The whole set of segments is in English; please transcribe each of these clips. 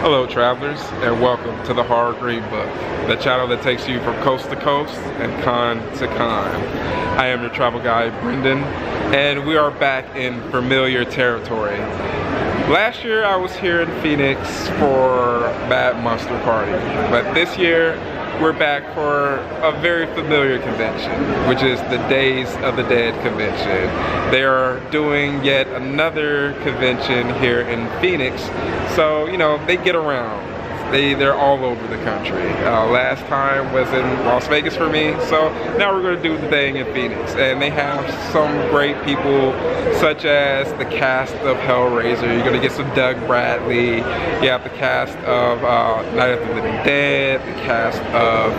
Hello travelers, and welcome to the Horror Green Book, the channel that takes you from coast to coast and con to con. I am your travel guide, Brendan, and we are back in familiar territory. Last year I was here in Phoenix for Bad Monster Party, but this year we're back for a very familiar convention, which is the Days of the Dead convention. They are doing yet another convention here in Phoenix, so you know, they get around. They're all over the country. Last time was in Las Vegas for me, so now we're gonna do the thing in Phoenix. And they have some great people, such as the cast of Hellraiser. You're gonna get some Doug Bradley. You have the cast of Night of the Living Dead, the cast of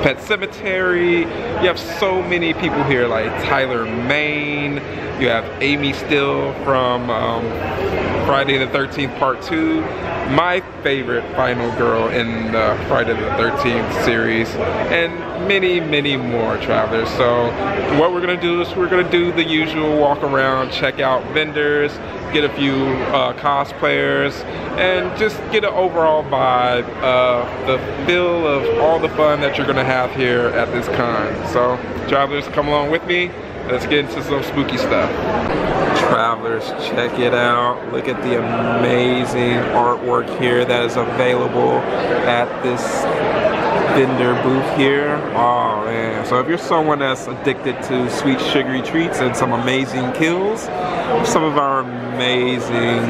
Pet Sematary. You have so many people here, like Tyler Mane. You have Amy Still from Friday the 13th Part 2. My favorite final girl in the Friday the 13th series, and many, many more travelers. So what we're gonna do is we're gonna do the usual walk around, check out vendors, get a few cosplayers, and just get an overall vibe of the feel of all the fun that you're gonna have here at this con. So travelers, come along with me. Let's get into some spooky stuff. Travelers, check it out. Look at the amazing artwork here that is available at this vendor booth here. Oh man, so if you're someone that's addicted to sweet sugary treats and some amazing kills, some of our amazing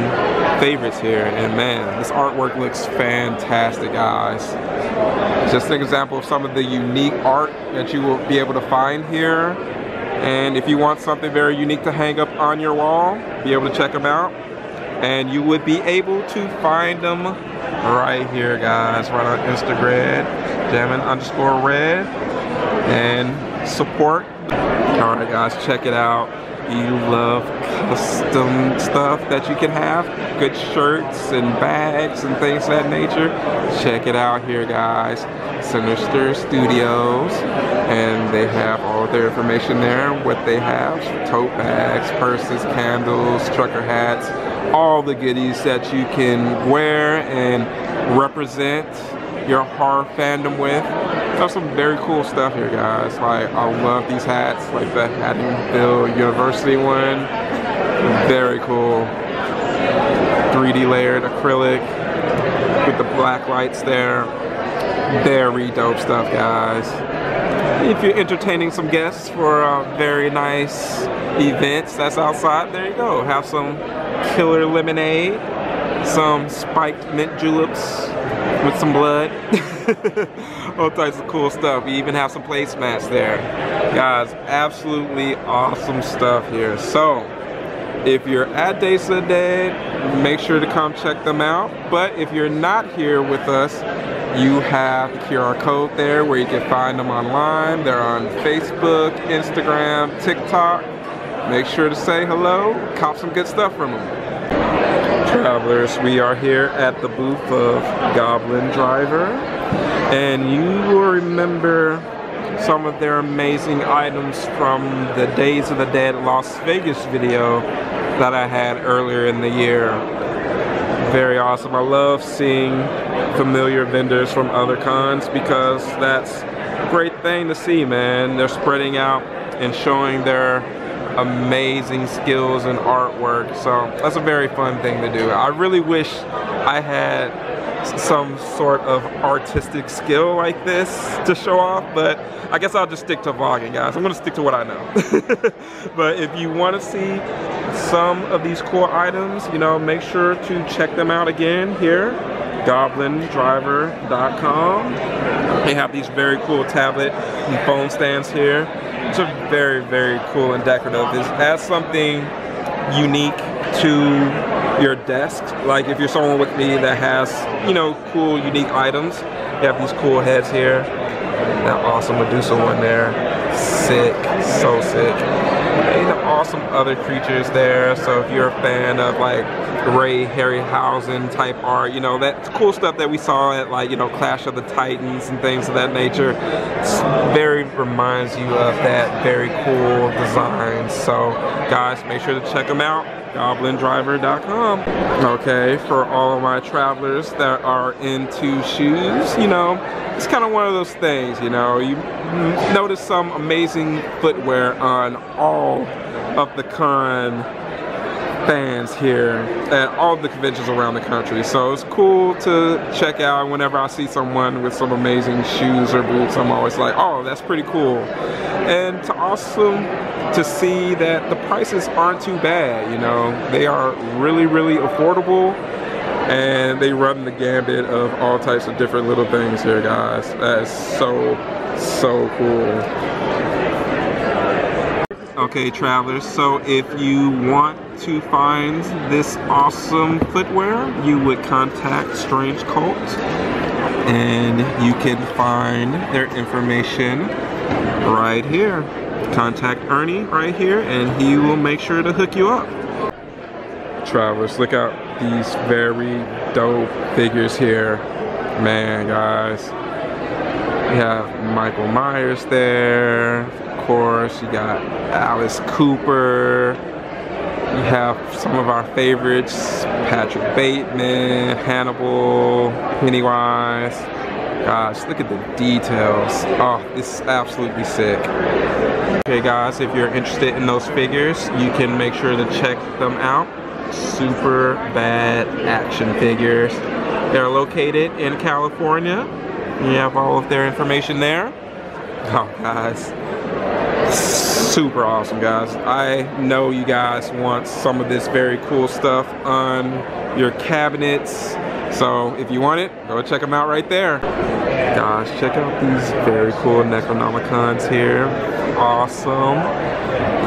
favorites here. And man, this artwork looks fantastic, guys. Just an example of some of the unique art that you will be able to find here. And if you want something very unique to hang up on your wall, be able to check them out. And you would be able to find them right here, guys, right on Instagram, Jammin_red, and support. All right, guys, check it out. You love custom stuff that you can have, good shirts and bags and things of that nature. Check it out here, guys. Sinister Studios, and they have all their information there, what they have: tote bags, purses, candles, trucker hats, all the goodies that you can wear and represent your horror fandom with. There's some very cool stuff here, guys. Like, I love these hats, like the Haddonfield University one. Very cool. 3D layered acrylic with the black lights there. Very dope stuff, guys. If you're entertaining some guests for very nice events that's outside, there you go. Have some killer lemonade, some spiked mint juleps with some blood. All types of cool stuff. We even have some placemats there. Guys, absolutely awesome stuff here. So if you're at Days of the Dead, make sure to come check them out. But if you're not here with us, you have the QR code there where you can find them online. They're on Facebook, Instagram, TikTok. Make sure to say hello, cop some good stuff from them. Travelers, we are here at the booth of Goblin Driver, and you will remember some of their amazing items from the Days of the Dead Las Vegas video that I had earlier in the year. Very awesome. I love seeing familiar vendors from other cons because that's a great thing to see, man. They're spreading out and showing their amazing skills and artwork. So that's a very fun thing to do. I really wish I had some sort of artistic skill like this to show off, but I guess I'll just stick to vlogging, guys. I'm gonna stick to what I know. But if you want to see some of these cool items, you know, make sure to check them out again here, goblindriver.com. They have these very cool tablet and phone stands here. It's a very, very cool and decorative. It adds something unique to your desk. Like if you're someone with me that has, you know, cool, unique items, you have these cool heads here. That awesome Medusa one there. Sick, so sick. And awesome other creatures there. So if you're a fan of like Ray Harryhausen type art, you know, that cool stuff that we saw at, like, you know, Clash of the Titans and things of that nature. It's very reminds you of that very cool design. So guys, make sure to check them out. goblindriver.com. Okay, for all of my travelers that are into shoes, you know, it's kind of one of those things, you know, you notice some amazing footwear on all of the con fans here at all the conventions around the country. So it's cool to check out. Whenever I see someone with some amazing shoes or boots, I'm always like, oh, that's pretty cool. And to see that the prices aren't too bad, you know, they are really, really affordable, and they run the gambit of all types of different little things here, guys. That is so cool. Okay, travelers, so if you want to find this awesome footwear, you would contact Strange Cult, and you can find their information right here. Contact Ernie right here, and he will make sure to hook you up. Travelers, look out these very dope figures here. Man, guys. We have Michael Myers there. Of course, you got Alice Cooper. You have some of our favorites, Patrick Bateman, Hannibal, Pennywise. Gosh, look at the details. Oh, this is absolutely sick. Okay guys, if you're interested in those figures, you can make sure to check them out. Super bad action figures. They're located in California. You have all of their information there. Oh guys, super awesome, guys. I know you guys want some of this very cool stuff on your cabinets, so if you want it, go check them out right there. Gosh, check out these very cool Necronomicons here. Awesome.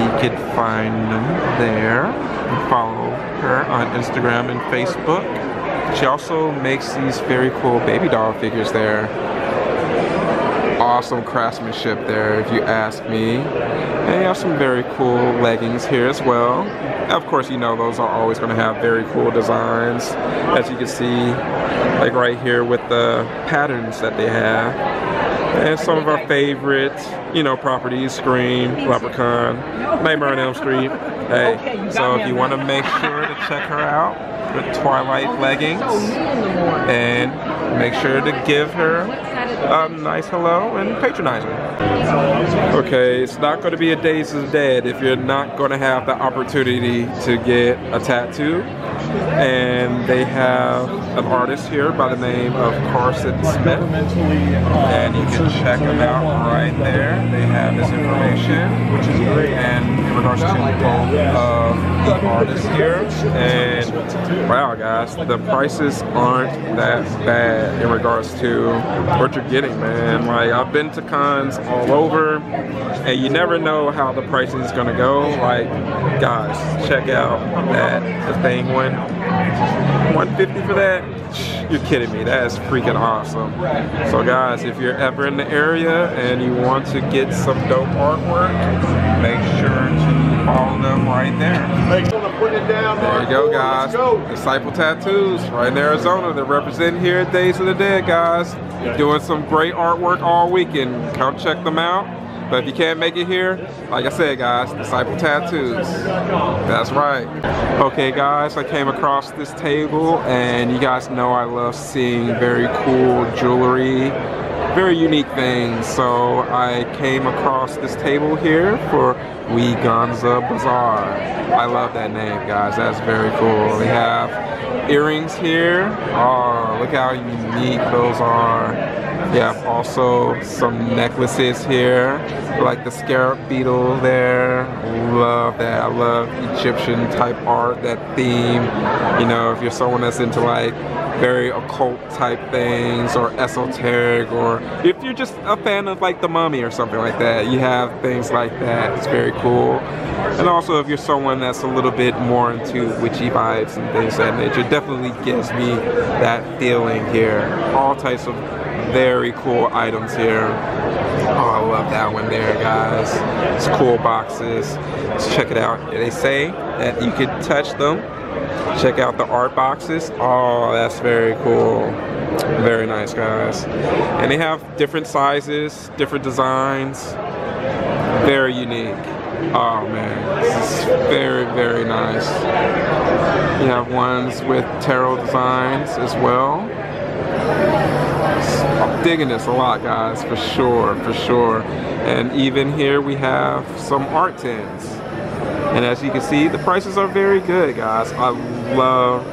You could find them there and follow her on Instagram and Facebook. She also makes these very cool baby doll figures there. Awesome craftsmanship there, if you ask me. And you have some very cool leggings here as well. Of course, you know those are always going to have very cool designs, as you can see, like right here with the patterns that they have. And some of our favorite, you know, properties: Scream, Leprechaun, Nightmare on Elm Street. Hey, so if you want to make sure to check her out with Twilight leggings, and make sure to give her a nice hello and patronize her. Okay, it's not going to be a Days of the Dead if you're not going to have the opportunity to get a tattoo. And they have an artist here by the name of Carson Smith, and you can check him out right there. They have his information, which is great. And in regards to both of the artists here, and wow, guys, the prices aren't that bad in regards to what you're getting, man. Like, I've been to cons all over, and you never know how the pricing is gonna go. Like, guys, check out the thing one. 150 for that? You're kidding me. That is freaking awesome. So guys, if you're ever in the area and you want to get some dope artwork, make sure to follow them right there. There you go, guys. Disciple Tattoos right in Arizona. They're representing here at Days of the Dead, guys. They're doing some great artwork all weekend. Come check them out. But if you can't make it here, like I said, guys, Disciple Tattoos. That's right. Okay, guys, I came across this table, and you guys know I love seeing very cool jewelry, very unique things. So I came across this table here for Weganza Bazaar. I love that name, guys. That's very cool. They have earrings here. Oh, look how unique those are. You have also some necklaces here, like the scarab beetle there. Love that. I love Egyptian type art, that theme. You know, if you're someone that's into like very occult type things or esoteric, or if you're just a fan of like the Mummy or something like that, you have things like that. It's very cool. And also if you're someone that's a little bit more into witchy vibes and things of that nature, definitely gives me that feeling here. All types of very cool items here. Oh, I love that one there, guys. It's cool boxes. Let's check it out. They say that you can touch them. Check out the art boxes. Oh, that's very cool. Very nice, guys. And they have different sizes, different designs. Very unique. Oh man, This is very, very nice. You have ones with tarot designs as well. I'm digging this a lot, guys, for sure, for sure. And even here we have some art tins. And as you can see, the prices are very good, guys. I love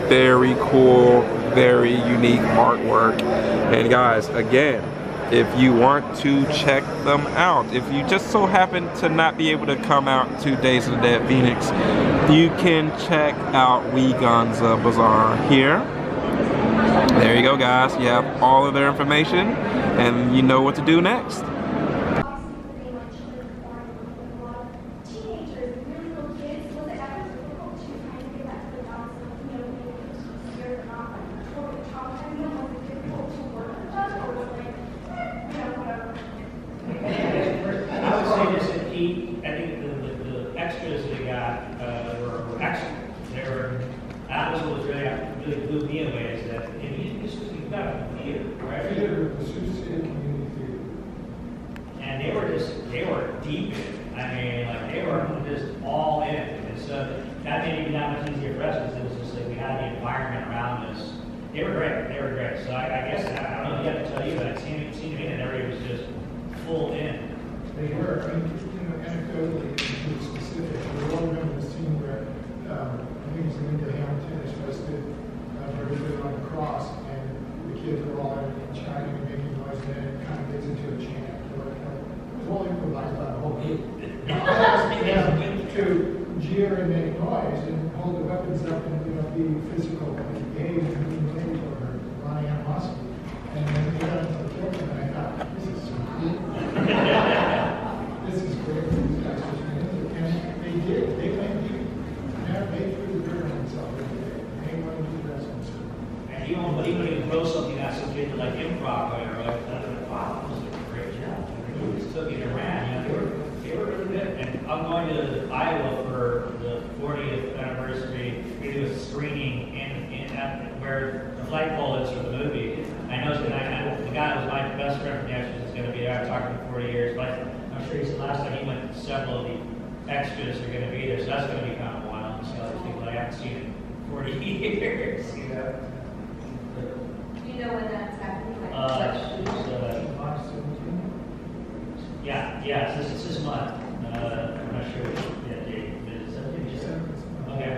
very cool, very unique artwork. And guys, again, if you want to check them out, if you just so happen to not be able to come out to Days of the Dead Phoenix, you can check out Weganza Bazaar here. There you go, guys. You have all of their information and you know what to do next. They were deep in it. I mean, like, they were just all in it. And so that made it that much easier for us because it was just like we had the environment around us. They were great. They were great. So I guess, I don't know if you have to tell you, but it seemed to me that everybody was just full in. They were. I mean, you know, anecdotally, to be specific, we all remember the scene where I think it was Linda Hamilton is arrested very good on the cross, and the kids were all chatting and making noise, and then it kind of gets into a chant. It was all improvised by the whole group. I asked them to jeer and make noise and hold the weapons up and, you know, be physical and engage and be engaged over my animosity. And then they got into the program, and I thought, this is so cool. This is great for these guys to turn into. And they did. They went deep. They threw the dirt on themselves. They went into the wrestling. And even when you throw something at some kid like improv, or like that, wow, that was a great job. They just took it and ran. You know, they were really good. And I'm going to Iowa for the 40th anniversary. We do a screening in where the flagpole is for the movie. I know the guy that was my best friend from the Extras is going to be there. I've talked to him for 40 years, but I'm sure he said last time he went, several of the extras are going to be there, so that's going to be kind of wild to see all these people I haven't seen in 40 years. You know? Do you know when that's happening? Yeah, it's this month. I'm not sure which date it is. Okay.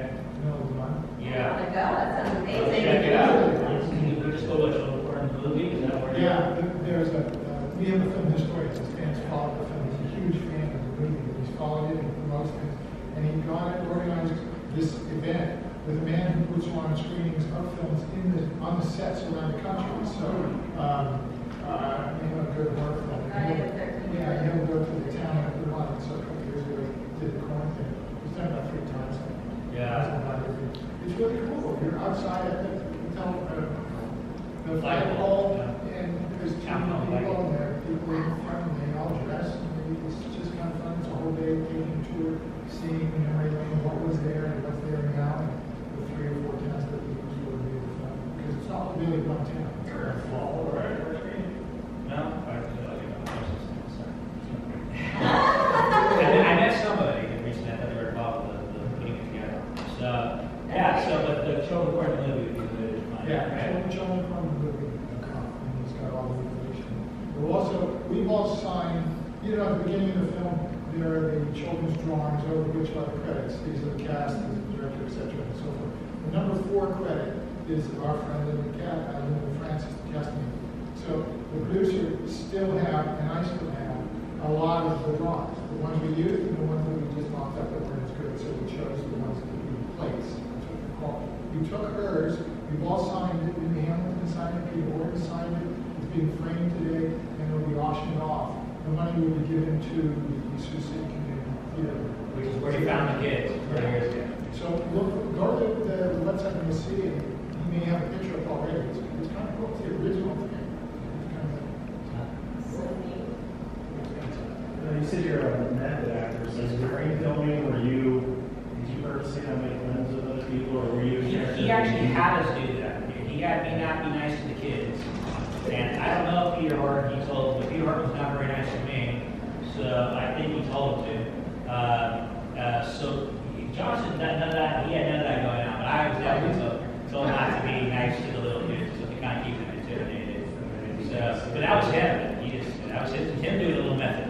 Yeah. Oh, that sounds amazing. Check it out. We just go watch the movie. Is that where? Yeah, we have a film historian. His fans follow the film. He's a huge fan of the movie. He's followed it and promotes it. And he organized this event with a man who puts on screenings of films on the sets around the country. So, we have a good work film. Yeah, he had to go to the town of the one. So a couple years ago, he did the corn thing. He's done about 3 times. Yeah. It's really cool. You're outside at the flagpole, and there's 2 people, and there are people in front, and they all dress, and it's just kind of fun. It's a whole day taking tour, seeing everything, what was there and what's there now, and the 3 or 4 towns that people will be the fun. Because it's not really one town. It's a fall, right? No, I met somebody who recently that they were involved with the putting it together. So, yeah, so the children part of the movie would be the fun. Yeah, children from the movie, and he's got all the information. We've all signed, you know, at the beginning of the film, there are the children's drawings over which are the credits. These are the cast, the director, etc., and so forth. The number 4 credit is our friend Linda Francis, the casting. So the producer still have, and I still have, a lot of the drawings. The ones we used and the ones that we just mocked up that weren't as good. So we chose the ones that we replaced. That's what we call it. We took hers, we've all signed it, and Hamilton signed it, Peter Horton signed it, it's being framed today, and it'll be auctioned off. The money will be given to the Sioux City Community Theater. Which is where you found the kids 30 years ago. So look, go to the website and you'll see it. You may have a picture up already. It's kind of cool. It's the original thing. You said you're a method actor, so are you filming, did you purposely not make lens of those people, or were you? He actually had us do that. He had me not be nice to the kids. And I don't know if Peter Horton, he told, but Peter Horton was not very nice to me, so I think he told him to. So Johnson, none of that, he had none of that going on, but I was definitely told not to be nice to the little kids, so to kind of keep them intimidated. So, but that was him. That was him doing a little method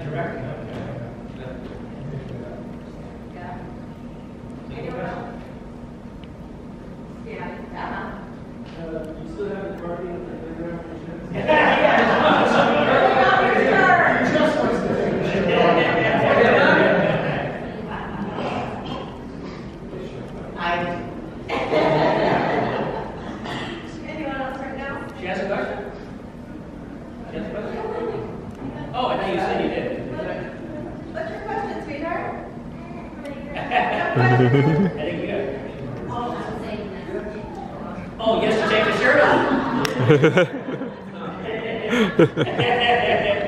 directing. Yeah. Anyone else? Yeah. You still have the party at the playground? Just wants to take a shit. Anyone else right now? She has a question? She has a question? Oh, I thought you said you did. What's your question, sweetheart? I think you got it. Oh, yes, to take the shirt off.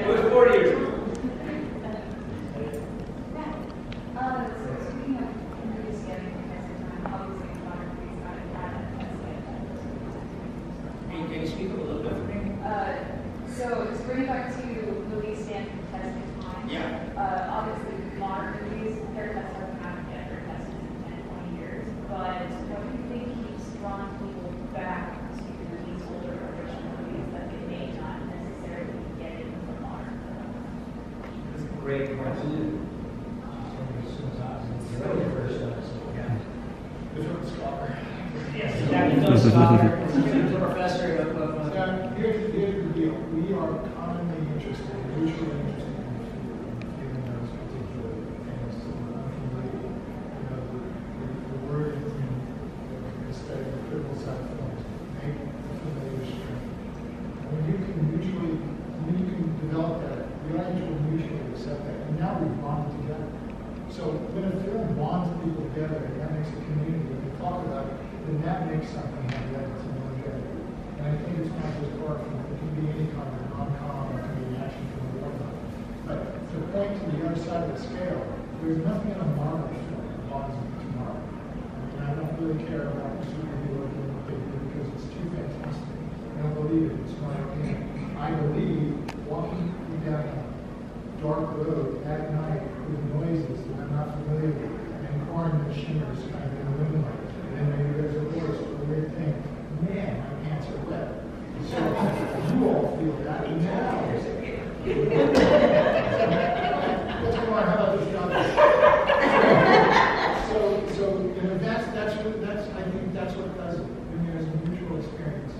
Who's 40 years? Can you speak up a little bit for me? So to bring it back to movie stand testing time. Yeah. Obviously, modern movies, haircuts haven't happened yet. Haircuts in 10, 20 years. But what do you think keeps drawing people back to these older original movies that they may not necessarily get in the modern film? That's a great question. Different scholar. Yes, exactly. No scholar, professor of Here's the deal. We are commonly interested, mutually interested in feeling those particular things. Unfamiliar. The word in the study, the critical side of films, make the familiar strength. When you can develop that, the audience will mutually accept that. And now we've bonded together. So when a film bonds people together, and that makes a community, and they talk about it, then that makes something have legs and longevity. And I think it's not just horror film. It can be any kind of rom-com, or it can be an action film, or whatnot. But to point to the other side of the scale, there's nothing in a Marvel film that bonds me to Marvel. And I don't really care about the superhero doing what they do because it's too fantastic. I don't believe it. It's my opinion. I believe walking down a dark road at night with noises that I'm not familiar with, and corn that shimmers kind of in the moonlight, and then maybe there's a voice or a weird thing. Man, my pants are wet. So you all feel that now. What's going on? How about this job? So that's I think that's what does it. When there's a mutual experience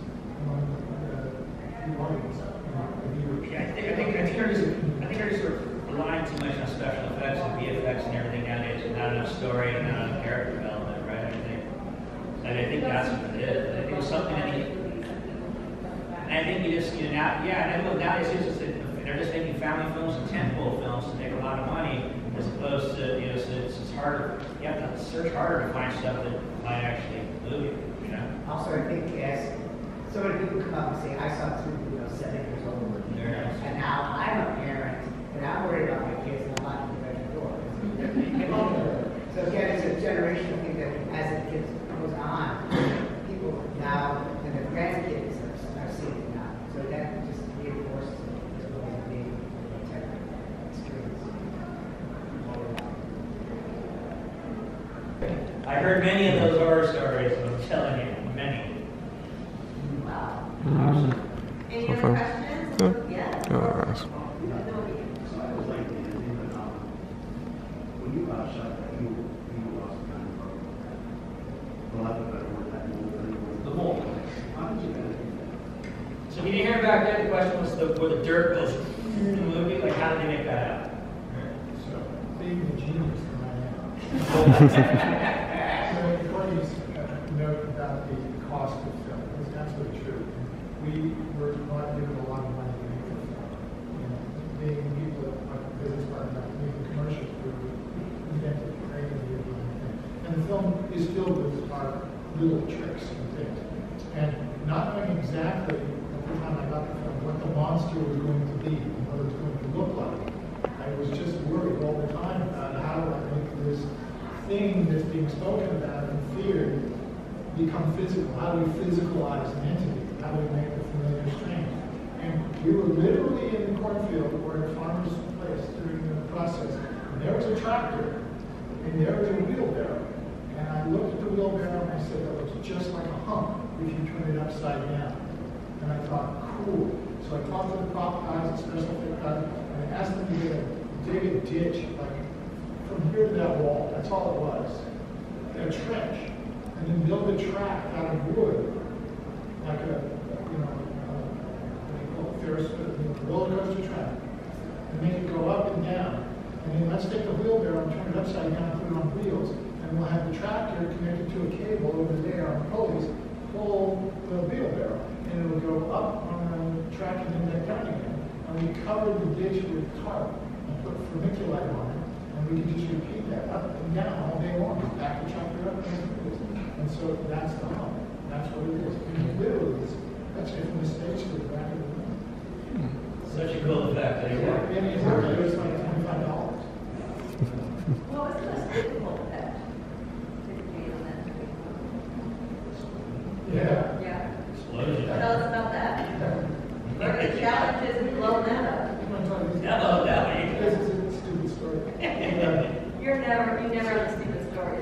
among the audience, the viewers. Yeah, I think they're just sort of relying too much on special effects and VFX and everything nowadays, and not enough story and not enough character development, right? I think that's what it is. I think it's something that I think you just, nowadays it's just, they're just making family films and tentpole films to make a lot of money, as opposed to, so it's harder. You have to search harder to find stuff that might actually move you, you know? Also, I think as so many people come up and say, I saw two, 7 years old, Very nice. and now I'm a parent, and I'm worried about my kids, and I'm locking the bedroom door. So again, it's a generational thing that as it goes on, people now and their grandkids are seeing it now. So that just reinforces it as well as being a experience. I heard many of those horror stories, I'm telling you, many. Wow. Mm. Any other questions? Yeah. So I was like, when you shot that, you lost kind of, for lack of a better word, that The mold. How did you guys do So if you didn't hear back there, the question was where the dirt goes in the movie, like how did they make that out? So, being the genius that I am. So, employees note about the cost of film. It's absolutely true. We were not given a lot of money to make the film. Being people at my business partner, making commercials, we invented creating the thing. And the film is filled with our little tricks and things. And not knowing exactly at the time I got the film what the monster was going to be and what it was going to look like, I was just worried all the time about how do I make this thing that's being spoken about and feared become physical. How do we physicalize an entity? How do we make the familiar strange? And we were literally in the cornfield or in a farmer's place during the process. And there was a tractor and there was a wheelbarrow. And I looked at the wheelbarrow and I said, that looks just like a hump if you turn it upside down. And I thought, cool. So I talked to the prop guys, the special effect guys, and I asked them to dig a ditch, like from here to that wall. That's all it was. A trench. And then build a track out of wood, like a, Ferris roller coaster track, and make it go up and down. And then let's take the wheelbarrow and turn it upside down and put it on wheels. And we'll have the tractor connected to a cable over there on pulleys, pull the wheelbarrow. And it'll go up on the track and then back down again. And we covered the ditch with tarp and put vermiculite on it. And we can just repeat that up and down all day long. Back the tractor up and wheels. And so that's the hump. That's what it is. And literally, that's it from the stage to the back of the room. Such a cool effect. It was like $25. What was the most difficult effect? Yeah. Yeah. Explosion. Tell us about that. What are the challenges in blowing that up? Hello, Dowie. This is a stupid story. You never have a stupid story.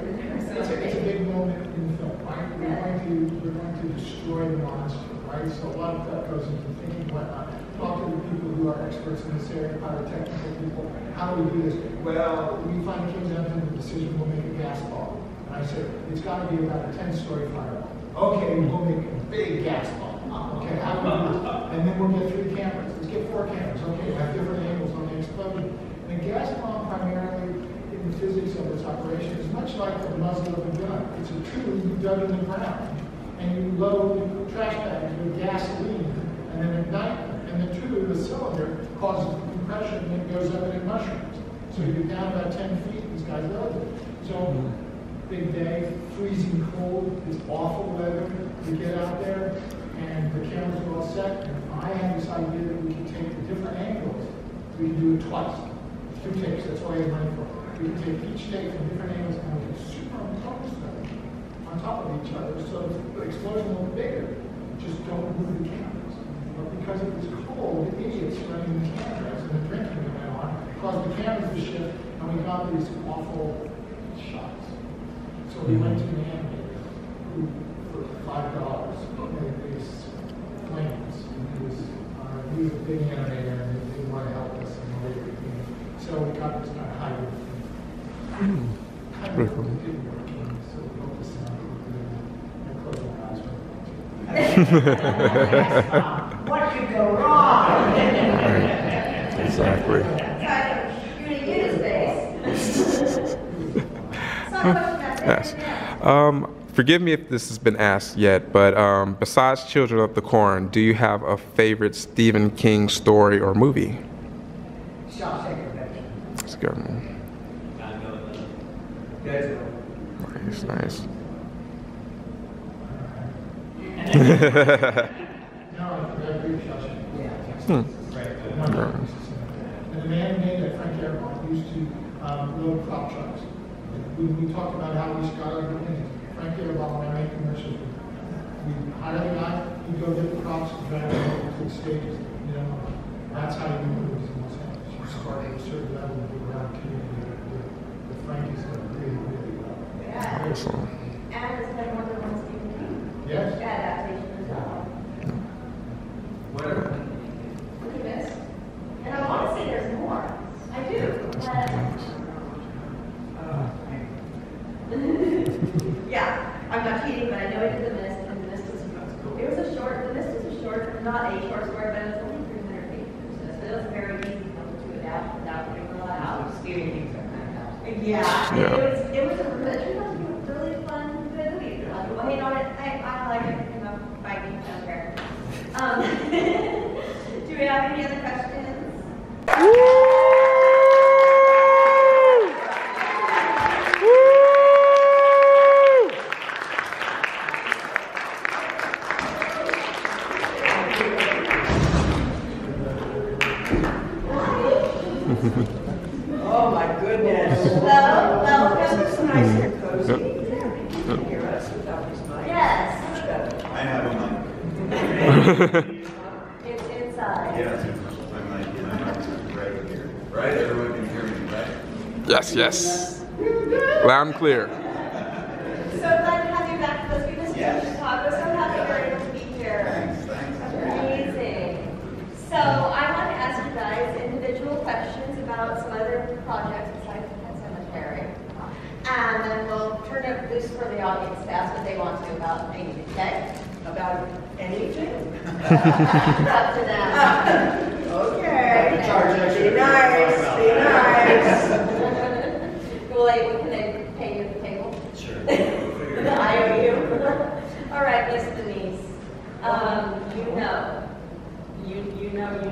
It's a big moment in the film, right? We're going to destroy the monster, right? So a lot of that goes into thinking whatnot. Talk to the people who are experts in this area, pyrotechnical people. How do we do this? Well, we finally came down to the decision we'll make a gas ball. And I said, it's got to be about a 10-story fireball. Okay, we'll make a big gas ball. Okay, how do we do this? And then we'll get 3 cameras. Let's get 4 cameras. Okay, we have different angles on the explosion. And a gas bomb primarily, in the physics of its operation, is much like the muzzle of a gun. It's a tube you dug in the ground. And you load trash bags with gasoline and then ignite them. And the tube, the cylinder, causes compression and it goes up and it mushrooms. So you're down about 10 feet, these guys love it. So, big day, freezing cold, it's awful weather. We get out there and the cameras are all set. And I had this idea that we can take the different angles. We can do it twice. 2 takes, that's why I have money for it. We can take each take from different angles and we can superimpose them on top of each other so the explosion will be bigger. Just don't move the cameras. But because it was cold, the idiots running the cameras and the drinking going on caused the cameras to shift and we got these awful shots. So we went to the animator who, for $5, made these flames. He was a big animator and he didn't want to help us in the way we came. So we got this kind of hybrid thing. Kind of didn't work, so we hope the sound will be good. And close my eyes. What could go wrong? Exactly. You're in a unit space. Yes. Forgive me if this has been asked yet, but besides Children of the Corn, do you have a favorite Stephen King story or movie? Shawshank Redemption. That's a good one. Nice, nice. No, I agree with Shawshank. Yeah. And the man made that Frank Darabont used to load crop trucks. We talked about how we got our beginnings. Frank Darabont, when I make commercials, we hire the guy, he go get the crops and drive them over to the stages. You know, that's how you do movies in Los Angeles. You start at a certain level and go around the community. The Frank is really, really well. Yeah. Awesome. And it's been more than one Stephen King. Yes. Adaptation as well. Whatever. Look at this. And I want to say there's more. I do. Yeah, I'm not cheating, but I know I did The Mist, and The Mist was it was a short. The Mist is a short, not a short story, but it was only 300 pages. So it was a very easy one to adapt without putting a lot out. Stephen King's a fantastic. Yeah, Yeah. it was a really fun, good movie. Well, hey, on it, I like it. You know, Viking, I don't care. Do we have any other questions? Oh my goodness. Welcome. Nice and cozy. You can hear us without these mics. Yes. Much better. I have a mic. It's inside. Yes, my mic is right here. Right? Everyone can hear me, right? Yes, yes. Loud and clear. So glad to have you back. Let's do this in Chicago. So happy you're able to be here. Thanks. Amazing. So I want to ask you guys individual questions about some other projects besides Pet Sematary. And then we'll turn it loose for the audience to ask what they want to about anything, okay? About anything? Up to them. Okay. Charge extra. Be nice, be nice. Can they pay you at the table? Sure. The IOU. All right, Miss Denise. You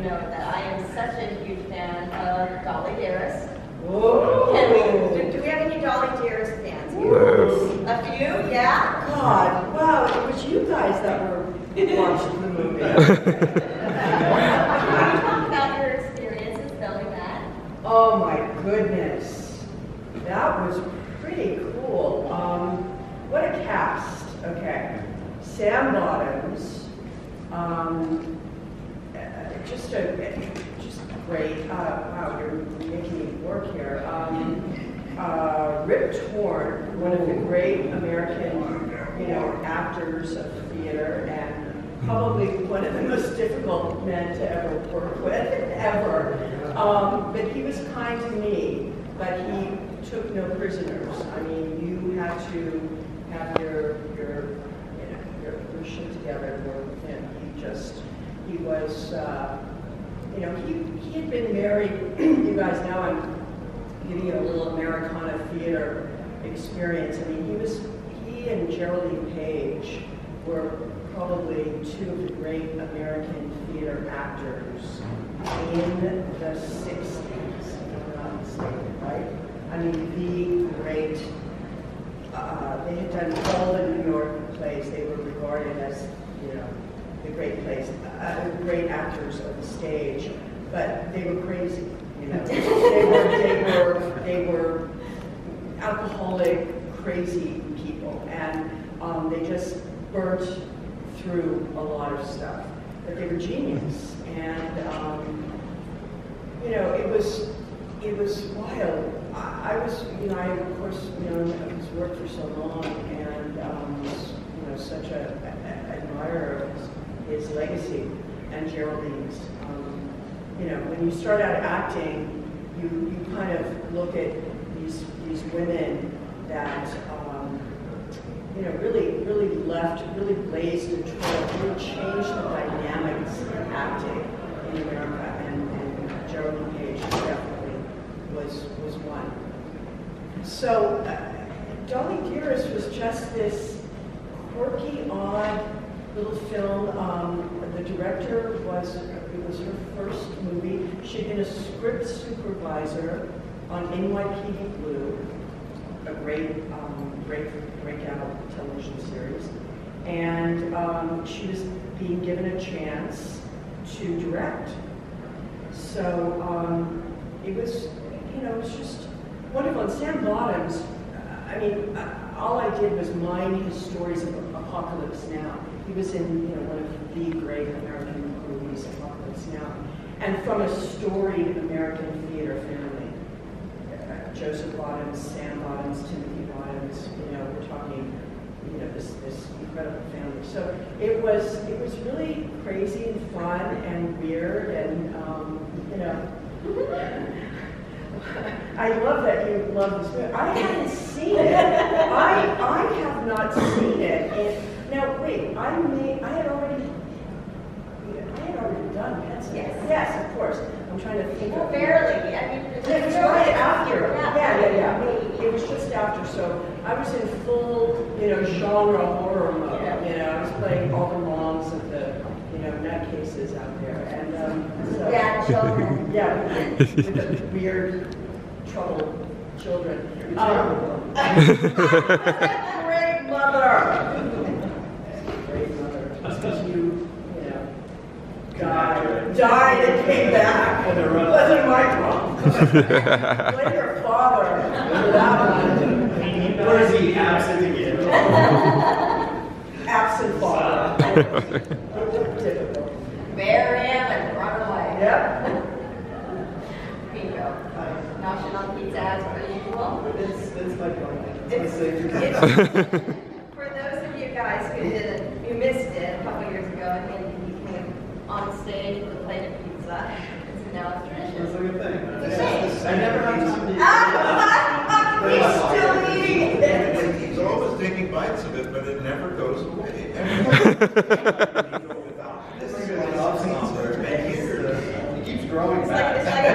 know that I am such a huge fan of Dolly Dearest. Do we have any Dolly Dearest fans here? A few, yeah? God, wow, it was you guys that were watching the movie. Can you talk about your experiences filming that? Oh my goodness. That was pretty cool. What a cast. Okay. Sam Bottoms. Just great. Wow, you're making me work here. Rip Torn, one of the great American, actors of theater, and probably one of the most difficult men to ever work with, ever. But he was kind to me, but he took no prisoners. I mean, you had to have your shit together to work with him. He was, he had been married. You guys know I'm giving you a little Americana theater experience. I mean, he and Geraldine Page were probably two of the great American theater actors in the 60s, if I'm not mistaken, right? I mean, the great, they had done all the New York plays. They were regarded as, the great plays, great actors of the stage, but they were crazy, They were alcoholic, crazy people, and they just burnt through a lot of stuff. But they were genius, and it was wild. I was, of course, I worked for so long, and was, such a admirer of his legacy and Geraldine's. When you start out acting, you kind of look at these women that really blazed a trail, really changed the dynamics of acting in America, and Geraldine Page definitely was one. So Dolly Dearest was just this quirky, odd little film. The director it was her first movie. She'd been a script supervisor on NYPD Blue, a great breakout television series, and she was being given a chance to direct. So it was just wonderful. And Sam Bottoms, all I did was mine his stories of Apocalypse Now. He was in one of the great American movies, Apocalypse Now, and from a storied American theater family. Joseph Bottoms, Sam Bottoms, Timothy Bottoms. We're talking, this incredible family. So it was really crazy and fun and weird, and I love that you love this movie. I hadn't seen it. I have not seen it. Now wait, I had already done Pet Sematary. Yes, of course. I'm trying to think. Well, barely. It was right after. Yeah. It was just after. So I was in full, genre horror mode. I was playing all the moms of the, nutcases out there, and so yeah, children. Yeah, with the weird, troubled children. Great mother. Great mother. Just because you died and came back. It wasn't my problem. Blame your father for that one. Or is he absent again? Absent father. Typical. Bury him and run away. Yep. Bingo. National pizza as per usual. It's my point. For those of you guys who missed it a couple years ago, and then he came on stage with a plate of pizza, and so now it's tradition. That's a good thing. It's a thing. I never had time to He's still eating it. He's always taking bites of it, but it never goes away. This is what I've seen for 10 years. It keeps growing It's back. like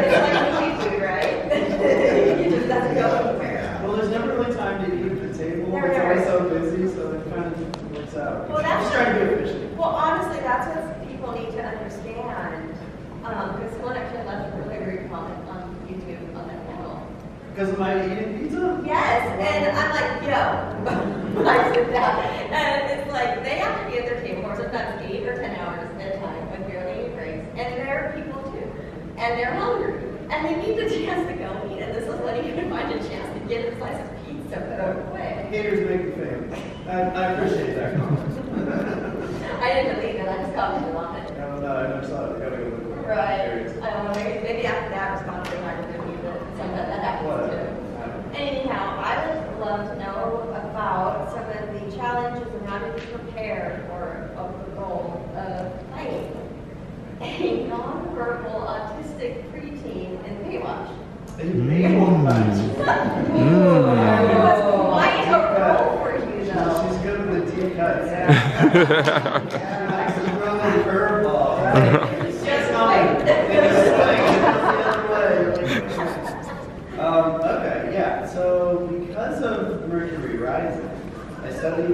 movie food, right? It just doesn't go anywhere. Well, there's never really time to eat at the table. Never, It's always never. so busy, so it kind of works out. Well, I'm that's just trying to be efficient. Well, honestly, that's what people need to understand. Because someone actually left a really rude comment on YouTube on that channel. Because of my eating pizza? Yes, and I'm like, yo, I said that. And it's like, they have to be at their table for sometimes 8 or 10 hours at a time with barely any breaks. And they're people too. And they're hungry. And they need the chance to go eat. And this is when you can find a chance to get a slice of pizza real quick. Haters make me famous. I appreciate that comment. I didn't delete it, I just commented on it. No, I never saw it. I gotta go look for it. Right. Curious. I don't know, maybe after that response they might have been you, but sometimes that happens Whatever. too. Anyhow, I would love to know about some of the challenges and how to be prepared for the goal of playing a non-verbal autistic preteen in Baywatch. They made one match. It was quite a role for you though. She's good with the deep cuts. She likes to throw the curveball. It's just like. Okay, yeah. So because of Mercury Rising, I studied. I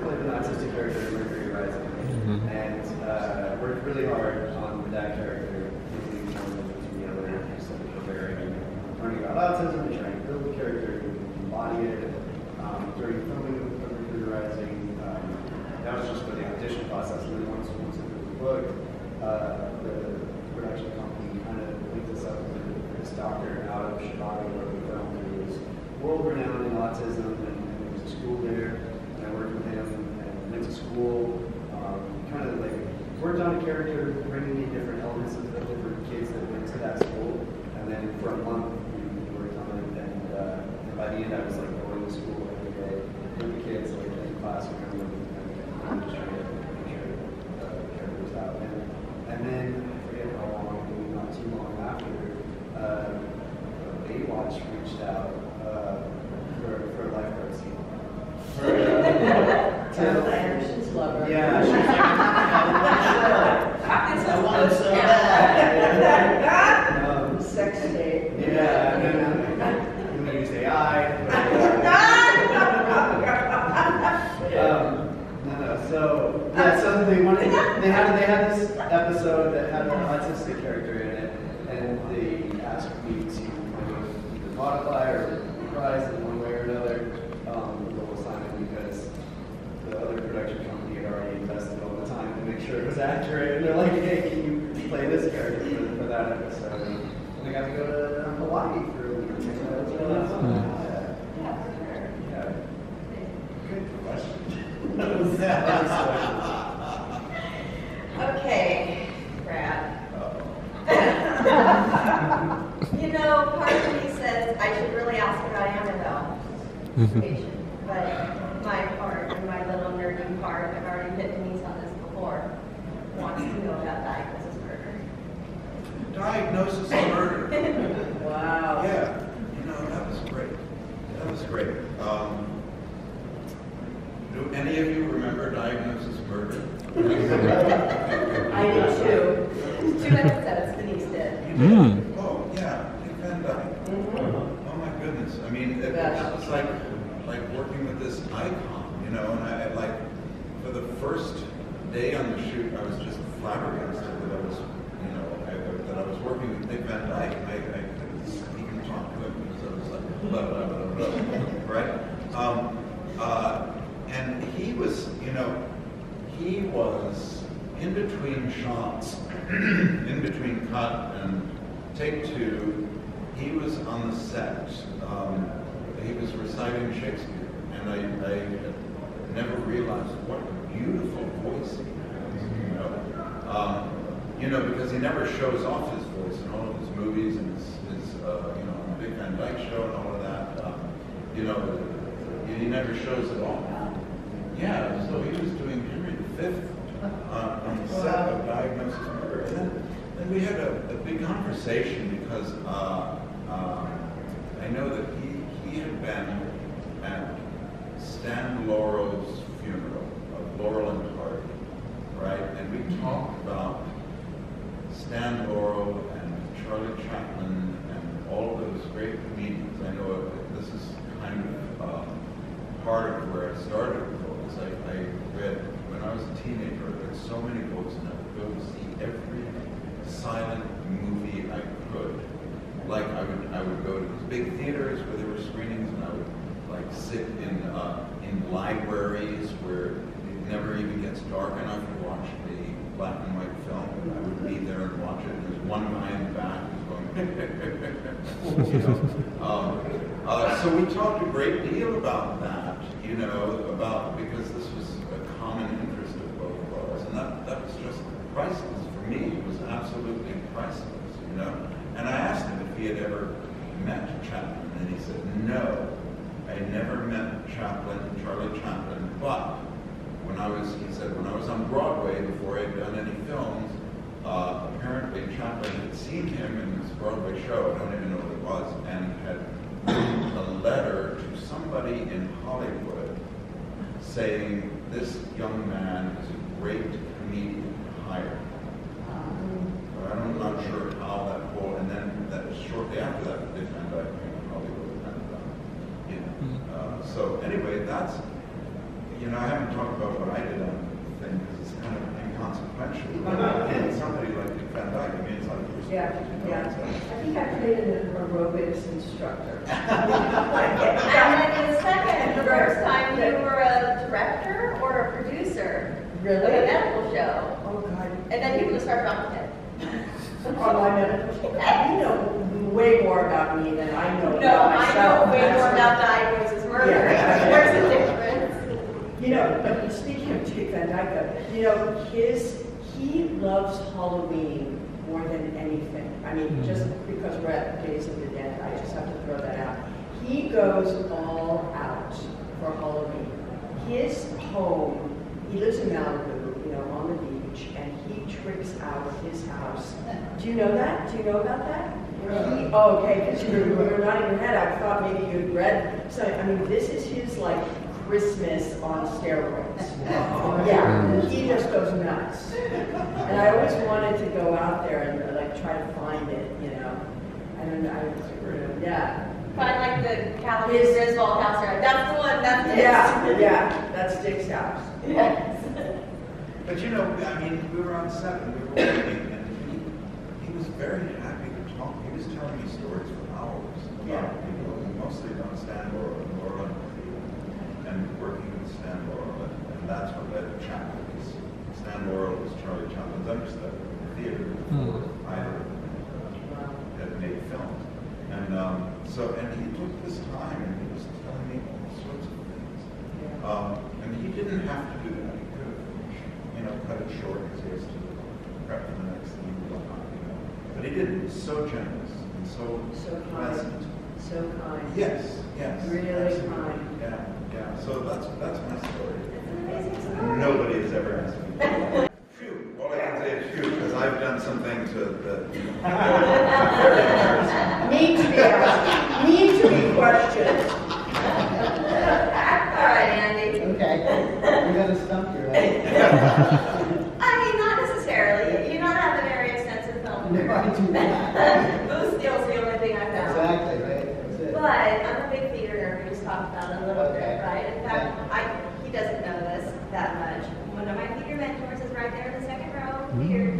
played an autistic character in Mercury Rising, and worked really hard on that character, using the other preparing and learning about autism, and trying to build the character, embody it. During filming of Mercury Rising, that was just for the audition process. And then once it was booked, the production company kind of linked us up with this doctor out of Chicago where we filmed. He was world-renowned in autism, and there was a school there. And I worked with him and went to school. Kind of like worked on a character, bringing in different elements of the different kids that went to that school. And then for a month, we worked on it. And by the end, I was like going to school every day with the kids, like in the classroom, and just trying to make sure the character was out. And then I forget how long, maybe not too long after, Baywatch reached out for a lifeguard scene. Carol Anderson's lover. Yeah, she was like, I want it so bad. Sex tape. Yeah, and then we used AI. So they had this episode that had an autistic character in it, and they asked me to either modify or reprise in one way or another the whole assignment because the other production company had already invested all the time to make sure it was accurate. And they're like, hey, can you play this character for that episode? And I got to go to Hawaii for a week. So it was really fun. Yeah, for sure. Yeah. Good question. Okay, Brad. You know, part of me says I should really ask about Annabelle situation, but my part and my little nerdy part, I've already hit Denise on this before, wants to know about diagnosis murder. Diagnosis of murder. Wow. Yeah, that was great. That was great. Do any of you remember Diagnosis Murder? I did too. 2 episodes Denise did. Oh, yeah, Dick Van Dyke. Oh my goodness. I mean, it was like working with this icon, and I like, for the first day on the shoot, I was just flabbergasted that I was, that I was working with Dick Van Dyke, and I couldn't even talk to him because I was like, blah, blah, blah, blah, right? And he was, he was in between shots, in between cut and take 2, he was on the set. He was reciting Shakespeare, and I never realized what a beautiful voice he has, because he never shows off his voice in all of his movies and his on the Big Van Dyke Show and all of that. He never shows at all. Yeah, so he was doing Henry V on the set of Diagnosis Murder. And then we had a big conversation because I know that he had been at Stan Laurel's funeral of Laurel and Hardy, right? And we talked about Stan Laurel and Charlie Chaplin and all of those great comedians. I know this is kind of part of where I started with all this. I read, when I was a teenager, I read so many books, and I would go to see every silent movie I could. Like I would go to these big theaters where there were screenings, and I would like sit in libraries where it never even gets dark enough to watch a black and white film. I would be there and watch it. And there's one guy in the back who's going, you know. So we talked a great deal about that, you know, because this was a common interest of both of ours, and that was just priceless for me. It was absolutely priceless, you know. And I asked him if he had ever met Chaplin, and he said no. I never met Charlie Chaplin, but he said, when I was on Broadway, before I had done any films, apparently Chaplin had seen him in this Broadway show, I don't even know what it was, and had written a letter to somebody in Hollywood saying, this young man is a great comedian to hire. But I'm not sure how that whole, and then that was shortly after that, they found out Hollywood and so anyway, that's, you know, I haven't talked about what I did on the thing because it's kind of inconsequential. And somebody like Van Dyke, I mean, it's like, Yeah. I think I played an aerobics instructor. And then the first time you were a director or a producer Really? of a medical show. Oh, God. And then people just started off with it. On my medical show. You know way more about me than I know No, about I myself. know way more about Diagnosis Murder. Yeah. There's a difference. You know, but speaking of Dick Van Dyke, you know, he loves Halloween more than anything. I mean, just because we're at Days of the Dead, I just have to throw that out. He goes all out for Halloween. His home, he lives in Malibu, you know, on the beach, and he tricks out his house. Do you know that? Do you know about that? Okay, because you're nodding your head. I thought maybe you'd read. So, I mean, this is his, like, Christmas on steroids. Yeah, he just goes nuts. And I always wanted to go out there and, like, try to find it, you know. Yeah. Find like the Calvin Griswold house, right? That's the one, that's it. Yeah, that's Dick's house. Yes. But you know, I mean, we were on set and we were working, and he was very happy to talk. He was telling me stories for hours about people, mostly about Stan Laurel and Laurel and working with Stan Laurel, and that's what led to Chaplin. Stan Laurel was Charlie Chaplin's understudy in the theater before either of them had made films. And and he took this time and he was telling me all sorts of things. And he didn't have to do that. He could have, you know, cut it short because he has to prep for the next thing and whatnot, you know. But he didn't. He was so generous and so pleasant. So kind. Yes. Really absolutely. kind. Yeah. So that's my story. Nobody has ever asked me. Phew. All I can say is phew, because I've done something to the very embarrassing. Need to be asked. Need to be questioned. All right, Andy. Okay, we're gonna stump you, right? I mean, not necessarily. You don't have a very extensive film. No, I do not. Booth Steel's the only thing I found. Exactly, right, that's it. But I'm a big theater nerd. We just talked about it a little Okay. bit, right? In fact, he doesn't know this that much. One of my theater mentors is right there in the second row here.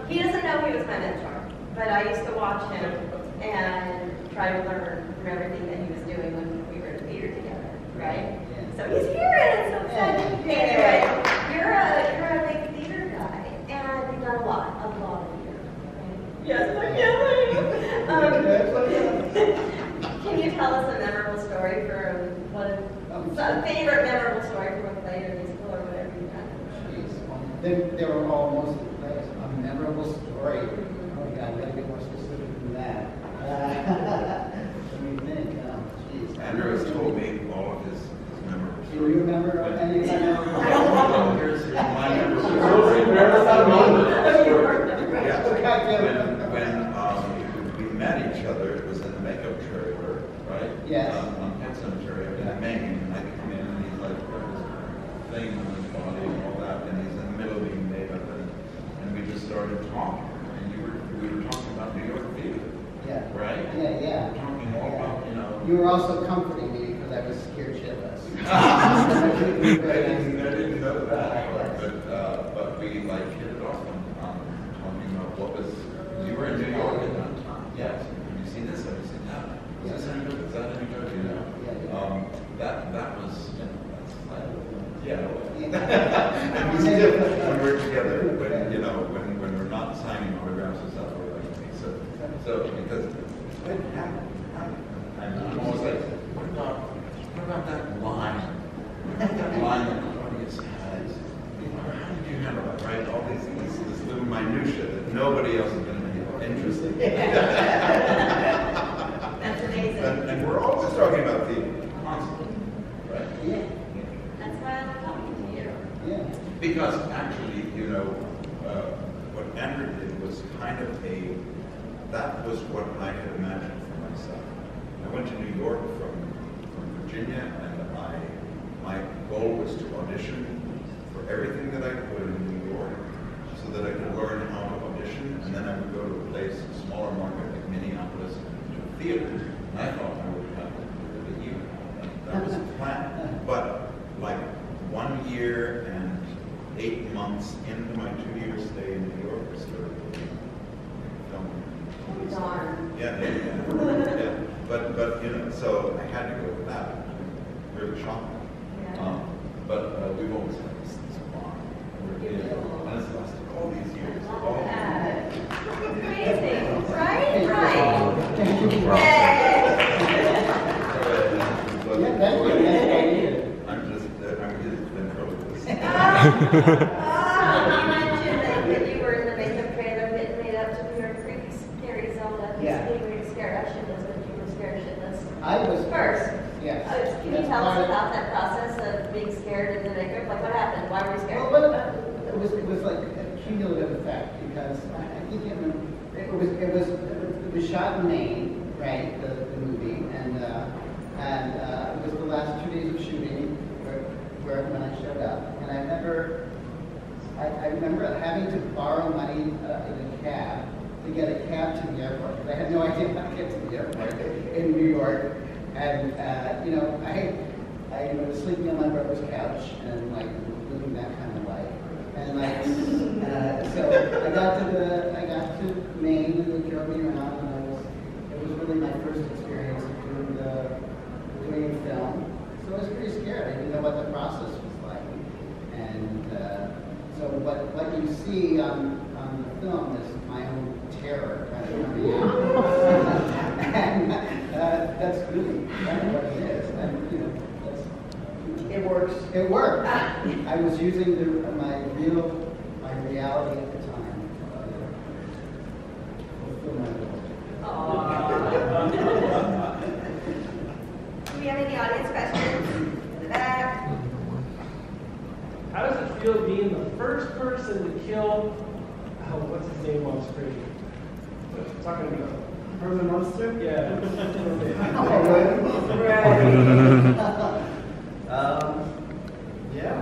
He doesn't know he was my mentor, but I used to watch him and try to learn from everything that he was doing when we were in the theater together, right? So he's here and it's so exciting. Anyway, you're a big theater guy and you've done a lot of theater. Right? Yes, I can. Can you tell us a memorable story from a favorite memorable story from a play or musical or whatever you've done? Jeez, they were all mostly plays. A memorable story. Oh my God, we gotta get more specific than that. Let me think. Andrew has told me all of his memories. Do you remember any of that? Here's my memories. When we met each other, it was in the makeup trailer, right? Yes. On Pet Cemetery up in Maine, and I come in and he's like got this thing on his body and all that, and he's in the middle of being made up, and we just started talking, and we were talking about New York theater. Yeah. Right? Yeah. Talking all about, you know. You were also comforting me because I was scared shitless. I didn't know that, but we like hit it off on talking about what was. You were in New York at that time. Yes. Have you seen this? Have you seen that? Is this any good? Is that any good? You know. That was. Yeah. And we still, when we're together, when we're not signing autographs and stuff, we're like, so because I'm always like, what about that line? That line that the audience has. How did you handle that, right? All this little minutia that nobody else is going to be interested in. That's amazing. And we're always talking about theater, constantly, right? Yeah. That's why I love talking to you. Yeah. Because actually, what Andrew did was kind of that was what I had imagined for myself. I went to New York from Virginia, and my goal was to audition for everything that I could in New York so that I could learn how to audition, and then I would go to a place, a smaller market like Minneapolis, to a theater, and I thought I would have to do it a year. That was the plan. But like 1 year and 8 months into my 2-year stay in New York, I started filming. Darn. Yeah. But so I had to go with that. Really shocking. Yeah. But we've always had this bond. And it's lasted all these years. Amazing, right? Right. I'm his ventriloquist. You mentioned that you were in the makeup trailer getting made up to New York Creek, scary Zelda. Yeah. You were scared shitless, but you were scared shitless. I was First. Yes. Can you tell us about that process of being scared in the makeup? Like, what happened? Why were you scared? Well, it was like a cumulative effect because I think it was shot in Maine, right? The movie, and it was the last 2 days of shooting where when I showed up, and I remember having to borrow money in a cab to get a cab to the airport because I had no idea how to get to the airport in New York. And I was sleeping on my brother's couch and like living that kind of life. And like so I got to Maine and they drove me around, and it was really my first experience of doing film. So I was pretty scared. I didn't know what the process was like. And so what you see on the film is my own terror kind of coming out. And that's really kind of what it is. And it works. It worked. I was using my reality at the time. Do we have any audience questions? In the back. How does it feel being the first person to kill, what's his name on screen? Talking about Frozen Monster? Yeah. Yeah.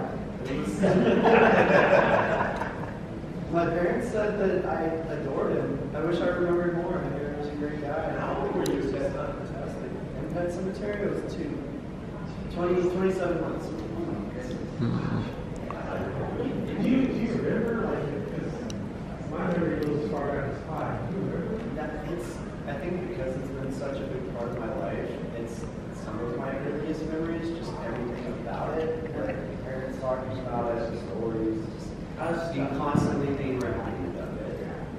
My parents said that I adored him. I wish I remembered more. I knew he was a great guy. How old were you? That's not fantastic. In Pet Cemetery, it was 27 months. Do you remember, like, because my memory goes as far back as 5. Do you remember? I think because it's been such a big part of my life, it's some of my earliest memories, just everything about it, like parents talking about it, the stories, just being constantly being reminded of it.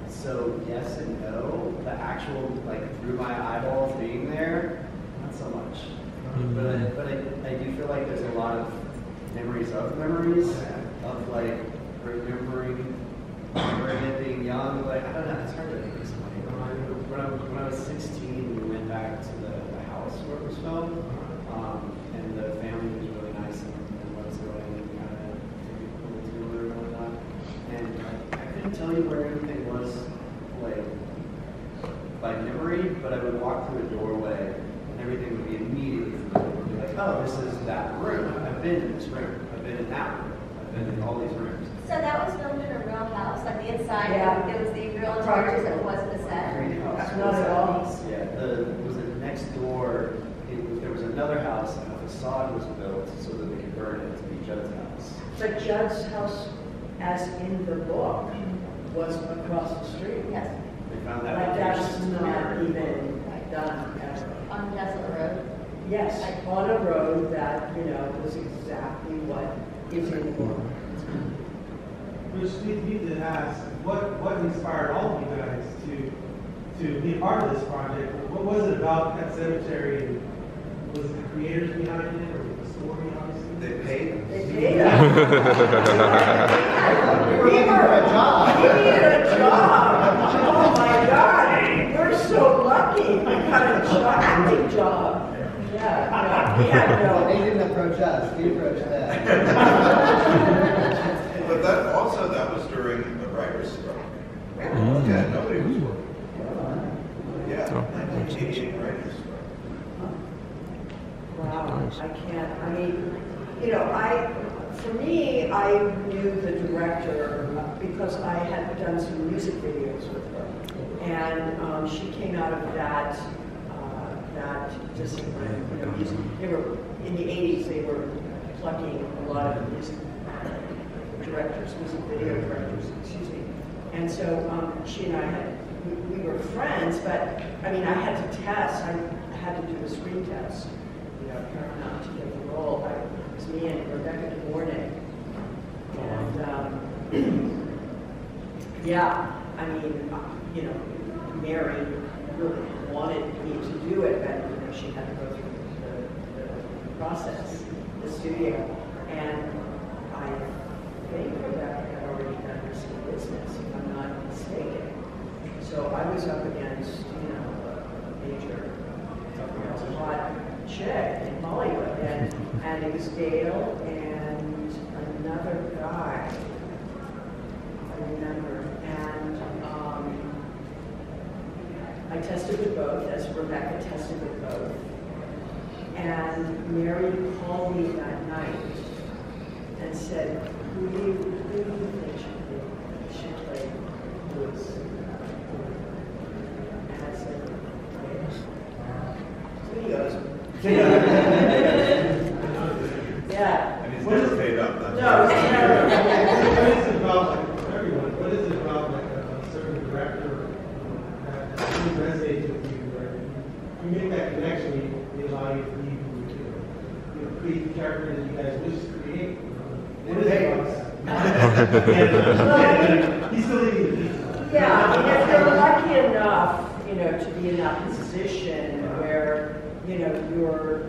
So yes and no, the actual, like through my eyeballs being there, not so much. But I do feel like there's a lot of memories of like remembering it being young. Like I don't know, it's hard to explain. When I was 16, we went back to the house where it was filmed, couldn't tell you where anything was, like, by memory, but I would walk through a doorway and everything would be immediately familiar. Would be like, oh, this is that room. I've been in this room. I've been in that room. I've been in all these rooms. So that was filmed in a real house, like the inside, Yeah. it was the real interiors, it wasn't a set. Greenhouse. Not at all. Yeah, was it next door? There was another house, and a facade was built so that they could burn it to be Judd's house. But Judd's house, as in the book, was across the street. Yes, They found that. Like location. that's It's not weird. even done ever. on the desolate road. Yes, on a road that, was exactly what is in the book. Which leads me to ask, what inspired all of you guys to be a part of this project? What was it about Pet Cemetery? And was it the creators behind it, or the story, obviously? They paid. They paid us. We were a job. We needed a job. Oh my God, we're so lucky. We got a job, acting job. Yeah, we had no. They didn't approach us, we approached them. But that was during the writer's strike. Yeah, nobody was working. Yeah, 1988 writer's strike. Wow, I can't, for me, I knew the director because I had done some music videos with her. And she came out of that discipline. They were, in the 80s, they were plucking a lot of music directors, music video directors, excuse me. And so she and I we were friends, but I had to test, I had to do a screen test, Paramount to get the role. It was me and Rebecca DeMornay. And Mary really wanted me to do it, but she had to go through the process, the studio. And I think Rebecca had already done her some business, if I'm not mistaken. So I was up against, a major, hot chick in Hollywood, and it was Dale and another guy, I remember, and I tested with both, as Rebecca tested with both, and Mary called me that night and said, who do you think should play Louis? And I said, so he goes, yeah. And he's never paid up. That's No, right. it's never. What is it about, for everyone, what is it about a certain director that really resonates with you, where you make that connection, they allow you to be create the character that you guys wish to create? What is it about that? He's still eating the pizza. Yeah, if you're lucky enough, to be in that position where, you're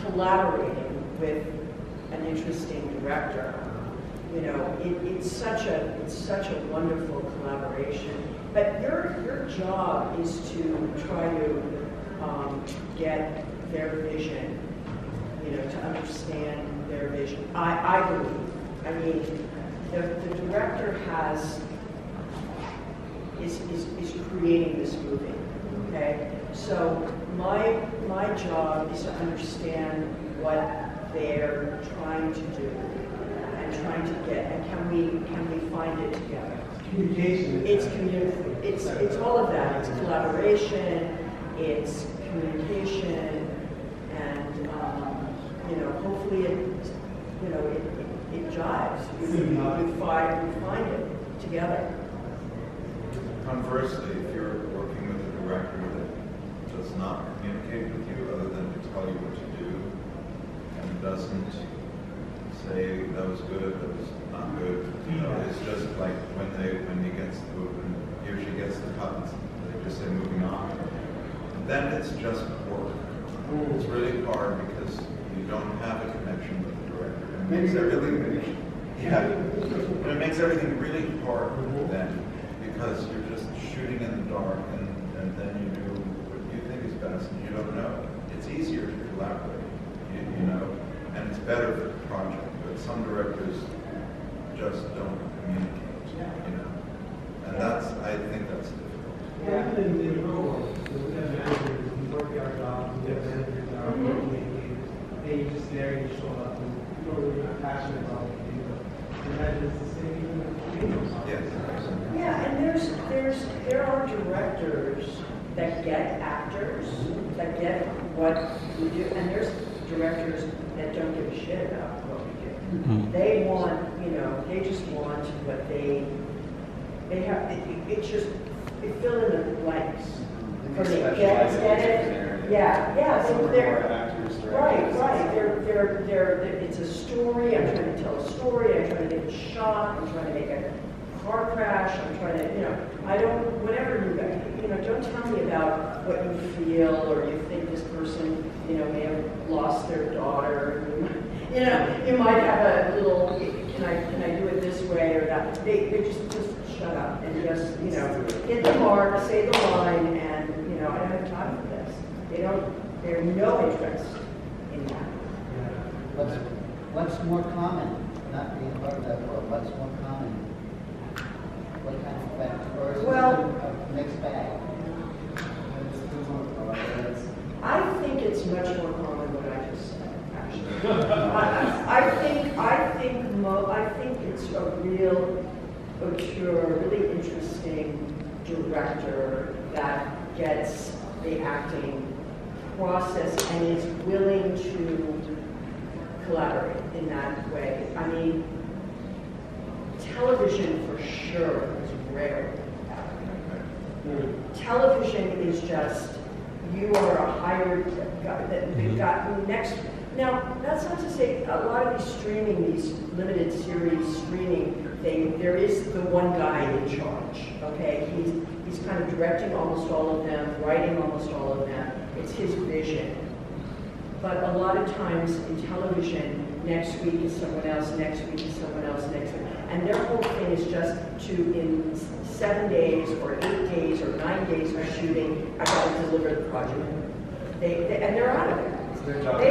collaborating with an interesting director, it's such a wonderful collaboration. But your job is to try to get their vision, to understand their vision. I believe. The director is creating this movie. Okay, so my job is to understand what they're trying to do and trying to get, and can we find it together? Communication. It's all of that. It's collaboration. It's communication, and hopefully it jives. We find it together. Conversely, if you're working with a director that does not communicate with you other than to tell you what to do, and doesn't say that was good, that was not good, it's just like when he or she gets the cut, they just say moving on. Then it's just work. It's really hard because you don't have a connection with the director. It makes everything, and it makes everything really hard then, because you're just shooting in the dark, and then you do what you think is best, and you don't know. It's easier to collaborate, and it's better for the project. But some directors just don't communicate. imagine in the real world, so we have managers, we work our jobs, we have managers that are working in games, and you just there and you show up, and you don't really not passionate about the game, but imagine it's the same even with games. Yes. Yeah, and there are directors that get actors, that get what we do, and there's directors that don't give a shit about what we do. They want, they just want what they have, it's just, they fill in the blanks. For the get it? Yeah, Some are they're, more actors, right, directors. they're, it's a story, I'm trying to tell a story, I'm trying to get a shot, I'm trying to make a car crash, I'm trying to, I don't, whatever you guys, don't tell me about what you feel or you think this person, may have lost their daughter. You might have a little, can I do it this way or that? They just shut up and just, hit the mark, say the line, and, I don't have time for this. They have no interest in that. What's more common, not being part of that world, what's more common? What kind of effect? Or is it a mixed bag? I think it's much more common what I just said, actually. I think it's a real auteur, really interesting director that gets the acting process and is willing to collaborate in that way. I mean, television for sure is rare. Television is just, you are a hired guy that they've got next. Now, that's not to say a lot of these streaming, these limited series streaming thing, there is the one guy in charge, okay? He's kind of directing almost all of them, writing almost all of them. It's his vision. But a lot of times in television, next week is someone else, next week is someone else, next week. And their whole thing is just to, in 7 days or 8 days or 9 days of shooting, I got to deliver the project. And they're out of it. They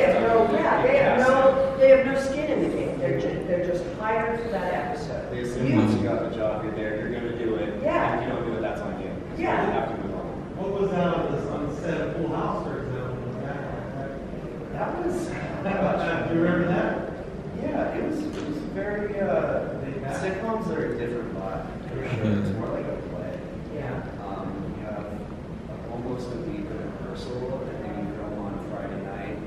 have no skin in the game. They're just hired for that episode. They assume once you got the job, you're there, you're going to do it. Yeah. And if you don't do it, that's on you. So Yeah. you have to move on. What was that on the set of Full House, for example? That was. Do you remember that? Yeah, it was very. Sitcoms are a different vibe for sure. It's more like a play. Yeah. You have almost a week of rehearsal, and then you film on Friday night,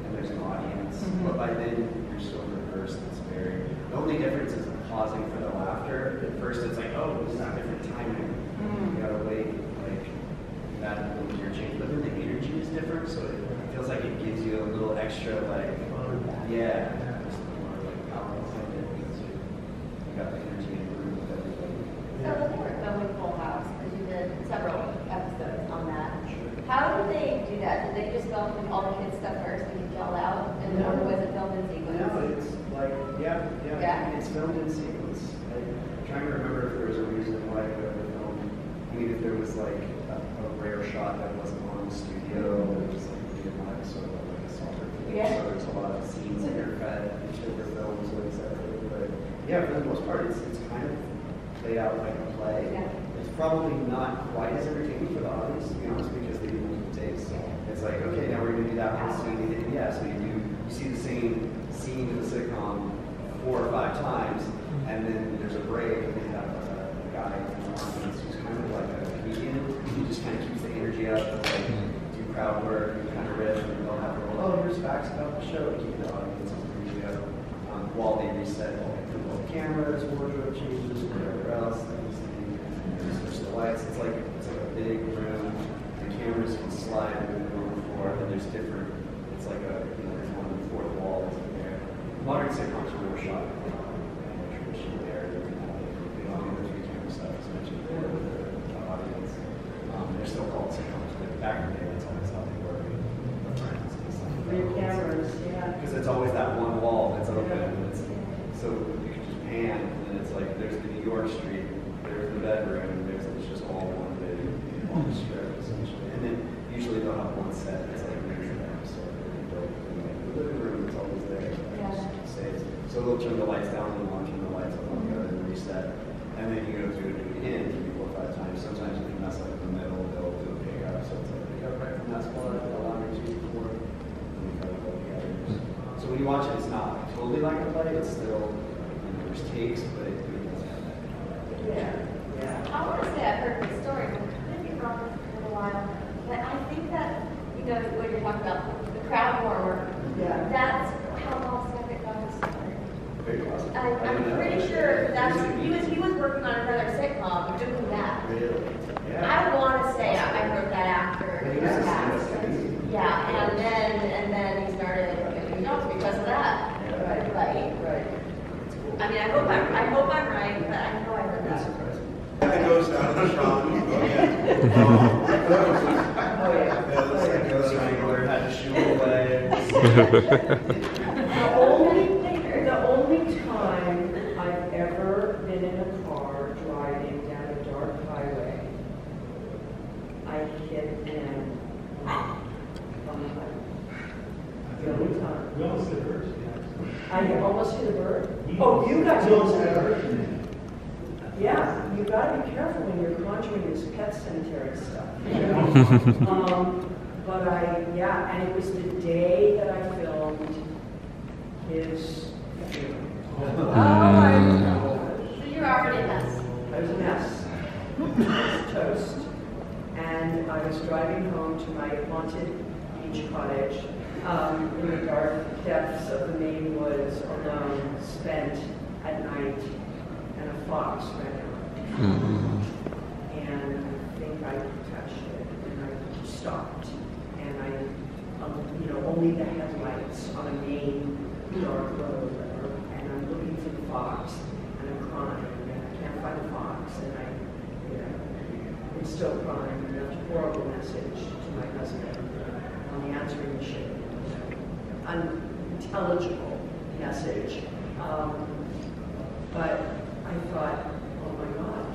and there's an audience. But by then you're so rehearsed. It's very. The only difference is pausing for the laughter. At first, it's like, oh, this is a different timing. You gotta wait, like that when you're changing. But then the energy is different, so it feels like it gives you a little extra, like, yeah. Just more like power behind it because you got the energy in the room with everybody. So when they were filming Full House, because you did several episodes on that, how did they do that? Did they just film all the kids stuff first and you yell out, and then was it filmed in sequence? No, it's like, yeah. It's filmed in sequence. I'm trying to remember if there was a reason why it ever filmed. I mean, if there was like a rare shot that wasn't on the studio, or just like like sort of like a soccer field. Yeah. So there's a lot of scenes that are cut, different films, like exactly. But yeah, for the most part, it's kind of laid out like a play. Yeah. It's probably not quite as entertaining for the audience, to be honest, because they do multiple takes. It's like, okay, now we're gonna do that one scene. Yeah, so you see the same scene in the sitcom 4 or 5 times, and then there's a break, and they have a guy in the audience who's kind of like a comedian. He just kind of keeps the energy up, and like do crowd work, and kind of riff, and they'll have a little, oh, here's facts about the show, to keep the audience's energy up while they reset all the cameras, wardrobe changes, whatever else. Switch the lights. It's like a big room. The cameras can slide and move on the floor, and there's different. It's like there's one on the fourth wall isn't there. Modern sitcoms are more shot tradition there. They don't do the 3 camera stuff as mentioned for the audience. They're still called sitcoms, but back in the day, that's always how they work. 3 cameras, yeah. Because it's always that one wall that's open. And so you can just pan, and then it's like there's the New York Street, there's the bedroom, and it's just all one big strip essentially. And then usually they'll have one set that's like there's an episode that they built in like the living room. It's always there. Saves. So they'll turn the lights down and they'll turn the lights up on the other and reset. And then you go through it again 3, 4, 5 times. Sometimes if you mess up in the middle, they'll working on another sitcom, we're doing that. Really? Yeah. I want to say I wrote that after But he he was a passed. stand-up. Yeah, and then he started getting jobs because of that. Yeah. Right. I mean, I hope I'm right, but I know I heard That's that. surprising. The ghost out of the shop. Oh, yeah. Oh, yeah. Yeah, that's like Ghost Wrangler had to shoo away. The only time I've ever been in a car driving down a dark highway, I hit him on the highway. The only time. We almost hit birds. I almost hit a bird. Oh, you got to almost hit a bird. Yeah, you gotta be careful when you're conjuring this pet cemetery stuff. You know? But and it was the day that I filmed his funeral. So you're already a mess. I was a mess. I was toast. And I was driving home to my haunted beach cottage in the dark depths of the Maine woods, alone, spent at night, and a fox ran out. And I think I touched it, and I stopped. And I, only the headlights on a main dark road, and I'm looking for the fox, and I'm crying, and I can't find the fox, and I'm still crying, and that's a horrible message to my husband on the answering machine. Unintelligible message. But I thought, oh my God,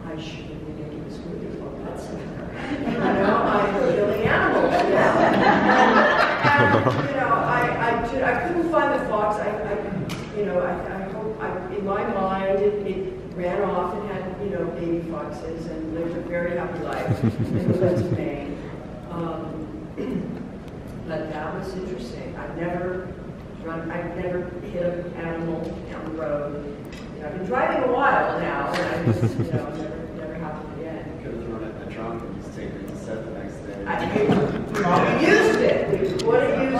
I should be making this movie called Pet Cemetery. I'm killing animals now. And, I couldn't find the fox. In my mind, it ran off and had, baby foxes and lived a very happy life in the woods of Maine. But that was interesting. I've never hit an animal down the road. I've been driving a while now, and I just, never happened again. Could have thrown it in the trunk and just taken it to set the next day. We used it. We would have used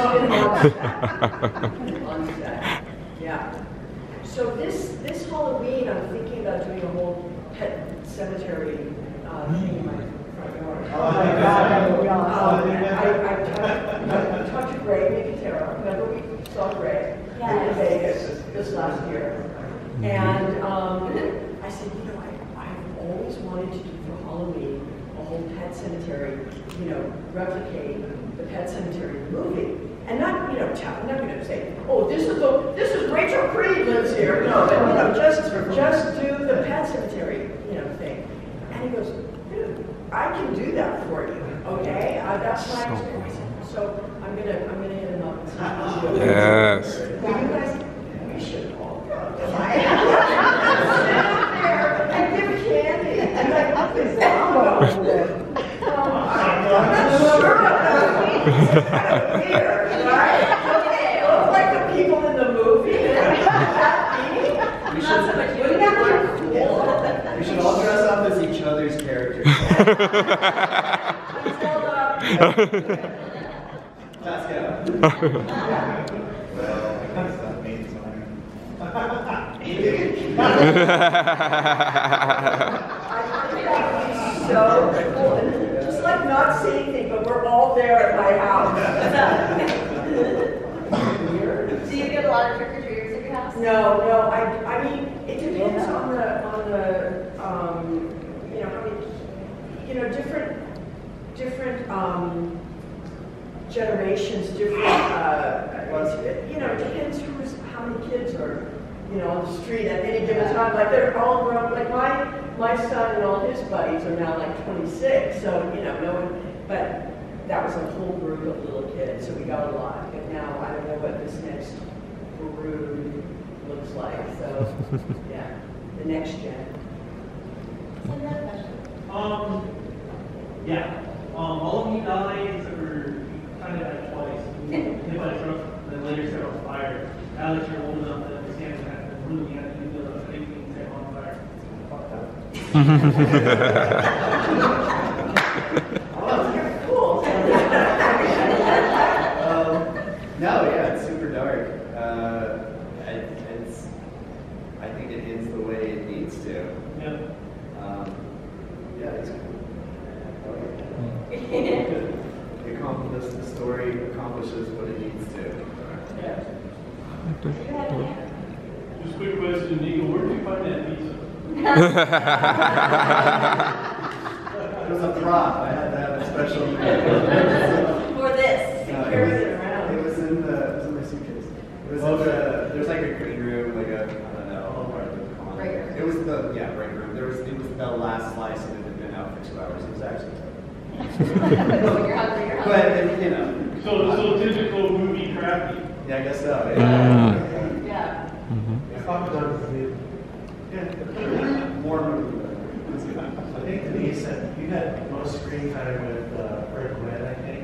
it on set. Yeah. So this Halloween, I'm thinking about doing a whole pet cemetery thing in my front yard. Oh my God. I talked to Greg Nicotero. Remember we saw Greg in Vegas this last year. And I said, I've always wanted to do for Halloween a whole pet cemetery, replicate the Pet Cemetery movie. And not, I'm not going to say, oh, this is Rachel Creed lives here. No, but, just do the Pet Cemetery, thing. And he goes, dude, I can do that for you, okay? That's my experience. So I'm gonna hit him up and see. Yes. Well, you guys, we should all go. And give candy. And like, please, I'm not sure about it's kind of weird, right? Okay, look like the people in the movie. Wouldn't that be cool? We should all dress up as each other's characters. Let's go. Well, I guess that means I think that would be so cool. Just like not seeing anything, but we're all there at my house. Do you get a lot of trick-or-treaters at your house? No, I mean, it depends on the how many, different generations, different, it depends how many kids are, on the street at any given time. Like they're all grown, like my son and all his buddies are now like 26, so, no one, but that was a whole group of little kids, so we got a lot. But now I don't know what this next brood looks like, so, yeah, the next gen. Another question. Yeah. All of you guys were kind of died twice. Hit by a truck, then later set on fire. Alex, you're old enough to understand that the room you have to do the 18 set on fire. Fucked Oh, cool. No, yeah, it's super dark. I think it ends the way it needs to. the story accomplishes what it needs to. Just quick question, Eagle, where did you find that pizza? It was a prop. I had to have a special. For this. No, it was in my suitcase. It was there's like a green room, like a I don't know. Break room. It was break room. It was the last slice and it had been out for 2 hours. It was actually tough. When you're hungry, you're hungry. But you know. So typical movie crafty. Yeah, I guess so. Yeah. Papa John's is neat. More movie. I think Denise said you had most screen time with Breck, I think.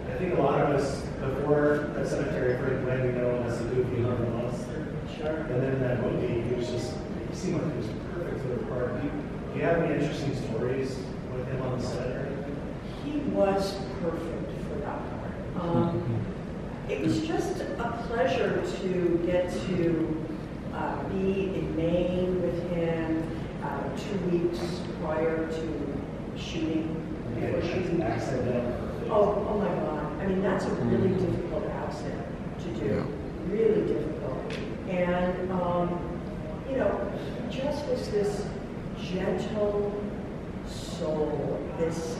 I think a lot of us, before the Sematary Q, we know him as a goofy little monster. Sure. And then in that movie, he seemed like he was perfect for the part. Do you have any interesting stories with him on the set or anything? He was perfect for that part. It was just a pleasure to get to be in Maine with him 2 weeks prior to shooting. Before shooting. Oh my God. I mean, that's a really difficult accent to do. Really difficult. And, he just was this gentle soul, this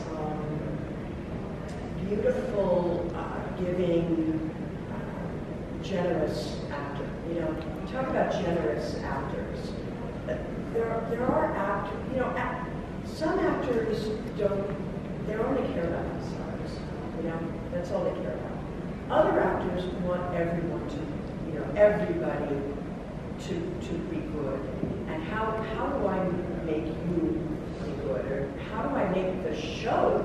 beautiful, giving, generous actor. Talk about generous actors. There are actors, some actors they only care about themselves. That's all they care about. Other actors want everyone to, everybody to be good. And how do I make you be good? Or how do I make the show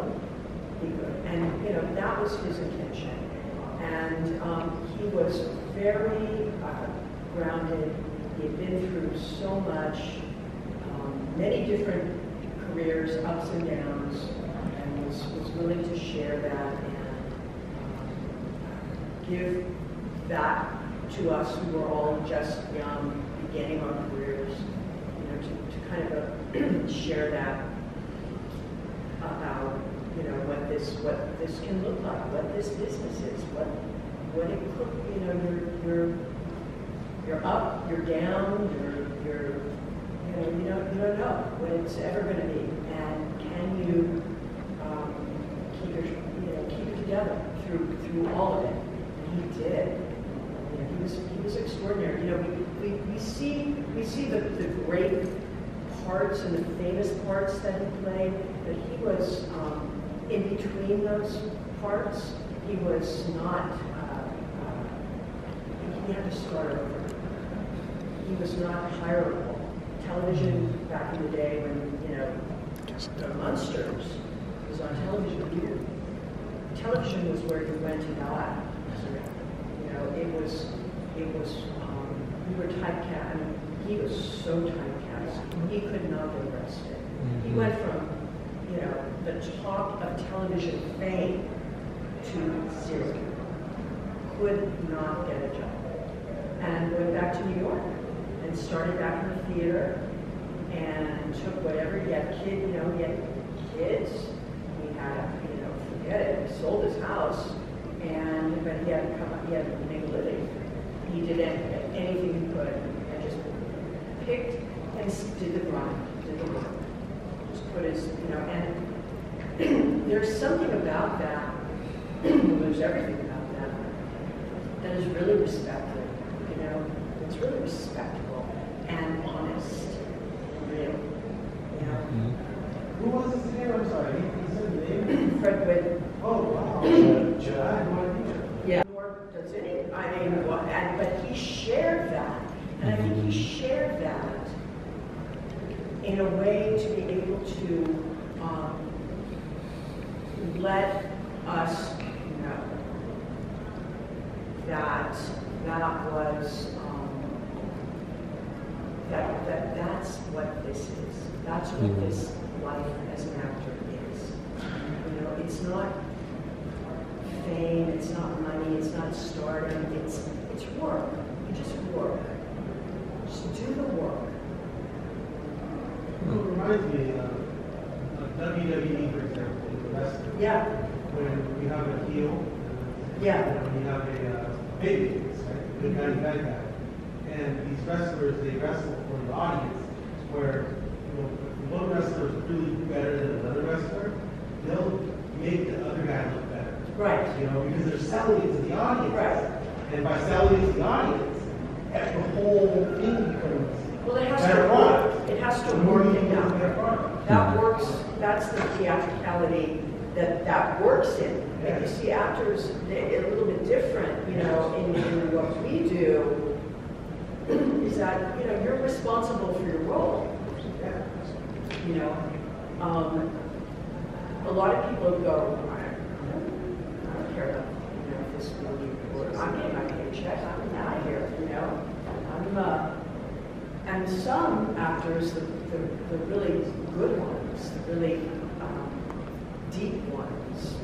be good? And, that was his intention. And he was very grounded. He had been through so much, many different careers, ups and downs, and was willing to share that and give that to us who were all just young, beginning our careers, to kind of share that about what this can look like, what this business is, what it could, you're up, you're down, you're you don't know what it's ever going to be, and can you keep it together through all of it? And he did. He was extraordinary. We see the great parts and the famous parts that he played, but he was in between those parts. He was not. He had to start over. He was not hireable. Television back in the day when the Monsters was on television. Television was where you went to die. It was. We were typecast. I mean, he was so typecast. He could not be arrested. He went from the top of television fame to zero. Could not get a job. And went back to New York and started back in the theater and took whatever he had he had kids. He had, forget it, he sold his house, but he had to make a living. He did anything he could and just picked and did the grind, Just put his, and there's something about that, there's everything about that is really respected. It's really respectable and honest, real. Who was his name? I'm sorry. He said the name? Fred Whitten. Oh, wow. I had no idea. Yeah. Nor does any. I mean, but he shared that, and I think he shared that in a way to be able to let us know that was. That's what this is. That's what this life as an actor is. It's not fame, it's not money, it's not stardom, it's work. You just work. Just do the work. It reminds me of WWE, for example, the wrestling. Yeah. when you have a heel, Yeah. when you have a baby face, right? Good guy, bad guy. And these wrestlers, they wrestle for the audience, where if one wrestler is really better than another wrestler, they'll make the other guy look better. Right. Because they're selling it to the audience. Right. And by selling it to the audience, the whole thing becomes Well, it has better to product. work. It has to work in that. Better product. That works, that's the theatricality that works in. Like you see actors, they're a little bit different, in what we do, is that, you're responsible for your role. A lot of people go, I don't care about, this movie, or I'm getting my paycheck, I'm out of here, and some actors, the really good ones, the really deep ones,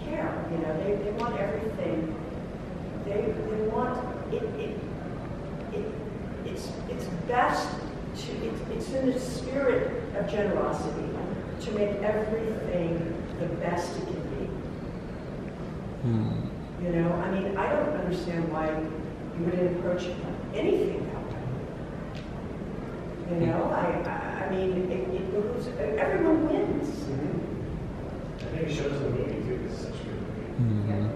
care. They want everything. They want it. It's best to. It's in the spirit of generosity to make everything the best it can be. I don't understand why you wouldn't approach anything that way. It behooves, everyone wins. I think it shows in the movie too, because it's such a good movie.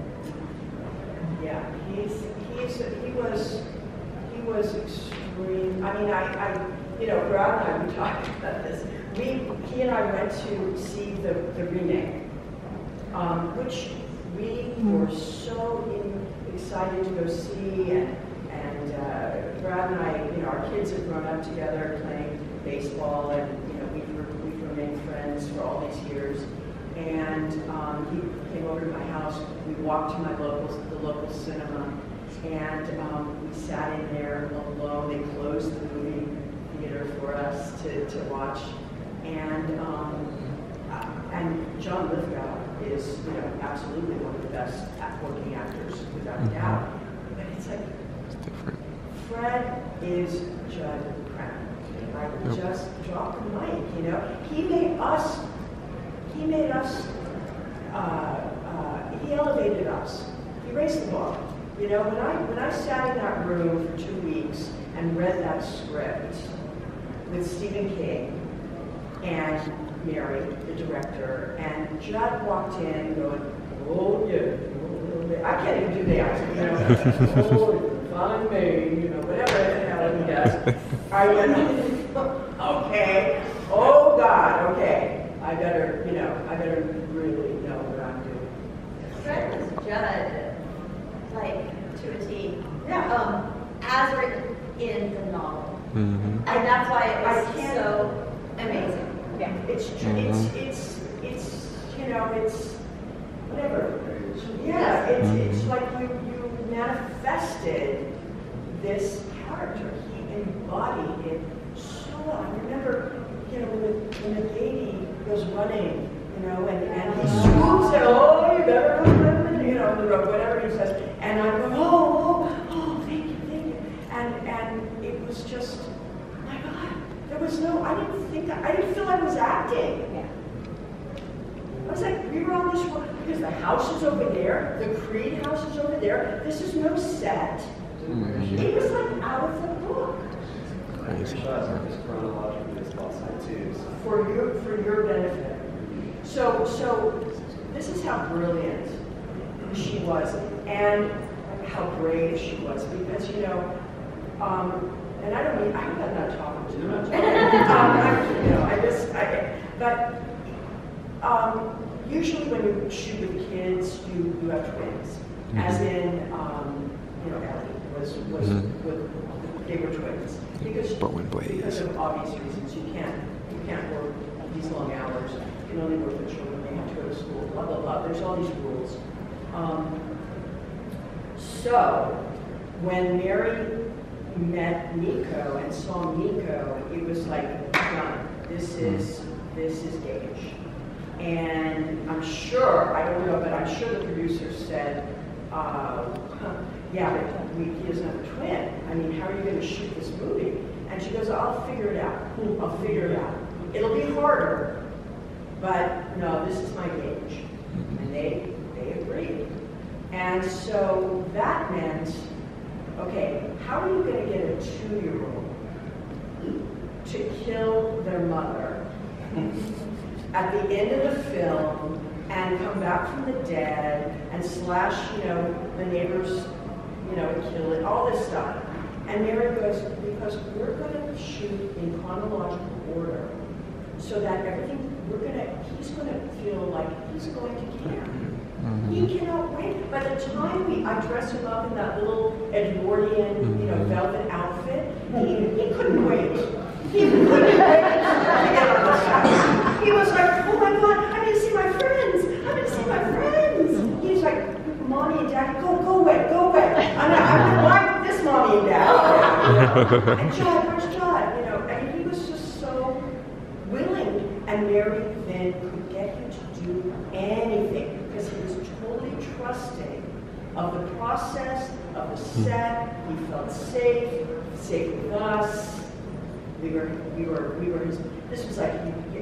Yeah, he was extreme. Brad and I, we talked about this. He and I went to see the remake, which we were so excited to go see, and Brad and I, our kids have grown up together playing baseball, and we've remained friends for all these years. And he came over to my house. We walked to the local cinema, and we sat in there alone. They closed the movie theater for us to watch, and John Lithgow is absolutely one of the best working actors without a doubt. But it's like Fred is Judd Crown. I just dropped the mic. He elevated us. He raised the bar. When I sat in that room for 2 weeks and read that script with Stephen King and Mary, the director, and Judd walked in going, oh yeah, I can't even do the accent, oh, fine me, whatever the hell he does. I went, okay, oh God, okay. I better really know what I'm doing. Fred was Judd, to a T. Yeah. As written in the novel. And that's why it was so amazing. Yeah. It's whatever. Yeah, it's like you manifested this character. He embodied it so well. I remember, when the baby goes running, and he swoops and, oh, you better run, on the road, whatever he says. And I go, oh, thank you. And it was just, my God, there was no, I didn't feel I was acting. Yeah. I was like, we were on this one, because the house is over there, the Creed house is over there, this is no set. It was like out of the book. Crazy. For your benefit. So this is how brilliant she was, and how brave she was, because and I don't mean, I hope I'm not talking too much. Usually when you shoot with kids, you have twins, as in Ellie was they were twins, because of obvious reasons. You can't work these long hours. You can only work with children. They have to go to school. Blah blah blah. There's all these rules. So when Mary met Nico and saw Nico, it was like done. This is Gage. And I'm sure, I don't know, but I'm sure the producer said, yeah, but he doesn't have a twin. I mean, how are you going to shoot this movie? And she goes, I'll figure it out. I'll figure it out. It'll be harder, but no, this is my Gage. And they They agreed. And so that meant, okay, how are you going to get a 2-year-old to kill their mother at the end of the film and come back from the dead and slash, the neighbors, kill it, all this stuff. And Mary goes, because we're going to shoot in chronological order so that everything, he's going to feel like he's going to care. He cannot wait. By the time I dressed him up in that little Edwardian, velvet outfit, he couldn't wait. He couldn't wait to get on the set. He was like, oh my God, I'm going to see my friends. I'm going to see my friends. He's like, Mommy and Daddy, go away, go away. I'm going to wipe this Mommy and Daddy. And Judd, where's Judd? And he was just so willing. And Mary then could get him to do anything because he was totally trusting of the process, of the set. He felt safe with us. We were his, this was like,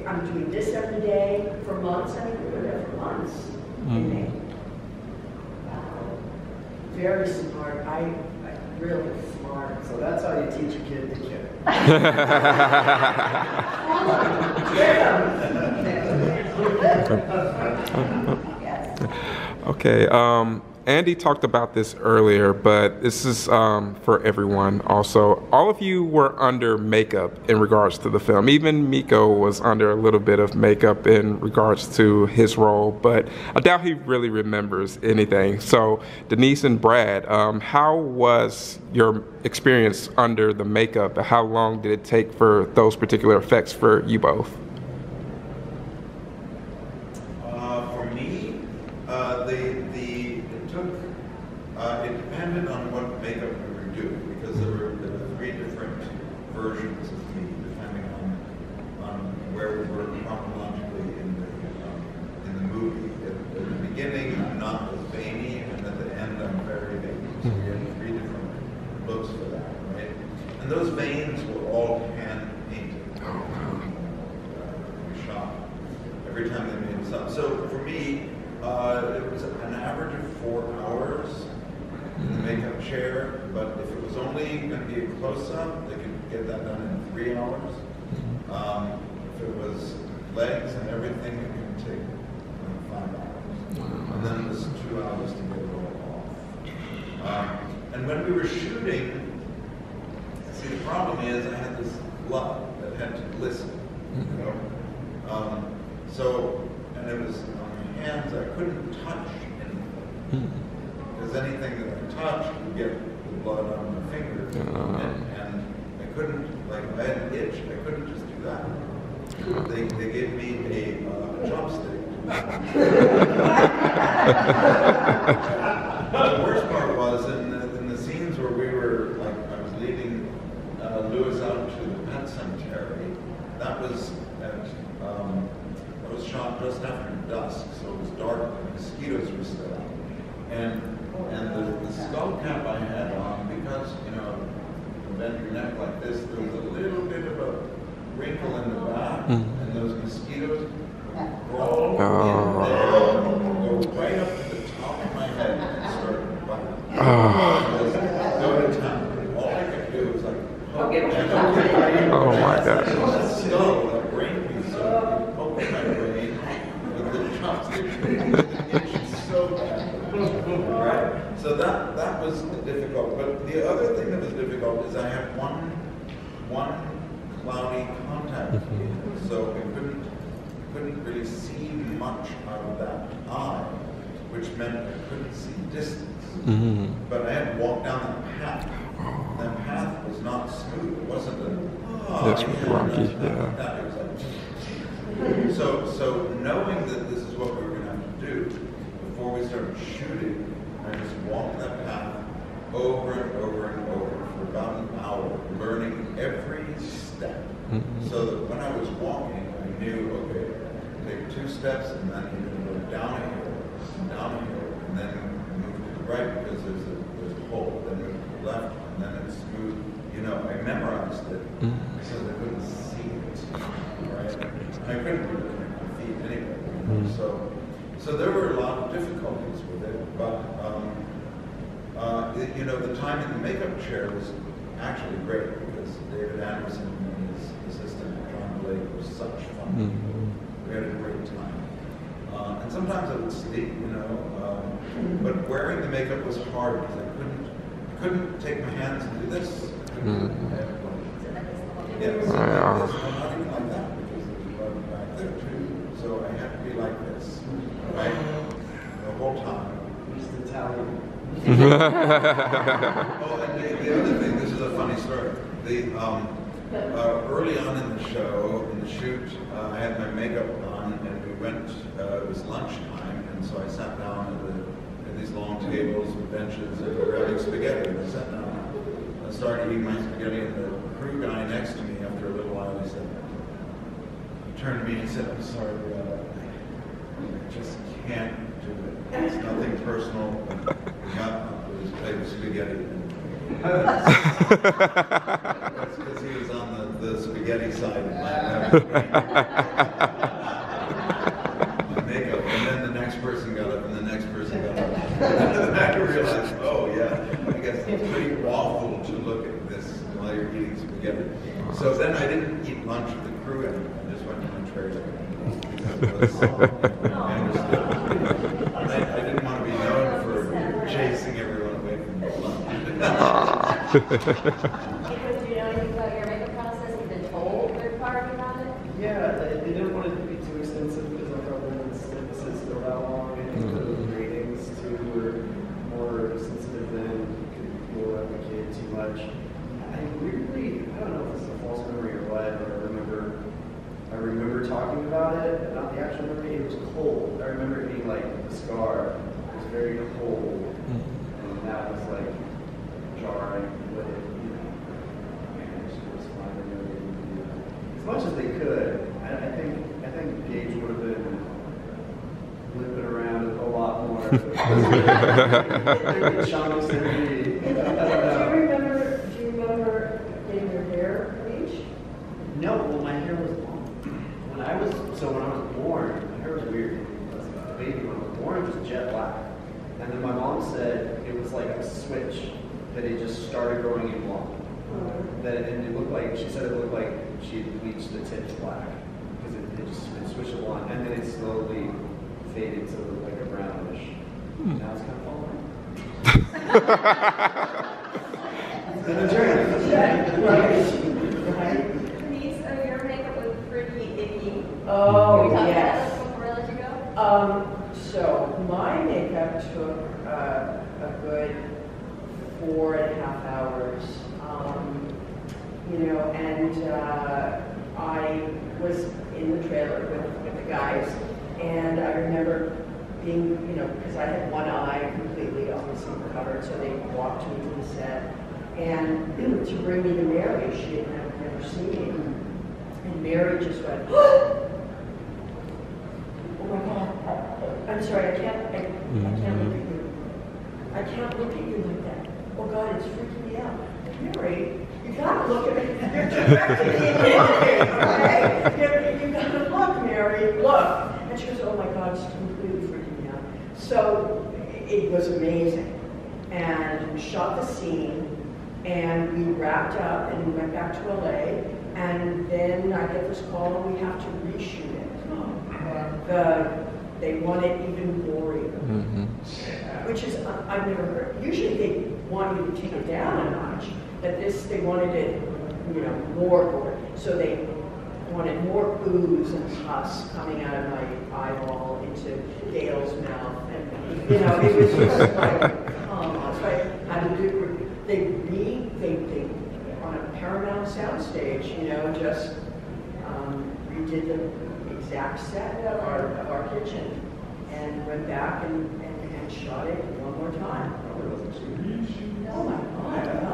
I'm doing this every day for months. I mean, we were there for months in May. Very smart. Really smart. So that's how you teach a kid to kill. Okay, Andy talked about this earlier, but this is for everyone also. All of you were under makeup in regards to the film. Even Miko was under a little bit of makeup in regards to his role, but I doubt he really remembers anything. So Denise and Brad, how was your experience under the makeup? How long did it take for those particular effects for you both? For me, it depended on what makeup we were doing, because there were 3 different versions of me, depending on where we were chronologically in the movie. At the beginning, I'm not as veiny, and at the end, I'm very veiny. So we had 3 different looks for that, right? And those veins were all hand painted. We shot every time they made us up. So for me, it was an average of 4 hours in the makeup chair, but if it was only going to be a close-up, they could get that done in 3 hours. If it was legs and everything, it could take 5 hours. And then it was 2 hours to get it all off. And when we were shooting, see, the problem is I had this glove that had to glisten, and it was on my hands, I couldn't touch anything. Because anything that I touched would get the blood on my finger. And I couldn't, like, if I had an itch, I couldn't just do that. They gave me a chopstick. The worst part was in the scenes where we were, like, I was leading Lewis out to the pet cemetery. That was shot just after dusk, so it was dark and mosquitoes were still out. And the skull cap I had on, because, you bend your neck like this, there was a little bit of a wrinkle in the back, and those mosquitoes crawl in there, go right up to the top of my head and start biting. Go to town. All I could do was like, oh my God. That skull, that brain piece, so poke my brain with the chopsticks, itching so bad. Right? So that was difficult. But the other thing that was difficult is I had one cloudy contact lens, so I couldn't really see much out of that eye, which meant I couldn't see distance. But I had to walk down that path. That path was not smooth. It wasn't rocky. That. It was like, so knowing that this is what we were going to have to do, before we started shooting, I just walked that path over and over and over for about an hour, learning every step. So that when I was walking, I knew, okay, take 2 steps and then you're going to go down a hill, and then move to the right because there's a hole, then move to the left, and then it's smooth. I memorized it because I couldn't see it, right? I couldn't really connect my feet anyway. So there were a lot of difficulties with it, but you know, the time in the makeup chair was actually great because David Anderson and his assistant John Blake were such fun people. We had a great time. And sometimes I would sleep, you know, but wearing the makeup was hard because I couldn't take my hands and do this. Yes, not even like that because there's blood back there too. So I had to be like this, right, the whole time. Just Italian. Oh, and the other thing, this is a funny story. Early on in the show, in the shoot, I had my makeup on, and we went. It was lunchtime, and so I sat down at these long tables with benches, and we were having spaghetti. And I sat down, and I started eating my spaghetti, and the crew guy next to me, after a little while, he turned to me and he said, "I'm sorry, I just can't do it. It's nothing personal. We got to just play with spaghetti." That's because he was on the spaghetti side of my makeup. And then the next person got up, and the next person got up. And then I realized, oh yeah, I guess it's pretty awful to look at this while you're eating spaghetti. So then I didn't eat lunch with the crew anymore. I just went to my trailer. I didn't want to be known for chasing everyone away from the lunch. Because do you know anything about your makeup process? You've been told third party about it? Yeah, they didn't want it to be too extensive because I thought women's synthesis go that long, and the ratings too were more sensitive than people advocate too much. I weirdly, I don't know if this is a false memory or what, but I remember talking about it, but not the actual memory. It was cold. I remember it being like the scar. It was very cold, and that was like jarring. But it, you know, it was fine. They didn't do that as much as they could. I think Gage would have been limping around a lot more. Chunks and Do you remember getting your hair bleached? No, well, my hair was long. When I was born, my hair was weird. The baby when I was born was jet black. And then my mom said it was like a switch, that it just started growing in blonde. And it looked like, she said it looked like she had bleached the tips black. Because it switched to blonde. And then it slowly faded to look like a brownish. Now it's kind of falling. It's been a journey. Right? So your makeup was pretty icky. Oh, Can we talk yes. about this before I let you go? So my makeup took a good 4.5 hours. You know, and I was in the trailer with the guys, and I remember being, you know, because I had one eye completely obviously covered, so they walked me to the set, and to bring me to Mary, she had never seen me, and Mary just went, "Oh my God, I'm sorry, I can't look at you. I can't look at you like that. Oh God, it's freaking me out. Mary, you gotta look at me. You're directing me immediately, okay? You gotta look, Mary, look." And she goes, "Oh my God, it's completely freaking me out." So it was amazing. And we shot the scene, and we wrapped up, and we went back to LA, and then I get this call, and we have to reshoot it. They want it even gorier, which is, I've never heard. Usually they want you to take it down a notch, but they wanted it, you know, more gory. So they wanted more ooze and pus coming out of my eyeball into Gail's mouth, and you know, it was just like, come on. So I had to do. They on a Paramount soundstage, you know, just redid the exact set of our kitchen, and went back and shot it one more time. Oh my God, no.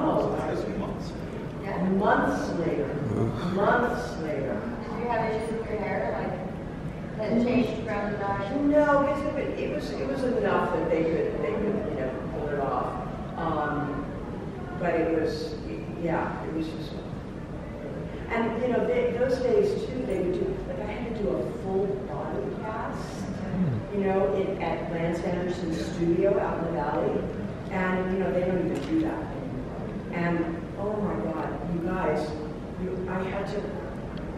Yeah. Months later. Months later. Did you have issues with your hair? Like, had it changed from the dye? No, it was enough that they could you know, pull it off. But it was, yeah, it was just. And you know, those days too, they would do, like I had to do a full body cast. you know, at Lance Anderson's studio out in the valley. And, you know, they don't even do that anymore. And, oh my God, you guys, I had to,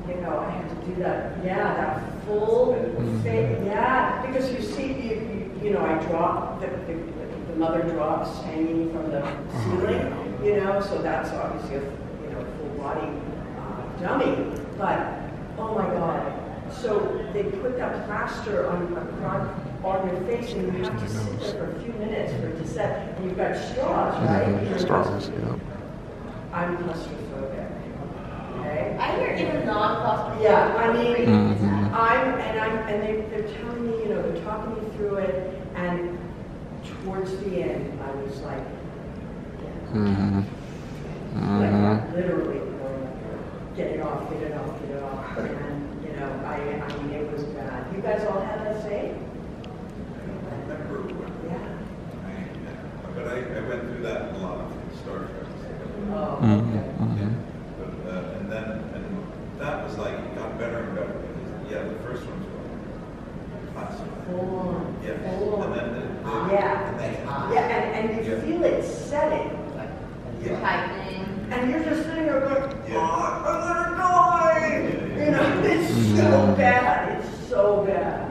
you know, I had to do that, yeah, that full thing, yeah, because you see, you know, I drop, the mother drops hanging from the ceiling, you know, so that's obviously a, you know, full body dummy, but, oh my God, so they put that plaster on your face and you have to sit there for a few minutes for it to set, and you've got straws, right? Straws, yeah. I'm claustrophobic. Okay. I hear even non-claustrophobic. Yeah, I mean, they're telling me, you know, they're talking me through it, and towards the end, I was like, like literally going up there, get it off, and you know, I mean, it was bad. You guys all had that same? Yeah. But I went through that in a lot of Star Trek. Oh, okay. But, and that was like, it got better and better. Because, yeah, the first ones were classic. Yeah. And then and you feel it setting. Tightening. And you're just sitting there going, oh, I'm gonna die! You know, it's so bad. It's so bad.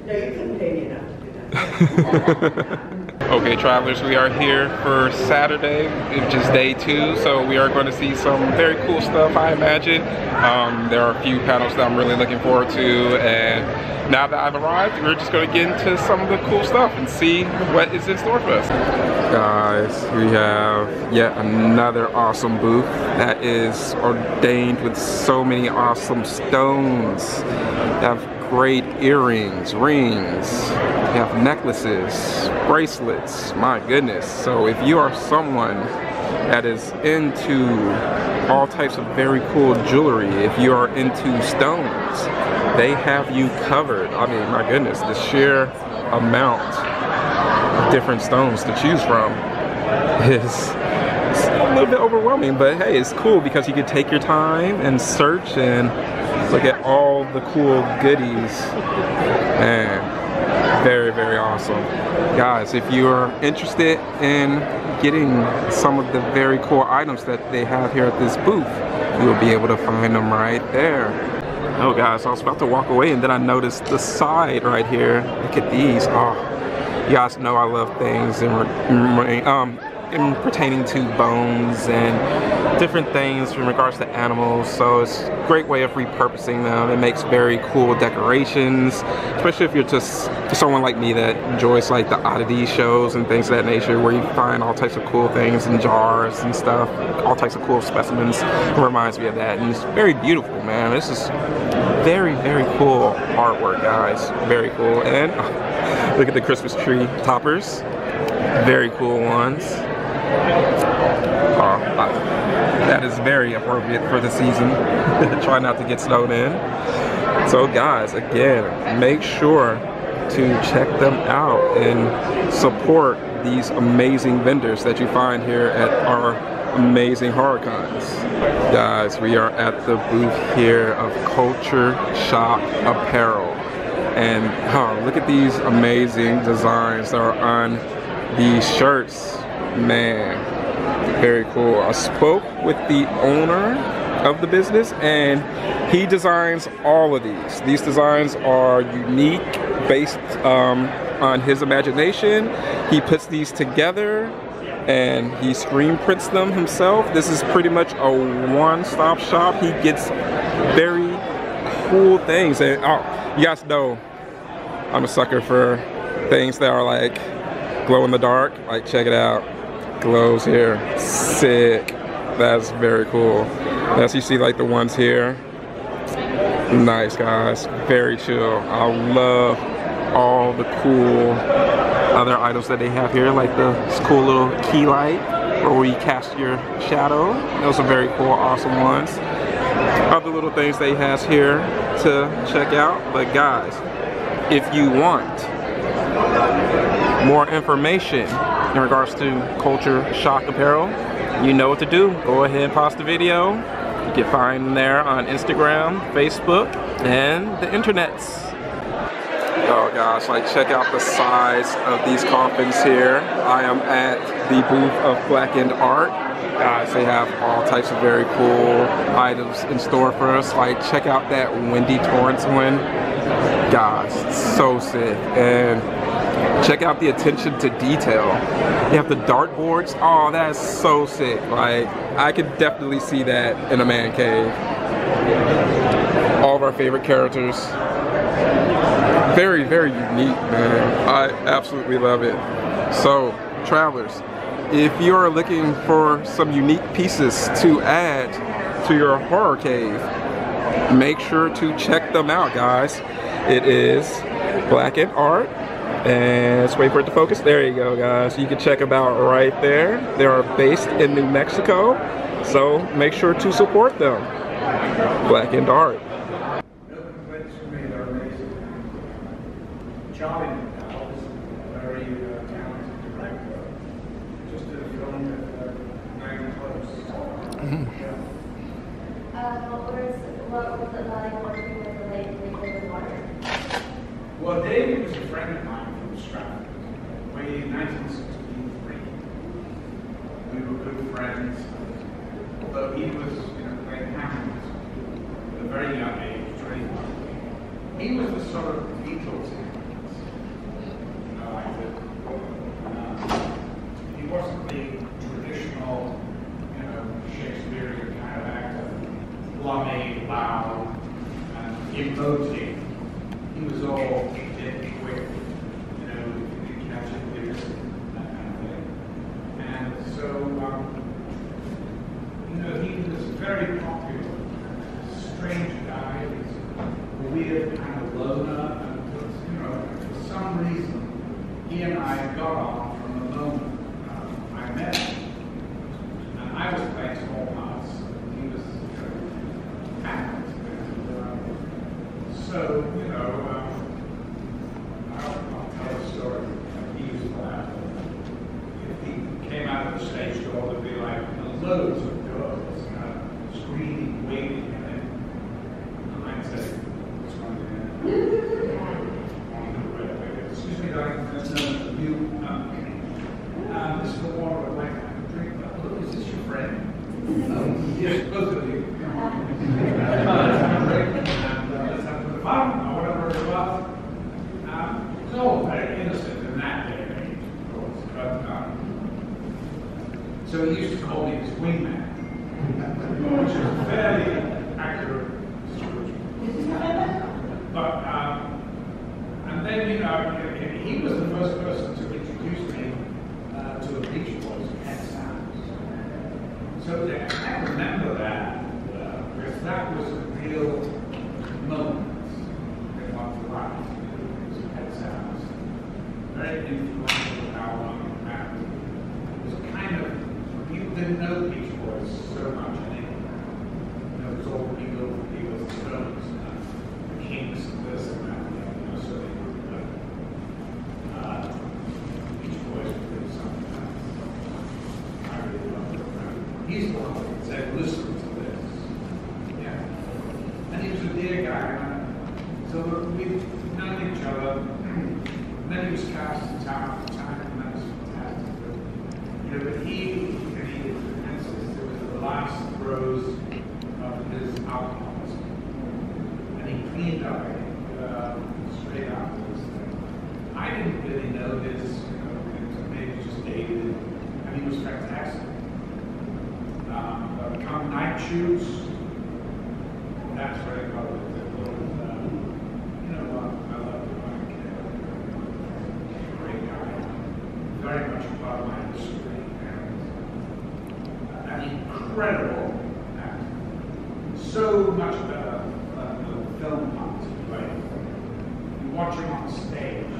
No, you couldn't pay me enough to do that. Okay, travelers, we are here for Saturday, which is day 2, so we are going to see some very cool stuff, I imagine. There are a few panels that I'm really looking forward to, and now that I've arrived, we're just going to get into some of the cool stuff and see what is in store for us. Guys, we have yet another awesome booth that is ordained with so many awesome stones. We have great earrings, rings, you have necklaces, bracelets, my goodness. So if you are someone that is into all types of very cool jewelry, if you are into stones, they have you covered. I mean, my goodness, the sheer amount of different stones to choose from is a little bit overwhelming, but hey, it's cool because you can take your time and search and look at all the cool goodies. Man, very, very awesome. Guys, if you're interested in getting some of the very cool items that they have here at this booth, you will be able to find them right there. Oh guys, I was about to walk away and then I noticed the side right here. Look at these. Oh, you guys know I love things in pertaining to bones and different things in regards to animals, so it's a great way of repurposing them. It makes very cool decorations, especially if you're just someone like me that enjoys like the oddity shows and things of that nature, where you find all types of cool things in jars and stuff, all types of cool specimens. It reminds me of that, and it's very beautiful, man. This is very, very cool artwork, guys. Very cool. And look at the Christmas tree toppers, very cool ones. That is very appropriate for the season. Try not to get snowed in. So guys, again, make sure to check them out and support these amazing vendors that you find here at our amazing horror cons. Guys, we are at the booth here of Culture Shock Apparel. And look at these amazing designs that are on these shirts. Man, very cool. I spoke with the owner of the business and he designs all of these. These designs are unique, based on his imagination. He puts these together and he screen prints them himself. This is pretty much a one-stop shop. He gets very cool things. And you guys know I'm a sucker for things that are like glow in the dark. Like, check it out. Glows here. Sick. That's very cool. As you see, like the ones here. Nice, guys. Very chill. I love all the cool other items that they have here, like this cool little key light where you cast your shadow. Those are very cool, awesome ones. Other little things they has here to check out. But guys, if you want more information in regards to Culture Shock Apparel, you know what to do. Go ahead and pause the video. You can find them there on Instagram, Facebook, and the internets. Oh gosh, like check out the size of these coffins here. I am at the booth of Blackened Art. Guys, they have all types of very cool items in store for us. Like check out that Wendy Torrance one. Guys, so sick. And check out the attention to detail. You have the dartboards. Oh, that is so sick. Like I could definitely see that in a man cave. All of our favorite characters. Very, very unique, man. I absolutely love it. So, travelers, if you're looking for some unique pieces to add to your horror cave, make sure to check them out, guys. It is Blackened Art. And let's wait for it to focus. There you go, guys. You can check them out right there. They are based in New Mexico, so make sure to support them. Blackened Art. Charlie McDowell is a very talented director. Just did a film with Very Close. What was it like working with the late Water? Well, David was a friend of mine from Stratford, way in 1963. We were good friends, although he was, playing Hammond at a very young age, 21. He was the sort of Beatles. He wasn't the traditional, Shakespearean kind of actor, glummy, loud, and imposing. He was all dead quick, you could catch it, that kind of thing. And so, he was very popular, strange guy, he was a weird kind of loner, and for some reason, he and I got on from the moment I met him. And I was playing small parts. He was Hamlet. So, I'll tell a story. He used to laugh. If he came out of the stage door, there'd be like loads of girls screaming, waiting at him. And I'd say, what's wrong with you? Excuse me, darling, that's no you. This is the water I'd like to have a drink. Look, is this your friend? Yes, both of you. Let's have a fun, or whatever it was. It was all very innocent in that day and age, of course. But, so he used to call me his wingman, which is a fairly accurate description. But, and then, he was the first person to introduce me to the Beach Boys and Pet Sounds. So I remember that, because that was a real moment in one's life. It was Pet Sounds. Very influential album. It was kind of, people didn't know the Beach Boys so much anymore. It was all Beatles, Stones, the Kings, this and that. So they were Beach Boys were doing something else. I really loved it. He's the one that said, listen to this. Yeah. And he was a dear guy. So we've known each other. And then he was cast in town at the time, and that was fantastic. But he was the last throes of his alcoholism. And he cleaned up straight afterwards. I didn't really know this, maybe just dated, and he was fantastic. But come night shoots, that's where I got it. I love the great guy. Very much a part of my history. And an incredible actor. So much better than the film parts he played. You watch him on stage,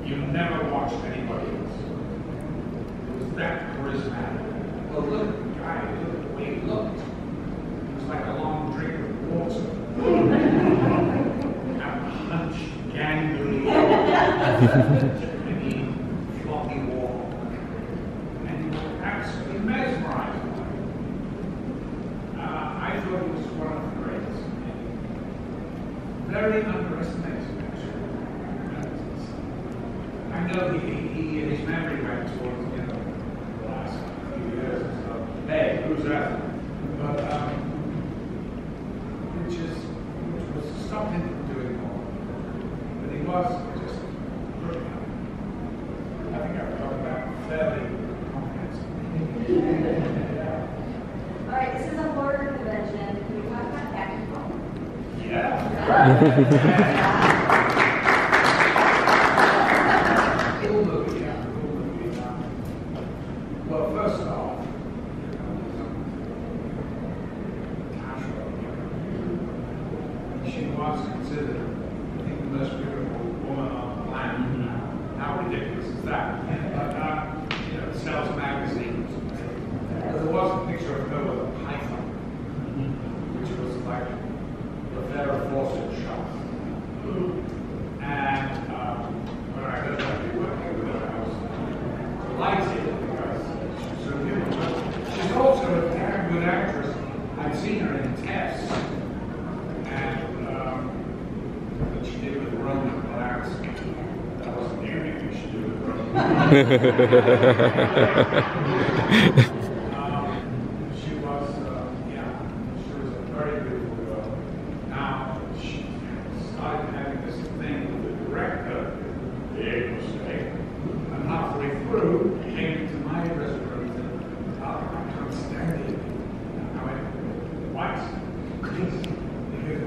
you never watched anybody else. It was that charismatic. Well, look at the guy, look at the way he looked. He was like a long drink of water. And hunched, gangly, and floppy walk. And he was absolutely mesmerized. I thought he was one of the greatest. Very underestimated, actually. know his memory went towards, you know, the last few years and stuff. Hey, who's that? But, which was stopping him from doing more. But he was just looking at it. I think I've covered that fairly comprehensively. All right, this is a horror convention. Can we talk about action film? Yeah. Cool movie, yeah. Cool movie. Well, first off, she was considered, I think, the most beautiful woman on the planet. How ridiculous is that? But, you know, it sells magazines. There was a picture of her with a python, which was like the Farrah Fawcett shot. And when I heard that they were working with her, I was delighted because she's so beautiful. She's also a very good actress. I've seen her in tests. And what she did with Roman Blacks, that wasn't the only thing she did with Roman she was a very beautiful girl. Now, she started having this thing with the director, big mistake, and halfway through, came into my restaurant and said, I can't stand it. I went, what? Because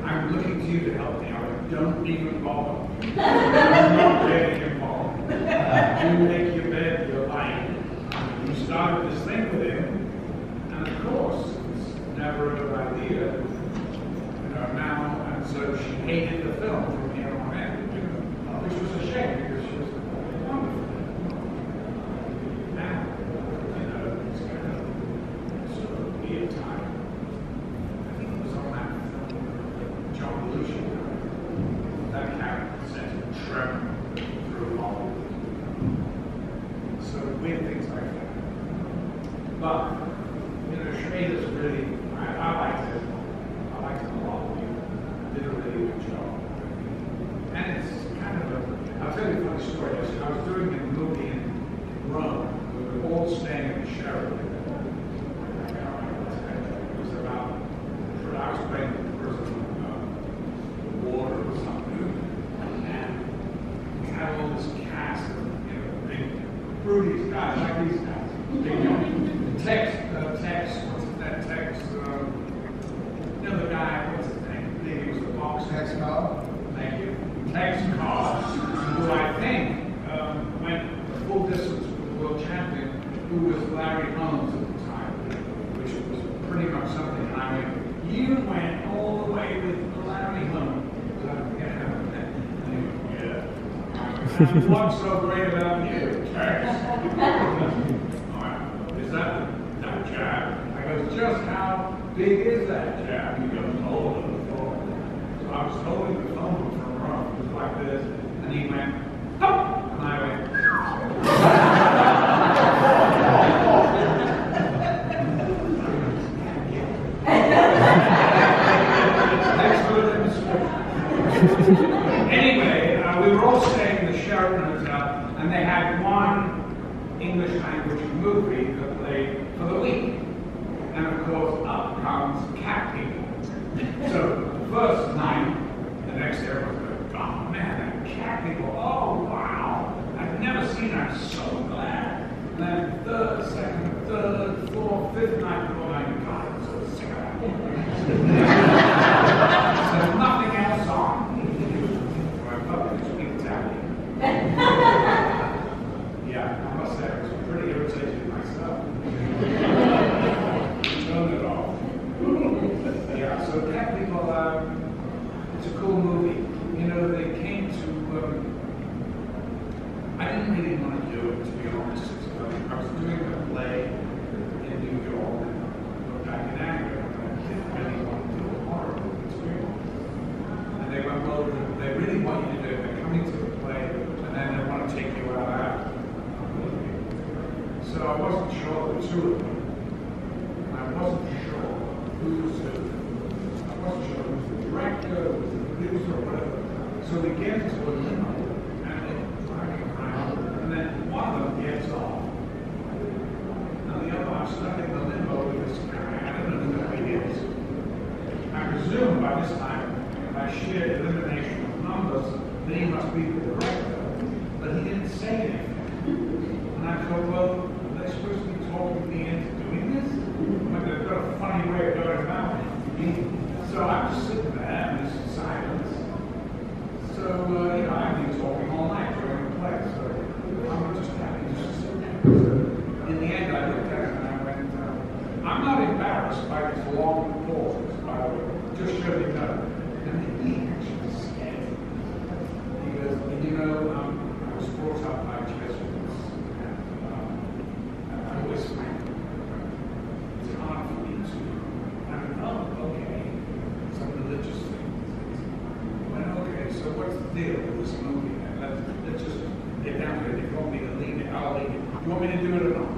I'm looking to you to help me. I went, don't even bother. I'm not getting involved. You make your bed, your life. You started this thing with him, and of course, it's never a good idea. You know, now, and so she hated the film from here on in, which was a shame because she was wonderful. Now, you know, it's kind of sort of weird time. I think it was on that film, John Belushi. That character sent a tremor through Hollywood. So weird things like that. But, you know, Schrader's really, I liked it. I liked it a lot. He did a really good job. And it's kind of I'll tell you a funny story. I was doing a movie in Rome. We were all staying at the Sheraton. It was about, I was playing the person the water or something. And we had all this cast of, you know, big, broody guys, like these guys. Big, Tex, what's that Tex, you know the guy, what's his name? He was the boxer. Tex Cobb? Thank you. Tex Cobb, who I think went the full distance with the world champion, who was Larry Holmes at the time, which was pretty much something. And I went, you went all the way with Larry Holmes. So, yeah. What's so great about you, Tex? Is that jab? I go, just how big is that jab? He goes, hold the phone. So I was holding the phone from Rome. It was like this. And he went, oh! And I went, thanks for the demonstration. Anyway, we were all staying in the Sheraton Hotel, and they had one English language movie that played for the week. And of course, up comes cat people. So the first night, the next day, everyone's going, oh man, that cat people, oh wow. I've never seen her, I'm so glad. And then third, second, third, fourth, fifth night, oh my God, I'm so sick of that. So nothing else on. So I probably speak Italian. Yeah, I must say, I was pretty irritated myself. Not at all. Yeah, so cat people, it's a cool movie. You know, they came to, I didn't really want to do it, to be honest. I was doing a play in New York, back in Anchor, and I didn't really want to do a horror movie, to be honest. And they went, well, they really want you to do it. They're coming to the play, and then they want to take you out after. So I wasn't sure the two of them. I wasn't sure who was who. I wasn't sure who was the director, who was the producer, or whatever. So we get into a limo, and they're driving around I'm stuck in the limbo with this guy. I don't know who he is. I presume by this time, by sheer elimination of numbers, that he must be the director. But he didn't say anything. And I thought, well, are they supposed to be talking me into doing this? But they've got a funny way of going about it. So I'm just sitting there in this silence. So, I've been talking all night during the play, so I'm just happy to sit there. So in the end, I looked at it and I went, I'm not embarrassed by these long pauses, by the way, just so you know. And he actually scared me. He goes, I was brought up by Jesuits, and I always find it's hard for me to, okay, some religious things. Okay, so what's the deal with this movie? Let's just get down to it. If you want me to lead it, I'll lead it. You want me to do it or not?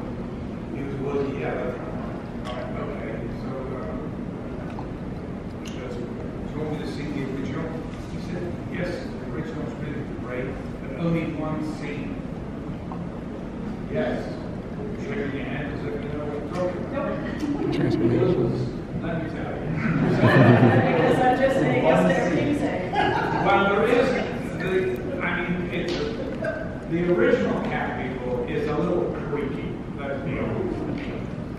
He was, well, yeah, that's right. Okay, so, do you want me to see the original? He said, yes, the original's really great, but only one scene. Yes. Shaking your hand as if you know what you're talking about. Transformations. Let me tell you. Because I'm just saying, yes, they're saying. Well, there is, the original Cat People is a little creaky, let's be honest.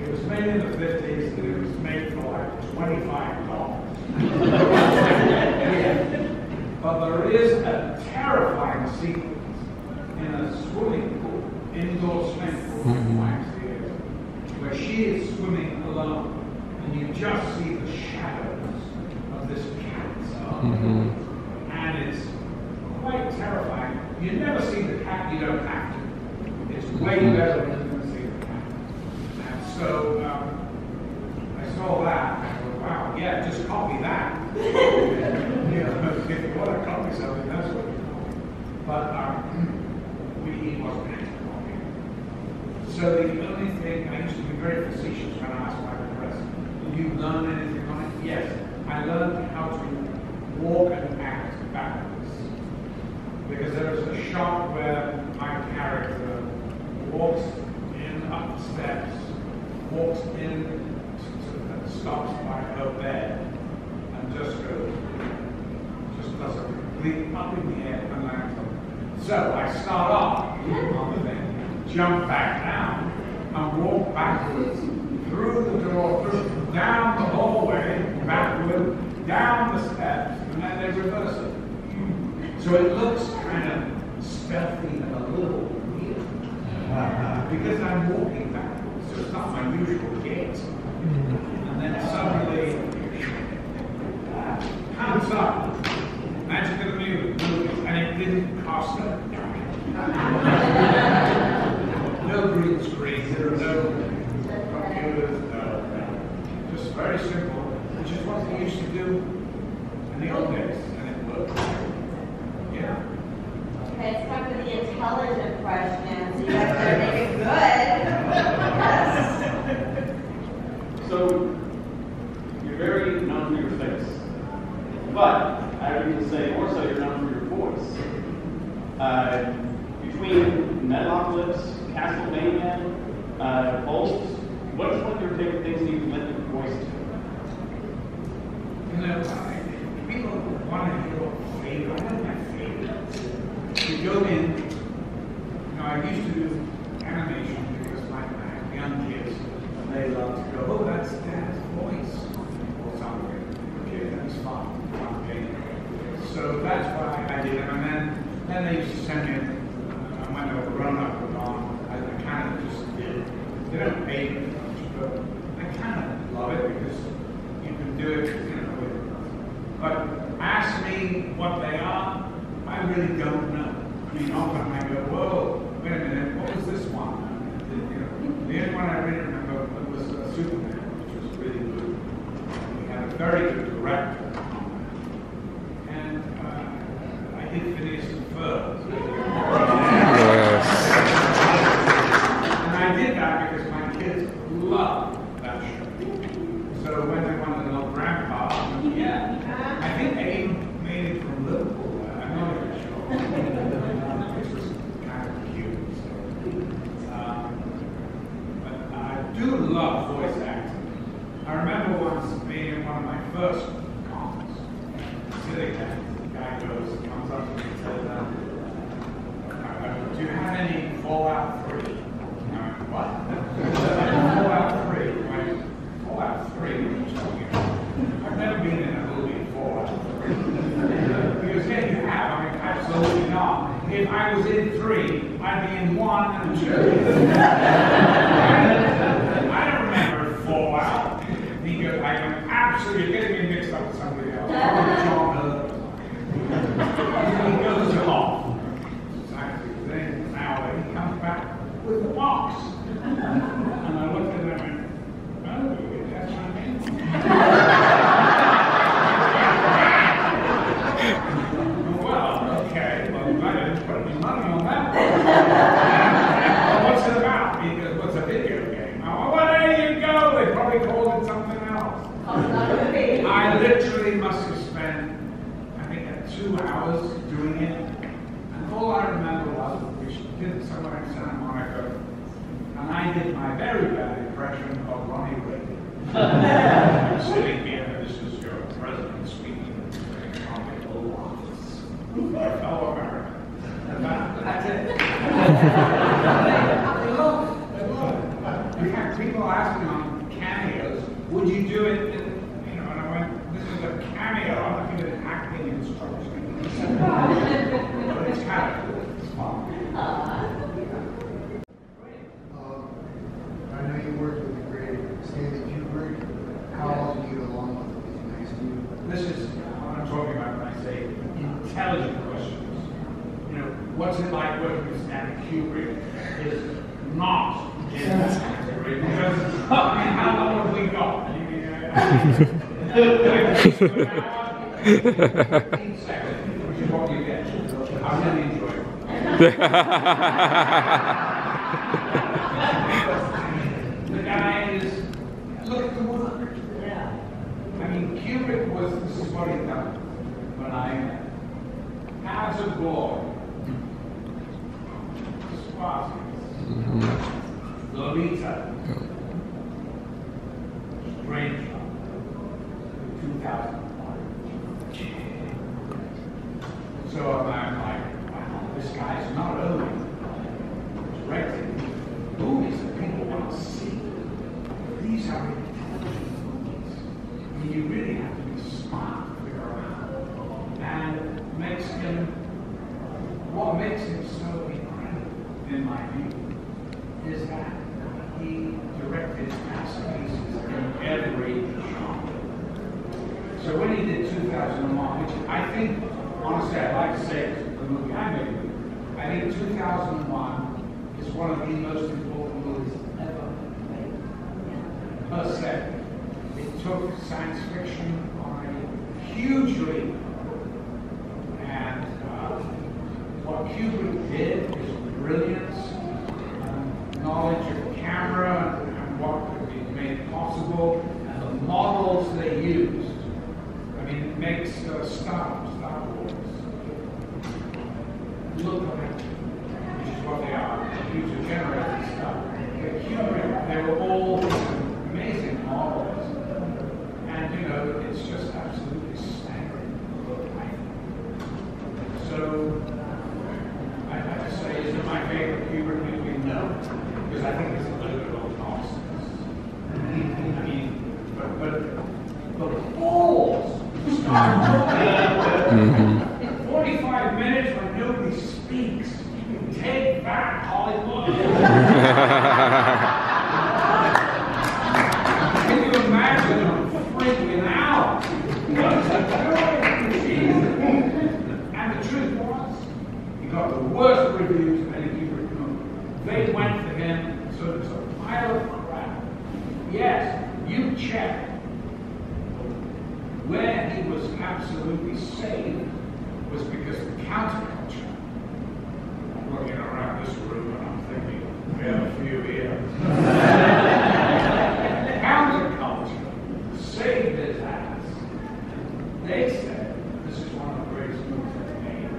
It was made in the 50s, and it was made for like $25. But there is a terrifying sequence in a swimming pool, indoor swimming pool, where she is swimming alone, and you just see the shadows of this cat. And it's quite terrifying. You never see the cat, you don't have to. It's way better when you can see the cat. And so I saw that, and I thought, wow, yeah, just copy that. If you want to copy something, that's what you copy. But he wasn't actually copying. So the only thing, I used to be very facetious when I asked my press, did you learn anything on it? Yes, I learned how to walk and act backwards. Because there is a shot where my character walks in up the steps, walks in, stops by her bed, and just goes, just does a complete up in the air and lands on it. So I start off on the thing, jump back down, and walk backwards through the door, down the hallway, backward, down the steps, and then they reverse it. So it looks kind of stealthy and a little weird. Because I'm walking backwards, so it's not my usual gait. And then suddenly, hands up, magic of the music, and it didn't cost a no green screen, there are no computers, no. Just very simple, which is what they used to do in the old days, and it worked. Yeah. Okay, it's time for the intelligent questions. You guys better make it good. Yes. So, you're very known for your face. But, I would even say more so you're known for your voice. Between Metalocalypse, Castlevania, Bolt, what's one of your favorite things you've lent your voice to? You know, people want to hear what favorite. I have my favorites. You go in, I used to do animation because my young kids, they love to go, oh, that's Dad's voice, or something. Okay, that's fun. Okay. So that's why I did it. And then they used to send me, when they were grown up and on, I kind of just did it. They don't pay me much, but I kind of love it because you can do it, But ask me what they are, I really don't know. I mean, often I go, whoa, wait a minute, what was this one? The only one I really remember was Superman, which was really good. We had a very good director on that. And I did Phineas and Ferb. And I did that because my kids loved that show. So when they wanted to know Grandpa, yeah. I think they even made it from Liverpool. I'm not even sure. It was kind of cute. So. But I do love sitting there. The guy comes up to me and says, do you have any Fallout 3? And I went, what? Fallout 3. I went, Fallout 3? What are you talking about? I've never been in a movie Fallout 3. He goes, yeah, you have. I mean, absolutely not. If I was in 3, I'd be in 1 and 2. I don't remember Fallout. He goes, I went, absolutely, you're getting me mixed up with somebody else. Probably John Miller. He goes off. Exactly the thing. Now he comes back with the box. And I looked at him and went, oh, that's what I mean. Well, okay, well, I didn't put any money on that. Well, what's it about? He goes, what's a video game? Oh, well, there you go. They probably called it something else. I literally must have spent, I think, 2 hours doing it. And all I remember was we did it somewhere in Santa Monica. And I did my very bad impression of Ronnie Reagan. I'm sitting here, and this is your president speaking from the Oval Office. Our fellow America. That's it. In fact, people ask me on cameos, would you do it? And I went, this is a cameo. I'm not giving it acting instructions. But it's kind of cool. It's fun. I know you worked with the great Stanley Kubrick. How long do you get along with him? Is he nice to you? This is what I'm talking about when I say intelligent questions. What's it like working with Stanley Kubrick is not in that category because, I mean, how long have we got? 15 seconds, which is what you get. I really enjoy it. The guy is, look at the work. I mean, Kubrick was, this is what he done when I met. House of Glory. Lolita. Strange. 2001. So I'm like, wow, this guy's not only directing movies that people want to see. These are intelligent movies. I mean, you really have to be smart to figure out. And what makes him so incredible, in my view, is that he directed masterpieces in every genre. So when he did 2001, which I think, honestly, I'd like to say it's the movie I made. I think 2001 is one of the most important movies ever made. Per se. It took science fiction on a huge leap. And what Kubrick did is brilliance, knowledge of camera, and what could be made possible, and the models they used. I mean, it makes Star Wars look like, which is what they are, user-generated stuff. But Kubrick, they were all amazing models. And, it's just absolutely staggering to look like. So, I'd have to say, is it my favorite Kubrick movie? No. Because I think it's a little bit of nonsense. I mean, but the balls start talking. 45 minutes when nobody speaks. Take back Hollywood. Can you imagine them freaking out? What's it doing? And the truth was, he got the worst reviews of any Kubrick movie. They went for him, so it was a pile of crap. Yes, you check. Where he was absolutely saved was because the counterculture. I'm looking around this room and I'm thinking, we have a few here. Counterculture saved his ass. They said, this is one of the greatest movies ever made,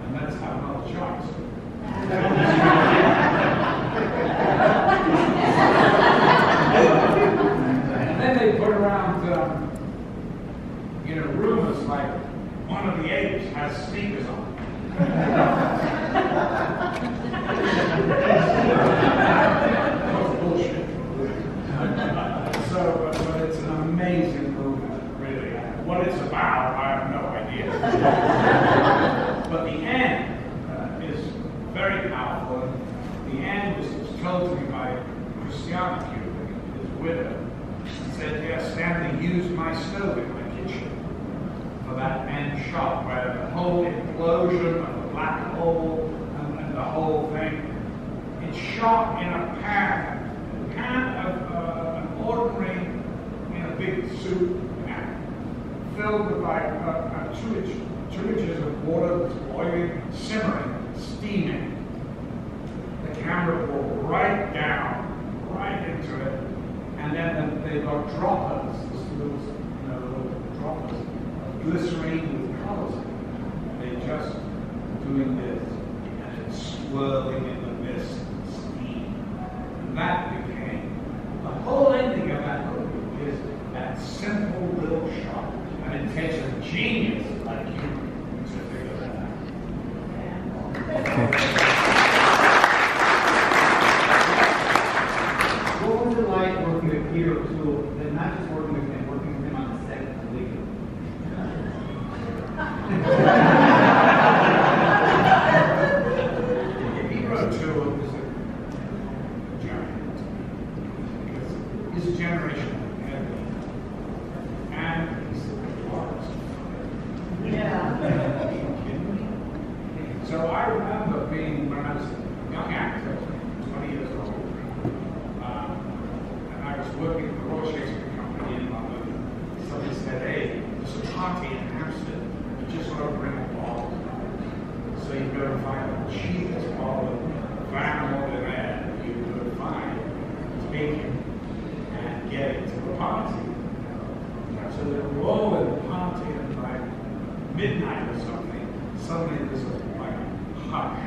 and let's have another chance. And then they put around, rumors like, one of the apes has sneakers on. Bullshit. But it's an amazing movie, really. What it's about, I have no idea. But the end is very powerful. The end was told to me by Sematary Q, his widow. He said, yes, Stanley used my stove in my kitchen for that end shot, where the whole implosion of the black hole and the whole thing, it's shot in a pan of an ordinary, big soup pan, filled with like 2 inches of water that's boiling, simmering, steaming. The camera will right down, right into it, and then they've got droppers, little droppers of glycerine with colors. They're just doing this, and it's swirling in the mist and steam. And that became the whole ending of that movie is that simple little shot, and it takes a genius like you to figure that out. What was it like working with Peter O'Toole, and not just working with him on the set of Legal? Peter O'Toole is a giant. His generation had me. And he's the artist. Yeah. Are you kidding me? So I remember being, when I was a young actor, 20 years old, and I was working for the Royal Shakespeare Company in London. Somebody said, hey, there's a party in Hampstead. You just got to bring a ball. So you go and find the cheapest ball of Van Ordinaire you could find, take it, and get it to the party. So they're all in the party at like midnight or something. Suddenly there's like a hush.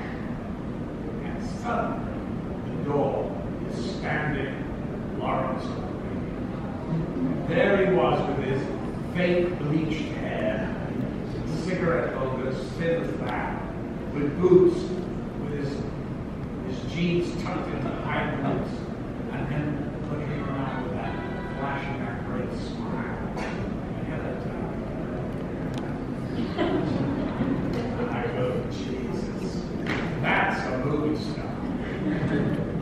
And suddenly the door is standing Lawrence. There he was with his fake bleached hair, cigarette holders, thin as that, with boots, with his jeans tucked into high boots, and him looking around with that, flashing that great smile. I go, Jesus, that's a movie star.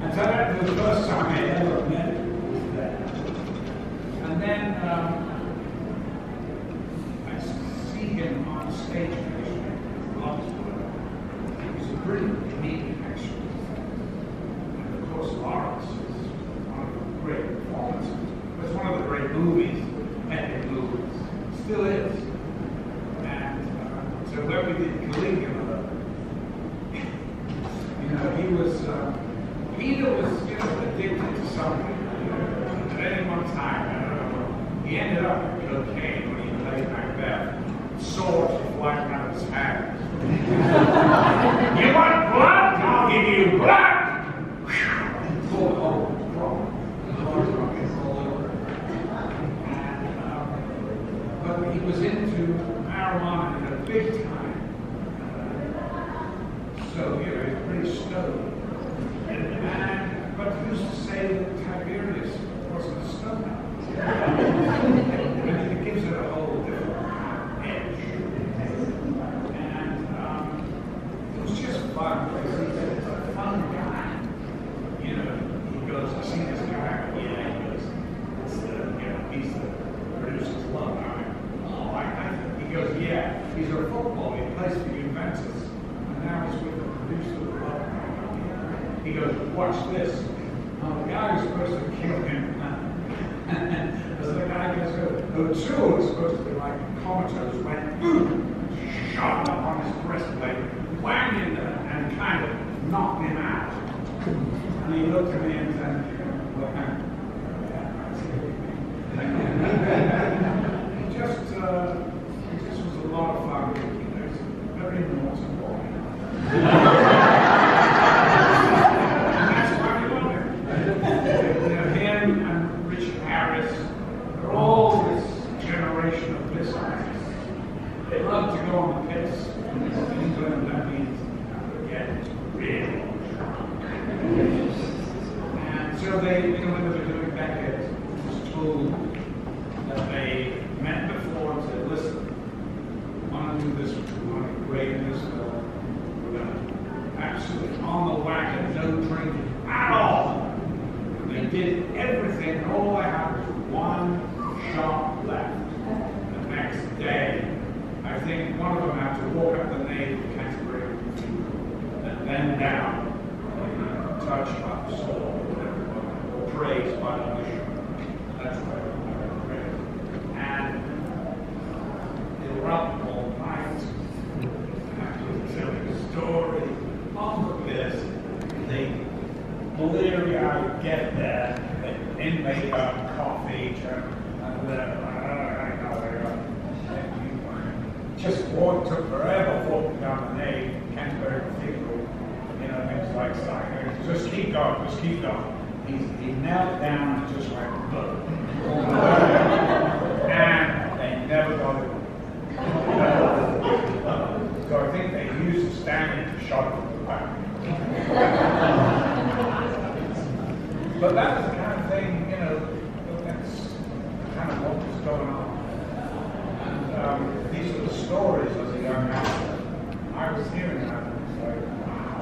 And so that was the first time I ever met him, was there. And then I see him on stage occasionally. Loves work. He's a brilliant comedian, actually. And of course, Lawrence is one of the great performances. It's one of the great movies, epic movies. Still is. And so when we did Caligula, Peter was addicted to something. At any one time, I don't know. He ended up with cocaine when he played Macbeth. Swords were flying out of his hands. You want blood? I'll give you blood! But he was into marijuana at a big time. So, he's pretty stoned. But he used to say that Tiberius wasn't a stoner. It gives it a whole different edge. And it was just fun. He's a fun guy. He goes, I see this guy. Yeah, he goes, he's the producer's love guy. He goes, yeah, he's a football. He plays for Juventus. And now he's with the producer of love guy. He goes, watch this. The guy who's supposed to kill him, as the guy gets O'Toole is supposed to be like comatose, went boom, shot up on his breastplate, whanged him and kind of knocked him out. And he looked at me and said, he just was a lot of fun. He was a very naughty boy. They love love to go on the piss. In England, that means get really drunk. And so they, when they were doing Beckett, was told that they met before and said, listen, I want to do this, we want to grade this film. We're going to absolutely on the wagon, no drinking at all. And they did everything, and all they had was one shot left. The next day, I think one of them had to walk up the nave of Canterbury and then down, touch up, or praise by the show. That's right. And they were up all night, actually telling a story on the piss. They bleary-eyed get there, in makeup, coffee, and whatever. Just walked, took forever walking down the nave, Canterbury Cathedral, things like that. Just keep going, just keep going. He knelt down and just went, look. And they never got it. So I think they used the standing to shot from the back. But that was the kind of thing, that's kind of what was going on. And these are the stories as a young man. I was hearing that and it's like, wow,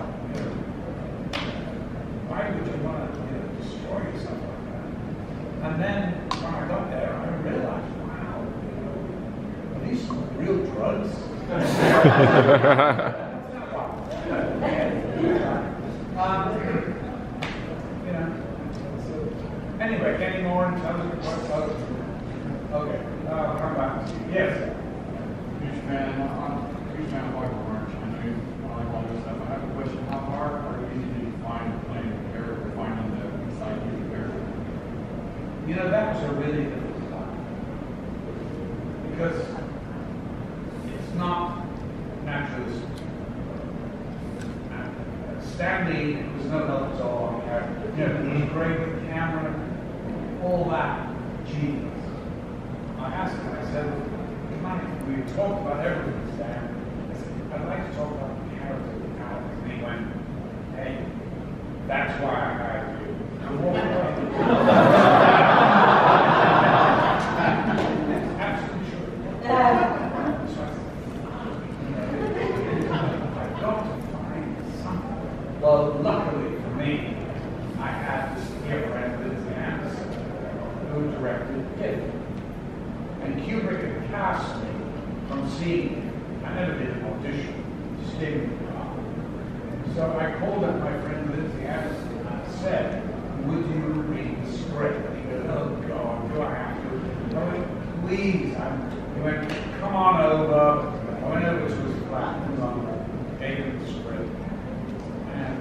why would you want to destroy yourself like that? And then when I got there, I realized, wow, are these some real drugs? Anyway, any more intelligent questions? Okay, come back to you. Yes. Huge fan of Michael March. I know you like all this stuff. I have a question. How hard or easy do you find playing the character, finding the inside you the character? That was a really difficult time. Because it's not naturalistic. Stanley was no help at all. He was great with the camera, all that genius. I asked him, I said, we talked about everything, Stan. I said, I'd like to talk about the character of the Alex. And he went, hey, that's why I hired you. Come on. Absolutely true. I've got to find something. Well, luckily for me, I had this dear friend, Lindsay Anderson, who directed it. And Kubrick had cast me from seeing it. I never did an audition, stayed in the car. So I called up my friend Lindsay Anderson and I said, would you read the script? And he goes, oh God, do I have to? I went, please. He went, come on over. I went over to his flat in London, gave him the script. And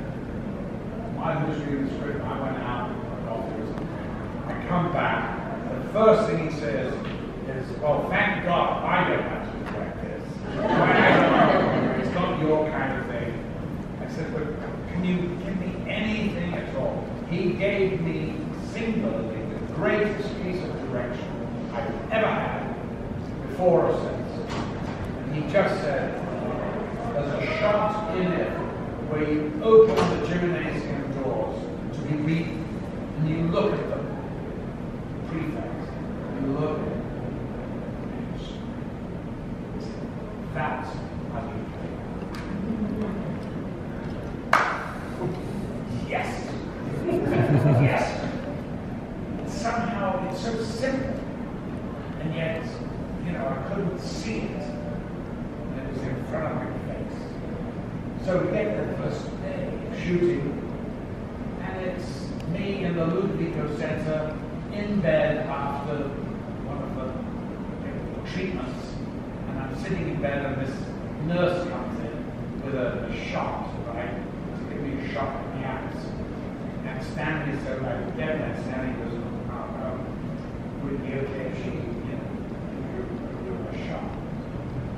while he was reading the script, I went out for coffee or something. I come back, and the first thing he says, well, thank God I don't have to direct this. It's not your kind of thing. I said, but can you give me anything at all? He gave me singularly the greatest piece of direction I've ever had, before or since. And he just said, there's a shot in it where you open the gymnasium doors to be beaten, and you look at the prefects, you look at it. That's how you yes. Yes. Somehow it's so simple. And yet, I couldn't see it. And it was in front of my face. So we get the first day of shooting, and it's me in the Ludwig Center in bed after one of the treatments. I'm sitting in bed and this nurse comes in with a shot, right? To give me a shot in the ass. And Stanley said, like, dead man. Stanley goes, would it be okay if she, give you a shot?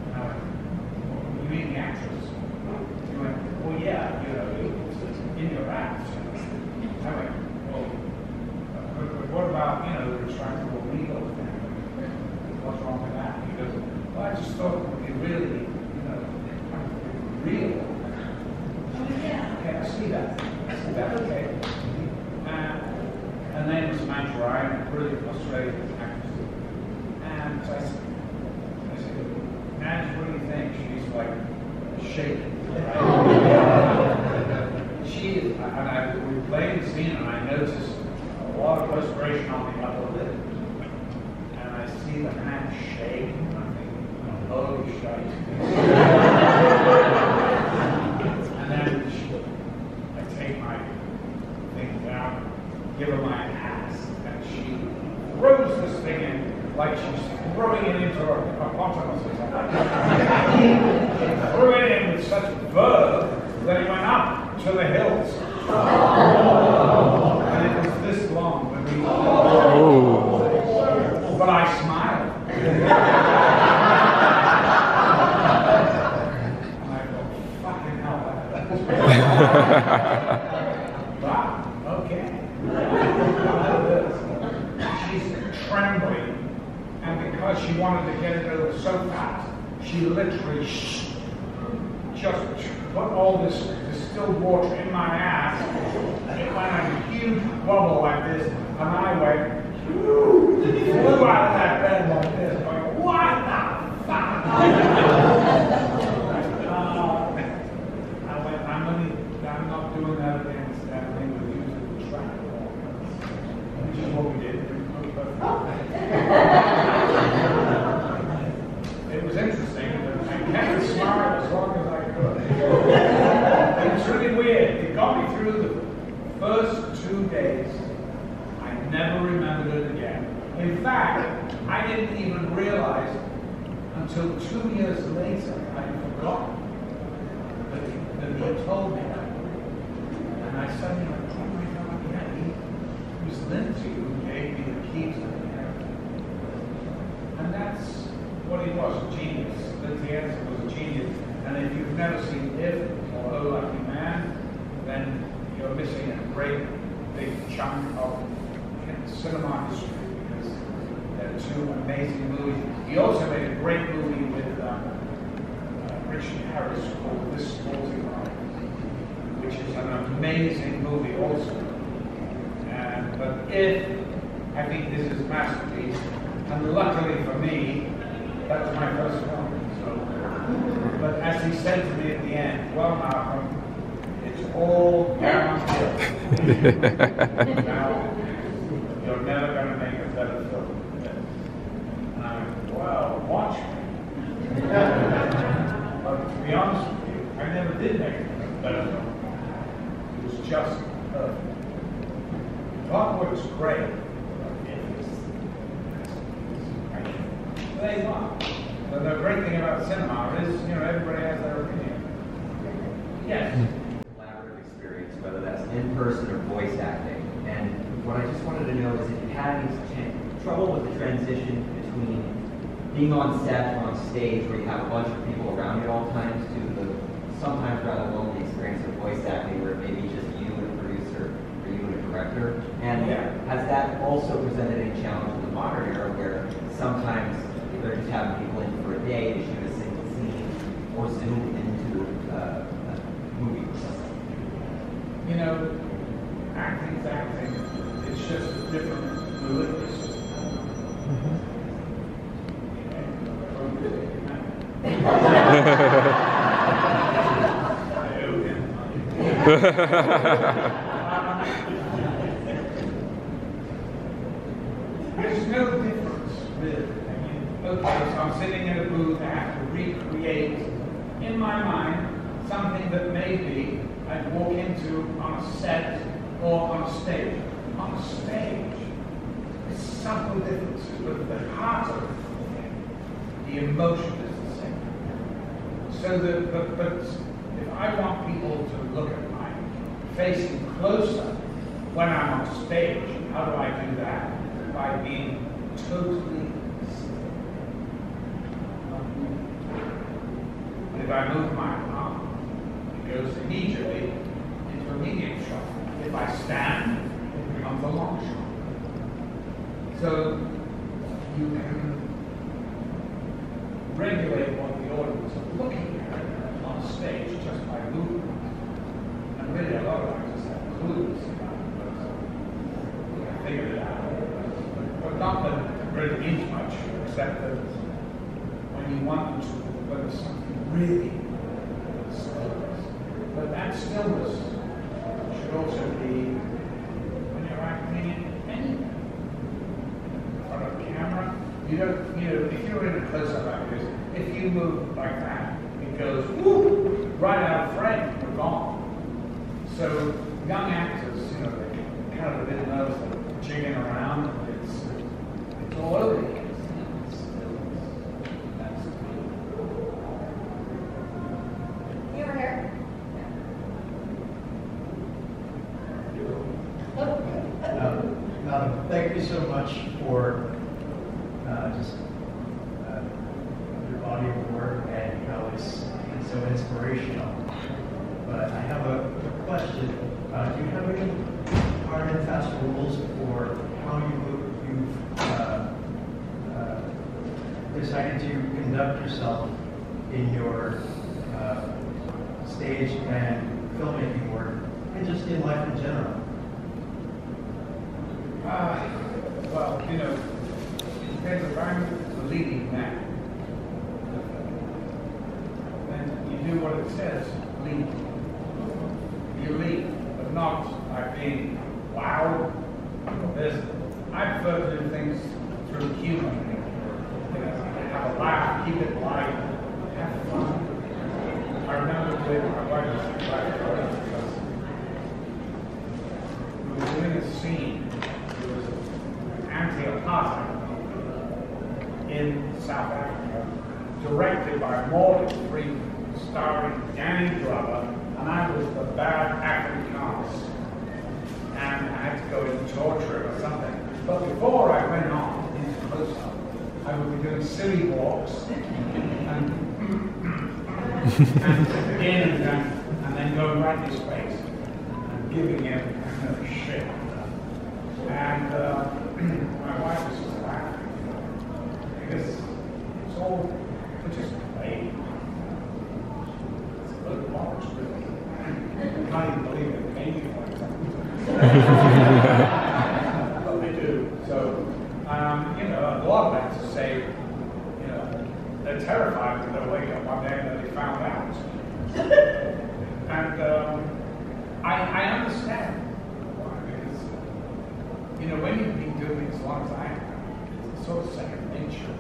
And I went, well, you mean the actress? He went, well, yeah, it's in your ass. I went, well, but what about, the retractable needle thing? What's wrong with that? He goes, well, I just thought it would be really, real. Yeah. Okay, I see that. Okay. Her name was Samantha Ryan, a brilliant Australian actress. And so I said, Madge, what do you think? She's like shaking. She is, we were playing the scene, and I noticed a lot of perspiration on the upper lip. And I see the hand shake, and I'm thinking, oh, shite. And then I take my thing down, give her my ass, and she throws this thing in like she's throwing it into a bottomless or something. She threw it in with such verve that it went up to the hills. And it was this long when we. But I smiled. And I go, fucking hell. Wow, okay. She's trembling, and because she wanted to get it over so fast, she literally just put all this distilled water in my ass. It went a huge bubble like this, and I went, flew out of that bed like this, going, what the fuck? I went, I'm not doing that again, that thing with using the track, which is what we did. It was interesting, but I kept smart as long as I could. It was really weird. It got me through the first 2 days. I never remembered it again. In fact, I didn't even realize until 2 years later I had forgotten that he told me that. And I suddenly went, oh my God, yeah, he was Lindsay who gave me the keys to the inheritance. And that's what he was, a genius. Lindsay Anderson was a genius. And if you've never seen If or Oh Lucky Man, then you're missing a great big chunk of cinema history, because they're two amazing movies. He also made a great movie with Richard Harris called This Sporting Life, which is an amazing movie also. But If, I think this is a masterpiece, and luckily for me, that was my first film. So, but as he said to me at the end, well, Malcolm, it's all downhill. Now, you're never going to make a better film. And I went, well, watch me. But to be honest with you, I never did make a better film. It was just perfect. Clockwork was great. They are. But the great thing about cinema is, everybody has their opinion. Yes. Collaborative experience, whether that's in person or voice acting. And what I just wanted to know is if you had any trouble with the transition between being on set or on stage where you have a bunch of people around you at all times to the sometimes rather lonely experience of voice acting where it may be just you and a producer or you and a director. And has that also presented any challenge in the modern era where sometimes they're just having people in for a day to shoot a single scene or zoom into a movie or something? Acting's acting. It's just a different delivery system. There's no difference, really. Okay, so I'm sitting in a booth, I have to recreate in my mind something that maybe I'd walk into on a set or on a stage. On a stage, it's subtle differences, but at the heart of it, the emotion is the same. So but if I want people to look at my face closer when I'm on stage, how do I do that? By being totally still. If I move my arm, it goes immediately into a medium shot. If I stand, it becomes a long shot. So you can regulate what the audience movement. And really, a lot of actors have clues about it, but I figured it out. But not that it really means much, except that when you want them to, when there's something really stillness. But that stillness should also be when you're acting in anything. In front of a camera, you don't, if you're in a close-up like this, if you move like that, it goes whoo, right out of frame, you're gone. So young actors, they're kind of a bit nervous, they're jigging around, it's all over the place. Thank you so much for your body of work and how it's so inspirational. But I have a question. Do you have any hard and fast rules for how you've decided to conduct yourself in your stage and filmmaking work, and just in life in general? Well, it depends if I'm the leading man. Then you do what it says, lead. You lead, but not by being loud. I prefer to do things through humor. Have a laugh, keep it light, have fun. I remember when my wife was because we were doing a scene. Anti-apartheid in South Africa, directed by Morgan Freeman, starring Danny Glover, and I was the bad Afrikaans, and I had to go in torture or something. But before I went on into close-up, I would be doing silly walks and then going right in his face and giving him shit. And my wife was just laughing because it's all just play. It's a good watch, really. I can't even believe it made me like that. But they do. So, a lot of actors say, they're terrified when they wake up one day and they found out. And I understand. When you've been doing it as long as I have, it's sort of second nature.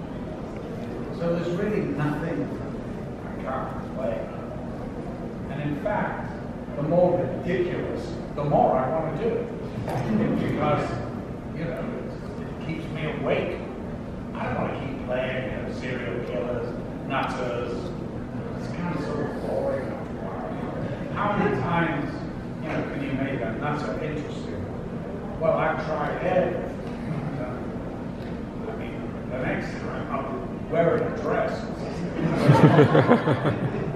So there's really nothing I can't play. And in fact, the more ridiculous, the more I want to do it. Because, it keeps me awake. I don't want to keep playing serial killers, nutters. It's kind of sort of boring. How many times, can you make a nutter interesting? Well, I've tried everything. The next time I'll be wearing a dress.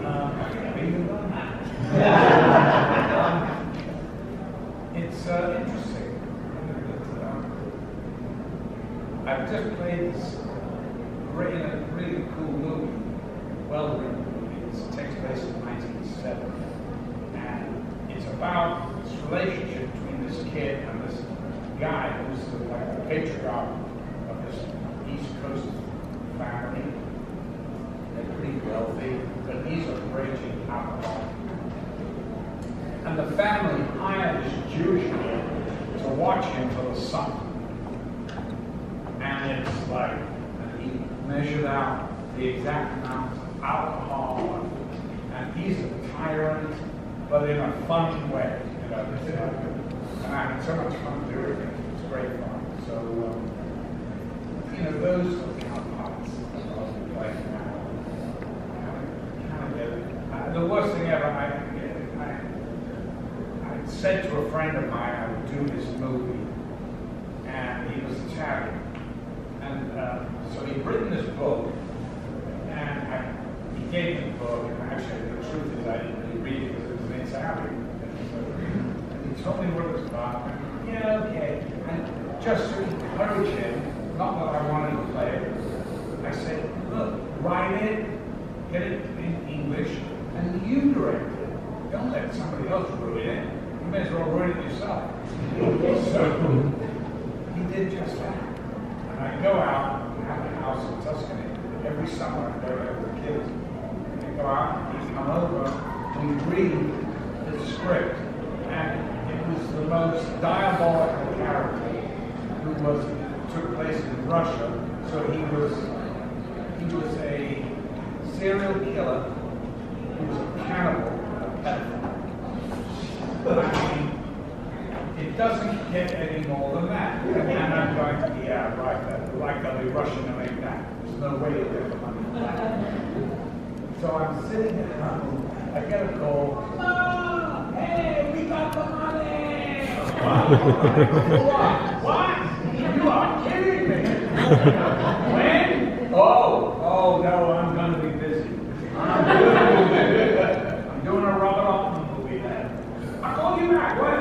I've even done that. It's interesting. I've just played this in a really cool movie, well-written movie. It takes place in 1970. And it's about this relationship between this kid and this guy who's like the patriarch of this East Coast family. They're pretty wealthy, but he's a raging alcoholic. And the family hired this Jewish kid to watch him for the summer. And it's like, he measured out the exact amount of alcohol, and he's a tyrant, but in a fun way. And I had so much fun doing it. It's great fun. So, those are the counterparts of like now. The worst thing ever, I said to a friend of mine I would do this movie, and he was Italian. And so he'd written this book, and he gave me the book, and actually the truth is I didn't really read it because it was in Italian. He told me what it was about. Yeah, okay. And just to encourage him, not that I wanted to play it, I said, look, write it, get it in English, and you direct it. don't let somebody else ruin it. You may as well ruin it yourself. So he did just that. And I go out, I have a house in Tuscany. Every summer I go there with the kids. We go out, we come over, we read the script. And it was the most diabolical character who took place in Russia. So he was a serial killer, he was a cannibal, a pedophile. I mean, it doesn't get any more than that. And I'm going to be out right there. Like they'll be rushing to make that. There's no way to get the money for that. So I'm sitting at home, I get a call, Mom, hey, we got the money! What? You are kidding me! When? Oh, no, I'm going to be busy. I'm doing a Robert Altman movie then. I'll call you back, what?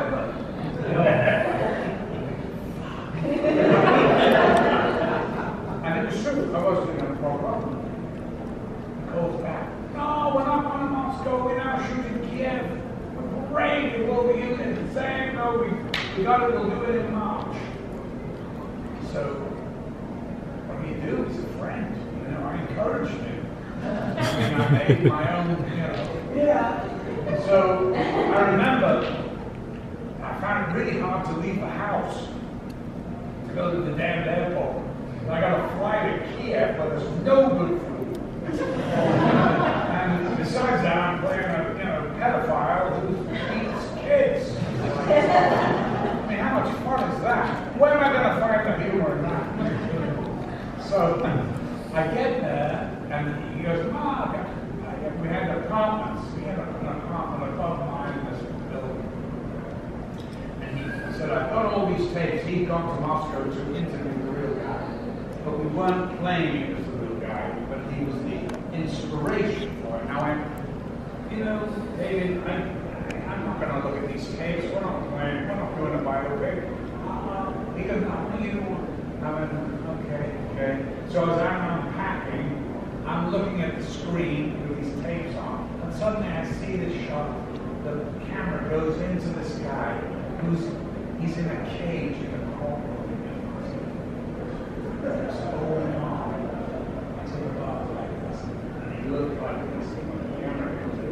And it was true, I wasn't going to Robert Altman. He calls back. No, we're not going to Moscow, we're now shooting Kiev. Great, it will be in the same. No, we got it, we'll do it in March. So, what do you do? He's a friend. You know, I encouraged him. I made my own, yeah. So, I remember, I found it really hard to leave the house to go to the damn airport. And I got a flight to Kiev, but there's no good food. And besides that, I'm playing a pedophile who eats kids. I mean, how much fun is that? Where am I going to find the humor in that? So I get there, and he goes, Mom, we had apartments. We had an apartment above mine in this building. And he said, I've got all these tapes. He'd gone to Moscow to interview the real guy. But we weren't playing it as the real guy, but he was the inspiration for it. Now, David, I'm not going to look at these tapes. We're not playing. We're not doing a biopic. He goes, no, you know. I went, okay. So as I'm unpacking, I'm looking at the screen with these tapes on, and suddenly I see this shot. The camera goes into this guy he's in a cage in a corner. It's holding on to the bar like this, and he looked like this when the camera comes in.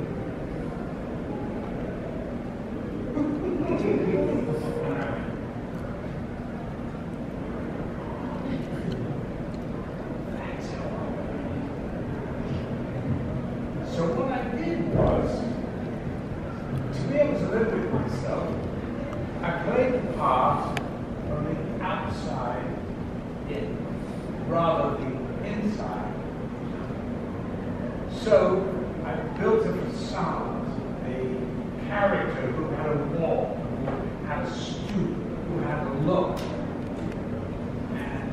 So what I did was, to be able to live with myself, I played the part from the outside in, rather the inside. So I built a facade, a character who had a walk, who had a stoop, who had a look, and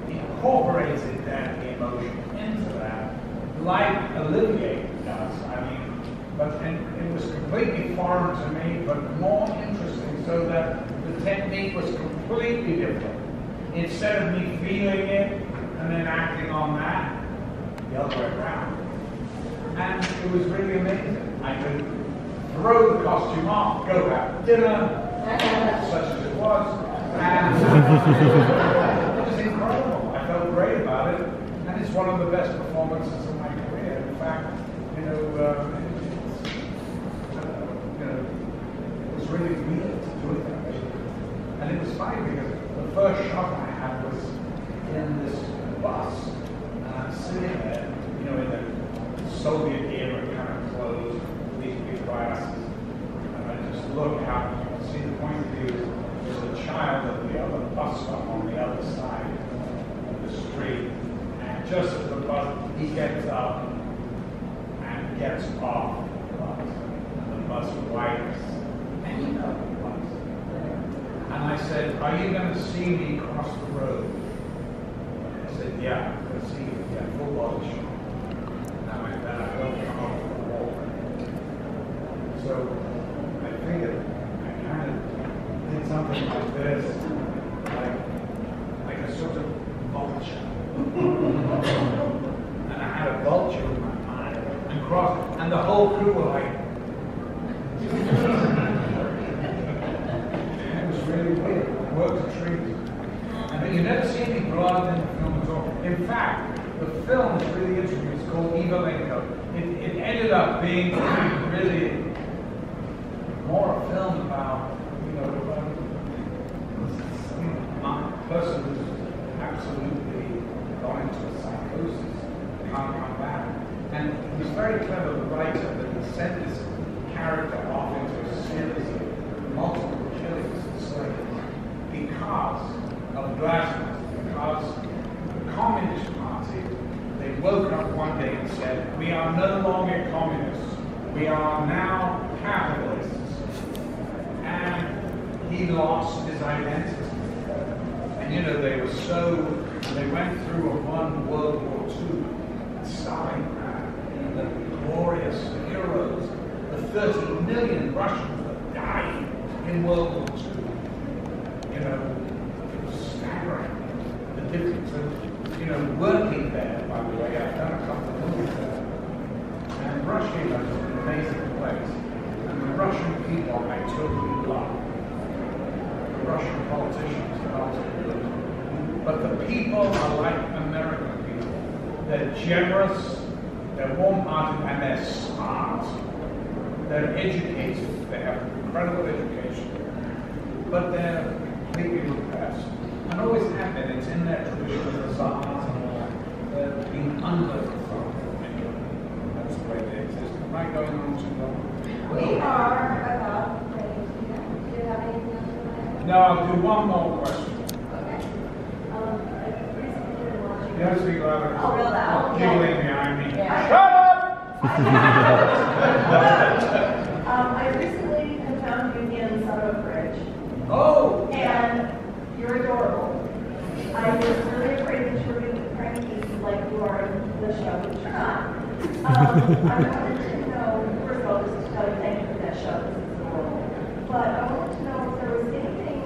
incorporated that emotion into that, like Olivier does. And it was completely foreign to me, but more interesting, so that the technique was completely different. Instead of me feeling it and then acting on that, the other way around. And it was really amazing. I could throw the costume off, go have dinner, such as it was, and it was incredible. I felt great about it, and it's one of the best performances of my career. In fact, it was really weird to do it that way. And it was funny because the first shot I had was in this bus, and I'm sitting there, in the Soviet era kind of clothes, with these big glasses, and I just look out, and you can see the point of view, there's a child at the other bus stop on the other side of the street, and just as the bus, he gets up and gets off the bus, and the bus wipes, and he knows the bus. And I said, are you going to see me cross the road? I said, yeah, I'm going to see you. Yeah, full body shot. And I went, then I don't come off the wall. So I figured I kind of did something like this, like a sort of vulture. And I had a vulture in my mind and crossed, and the whole crew were like, It was really weird. Worked a treat. But you never see any blood in the film at all. In fact, the film is really interesting. It's called Evelenko. It ended up being really more a film about, you know, a person who's absolutely gone into a psychosis, can't come back. And he was very clever, the writer, that he sent this character off into a series of multiple killings and slaves because of Glasnost, because the Communist Party, they woke up one day and said, we are no longer communists, we are now capitalists. And he lost his identity. And you know, they went through and won World War II, Stalingrad, the glorious heroes, the 30 million Russians that died in World War II. You know, it was staggering, the difference of, you know, working there, by the way. I've done a couple of movies there. And Russia is an amazing place. And the Russian people I totally love. The Russian politicians are totally good. But the people are like American people. They're generous, they're warm-hearted, and they're smart. They're educated, they have incredible education. But they're completely repressed. And always have been. It's in their tradition of the Tsars and all that. They're being under the thumb. That's the way they exist. Am I going on too long? We are about ready to do that. Do you have anything else you want to add? No, I'll do one more question. Okay. You have to speak louder. Oh, real loud. Giggling behind me. Yeah. Shut up! I recently have found you in Soto Bridge. Oh! And you're adorable. I was really afraid that you were going to get cranky like you are in the show, but you're not. I wanted to know, first of all, just to tell you thank you for that show, this is adorable. But I wanted to know if there was anything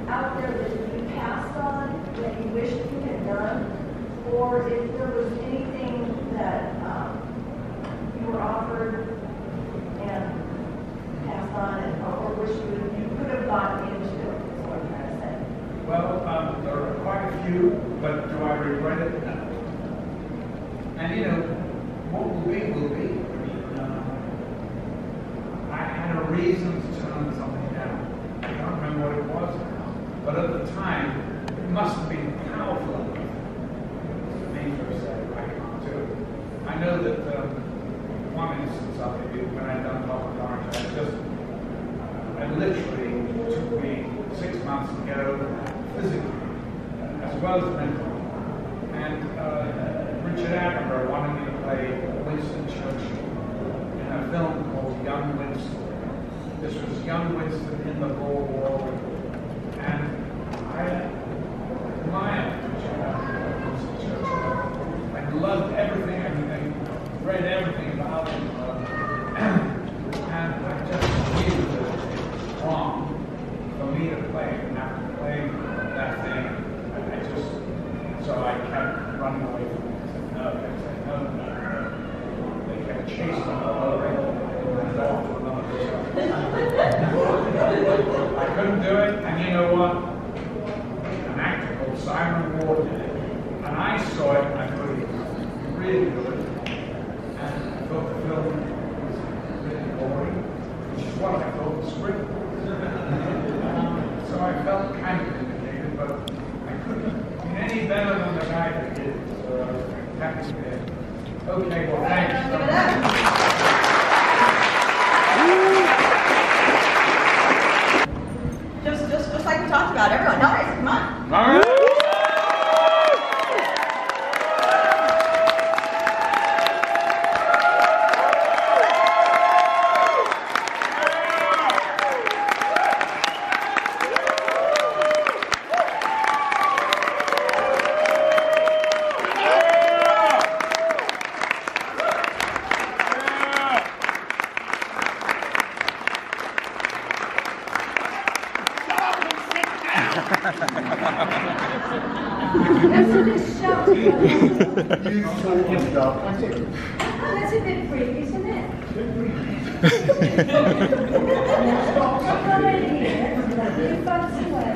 out there that you passed on that you wished you had done, or if there was anything that you were offered and passed on, or wish you could have gotten into, is what I'm trying to say. Well, there are quite a few, but do I regret it? No. And you know, what will be, will be. I had a reason to turn something down. I don't remember what it was now, but at the time, it must have been powerful enough for me to have said, I can't do it. I know that one instance of it, when I'd done Cosplay Montage, I literally took me 6 months to get over that physically, as well as mentally. And Richard Attenborough wanted me to play Winston Churchill in a film called Young Winston. This was Young Winston in the Boer War, and I admired Richard Attenborough, Winston Churchill. I loved everything, read everything about him, and I just knew that it was wrong for me to play, and after playing that thing, so I kept running away from it. I said, no, I kept saying, no. They kept chasing me all over and off to another show. I couldn't do it, and you know what? An actor called Simon Ward did it, and I saw it, and I thought it was really good, and I thought the film was really boring, which is what I thought the script was. So I felt kind of vindicated, but I couldn't be any better than the guy that did it, so I was happy to be it. Okay, well, thanks. Just like we talked about, everyone, Hellraiser, come on. All right. This is a show. You told him about That's a bit freaky, isn't it? Come in here, you fancy way.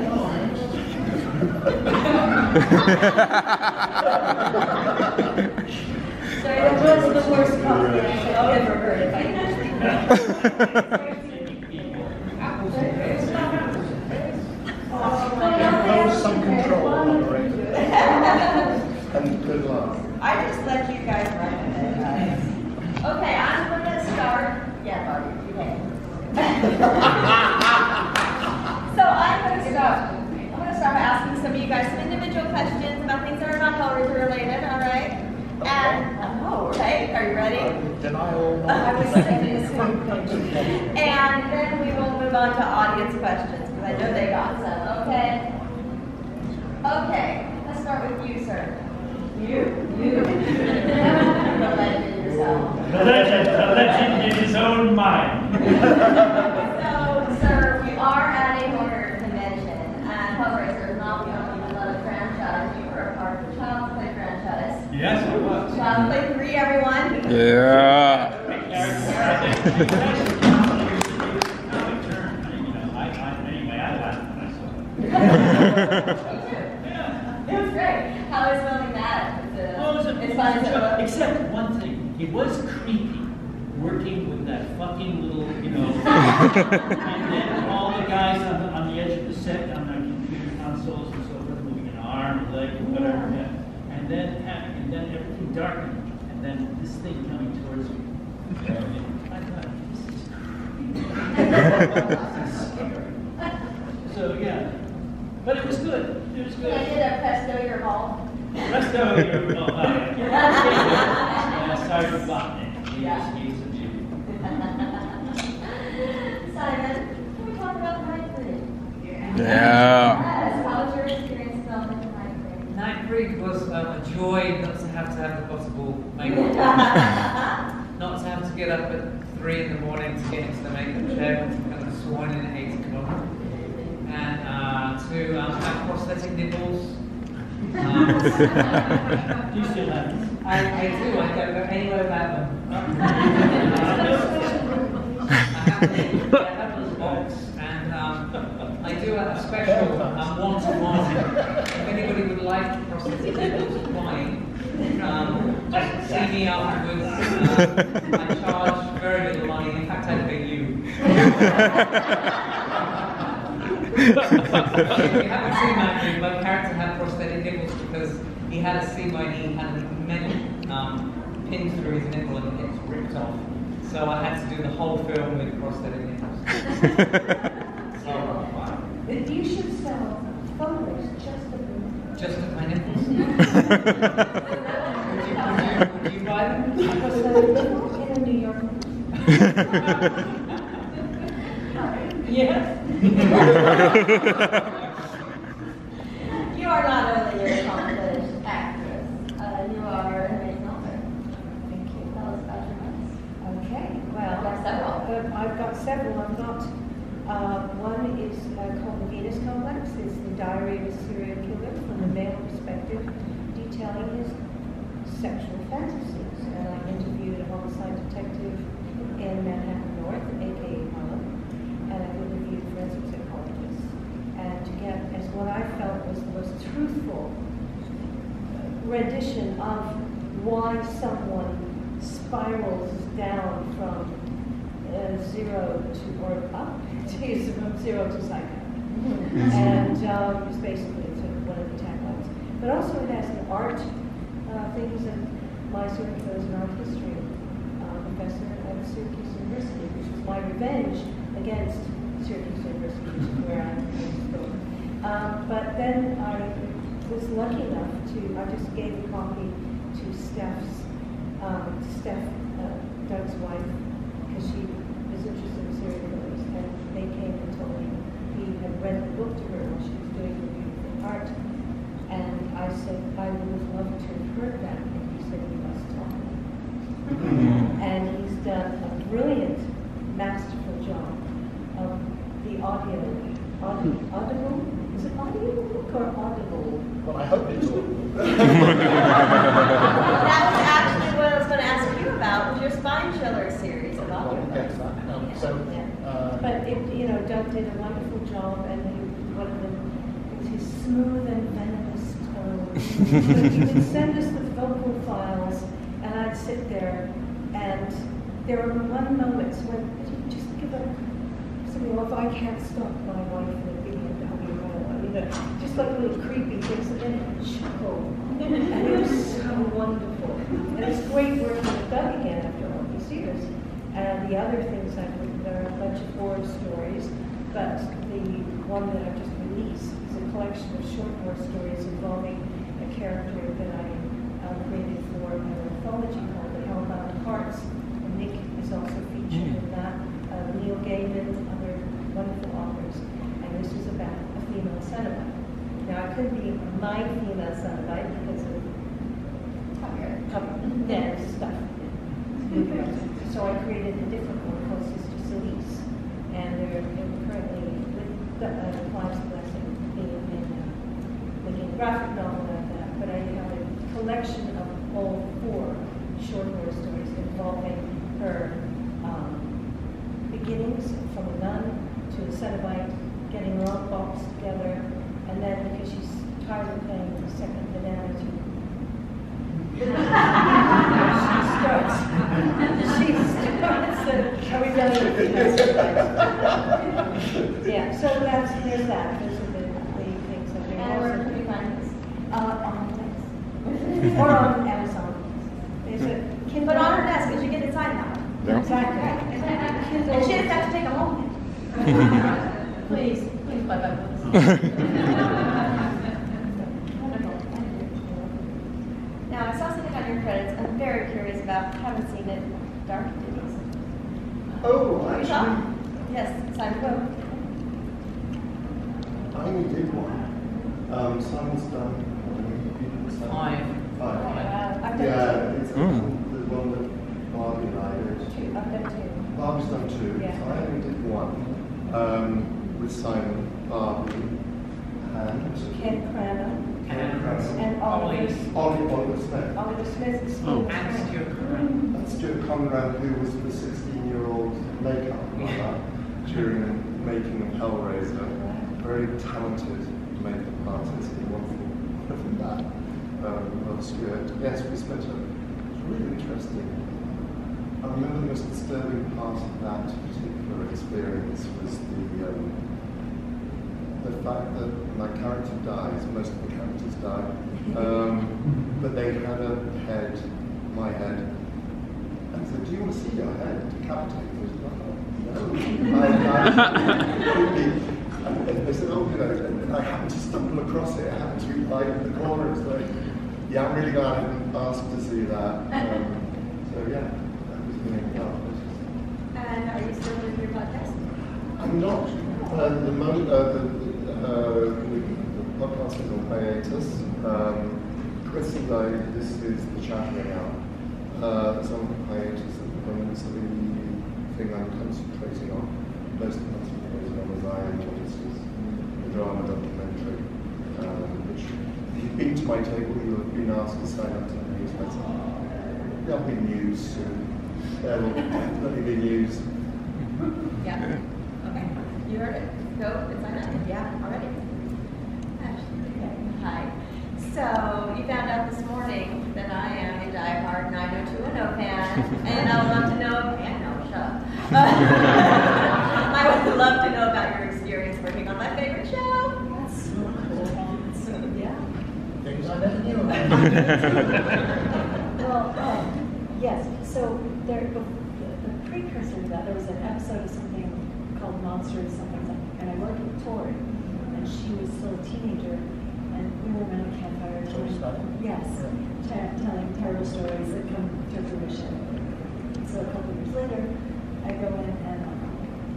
Sorry, that was the worst coffee I've ever heard of. Some control over it. And good luck. I just let you guys run with it, guys. Okay, I'm gonna start. Yeah, Barbie, okay. So I'm gonna start by asking some of you guys some individual questions about things that are not Hellraiser related, all right? And okay, are you ready? Denial. I was thinking the same thing. And then we will move on to audience questions because I know they got some. Okay. Okay, let's start with you, sir. You. The legend yourself. The legend in his own mind. So, sir, we are at a horror convention, and Hellraiser is not the only beloved franchise. You were a part of the Child's Play franchise. Yes, I was. Child's Play 3, everyone. Yeah. Anyway, I laughed when I saw It was great. How was filming that? It's fun as it looks. Except one thing, it was creepy working with that fucking little, and then all the guys on the edge of the set on their computer consoles and so forth, moving an arm, a leg, whatever, and then everything darkened, and then this thing coming towards me. I thought, this is scary. So yeah, but it was good. It was good. I did a Presto Your Ball. Presto Your Ball. Sergeant Botnick. He's a Jew. Simon, can we talk about Night Freak? Yeah. Yes. How was your experience filming Night Freak? Night Freak was a joy not to have the possible makeup. Not to have to get up at 3 in the morning to get into the makeup chair, to kind of sworn in at 8 o'clock. And to have prosthetic nipples. Do you still have them? I do. I don't go anywhere without them. I have those box, and I do a special one-to-one. If anybody would like prosthetic nipples, fine. Just see me afterwards. I charge very little money. In fact, I pay you. If you haven't seen my movie, my character had prosthetic nipples because he had a scene where he had metal pinned through his nipple and it's ripped off. So I had to do the whole film with prosthetic nipples. So, You should sell photos just of my nipples. Would you buy them? in a New York. Yes. You are not only an accomplished actress, you are an amazing author. Thank you. Tell us about your books. Okay, well, I've got several. I've got several. I've got one is called The Venus Complex. It's the diary of a serial killer from a male perspective, detailing his sexual fantasies. And I interviewed a homicide detective in Manhattan North, aka Harlem, and I interviewed forensic psychologists. And to get as what I felt was the most truthful rendition of why someone spirals down from zero to, or up, from zero to psycho. And it's basically one of the taglines. But also it has an art things that my supervisor is an art history professor at Syracuse University, which was my revenge against Syracuse University, which is where I'm going to go. But then I was lucky enough to, I just gave a copy to Steph, Doug's wife, because she was interested in serial killers, and they came and told me he had read the book to her while she was doing the beautiful art. And I said, I would have loved to have heard that, and he said, we must talk. And he's done a brilliant, masterful job of the audible. Is it audio or audible? Well, I hope it's audible. That was actually what I was going to ask you about. was your Spine Chiller series of audiobooks. Yes, But Doug did a wonderful job, and one of them was his smooth and venomous tone. But he would send us the vocal files, and I'd sit there, and there were moments when he'd just give up. Well, if I can't stop my wife in a BMW, just like little creepy things, and then he'd chuckle. And it was so wonderful. And it's great working with Doug again after all these years. And the other things I've written are a bunch of horror stories, but the one that I've just released is a collection of short horror stories involving a character that I created for an anthology called The Hellbound Hearts. And Nick is also featured in that. Neil Gaiman, other wonderful authors. And this is about a female Cenobite. Now, I couldn't be my female Cenobite because of stuff. So I created a different one called Sister Celise. And they're currently, with Clive's blessing, making a graphic novel out of that. But I have a collection of all 4 short horror stories involving her beginnings from a nun to a Cenobite, getting her own box together, and then because she's tired of playing the second banana she starts are we done with yeah, so there's that. Those are the things that we're And where can you find this? On Netflix. Or on Amazon. There's a Kindle. But on her desk, because you get it signed now. Yeah. Exactly. And she doesn't have to take them home. Please buy that one. Now, I saw something on your credits. I'm very curious about. Haven't seen it. Dark Days. Oh, You saw? Yes, Simon Book. I only did one. Simon's done. Five. I've done Yeah, it's the one with Barbie and I did. 2. I've done 2. Barbie's done 2. Yeah. So I only did one. With Simon, Barbie, and Ken Cranmer. And Oliver Smith. Oliver Smith is And Stuart Conrad. That's Stuart Conrad, who was the 16-year-old makeup runner during making of Hellraiser. Very talented makeup artist. He wonderful from that. Stuart. Yes, we spent a really interesting. I remember the most disturbing part of that particular experience was the fact that my character dies. Most of the characters die, but they had a head, my head, and said, "Do you want to see your head decapitated?" And they said, "Oh, and I happened to stumble across it. I happened to be right in the corner." It's like, yeah, I'm really glad I didn't ask to see that. So yeah, that was me. And are you still doing your podcast? I'm not. The moment the podcast is on hiatus. Chris and I, this is the chattering hour. It's on hiatus at the moment. So the thing I'm concentrating on, most concentrating on, is I Am Justice, the drama documentary, which if you've been to my table, you have been asked to sign up to the newsletter. There'll be news soon. There will definitely be news. Yeah. Okay. You heard it. Go. It's on it. Yeah. Already. Hi. So you found out this morning that I am a diehard 90210 fan, and I would love to know. Yeah, no, shut up. I would love to know about your experience working on my favorite show. That's so cool. Yeah. Things I never knew Well, yes. So the precursor to that, there was an episode of something called Monsters, something, and I worked with Tori, and she was still a teenager, and we were around a campfire. Yes, telling terrible stories that come to fruition. So a couple of years later, I go in and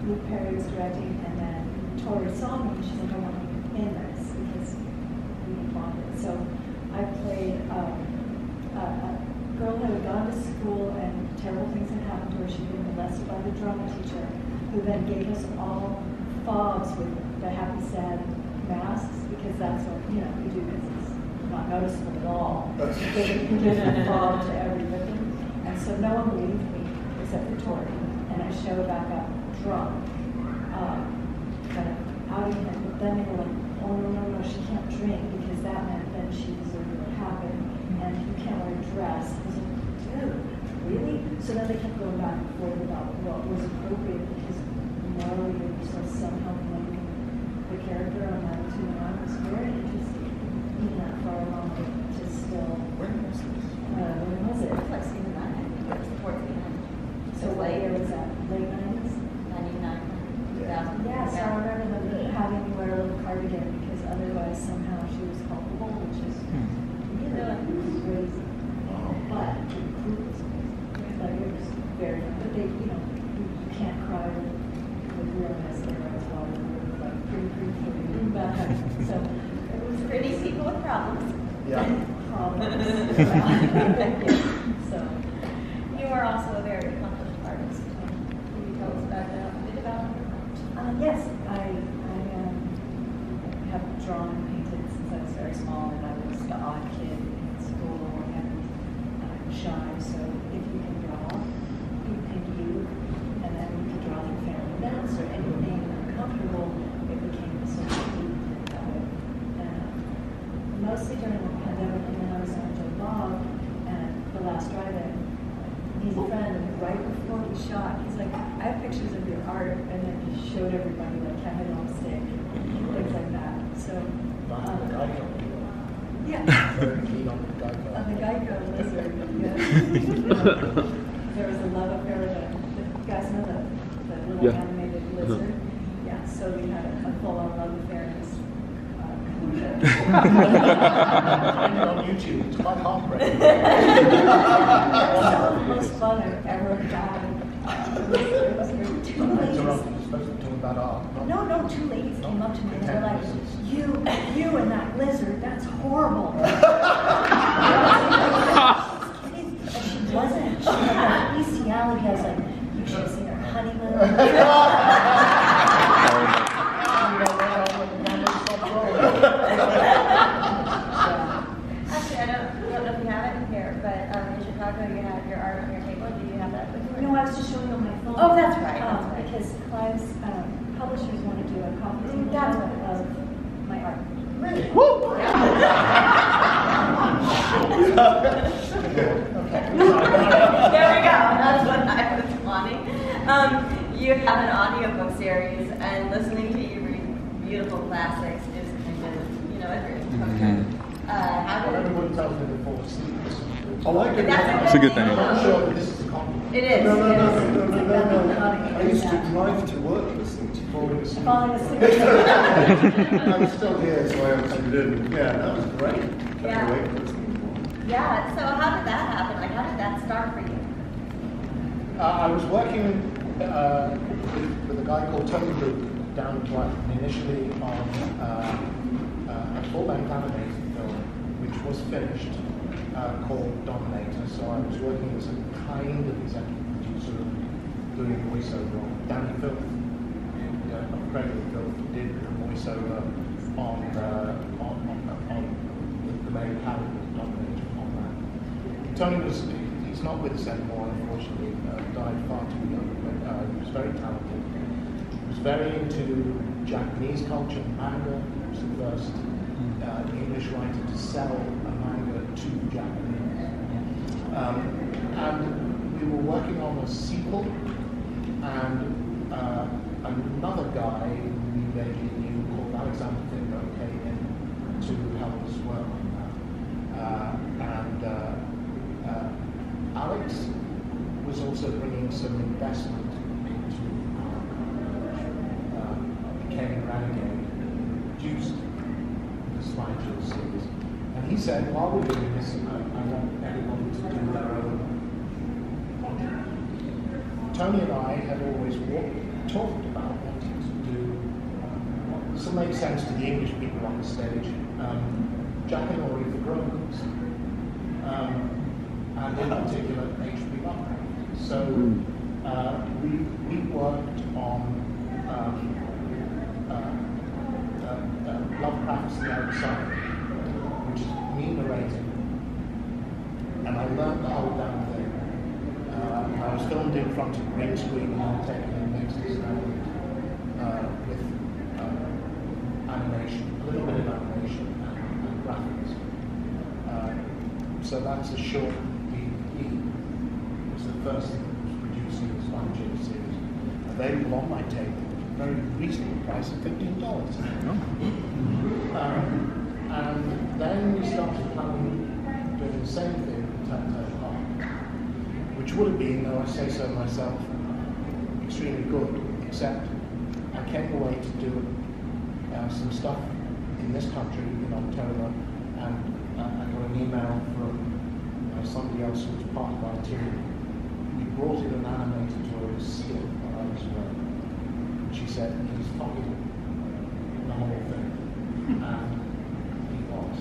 Luke Perry was directing, and then Tori saw me, and she's like, "I want you in this because we bonded." So I played a girl who had gone to school and terrible things had happened to her. She'd been molested by the drama teacher, who then gave us all fobs with the happy, sad masks, because that's what we do, because it's not noticeable at all. Give a fob to every victim. And And so no one believed me except for Tori. And I showed back up drunk, kind of outing him. But then they were like, oh no, she can't drink because that meant then she deserved what happened. And you can't wear a dress. I was like, dude, really? So then they kept going back and forth about what was appropriate because morally they were still somehow blaming the character on that too. And I was very interested in that far along to still. When was this? When was it? It was like season 9, I think. It was towards the end. So what year was that? Late 90s? 99, 2000. Yeah, so I remember them having me wear a little cardigan because otherwise somehow she was culpable, which is really crazy. But like it was very, but they, you can't cry with realness there as well. Like pretty bad. So it was Pretty people with problems. Yeah. Problems. So you are also a very accomplished artist. Can you tell us about a bit about it? Yes, I have drawn and painted since I was very small, and I was the odd kid in school, and I'm shy. So if you can draw, you can do, and then you can draw through family events or anything uncomfortable. It became so deep about it. And mostly during the pandemic, and then I was on Joe Bob and The Last Drive-In. He's a friend, and right before he shot, he's like, I have pictures of your art, and then he showed everybody, like, have it on stick, things like that. So, yeah. On the Geico lizard, yeah. There was a love affair with you guys know the little animated lizard? Yeah, so we had a full-on love affair in this on YouTube, it's quite heartbreaking. That was the most fun I've ever had. It was two ladies. You're supposed to be talking about art. No, two ladies came up to me and they're like, you and that lizard, that's horrible. And she wasn't. She had bestiality. I was like, you should have seen her honeymoon. Actually, I don't know if you have it here, but in Chicago you have your art on your table. Do you have that with you? No, I was just showing on my phone. Oh, that's right. That's right. Because Clive's publishers want to do a copy of my art. Really? Woo! There we go. That's what I was wanting. You have an audiobook series, and listening to you read beautiful classics is kind of, a dream. How did everyone tells me before sleeps. I like it. That's a good thing. thing. I'm sure this is a compliment. It is. No. I used to drive to work listening to falling asleep. Falling asleep. I'm still here, so I answered in. Yeah, that was great. Yeah. Can't wait for listening. Yeah. So how did that happen? Like, how did that start for you? I was working with a guy called Tony Luke down at Brighton, initially on a full-length animated film, which was finished, called Dominator. So I was working as a kind of executive producer, doing voiceover on Danny Filth, Upgraded Filth, did the voiceover on the main character, Dominator, on that. Tony he's not with us anymore, unfortunately, died far too young, but he was very talented. He was very into Japanese culture, manga. He was the first English writer to sell a manga to Japanese. And we were working on a sequel, and another guy we vaguely knew called Alexander Fingo came in to help us work on that. Alex was also bringing some investment into became Renegade, produced the Slideshow series. And he said, while we're doing this, I want everyone to do their own content. Tony and I had always talked about wanting to do, this will make sense to the English people on the stage, Jack and Ori for grown-ups. And in particular, H.P. Lovecraft. So we worked on Lovecraft's The Outside, which is me narrating, and I learned the whole damn thing filmed in front of the green screen and taken in next to stand with animation, a little bit of animation and graphics. So that's a short DVD. It was the first thing that was produced in the Spanish series, available on my table, very reasonable price of $15. And then we started planning doing the same thing with Telltale Heart, which would have been, though I say so myself, extremely good, except I came away to do some stuff in this country in October, and I got an email from somebody else who was part of our team. We brought in an animator to us here while I was away. She said, he's fucking the whole thing. And he was.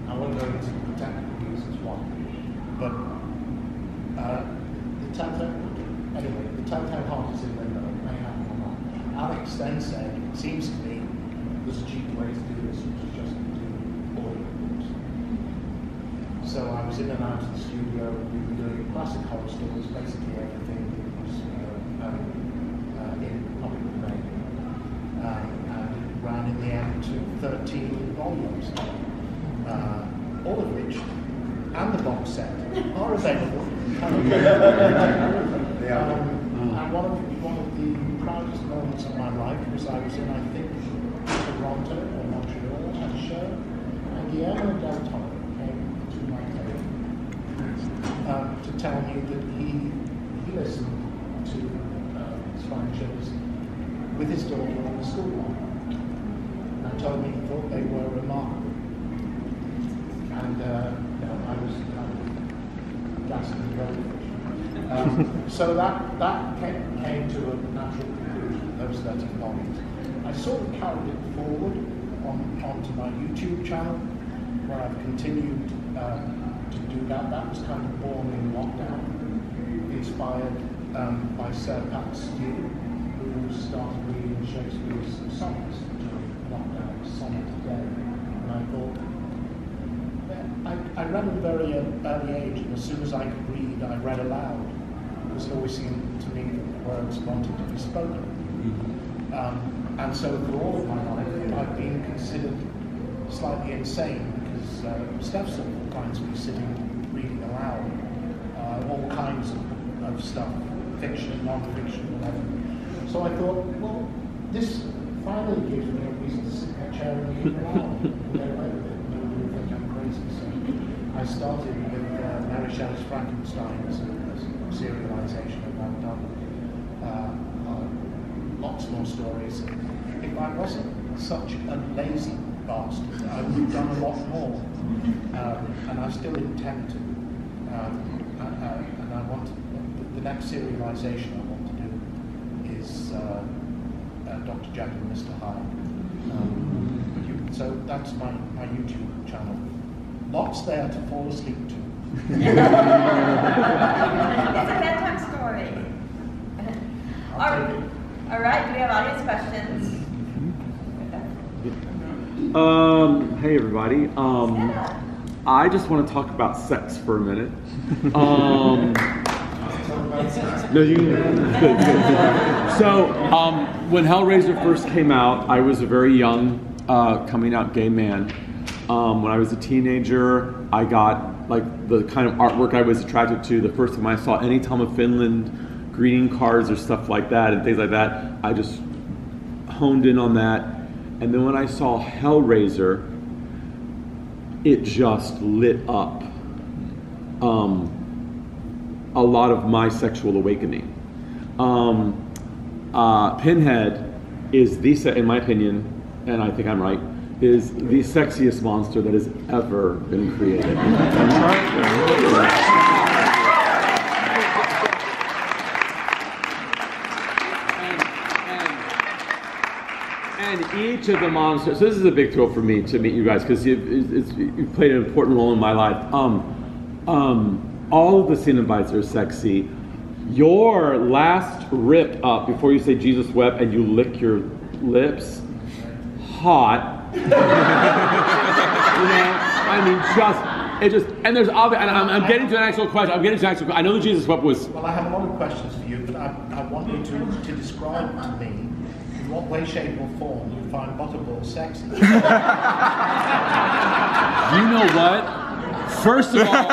I won't go into the technical reasons why. But the Telltale Heart is in limbo. May happen or not. Alex then said, it seems to me there's a cheaper way to do this, which is just to do audio books. So I was in and out of the studio. We were doing classic horror stories, basically everything that was in public domain. And it ran in the end to 13 volumes, all of which, and the box set, are available. And one of the proudest moments of my life was I was in, I think, Toronto or Montreal at a show, and Guillermo del Toro came to my table to tell me that he listened to Spanish shows with his daughter on the school line, and told me he thought they were remarkable. And I was gassed and goldfish. So that came to a natural conclusion, those 13 volumes. I sort of carried it forward onto my YouTube channel, where I've continued to do that. That was kind of born in lockdown, inspired by Sir Pat Stew, who started reading Shakespeare's sonnets during lockdown, sonnet a day. And I thought, I read at a very early age, and as soon as I could read, I read aloud, because it always seemed to me that the words wanted to be spoken. And so for all of my life, I've been considered slightly insane, because Steph finds me sitting reading aloud all kinds of stuff, fiction, non-fiction, whatever. So I thought, well, this finally gives me a reason to sit in a chair and read aloud and get away with it. Nobody will think I'm crazy. So I started with Mary Shelley's Frankenstein as a serialization, and I've done lots more stories. If I wasn't such a lazy bastard, I would have done a lot more, and I still intend to. And I want the next serialization I want to do is Dr. Jekyll and Mr. Hyde. So that's my YouTube channel. Lots there to fall asleep to. It's a bedtime story. All right, do we have audience questions? Hey everybody. I just want to talk about sex for a minute. No, you. Good. So, when Hellraiser first came out, I was a very young, coming out gay man. When I was a teenager, I got like the kind of artwork I was attracted to. The first time I saw any Tom of Finland greeting cards or stuff like that and things like that, I just honed in on that. And then when I saw Hellraiser, it just lit up a lot of my sexual awakening. Pinhead is in my opinion, and I think I'm right, is the sexiest monster that has ever been created. And each of the monsters, so this is a big thrill for me to meet you guys, because you've played an important role in my life. All of the Cenobites are sexy. Your last rip up before you say Jesus wept and you lick your lips, hot. You know, I mean, just It just, and there's obvious, and I'm getting to an actual question. I know the Jesus Wept was. Well, I have a lot of questions for you, but I want you to describe to me in what way, shape, or form you find Butterball sexy. You know what? First of all.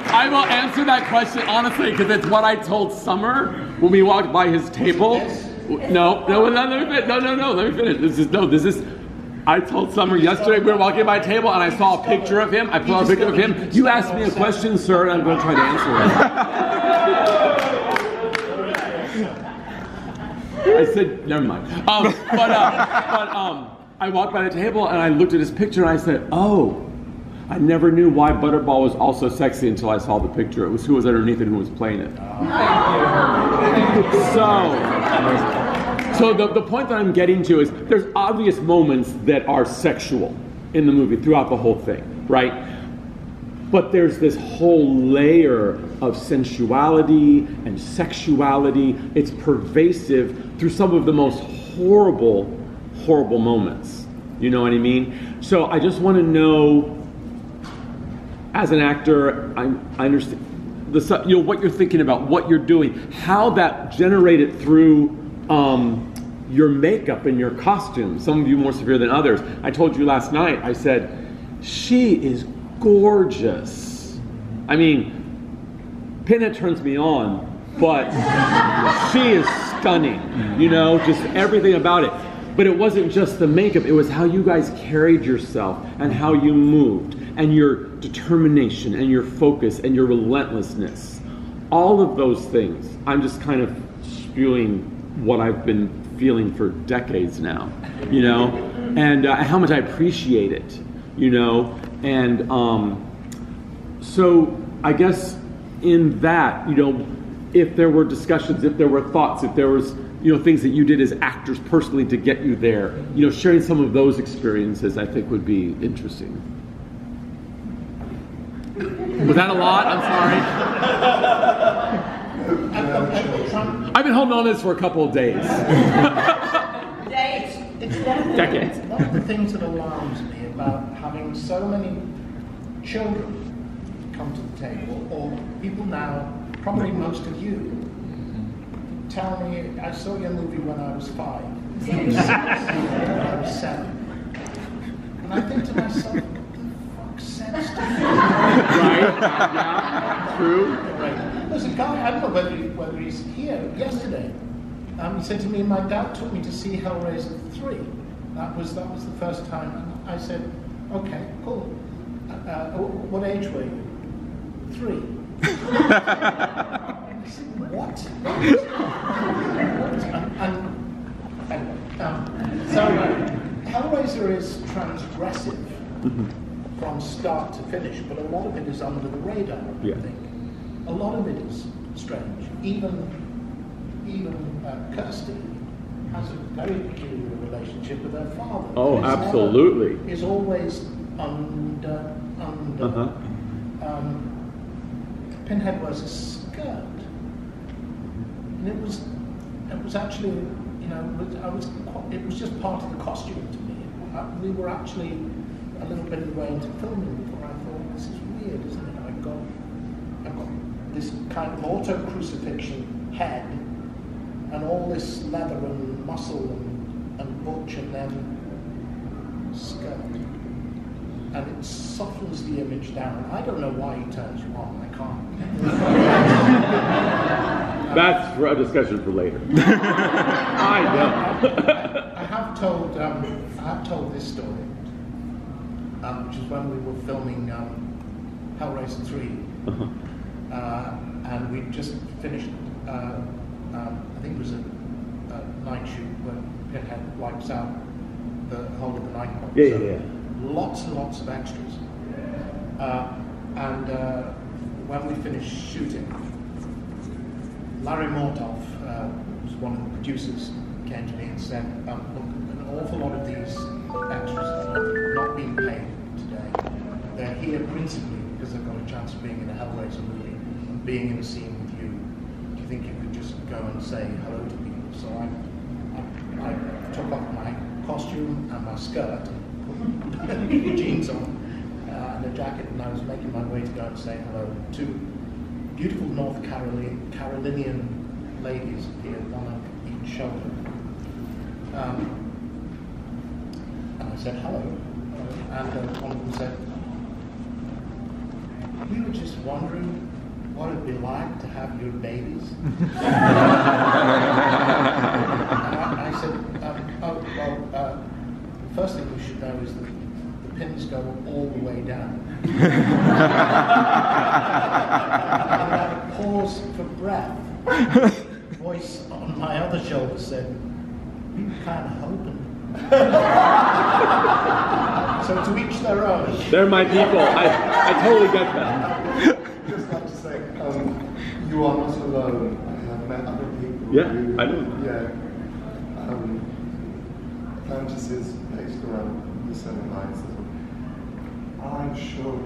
I will answer that question honestly because it's what I told Summer when we walked by his table. No, let me finish. I told Summer yesterday we were walking by a table and I saw a picture of him. I put out a picture of him. You asked me a question, sir, and I'm going to try to answer it. I said, never mind. I walked by the table and I looked at his picture and I said, oh, I never knew why Butterball was also sexy until I saw the picture. It was who was underneath and who was playing it. So the point that I'm getting to is there's obvious moments that are sexual in the movie throughout the whole thing, right? But there's this whole layer of sensuality and sexuality. It's pervasive through some of the most horrible moments. You know what I mean? So I just want to know, as an actor, I understand what you're thinking about, what you're doing, how that generated through your makeup and your costume. Some of you more severe than others. I told you last night, I said, she is gorgeous. I mean, Pinhead turns me on, but she is stunning, you know, just everything about it. But it wasn't just the makeup, it was how you guys carried yourself and how you moved and your determination and your focus and your relentlessness. All of those things, I'm just kind of spewing what I've been feeling for decades now, you know, and how much I appreciate it, you know, and so I guess in that, you know, if there were discussions, if there were thoughts, if there was, you know, things that you did as actors personally to get you there, you know, sharing some of those experiences I think would be interesting. Was that a lot? I'm sorry. I've been holding on to this for a couple of days. Decades. One of the things that alarms me about having so many children come to the table, or people now, probably most of you, tell me, I saw your movie when I was 5, when I was 7. And I think to myself, what the fuck sense do you Right? Yeah, true. Right. There's a guy, I don't know whether he's here, yesterday. He said to me, my dad took me to see Hellraiser 3. That was the first time. And I said, okay, cool. What age were you? 3. What? So Hellraiser is transgressive from start to finish, but a lot of it is under the radar, I think. A lot of it is strange. Even Kirsty has a very peculiar relationship with her father. Oh, absolutely. Is always under. Pinhead wears a skirt. And it was actually, you know, it was just part of the costume to me. We were actually a little bit of the way into filming before I thought, this is weird, isn't it? I've got this kind of auto-crucifixion head and all this leather and muscle and butch and then skirt. And it softens the image down. I don't know why he turns you on. I can't. That's for a discussion for later. I know. I have told this story, which is when we were filming Hellraiser 3, and we just finished. I think it was a night shoot when Pinhead wipes out the whole of the night club. Yeah. Lots and lots of extras. And when we finished shooting, Larry Mortov, who's one of the producers, came to me and said, look, an awful lot of these extras have not been paid today. They're here principally because they've got a chance of being in a Hellraiser movie. being in a scene with you, do you think you could just go and say hello to people? So I took off my costume and my skirt, put jeans on, and a jacket, and I was making my way to go and say hello to beautiful North Carolinian ladies appeared, one on each shoulder. And I said hello, and one of them said, "We were just wondering what it'd be like to have your babies." I said, "Oh, well, the first thing you should know is that the pins go all the way down." And I paused for breath. The voice on my other shoulder said, "We were kind of hoping." So to each their own. They're my people. I totally get that. Just like to say, you are not alone. I have met other people. Yeah, who, I know. Yeah. Fantasies based around the same lines. I'm sure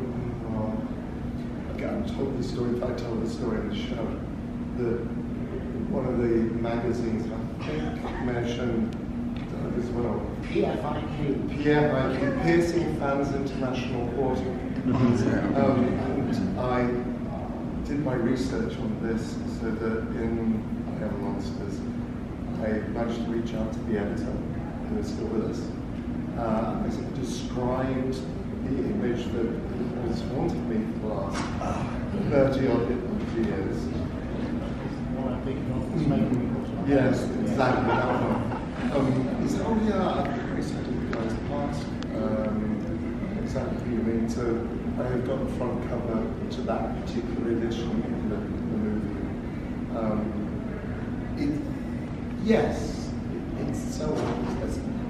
I've told the story, if I told the story in the show, that one of the magazines, I think, mentioned as well. PFIQ. Piercing Fans International Quarter. And I did my research on this so that in I Am Monsters, I managed to reach out to the editor, who is still with us. I described the image that has haunted me for the last 30-odd years. Yes, exactly that one. He said, "Oh yeah, I've researched the guy's past." Exactly what you mean. So I've got the front cover to that particular edition of the movie. Yes, it's so.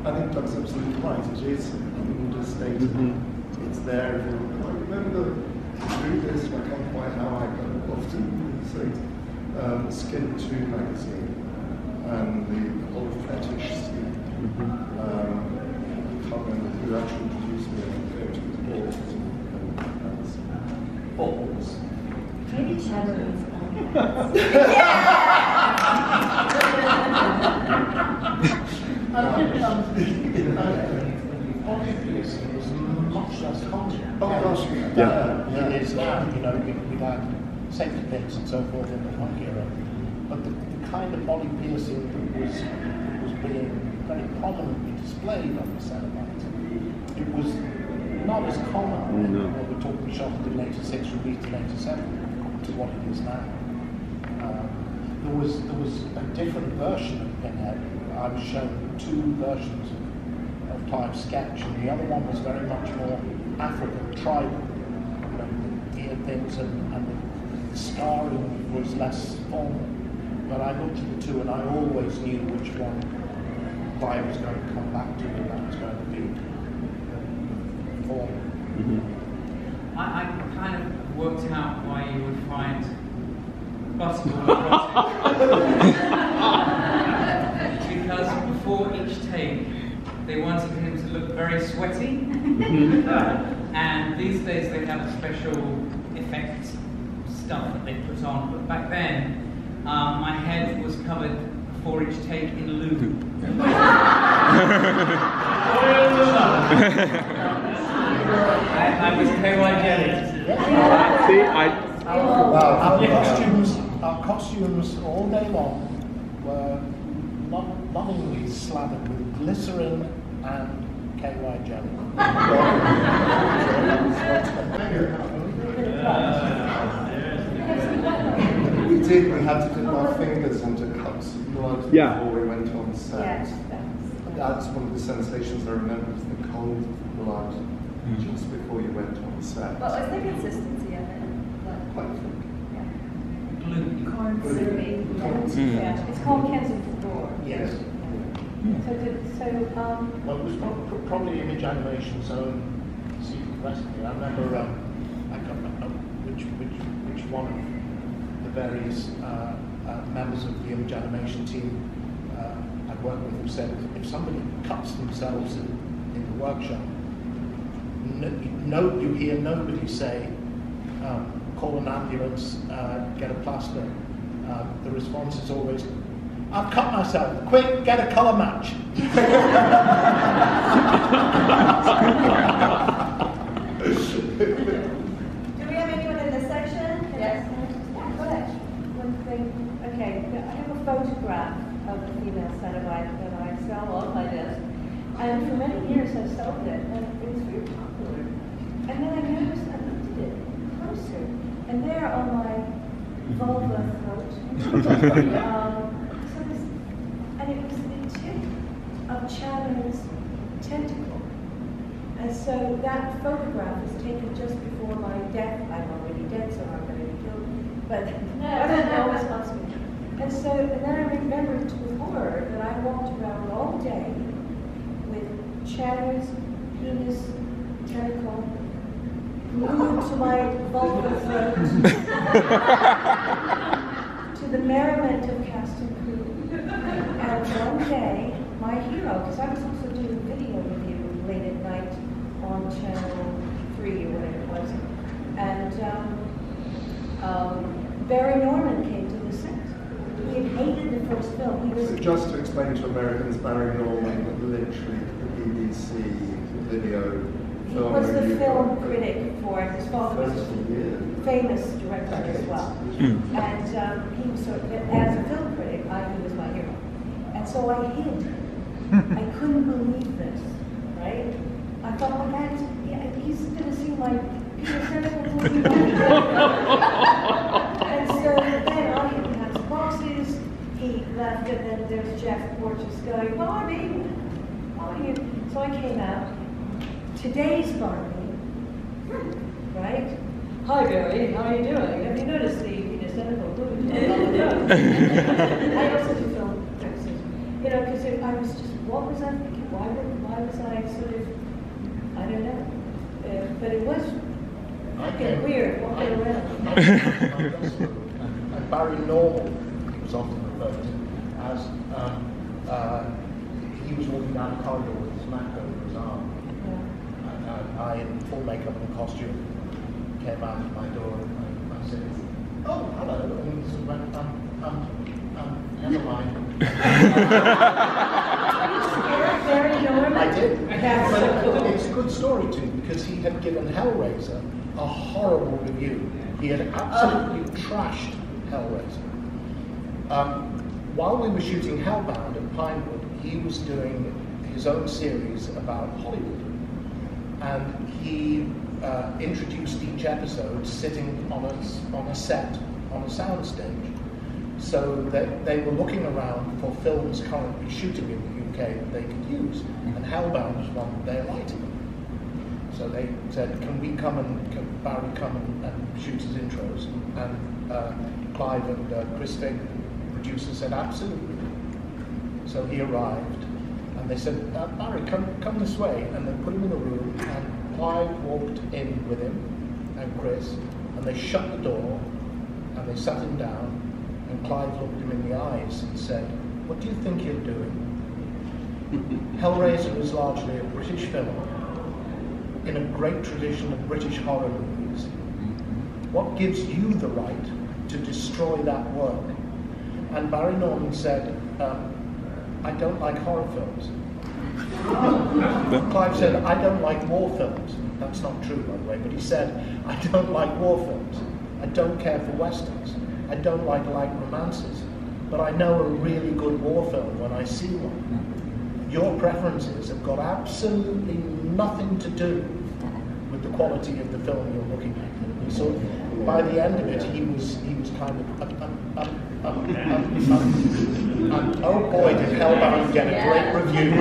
I think that's absolutely right. It is understated. It's there. I remember through this. I can't quite how I got often say Skin 2 magazine and the whole fetish scene. I can't remember who actually produced me. I think it was balls. Maybe Chatterley's Much less common. Oh gosh, It is now, we had safety pins and so forth in the punk era. But the kind of body piercing that was being very prominently displayed on the Sematary, it was not as common when we're talking shot in 86, released in 87, to what it is now. There was a different version of Pinhead. I was shown two versions of Clive's sketch, and the other one was very much more African, tribal. The ear things and the scarring was less formal. But I looked at the two, and I always knew which one Clive was going to come back to, and that was going to be formal. I kind of worked out why you would find Butterball erotic. Because before each take, they wanted him to look very sweaty. And these days they have special effect stuff that they put on. But back then, my head was covered before each take in lube. I was KY jelly. See, Our costumes all day long were lovingly slathered with glycerin and KY jelly. We had to dip our fingers into cups of blood before we went on set. That's one of the sensations I remember, was the cold blood just before you went on set. What was the consistency of it? Quite thick. Corn syrupy. Yeah. It's called Kensington Door. Yes. Well, it was probably Image Animation's own secret recipe. I remember, I can't remember which one of the various members of the Image Animation team I worked with who said if somebody cuts themselves in the workshop, you hear nobody say, call an ambulance, get a plaster. The response is always, I've cut myself, quick, get a colour match. Do we have anyone in this section? Yes. Go ahead. One thing. Okay, I have a photograph of a female Cenobite that I sell on my desk. And for many years I sold it, and it was very popular. And then I noticed, I looked at it closer, and there on my vulva throat, and it was the tip of Channing's tentacle. And so that photograph was taken just before my death. I'm already dead, so I'm going to be killed. But I don't know what's possible. And then I remembered with horror that I walked around all day with Channing's penis tentacle glued to my vulva throat to the merriment of cast and crew. And one day, my hero, because I was also doing video with you late at night on Channel 3 or whatever it was, and Barry Norman came to the set. He had hated the first film. He was Just to explain to Americans, Barry Norman, literally the BBC video. He was the film critic for it. His father was a famous director as well. And he was sort of, as a film critic, he was my hero. And so I hid. I couldn't believe this, right? I thought, well, he's going to see my Peter Central movie. And so then I hid behind some boxes. He left, and then there's Jeff Porteous going, Barbie, how are you? So I came out. Today's Barbie, right? Hi Barry, how are you doing? Have you noticed the penis tentacle glued to my vulva? I also do film texts, because I was just, what was I thinking? Why was I sort of, I don't know. But it was fucking weird walking around. And Barry Norman was often referred to as he was walking down the corridor with his Mac over his arm. I, in full makeup and costume, came out of my door and I said, "Oh, hello," and he sort of went, never mind. Barry Norman? I did. That's so cool. It's a good story too, because he had given Hellraiser a horrible review. He had absolutely trashed Hellraiser. While we were shooting Hellbound at Pinewood, he was doing his own series about Hollywood. And he introduced each episode sitting on a set, on a soundstage, so that they were looking around for films currently shooting in the UK that they could use. And Hellbound was one that they alighted on. So they said, can Barry come and shoot his intros? And Clive and Chris Figg, the producer, said, absolutely. So he arrived. And they said, Barry, come this way. And they put him in a room, and Clive walked in with him, and Chris, and they shut the door, and they sat him down, and Clive looked him in the eyes and said, what do you think you're doing? Hellraiser is largely a British film, in a great tradition of British horror movies. What gives you the right to destroy that work? And Barry Norman said, I don't like horror films. Clive said, I don't like war films. That's not true, by the way, but he said, I don't like war films. I don't care for westerns. I don't like light romances. But I know a really good war film when I see one. Your preferences have got absolutely nothing to do with the quality of the film you're looking at. So by the end of it, he was kind of, oh boy, did Hellbound get a great review.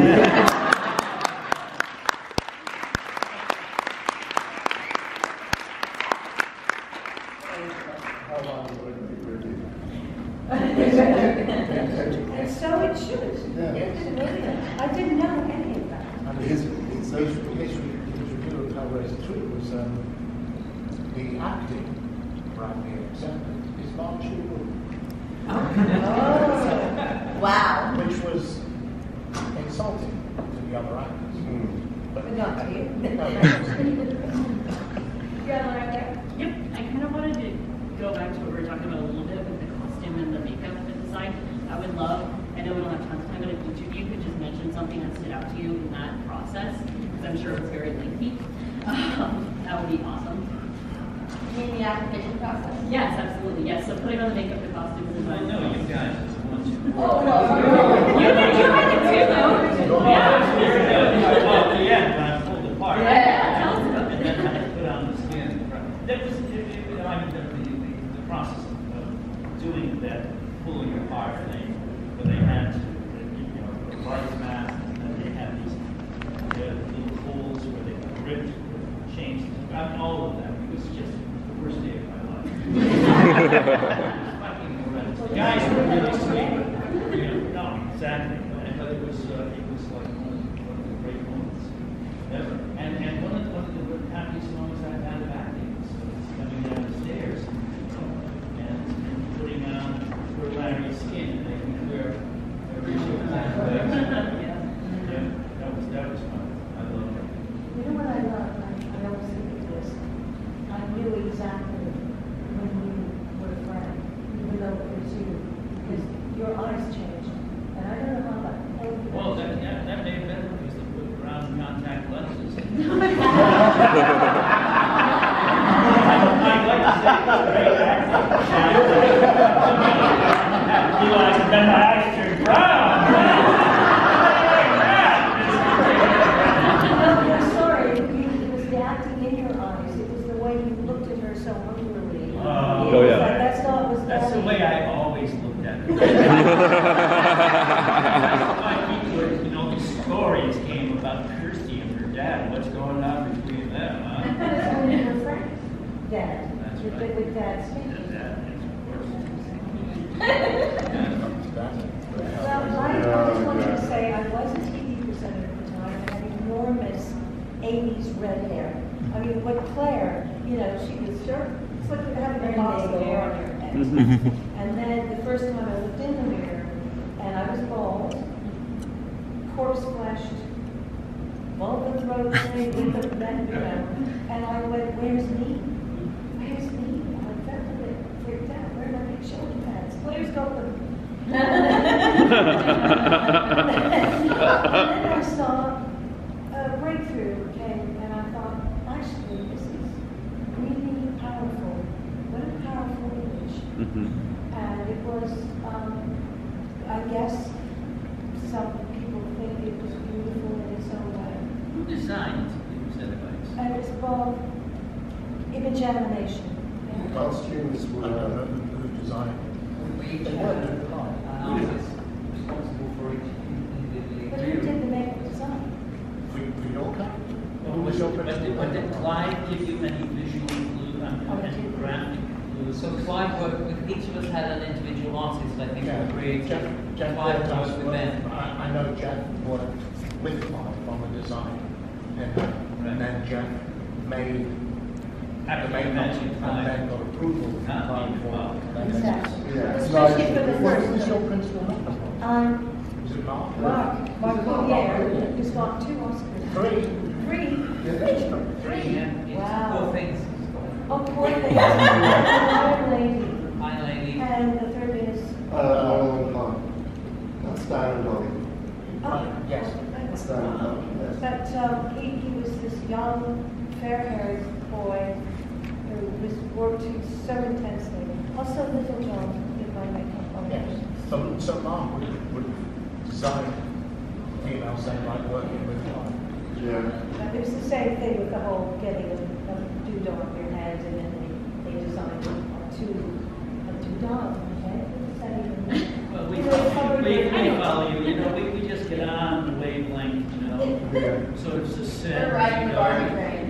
And so it should. I didn't know any of that. And his review of Hellraiser 3 was the acting around the accepted is largely good. Wow. Which was insulting to the other actors. But not to you. You got one right there? Yep, I kind of wanted to something that stood out to you in that process, because I'm sure it was very lengthy. That would be awesome. You mean the application process? Yes, absolutely. Yes. So putting on the makeup, the costumes, and I know you guys just want to. Oh, no. You did it too, though. Yeah. Well, at the end, when I pulled apart. Yeah, tell us about And then I put on the skin. That was, I mean, the process of doing that pulling apart thing, where they had to, the lights mask, and then they had these little holes where they ripped, changed, all of that. It was just the worst day of my life. Fucking horrendous. The guys were really sweet. No, exactly. But it was like one of the great moments ever. And one of the happiest moments I've had of acting was coming down the stairs and putting on poor Larry's skin and making clear every single time. Yeah, that was fun. I love it. You know what I love? I always think of this. I knew exactly when you were a friend, even though it was you, because your eyes changed. And I don't know how that helped you. Well, that may have been because they put brown contact lenses. I'd like to say it's a great acting. You like to bend my eyes turned brown. I'm sorry, it was the acting in your eyes. It was the way you looked at her so hungrily. Oh, yeah. Like, that's not what's That's the happening. way I always looked at it. You know, these stories came about Kirsty and her dad. What's going on between them, huh? It's only your friend, Dad. That's With, right. with Dad speaking. Well, I just wanted to say I was a TV presenter at the time. I had enormous 80s red hair. I mean, but Claire, you know, she was sure. It's like having a box of hair on your head. And then the first time I looked in the mirror, and I was bald, corpse fleshed, vulva throat thing with the neck, you know. And I went, "Where's me? Where's me?" I felt a bit freaked out. Where are my big shoulder pads? Claire's got them. And then I saw a breakthrough came, and I thought, actually, this is really powerful. What a powerful image. And it was, I guess, some people think it was beautiful in its own way. Who designed these advice? And it's called image animation. The costumes were who designed they weren't in the car. responsible for each individual. But who did the makeup design? For your car? But did Clyde give you any visual clue and graphic clues? So Clyde worked with, each of us had an individual artist, I think, who created. Jeff Clyde worked worked with them. I know Jeff worked with Clyde on the design. And then Jeff made the makeup and then got approval from Clyde for Exactly. Yeah. Especially for the first. Who's your principal? Is it Mark? Mark Collier, who's got 2 Oscars. 3. 3? Wow. Poor things. Oh, poor things. Iron Lady. Hi, lady. And the third is... That's Darren Dolly. Yes. That's Darren Dolly, yes. But he was this young, fair-haired boy who was worked so intensely. Also, Little John did my makeup on Yes. So Mark would design female like working with Clyde. Yeah. It was the same thing with the whole getting a doodah on your head, and then they designed a doodah on your head. What does that even mean? Well, we You follow you. You know, we just get on the wavelength, you know. Sort of succinct. We're riding the Barbie train.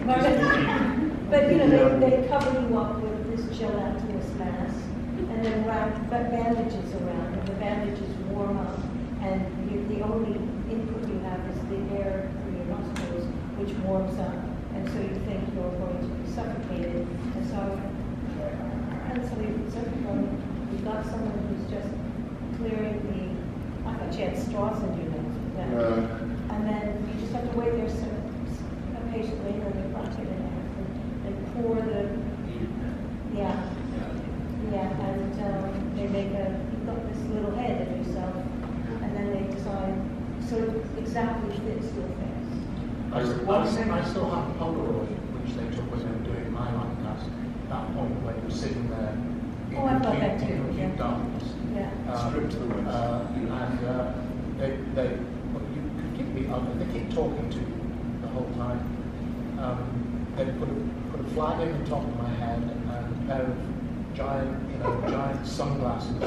But you know, they cover you up with this gelatinous mask, and then wrap bandages around, and the bandages warm up, and the only input you have is the air through your nostrils, which warms up, and so you think you're going to be suffocated, and so you've got someone who's just clearing the, I thought you had straws in your nose, but then, and then you just have to wait there patiently, and then they brush it in and pour the, and they make you've got this little head of yourself, and then they design sort of exactly fit still fits. I still have a Polaroid, which they took when they were doing my life cast. At that point, when you were sitting there in Oh, I've got that too, complete darkness. Yeah. Stripped to the winds. They keep me up, and they keep talking to you the whole time. They put a flag in the top of my head and a pair of giant sunglasses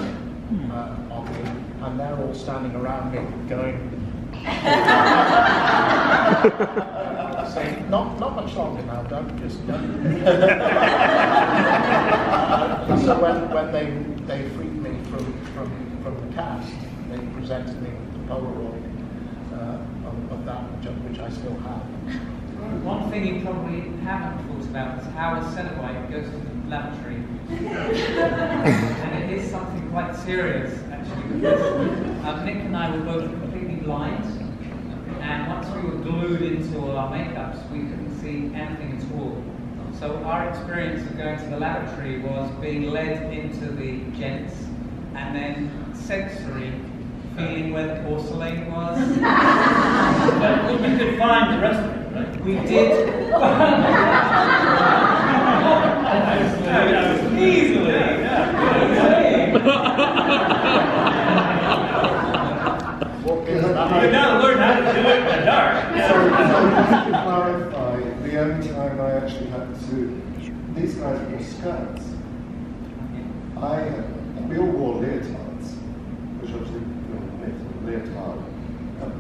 on me, and they're all standing around me going. Saying, not much longer now, Doug, just so when they freed me from the cast, they presented me with the Polaroid of that which I still have. One thing you probably haven't thought about is how a Cenobite goes to the laboratory. And it is something quite serious, actually, because Nick and I were both completely blind, and once we were glued into all our makeups, we couldn't see anything at all. So our experience of going to the laboratory was being led into the gents, and then sensory, feeling where the porcelain was. But we could find the rest of it, right? We did. Easily. You now learn how to do it in the dark. So to clarify, the only time I actually had to, these guys wore skirts. We all wore leotards, which obviously made them leotard.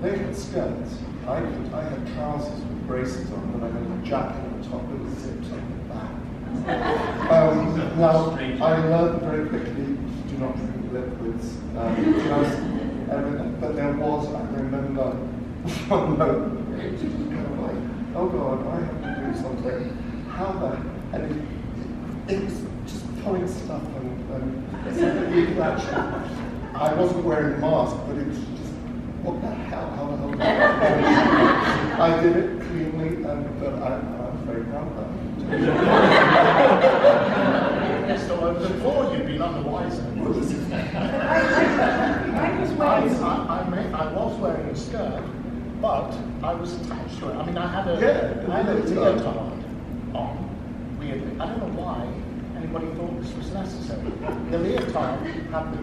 They had skirts. I had trousers with braces on, and I had a jacket on top that was zipped on the back. Now, I learned very quickly to do not drink liquids. But there was, I remember, one moment, it was just kind of like, oh God, I have to do something. How the, and it was just pulling stuff and actually, I wasn't wearing a mask, but it was just, what the hell, how the hell did I did it cleanly, but I'm very proud of that. So before you'd been on the wiser. I was wearing a skirt, but I was attached to it. I mean, I had a leotard on, weirdly. I don't know why anybody thought this was necessary. The leotard had the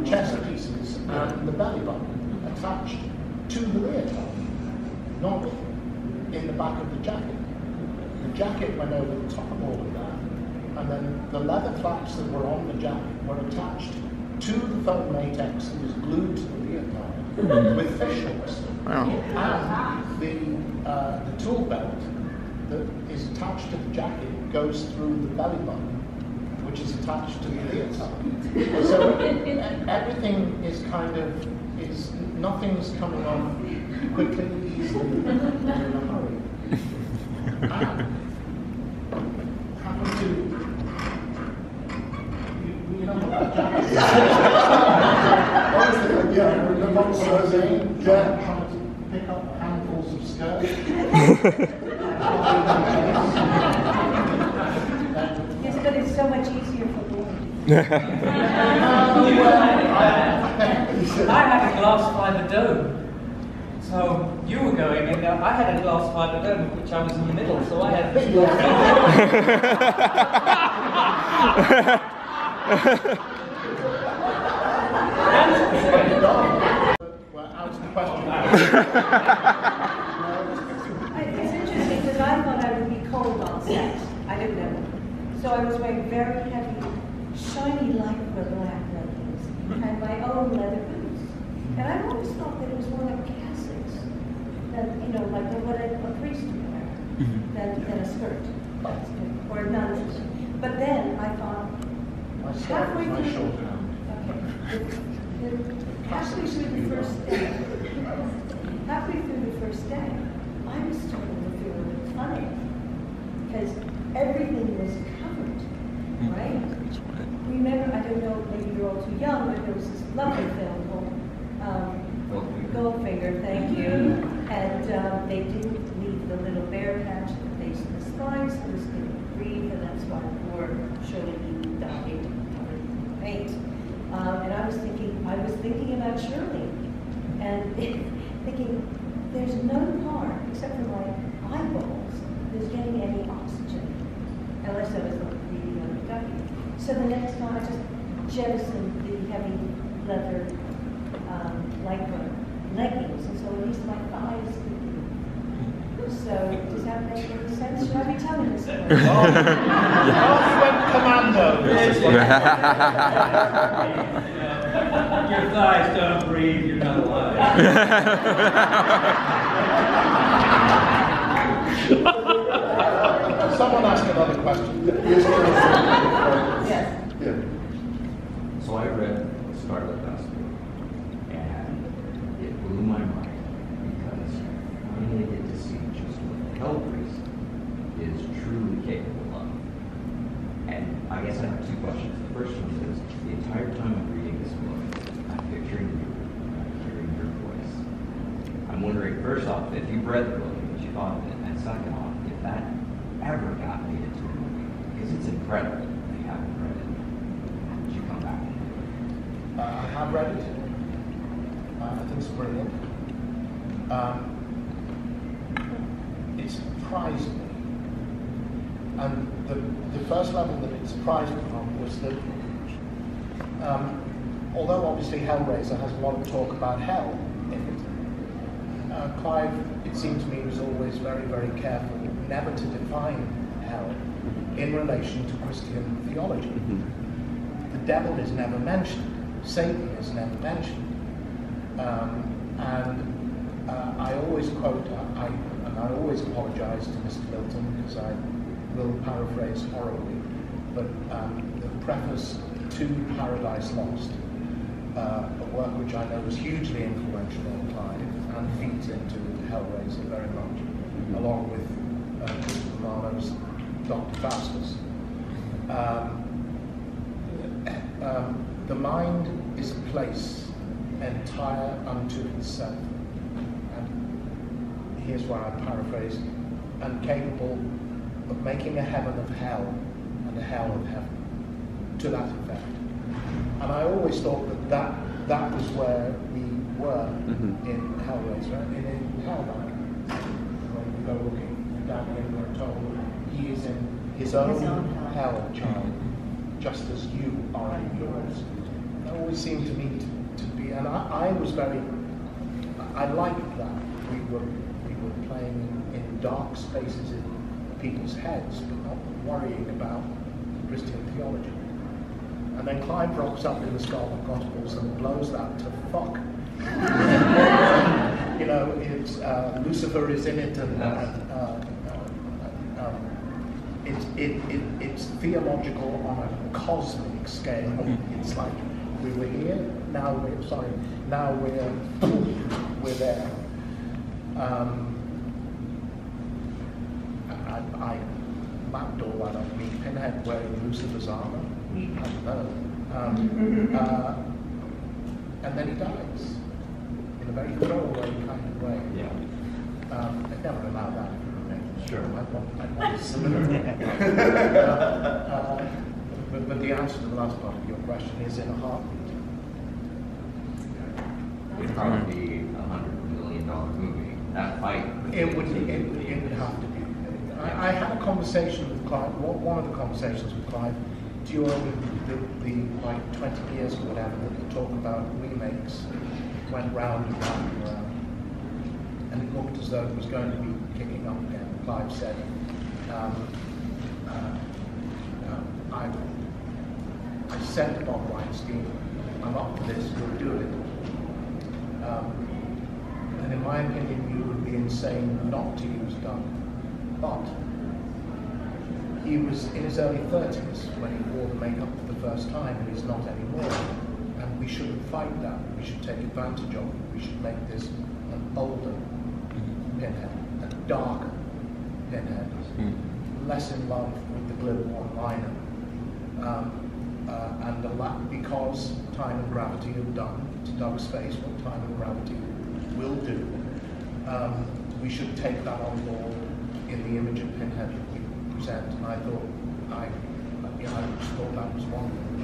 chest pieces and the belly button attached to the leotard, not in the back of the jacket. The jacket went over the top of all of that, and then the leather flaps that were on the jacket were attached to the foam latex that was glued to the leotard with fish hooks. And the tool belt that is attached to the jacket goes through the belly button, which is attached to the leotard. So everything is kind of, nothing's coming off quickly, easily, in a hurry. Happened to, you know what that jacket is? Honestly, yeah, I remember what I was saying, trying to pick up handfuls of skirts. Yes, but it's so much easier for boys. I had a glass fiber dome. So you were going, and I had a glass fiber dome, of which I was in the middle, so I had big glass It's interesting because I thought I would be cold on set. I didn't know. So I was wearing very heavy, shiny lycra black leggings and my own leather boots. And I always thought that it was more like cassocks, that, like what a priest would wear, than a skirt, or a nun's. But then I thought, halfway through, halfway through the first day, I was starting to feel a bit funny, because everything was covered, right? Remember, I don't know, maybe you're all too young, but there was this lovely film called Goldfinger, thank you. And they didn't leave the little bare patch at the base of the spine, so this didn't breathe, and that's why the poor Shirley died covered in paint. And I was thinking, I was thinking about Shirley and thinking, there's no part, except for my eyeballs, that's getting any oxygen, unless I was reading on the ducky. So the next time I just jettisoned the heavy leather lycra leggings, and so at least my thighs could be. So does that make any sense? Should I be telling this story? Oh, you went commando. Your thighs don't breathe, you're not alive. Someone asked another question. Yes. Yeah. So I read Scarlet Gospel, and it blew my mind because I finally get to see just what Hellraiser is truly capable of. And I guess I have two questions. The first one is, the entire time I'm reading this book, I'm picturing you, I'm hearing your voice. I'm wondering, first off, if you've read the book, what you thought of it, and second off, if that ever got made into a movie, because it's incredible if you haven't read it. Did you come back and do it? I have read it. I think it's brilliant. It surprised me. And the first level that it surprised me on was that, although obviously Hellraiser has a lot of talk about hell in it, Clive, it seemed to me, was always very, very careful never to define hell in relation to Christian theology. The devil is never mentioned. Satan is never mentioned. I always quote, and I always apologize to Mr. Milton because I will paraphrase horribly, but the preface to Paradise Lost, a work which I know was hugely influential on Clive and feeds into Hellraiser very much, along with Christopher Marlowe's Dr. Faustus. The mind is a place entire unto itself. And here's where I paraphrase, and capable of making a heaven of hell and a hell of heaven, to that effect. And I always thought that was where we were in Hellraiser, in Hellbound. When we go looking down here, we're told he is in his own hell, child, just as you are in yours. That always seemed to me to be, and I was very, I liked that. We were playing in dark spaces in people's heads, but not worrying about Christian theology. And then Clive rocks up in the Scarlet Gospels and blows that to fuck. You know, it's Lucifer is in it, and it's theological on a cosmic scale. It's like we were here, now we're there. I mapped all that on me. Pinhead wearing Lucifer's armor. I don't know. And then he dies in a very throwaway kind of way. Yeah. I'd never allow that. Sure. I'd want similar. But the answer to the last part of your question is in a heartbeat. It'd probably be $100 million movie. That fight. It would have to be. I had a conversation with Clive. One of the conversations with Clive during the like 20 years or whatever that the talk about remakes went round and round and round, and it looked as though it was going to be kicking up again. Clive said, I said to Bob Weinstein, I'm up for this, we'll do it. And in my opinion, you would be insane not to use Doug. But he was in his early 30s when he wore the makeup for the first time, and he's not anymore. And we shouldn't fight that. We should take advantage of it. We should make this an older Pinhead, a darker Pinhead, less in love with the glib one-liner. And because time and gravity have done to Doug's face what time and gravity will do, we should take that on board in the image of Pinhead that we present. And I thought, I just thought that was wonderful,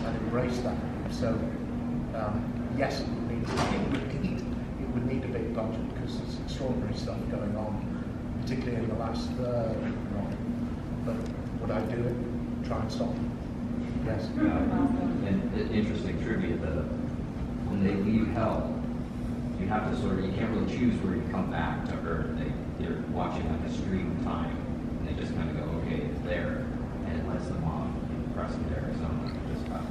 and embraced that. So yes, it would need a big budget because there's extraordinary stuff going on, particularly in the last third. But would I do it? Try and stop them? Yes. And interesting trivia, when they leave hell, you have to you can't really choose where you come back to Earth. They're watching like a stream time, and they just kind of go, okay, it's there, and it lets them off in present Arizona. Just about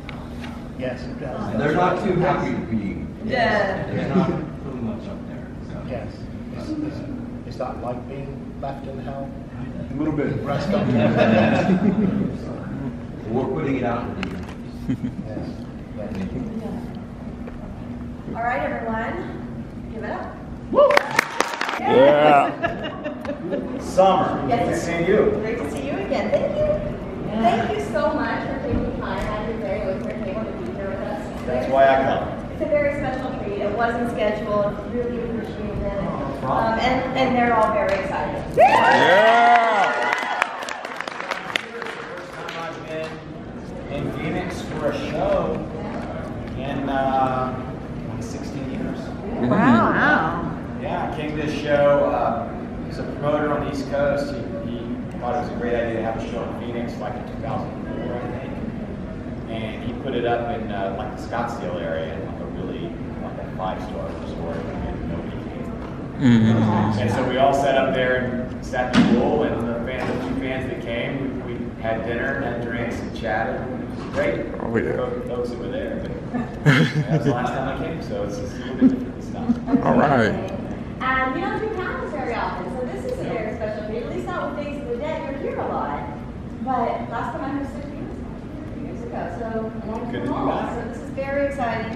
yes, it does. And they're not too happy to be. Yeah. They're not really much up there. So. Yes. Is that like being left in hell? A little bit. Rest up. We're putting it out in the Yes. All right, everyone. Give it up. Woo! Yeah. Summer, Yes, good to sir. see you. Great to see you again. Thank you. Thank you so much for taking time out of your day away from your table to be here with us. That's why I come. It's a very special treat. It wasn't scheduled. Really appreciate it. And they're all very excited. Yeah. First time I've been in Phoenix for a show in 16 years. Wow. Yeah, I came to this show. He's a promoter on the East Coast. He thought it was a great idea to have a show in Phoenix, like in 2004, I think. And he put it up in like the Scottsdale area, in like a really like a 5-star resort, and nobody came. And so we all sat up there and sat in the pool, and the few fans that came, we had dinner, had drinks, and chatted. It was great. Oh, yeah. Folks that were there. But that was the last time I came, so it's just a little bit different this time. All right. And we don't do panels very often, so this is a very special treat. At least not with Days of the Dead. You're here a lot. But last time I hosted you was 2 years ago, so a long Good to time be off. back. So this is very exciting.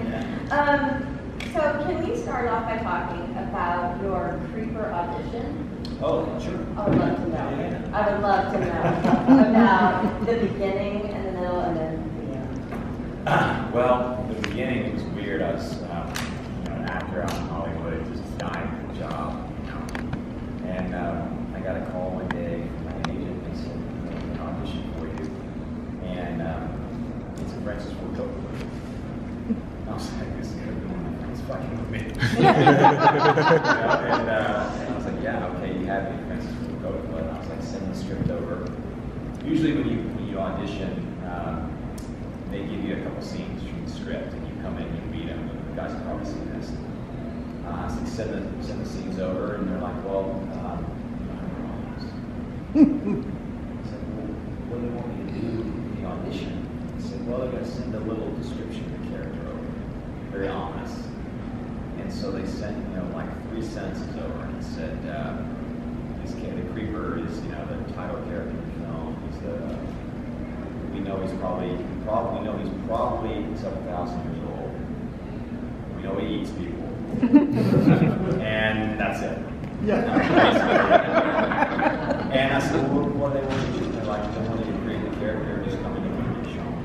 So can we start off by talking about your creeper audition? Oh, sure. I would love to know. I would love to know about the beginning and the middle and then the end. Well, the beginning was weird. I was an actor out in Hollywood, just dying for a job, And I got a call one day from my agent and said, "We have an audition for you." And it's a Francis Ford Coppola. I was like, "This is gonna be one of my friends fucking with me." And I was like, "Yeah, okay, you have me, Francis Ford Coppola." And I was like, "Send the script over." Usually, when you audition, they give you a couple scenes from the script, and you come in, you read them. You guys have probably seen this. So send the scenes over, and they're like, "Well, you don't have your lines." I said, "Well, what do they want me to do in the audition?" He said, "Well, they're going to send a little description of the character over, very ominous." And so they sent, like 3 sentences over, and it said, "This kid, the creeper, is, the title character of the film. He's we know he's probably several thousand years old. We know he eats people." And that's it. Yeah. And I said, "Well, what do they want you to do?" They're like, "They want you to create the character, just come in and show him.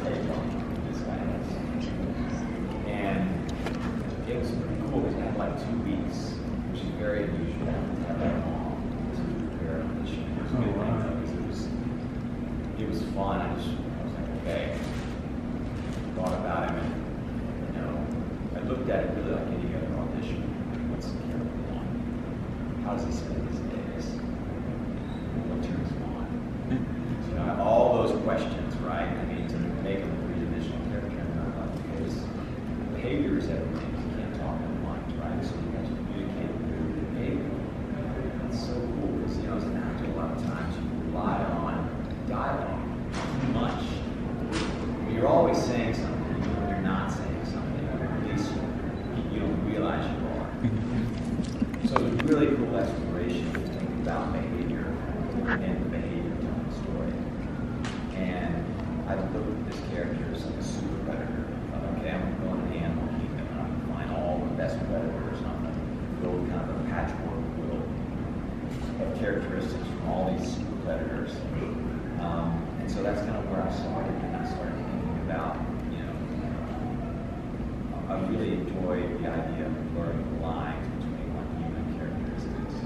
Take this guy is." And it was pretty cool because I had like 2 weeks, which is very unusual to have that long to prepare an audition. It was a good thing though, because it was fun. I was like, okay, thought about him, and I looked at it really like any other audition. What's the character want? How does he spend his days? What turns him on? So all those questions, right? I mean, to make him a 3-dimensional character, and I'm like, okay, his behavior is everything. You can't talk at once, right? So you have to communicate with the behavior. It's so cool because as an actor, a lot of times you rely on dialogue too much. You're always saying something, even when you're not saying something, or at least you don't realize you are. So it's a really cool exploration to think about behavior and the behavior telling the story. And I looked at this character as like a super predator. Okay, I'm going to go in the animal kingdom and I'm going to find all the best predators and I'm going to build kind of a patchwork quilt of characteristics from all these super predators. And so that's kind of where I started, and I started thinking about, I really enjoyed the idea of blurring the lines between human characteristics and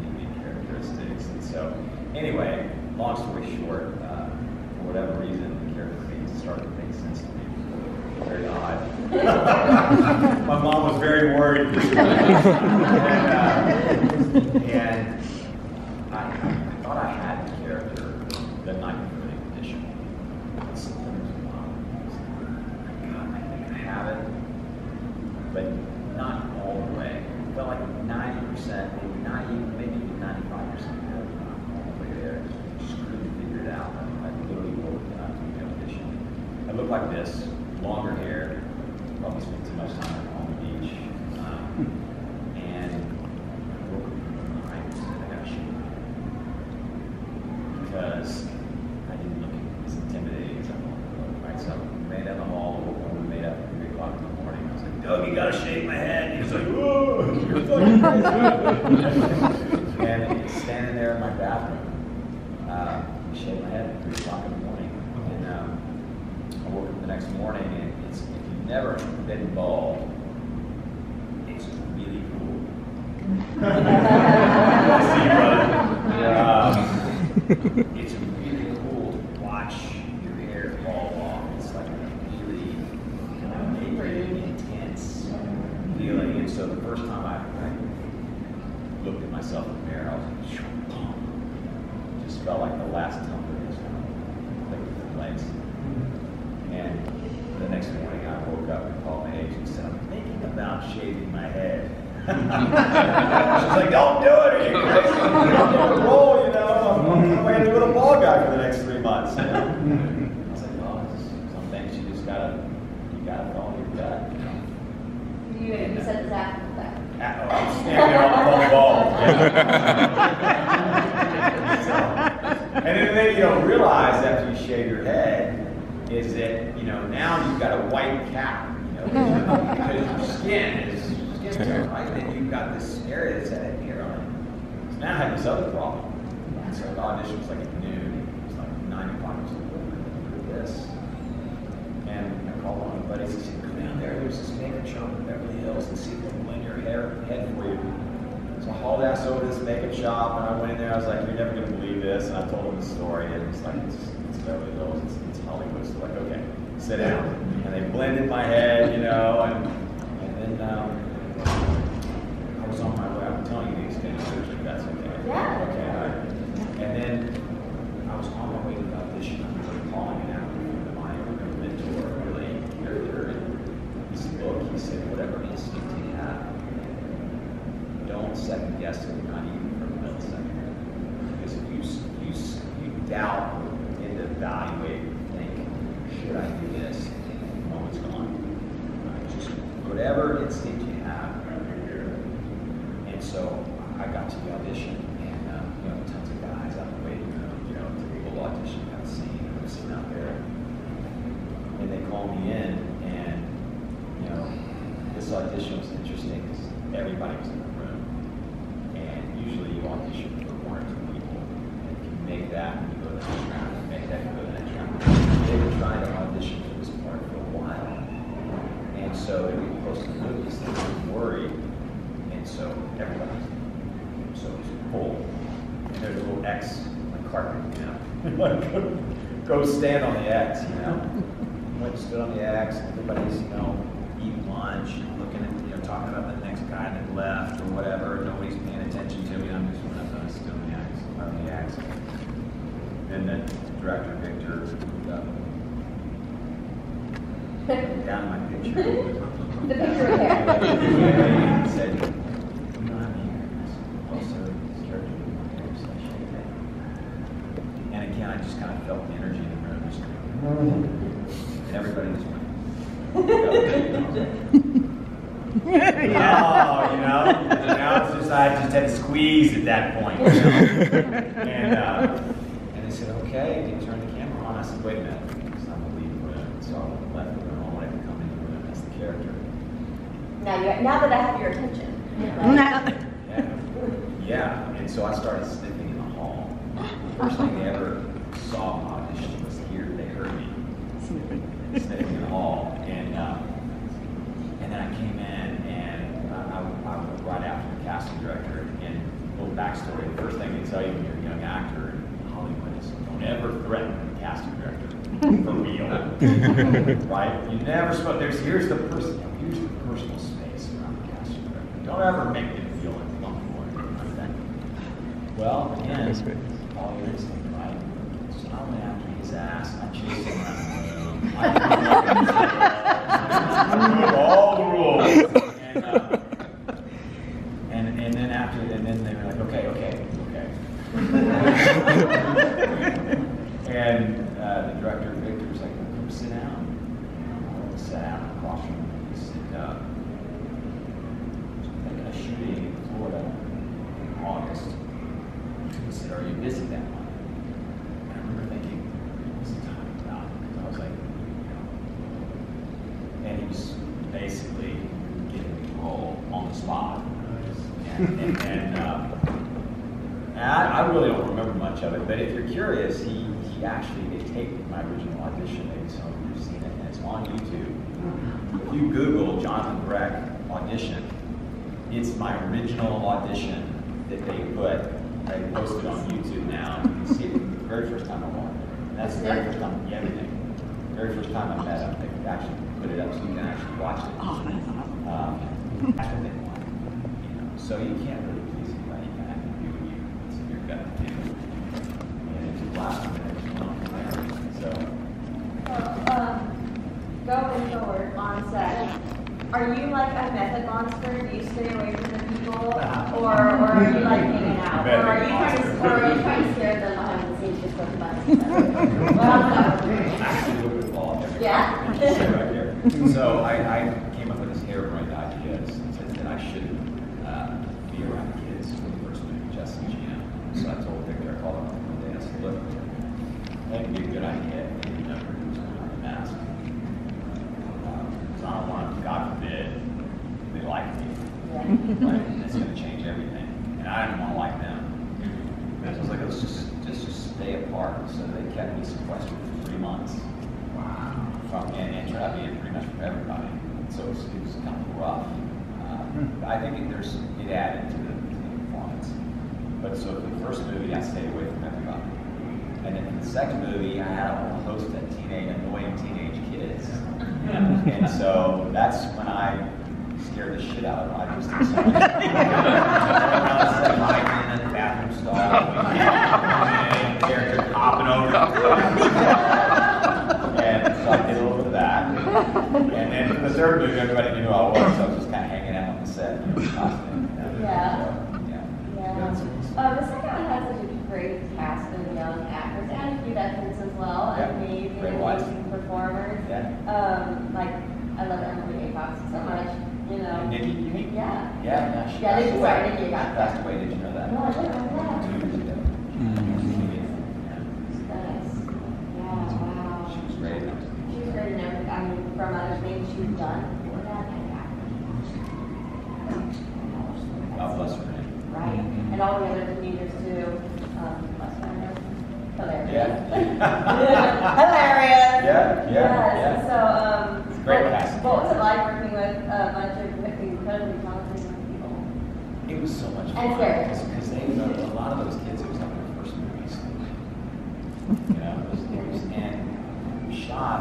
demon characteristics. And so, anyway, long story short, for whatever reason, the character started to make sense to me. Very My mom was very worried. and I thought I had the character the night before the audition. I think I have it, but not all the way. I felt like 90%, maybe not even, maybe 95% all the way there. Just couldn't figure it out. I literally woke up to the audition. I looked like this, longer hair, probably spent too much time on the beach. And I woke up and I got shit. Because I didn't look as intimidating as I wanted to look, right? So I made out in the hall, we made up at 3 o'clock in the morning. I was like, Doug, you gotta shave my head. He was like, whoa, you're fucking crazy. And standing there in my bathroom, he shaved my head at 3 o'clock in the morning. And I woke up the next morning, and it's, if you've never been bald, it's really cool. It's really cool to watch your hair fall off. It's like a really kind of naked, intense feeling. And so the first time I looked at myself in the mirror, I was like, just felt like the last tumbler was kind of clicked into place. And the next morning I woke up and called my agent and said, I'm thinking about shaving my head. She's like, don't do it, are you crazy? I'm going to roll, you know. I'm going to be a bald guy for the next 3 months. You know? I was like, well, some things you just gotta follow your gut. You know? You said Zach was that. I'm standing there on the ball. And then you don't realize after you shave your head is that, you know, now you've got a white cap, you know, because your skin is tone, right? And you've got this area that's had hair on it. So now I have this other problem. So the audition was like at noon. It was like 9 o'clock. I was like, what am I going to do with this? And I called one of my buddies and said, come down there. There's this makeup shop in Beverly Hills and see if they can blend your head for you. So I hauled ass over to this makeup shop and I went in there. I was like, you're never going to believe this. And I told them the story. And it's like, it's Beverly Hills. It's Hollywood. So like, okay, sit down. And they blended my head, you know, and then I was on my way. I'm telling you these things, if that's okay. Yeah. Okay, all right. And then I was on my way to the audition. I was really calling it out to my mentor, really character. And this book, he said, whatever instinct you have, don't second guess it, not even for a millisecond. Because if you doubt and evaluate, think, should I do this? Oh, it's gone. Just whatever instinct you have. And so I got to the audition, and you know, tons of guys out the waiting room, you know, typical audition I've seen out there. And they called me in, and you know, this audition was interesting because everybody was in the room. And usually you audition for 1 or 2 people, and if you make that, you go to the next round. If you make that, you go to the next round. They were trying to audition for this part for a while, and so they were close to the movies. They were worried. And so everybody, so it was full. And there's a little X on the carpet, you know. Go stand on the X, you know. Went and stood on the X, and everybody's, you know, eating lunch, looking at, you know, talking about the next guy that left or whatever. Nobody's paying attention to me. I'm just stood on the X. And then director Victor moved up. Down my picture. The picture right there. And he said, and again, I just kind of felt the energy in the room. And everybody just went. Oh, you know, now it's just, I just had to squeeze at that point. You know? And they said, okay, can you turn the camera on? I said, wait a minute, because I'm the lead room. So I left the room, I wanted to come in the room as the character. Now that I have your attention. Yeah, and so I started sniffing in the hall. First thing they ever saw in my audition was here. They heard me sniffing in the hall, and then I came in, and I went right after the casting director. And a little backstory: the first thing they tell you when you're a young actor in Hollywood is don't ever threaten the casting director. for real, right? You never supposed. Here's the personal space around the cast and director. Don't ever make them feel uncomfortable or anything like that. Well, again, all your instinct, right? So I went after his ass. I chased him around the room. I broke all the rules. And then after, and then they were like, okay. And the director, Victor, was like, well, come sit down. I sat down across from him. He said, thinking of shooting in Florida in August. He said, are you busy that month? And I remember thinking, what's he talking about? Because I was like, and he was basically getting me to roll on the spot. And I really don't remember much of it, but if you're curious, they taped my original audition. Maybe some of you have seen it, and it's on YouTube. If you Google Jonathan Breck audition, it's my original audition that they posted on YouTube now. You can see it the very first time I won. And that's the very first time, everything. The very first time I met him, they actually put it up so you can actually watch it. After they won. So you can't really please anybody. You kind of have to do what it's in your gut to do. And if you last a minute, you don't from there. So. Going forward on set, are you like a method monster? Do you stay away from the people, or are you like hanging out, or are you trying to scare them behind the scenes just with fun? Actually, look at the ball. Yeah. Right here. So I came up with this harebrained idea that I shouldn't be around kids for the first movie, Jesse and Gina. So I told Victor, I called him one day, I said, look, that would be a good idea if you remember who's going to wear the mask. So I don't want, God forbid, they like me. Right? It's going to change everything. And I didn't want to like them. So I was like, let's just stay apart. So they kept me sequestered for 3 months. Wow. And turned out being pretty much for everybody. So it was kind of rough. I think it added to the performance. But so for the first movie, I stayed away from everybody. And then in the second movie, I had a whole host of annoying teenage kids. And so that's when I scared the shit out of them. I just did so much. Hiding in the bathroom stall, and character hopping over. And so I did a little bit of that. And then for the third movie, everybody knew who I was, so I was just kind of hanging out on the set. The second one has such a great cast of young actors and a few veterans as well. Amazing performers. I love Emily Acox so much. You know. And Nikki? Yeah. She Nikki Acox. passed away. Did you know that? No, I didn't know that. 2 years ago. Nice. Yeah, wow. She was great. She was great in everything. I mean, from other things she's done before that, and God bless her. right? And all the other teenagers too. Hilarious. Hilarious. Yeah. So, great cast. What was it like working with a bunch of incredibly talented people? It was so much fun. And scary. Because they, a lot of those kids, it was like their first movies. You know, and we shot.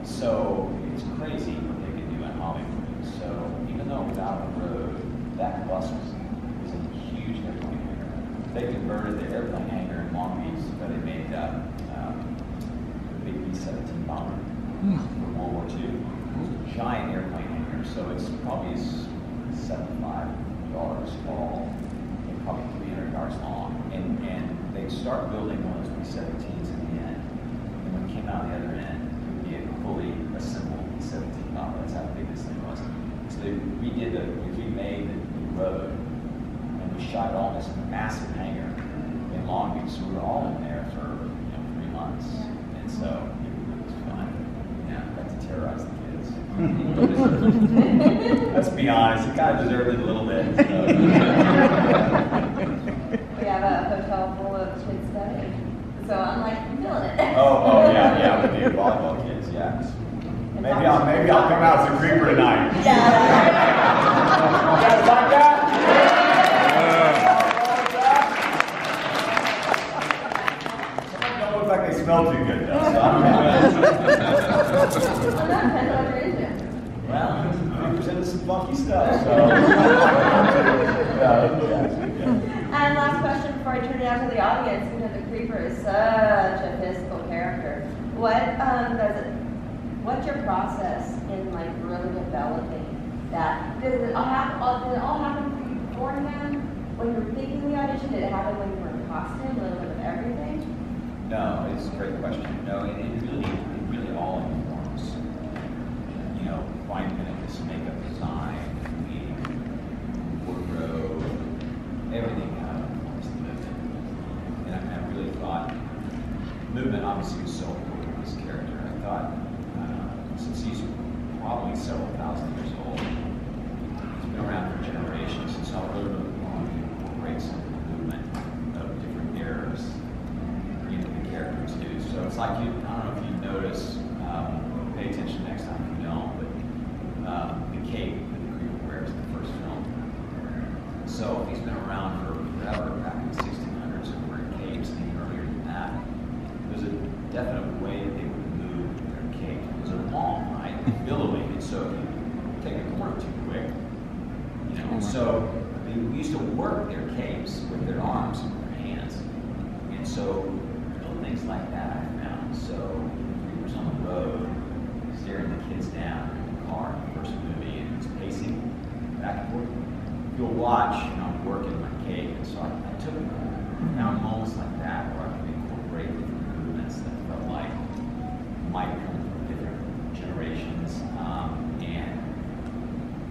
So it's crazy what they can do in Hollywood. So even though it was out on the road, that bus was a huge airplane hangar. They converted the airplane hangar in Long Beach, but they made a big B-17 bomber for World War II. It was a giant airplane hangar, so it's probably $75 tall and probably 300 yards long. And they'd start building one of those B-17s in the end. And when it came out the other end, it would be a fully assembled B-17 bomber. That's how big this thing was. So we made the road, and we shot it all in this massive hangar in Long Beach. So we were all in there for 3 months, and so it was fun. Yeah, got to terrorize the kids. Let's be honest, the guy deserved it a little bit. So. We have a hotel full of kids studying, so I'm like feeling it. Oh yeah, with the volleyball kids, yeah. Maybe I'll come out as a creeper tonight. Yeah. You guys like that? Some of them look like they smell too good, though, so I don't know. Well, we presented some funky stuff, so. And last question before I turn it out to the audience, because the Creeper is such a physical character. What's your process in like really developing that? Did it all happen for you beforehand? When you were thinking the audition, did it happen when you were in costume, a little bit of everything? No, it's a great question. No, it really all informs. You know, fine this makeup design, wardrobe, everything kind of informs the movement. And I really thought movement obviously was so important to this character. I thought since he's probably several thousand years old, he's been around for generations, and so I really want to incorporate some movement of different eras into the characters too. So it's like I don't know if you notice, pay attention next time if you don't, but the cape that the Creeper wears in the first film. So he's been around for forever, back in the 1600s, and wearing capes, and even earlier than that. There's a definite way that they would move their cape. Because they're long, right? Billowing, and so if you take a corner too quick, you know. So they used to work their capes with their arms and their hands, and so little things like that I found. So he was on the road, staring the kids down in the car in the first movie, and he's pacing back and forth. You'll watch, you know, I'm working my cape, and so I found moments like that where I could incorporate different movements that felt like might come from different generations,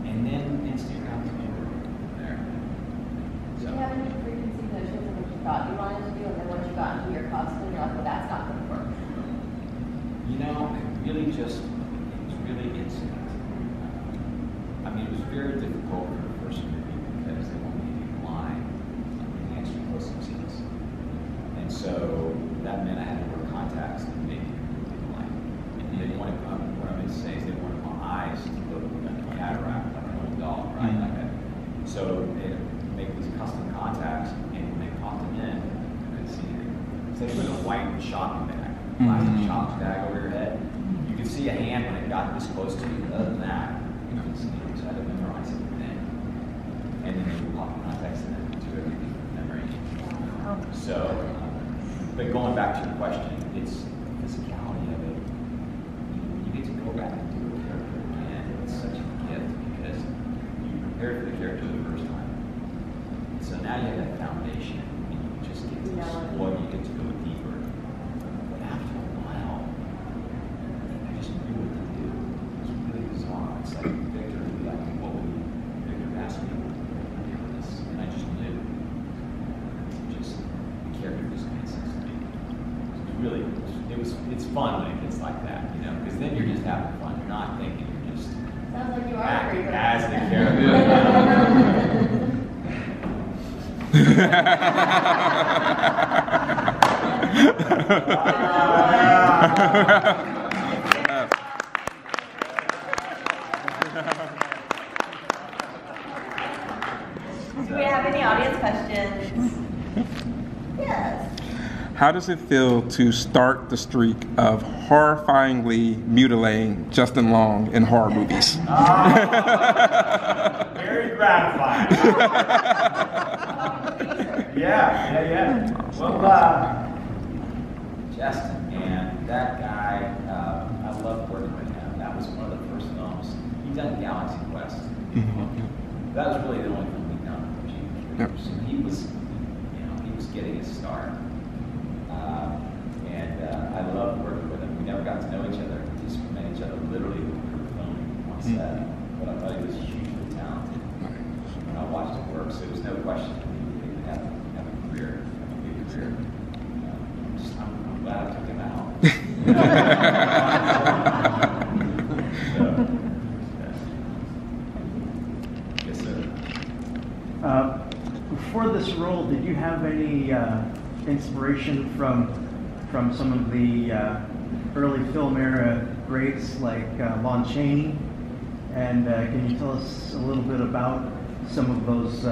and then stick around the mirror there. Did you have any preconceived notions of what you thought you wanted to do, and then once you got into your costume, you're like, well, that's not going to work? You know, it was really instant. I mean, it was very difficult for the first movie because they wanted me to be blind in the extra close-up scenes. And so that meant I had to wear contacts to make it really blind. And they didn't want to come, what I'm going to say is they wanted my eyes to look like a cataract, like an old dog, right? Like that. So they had to make these custom contacts, and when they popped them in, you couldn't see anything. So they put a white shopping bag, plastic shopping bag over your head. You could see a hand when it got this close to you. Other than that, you couldn't see anything. So I had to memorize everything. And then they would pop the contacts in and do everything from memory. So, but going back to your question, it's the physicality of it. You get to go back and do a character again. It's such a gift because you prepared for the character the first time. So now you have that foundation, and you just get to explore, you get to go deeper. But after a while, I just knew what to do. It was really bizarre. It's like Victor would be like, what would Victor ask me? And I just knew. Just the character just made sense to me. It's fun when it gets like that, you know, because then you're just having fun. You're not thinking, you're just Sounds like you are acting as the character. Do we have any audience questions? Yes. How does it feel to start the streak of horrifyingly mutilating Justin Long in horror movies? Very gratifying. Yeah. Well, Justin, man, that guy, I love working with him. That was one of the first films. He'd done Galaxy Quest. That was really the only film we'd done with Gene. So he was getting his start. I loved working with him. We never got to know each other. We just met each other literally when we were filming on set. But I thought he was hugely talented. And I watched him work, so there was no question that he could have a career, have a big career. I'm glad I took him out. Yes, sir. For this role, did you have any inspiration from some of the early film era greats like Lon Chaney? And can you tell us a little bit about some of those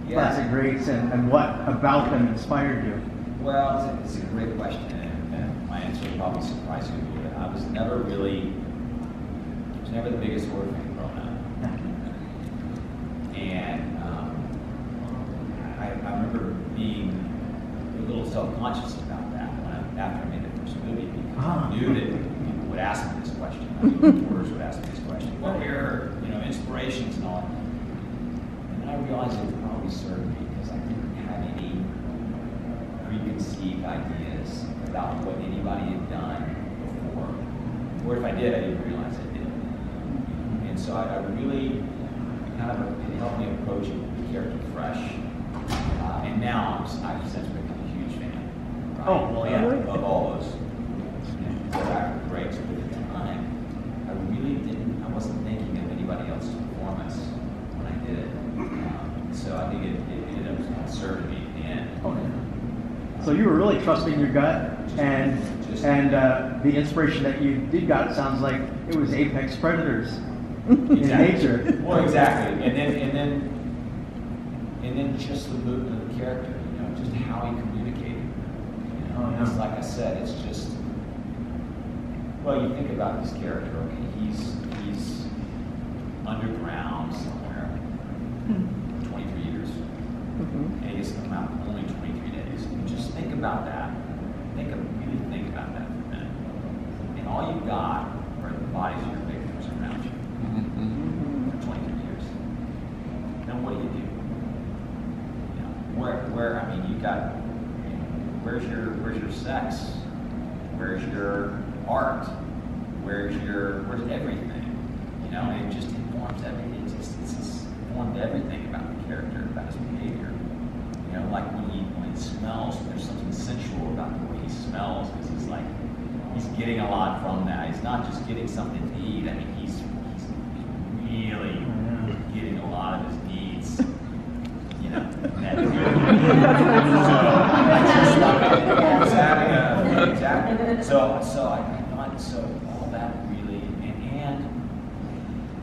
classic greats and what about them inspired you? Well, it's a great question. And my answer will probably surprise you a little bit. I was never the biggest horror fan growing up. And I remember being a little self-conscious about that after I made the first movie, because I knew that people would ask me this question. Reporters would ask me this question. What were your, inspirations and all? And then I realized it would probably serve me because I didn't have any preconceived ideas about what anybody had done before. Or if I did, I didn't realize I did. And so I really it helped me approach the character fresh. And now I've since become a huge fan. Right? Oh, well, yeah. Of all those breaks. But at the time, I wasn't thinking of anybody else's performance when I did it. So I think it ended up serving me at the end. Okay. So you were really trusting your gut, and the inspiration that you did got sounds like it was apex predators in nature. Well, exactly, and then just the movement of the character, just how he communicated. It's like I said, it's just. Well, you think about this character. Okay, he's underground somewhere, 23 years, and he gets to come out only 23 days. And just think about that. Really think about that for a minute. And all you've got are the bodies of your victims around you for 23 years. Then what do you do? Where's your sex? Where's your art? Where's everything? It just informs everything. It's informed everything about the character, about his behavior. Like when he smells, there's something sensual about the way he smells, because he's getting a lot from that. He's not just getting something to eat. I mean, he's really getting a lot of his needs. Exactly. So all that really, and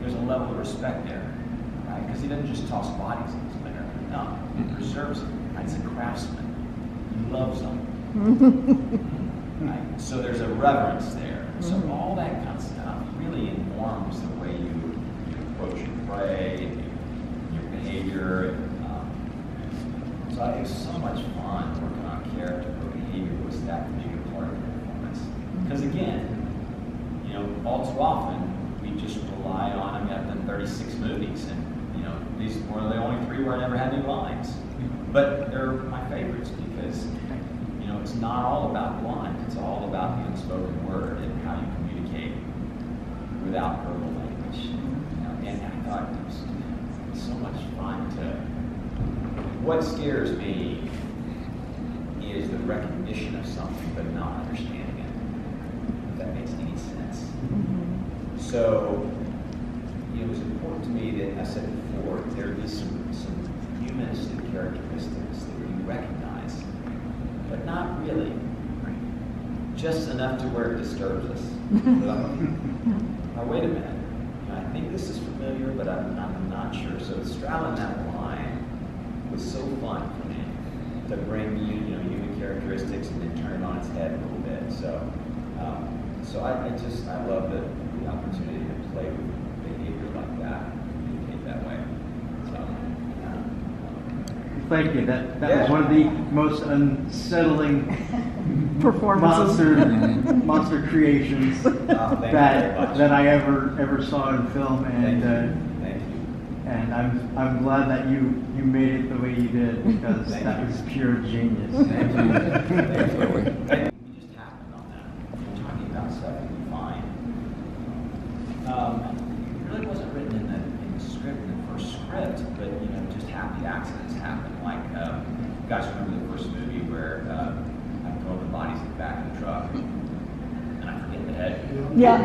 there's a level of respect there, right? Because he doesn't just toss bodies into there. No, he preserves them. He's a craftsman. He loves them. Right? So there's a reverence there. So all that kind of stuff really informs the way you approach your prey and your behavior. So it was so much fun working on character, but behavior was that big a part of the performance. Because again, all too often we just rely on. I've done 36 movies, and these were the only 3 where I never had any lines. But they're my favorites because it's not all about the line. It's all about the unspoken word and how you communicate without verbal language. And I thought it was so much fun to. What scares me is the recognition of something but not understanding it, if that makes any sense. So, it was important to me that, I said before, there is some humanistic characteristics that we recognize, but not really. Just enough to where it disturbs us. Now, wait a minute. I think this is familiar, but I'm not sure. So straddling that line was so fun for me to bring human characteristics and then turn it on its head a little bit. So I love the opportunity to play with behavior like that, communicate that way. So thank you. That was one of the most unsettling performances, monster creations that I ever saw in film, and I'm glad that you made it the way you did, because that was pure genius. Thank you. It just happened on that. You're talking about stuff that you find. It really wasn't written in the script, in the first script, but just happy accidents happen. Like you guys remember the first movie where I throw the bodies in the back of the truck. And I forget the head. Yeah.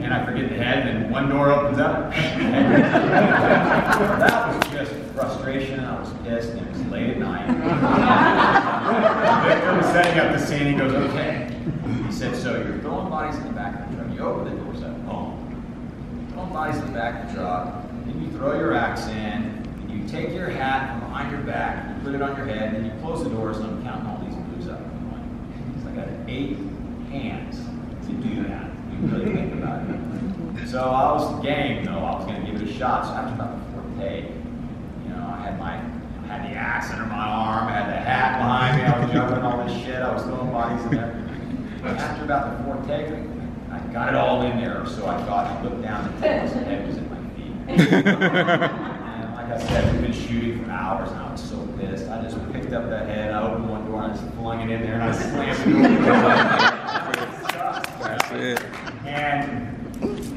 And I forget the head, and one door opens up. That was just frustration. I was pissed, and it was late at night. Victor was setting up the scene. He goes, "Okay." He said, "So you're throwing bodies in the back of the truck. You open the doors up. Boom. Throwing bodies in the back of the truck. Then you throw your axe in. And you take your hat from behind your back. You put it on your head. And then you close the doors, and I'm counting all these moves up. So I got 8 hands to do that. You really think about it. So I was game, though. I was going to give it a shot. So after about the 4th take, you know, I had the axe under my arm, I had the hat behind me, I was jumping all this shit, I was throwing bodies in there. After about the 4th take, I got it all in there. So I thought, I looked down, the head was at my feet. And like I said, we've been shooting for hours, and I was so pissed. I just picked up that head, I opened one door, and I just flung it in there, and I slammed it over. That's it. And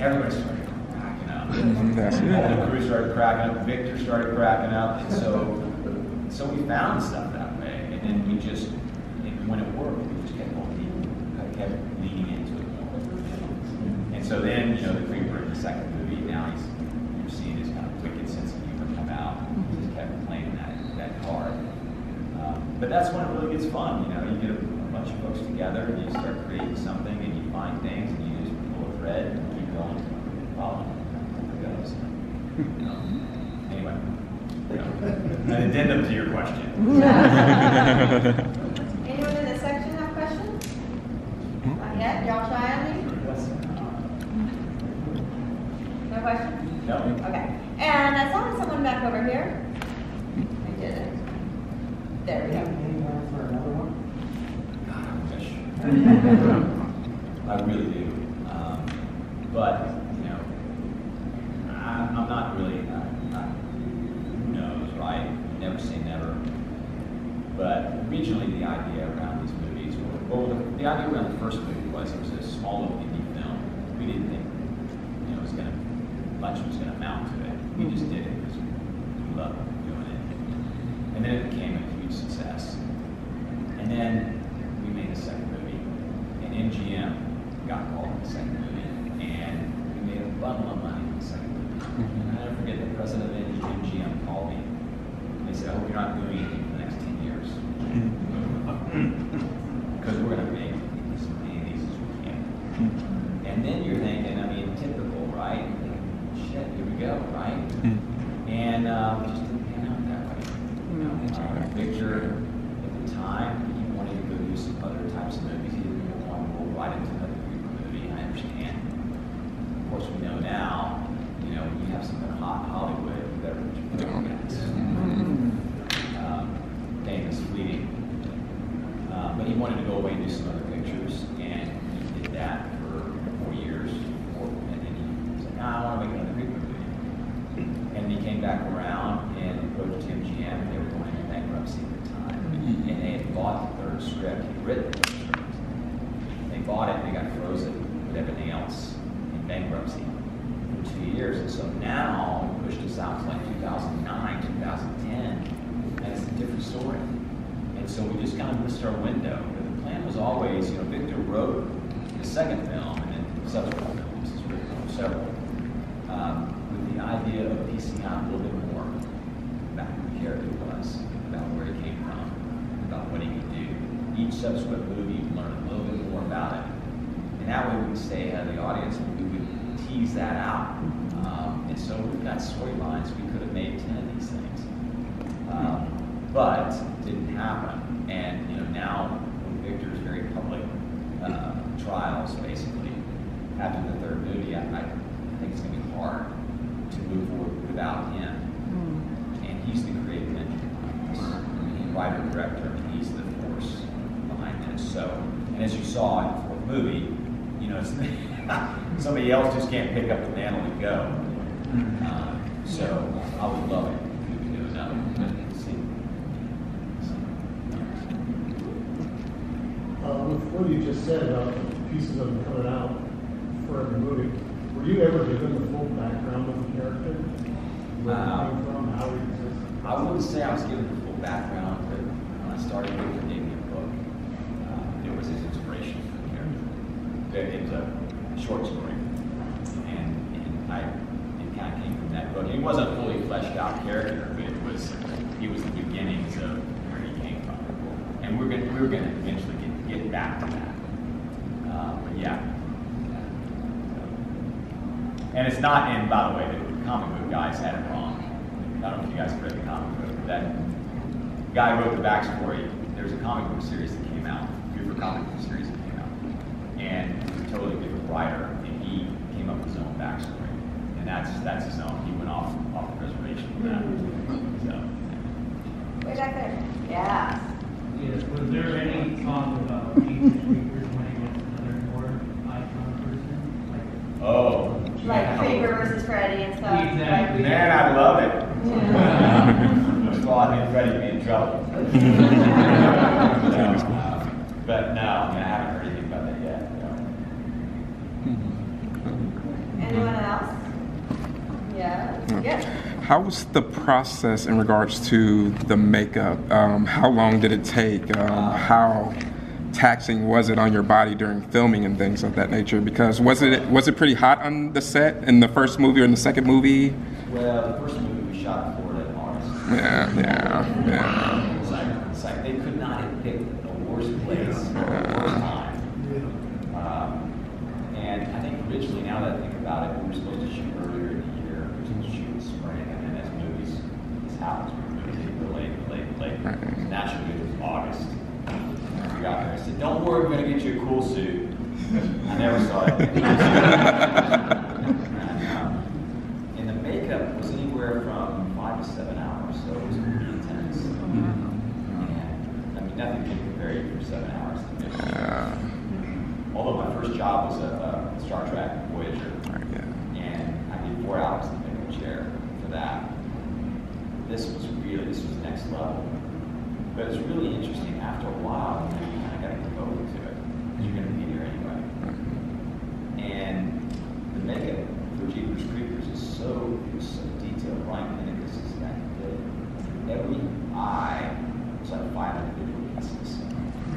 everybody started cracking up. That's it. All the crew started cracking up. Victor started cracking up. And so we found stuff that way. And then we just, when it worked, we just kept leaning into it more. And so then, you know, the Creeper in the second movie, now you're seeing his kind of wicked sense of humor come out. He just kept playing that card. But that's when it really gets fun. You know, you get a bunch of folks together and you start creating something and you find things and you just pull a thread and keep going. Well, it goes. Anyway, an addendum to your question. Anyone in this section have questions? Not yet? Y'all shy on me? No questions? No. Okay. And I saw someone back over here. I did it. There we go. Anyone for another one? God, I wish. I really do. But, you know, I'm not really, who knows, right? Never say never. But originally the idea around these movies, well, the idea around the first movie was it was a small little indie film. We didn't think, you know, much was going to amount to it. We just did it because we loved doing it. And then it became a huge success. And then we made a second movie. And MGM got involved in the second movie. And we made a bundle of money in the second movie. And I never forget, the president of MGM called me. And they said, I hope you're not doing anything for the next 10 years. Because we're going to make as many of these as we can. And then you're thinking, I mean, typical, right? Shit, here we go, right? And it just didn't pan out that way. Victor, at the time, he wanted to go do some other types of movies. He didn't want to go right into another Creeper movie, I understand. Of course, we know now, you know, when you have something hot in Hollywood, you better put your foot on the gas. Famous fleeting. But he wanted to go away and do some other pictures, and he did that for 4 years. And then he said, I want to make another Creeper movie. And he came back around and approached MGM. They were going into bankruptcy at the time. And they had bought the third script. He'd written the third script. They bought it, they got frozen with everything else in bankruptcy for 2 years. And so now, we pushed us out to like 2009, 2010, and it's a different story. And so we just kind of missed our window. But the plan was always, you know, Victor wrote the second film and then subsequent films, he's written several, with the idea of piecing out a little bit more about who the character was, about where he came from, about what he could do. Each subsequent movie, you learn a little bit more about it. And that way we would stay ahead of the audience and we would tease that out. And so we've got storylines, we could have made 10 of these things. But it didn't happen. And you know, now when Victor's very public trials, basically, after the third movie, I think it's going to be hard to move forward without him. And he's the creative engine. He's the writer, director, and he's the force behind this. So, and as you saw in the fourth movie, you know, somebody else just can't pick up the mantle and go. So I would love it if we could do another one. With what you just said about the pieces of them coming out for every movie, were you ever given the full background of the character? Where it came from, how he exists? I wouldn't say I was given the full background, but when I started with the Navy book, it was his inspiration for the character. It was a short story, and it kind of came from that book. He wasn't a fully fleshed out character, but he was the beginnings of where he came from. And we were going to eventually get back to that. But yeah. And it's not, and by the way, the comic book guys had it wrong. I don't know if you guys have read the comic book, but that guy who wrote the backstory. There's a comic book series that came out, Cooper comic book series that came and he's a totally different writer, and he came up with his own backstory, and that's his own. He went off the reservation with that. So. Way back there. Yeah. Yes. Was there any talk about ancient creepers when against another more icon person? Oh. Like Creeper versus Freddy and stuff. Exactly. Man, I love it. First of all, I think Freddy'd be in trouble. But no, I mean, I haven't heard anything about that yet. No. Anyone else? Yeah. Yes. How was the process in regards to the makeup? How long did it take? How taxing was it on your body during filming and things of that nature? Because was it pretty hot on the set in the first movie or in the second movie? Well, the first movie we shot in Florida in August. Yeah. It's like they could not have picked the worst place or the worst time. And I think originally, now that I think about it, we were supposed to shoot earlier in the year. We were supposed to shoot in spring, and then as movies, this happens, we moved it late. So naturally, it was August. We got there. I said, "Don't worry, we're going to get you a cool suit." I never saw it. And the makeup was anywhere from 5 to 7 hours, so it was pretty intense. And I mean, nothing can compare you for 7 hours. Although my first job was a Star Trek Voyager, and I did 4 hours in the makeup chair for that. This was next level. But it's really interesting. After a while, you kind of got to get over to it. You're going to be here anyway. And the makeup for Jeepers Creepers is so detailed, right? And this is that good. Every eye was like 5 individual pieces.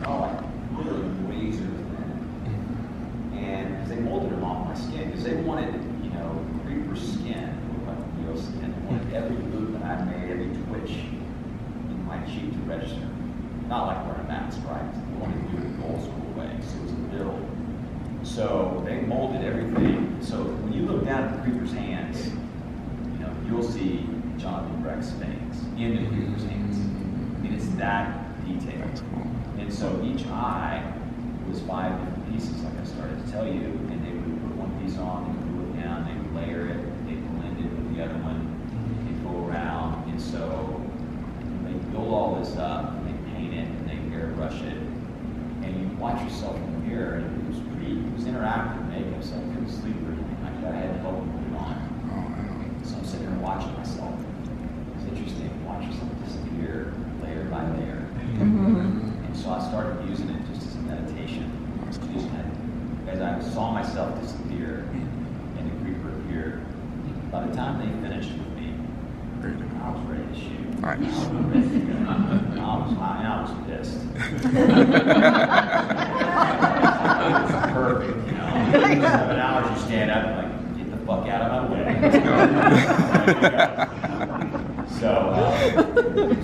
Oh, like literally razor thin. And they molded them off my skin because they wanted, Creeper's skin, like real skin. They wanted every movement I made, every twitch in my cheek to register. Not like wearing a mask, right? We wanted to do it the old school way, so it was a build. So they molded everything. So when you look down at the Creeper's hands, you'll see Jonathan Breck's veins in the Creeper's hands. I mean, it's that detailed. And so each eye was 5 different pieces, like I started to tell you, and they would put one piece on, they would glue it down, they would layer it, they blend it with the other one, they go around, and so they build all this up, and they paint it, and they airbrush it, and you watch yourself in the mirror, and it was interactive makeup, so I couldn't sleep or anything like that. I had to help them put it on. So I'm sitting there watching myself. It's interesting to watch yourself disappear layer by layer. And so I started using it just as a meditation. As I saw myself disappear and the Creeper appeared, by the time they finished with me, I was ready to shoot. I was pissed. It's perfect, 7 hours you stand up and like, get the fuck out of my way. So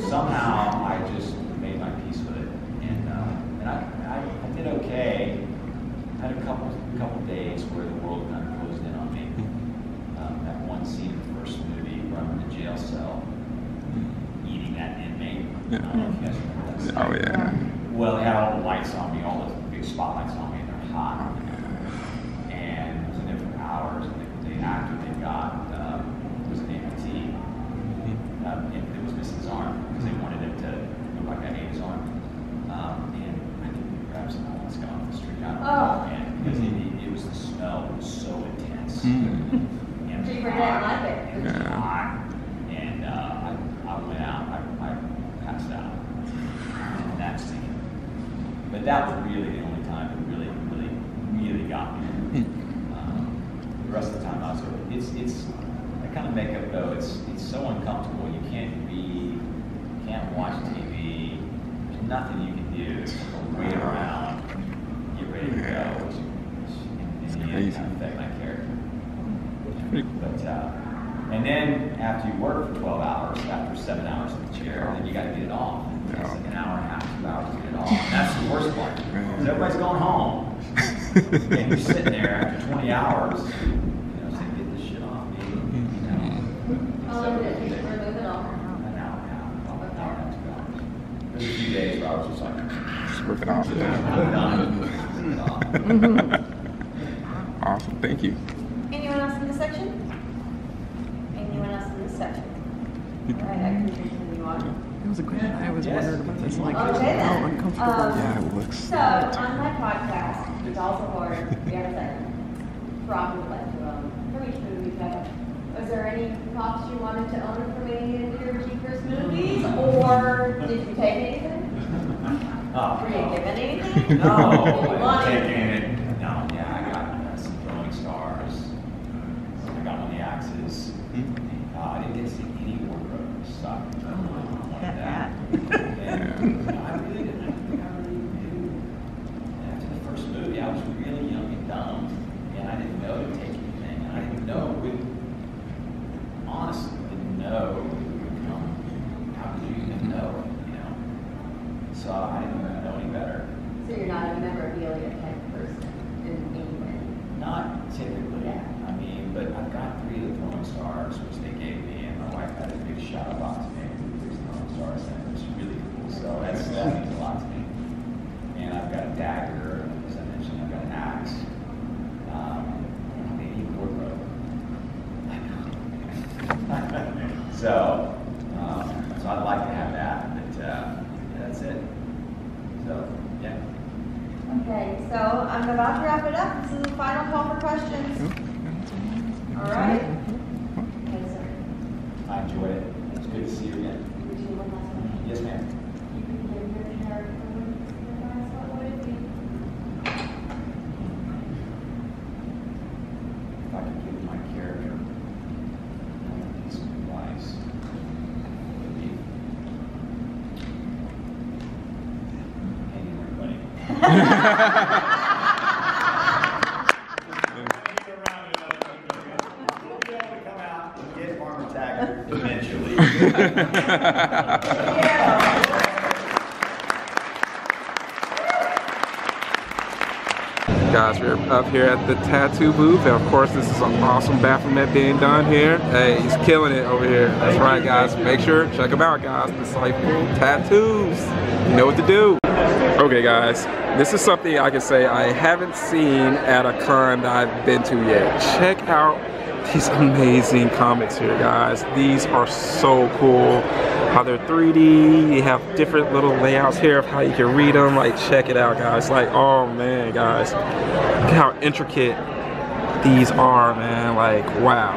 somehow I just made my peace with it, and I did okay. I had a couple days where the world kind of closed in on me. That one scene in the first movie where I'm in the jail cell eating that inmate. I don't know if you guys remember that scene. Oh yeah. Well, they had all the lights on me, all the big spotlights on me, and they're hot. And I was in there for hours, and the actor they got was an amputee. It was missing his arm because they wanted him to look like I ate his arm. And I think grab some homeless guy off the street. I don't know, man, because it was the smell was so intense. And it was hot. It was hot. And I went out. I passed out. And that's the. But that was really the only time it really got me. The rest of the time I was over. It's that kind of makeup though. It's so uncomfortable. You can't watch TV. There's nothing you can do. Just wait around, get ready to go, which in the end kind of affect my character. But and then after you work for 12 hours, after 7 hours in the chair, then you got to get it off. It's like an hour and a half, 2 hours to get it off. And that's the worst part. Because everybody's going home. And you're sitting there after 20 hours, saying, get this shit off me. How long did it take to remove it all? An hour and a half, 2 hours. There's a few days where I was just like, rip it off. I'm done. it off. Awesome, thank you. Anyone else in this section? Anyone else in this section? All right, I can continue on. That was a question I always wondered about this, like Okay, how then. uncomfortable. Yeah, it looks. So, on my podcast, it's also hard, we have a segment, Rock would like to from each movie, but was there any props you wanted to own from any of your Jeepers movies, or did you take anything? Were you given anything? No, Did you want I'm anything? taking it. No, yeah, I got some throwing stars. I got on the axes. I didn't get to see any wardrobe stuff. Like that. And I really didn't. I don't think I really knew. And after the first movie, I was really young and dumb, and I didn't know to take anything. And I didn't know honestly, didn't know it would come. How could you even know it? You know. So I didn't know any better. So you're not a memorabilia type person in any way? Not typically. I mean, but I've got 3 of the throwing stars, which they gave me, and my wife had a big shout out box to me with 3 throwing stars, and it was really cool. So that means a lot to me. And I've got a dagger, as I mentioned, I've got an axe. Maybe a wardrobe. I know. So I'd like to have that, but yeah, that's it. So, yeah. Okay, so I'm about to wrap it up. This is the final call for questions. All right? Okay, sir. I enjoyed it. It's good to see you again. Would you one last one? Yes, ma'am. You can give your character what would it be? If I could give my character one piece of advice, it would be hang in there, buddy. Eventually. Guys, we're up here at the tattoo booth, and of course this is an awesome Baphomet being done here. Hey, he's killing it over here. That's right, guys. Make sure, check him out, guys. Disciple Tattoos. You know what to do. Okay, guys, this is something I can say I haven't seen at a con that I've been to yet. Check out these amazing comics here, guys. These are so cool. How they're 3D, you have different little layouts here of how you can read them. Like, check it out, guys. Like, oh man, guys. Look at how intricate these are, man. Like, wow.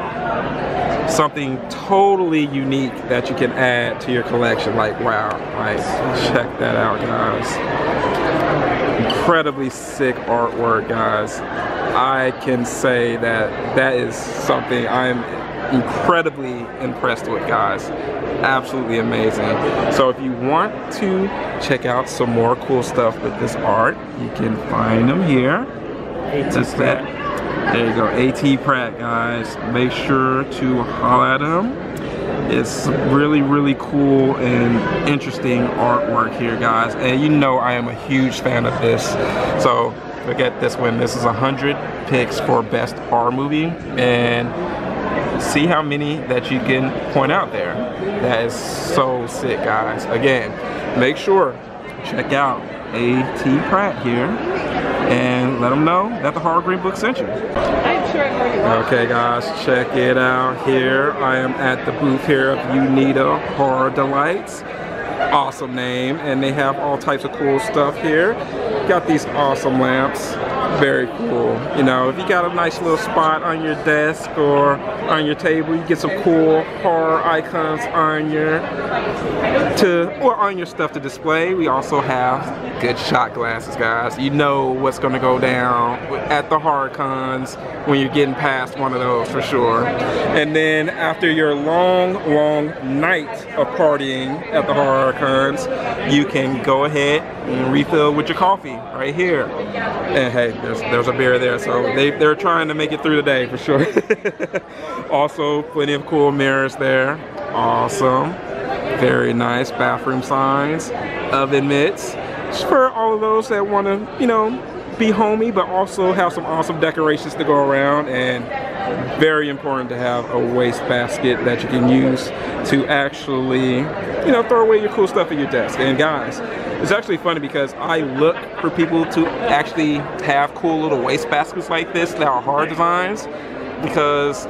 Something totally unique that you can add to your collection. Like, wow. Like, check that out, guys. Incredibly sick artwork, guys. I can say that that is something I'm incredibly impressed with, guys. Absolutely amazing. So if you want to check out some more cool stuff with this art, you can find them here. That's that. There you go, AT Pratt, guys. Make sure to holler at him. It's really, really cool and interesting artwork here, guys. And you know I am a huge fan of this. So look at this one. This is 100 picks for best horror movie. And see how many that you can point out there. That is so sick, guys. Again, make sure check out AT Pratt here and let them know that the Horror Green Book sent you. I'm sure I've already watched. Okay, guys, check it out here. I am at the booth here of Unita Horror Delights. Awesome name, and they have all types of cool stuff here. Got these awesome lamps. Very cool. You know, if you got a nice little spot on your desk or on your table, you get some cool horror icons on your stuff to display. We also have good shot glasses, guys. You know what's going to go down at the horror cons when you're getting past one of those for sure. And then after your long night of partying at the horror cons, you can go ahead and refill with your coffee right here. And hey, there's a beer there, so they're trying to make it through the day for sure. Also, plenty of cool mirrors there. Awesome. Very nice bathroom signs, oven mitts. Just for all of those that want to, you know, be homey, but also have some awesome decorations to go around. And very important to have a waste basket that you can use to actually, you know, throw away your cool stuff at your desk. And guys, It's actually funny because I look for people to actually have cool little waste baskets like this that are hard designs. Because,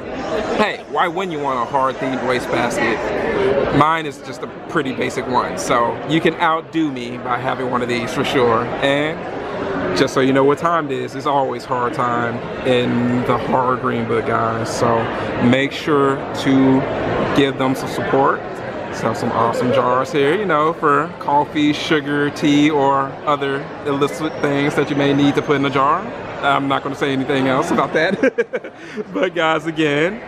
hey, why wouldn't you want a hard themed waste basket? Mine is just a pretty basic one, so you can outdo me by having one of these for sure. And just so you know what time it is, it's always hard time in the horror green book, guys. So make sure to give them some support. So have some awesome jars here, you know, for coffee, sugar, tea, or other illicit things that you may need to put in a jar. I'm not going to say anything else about that. But guys, again,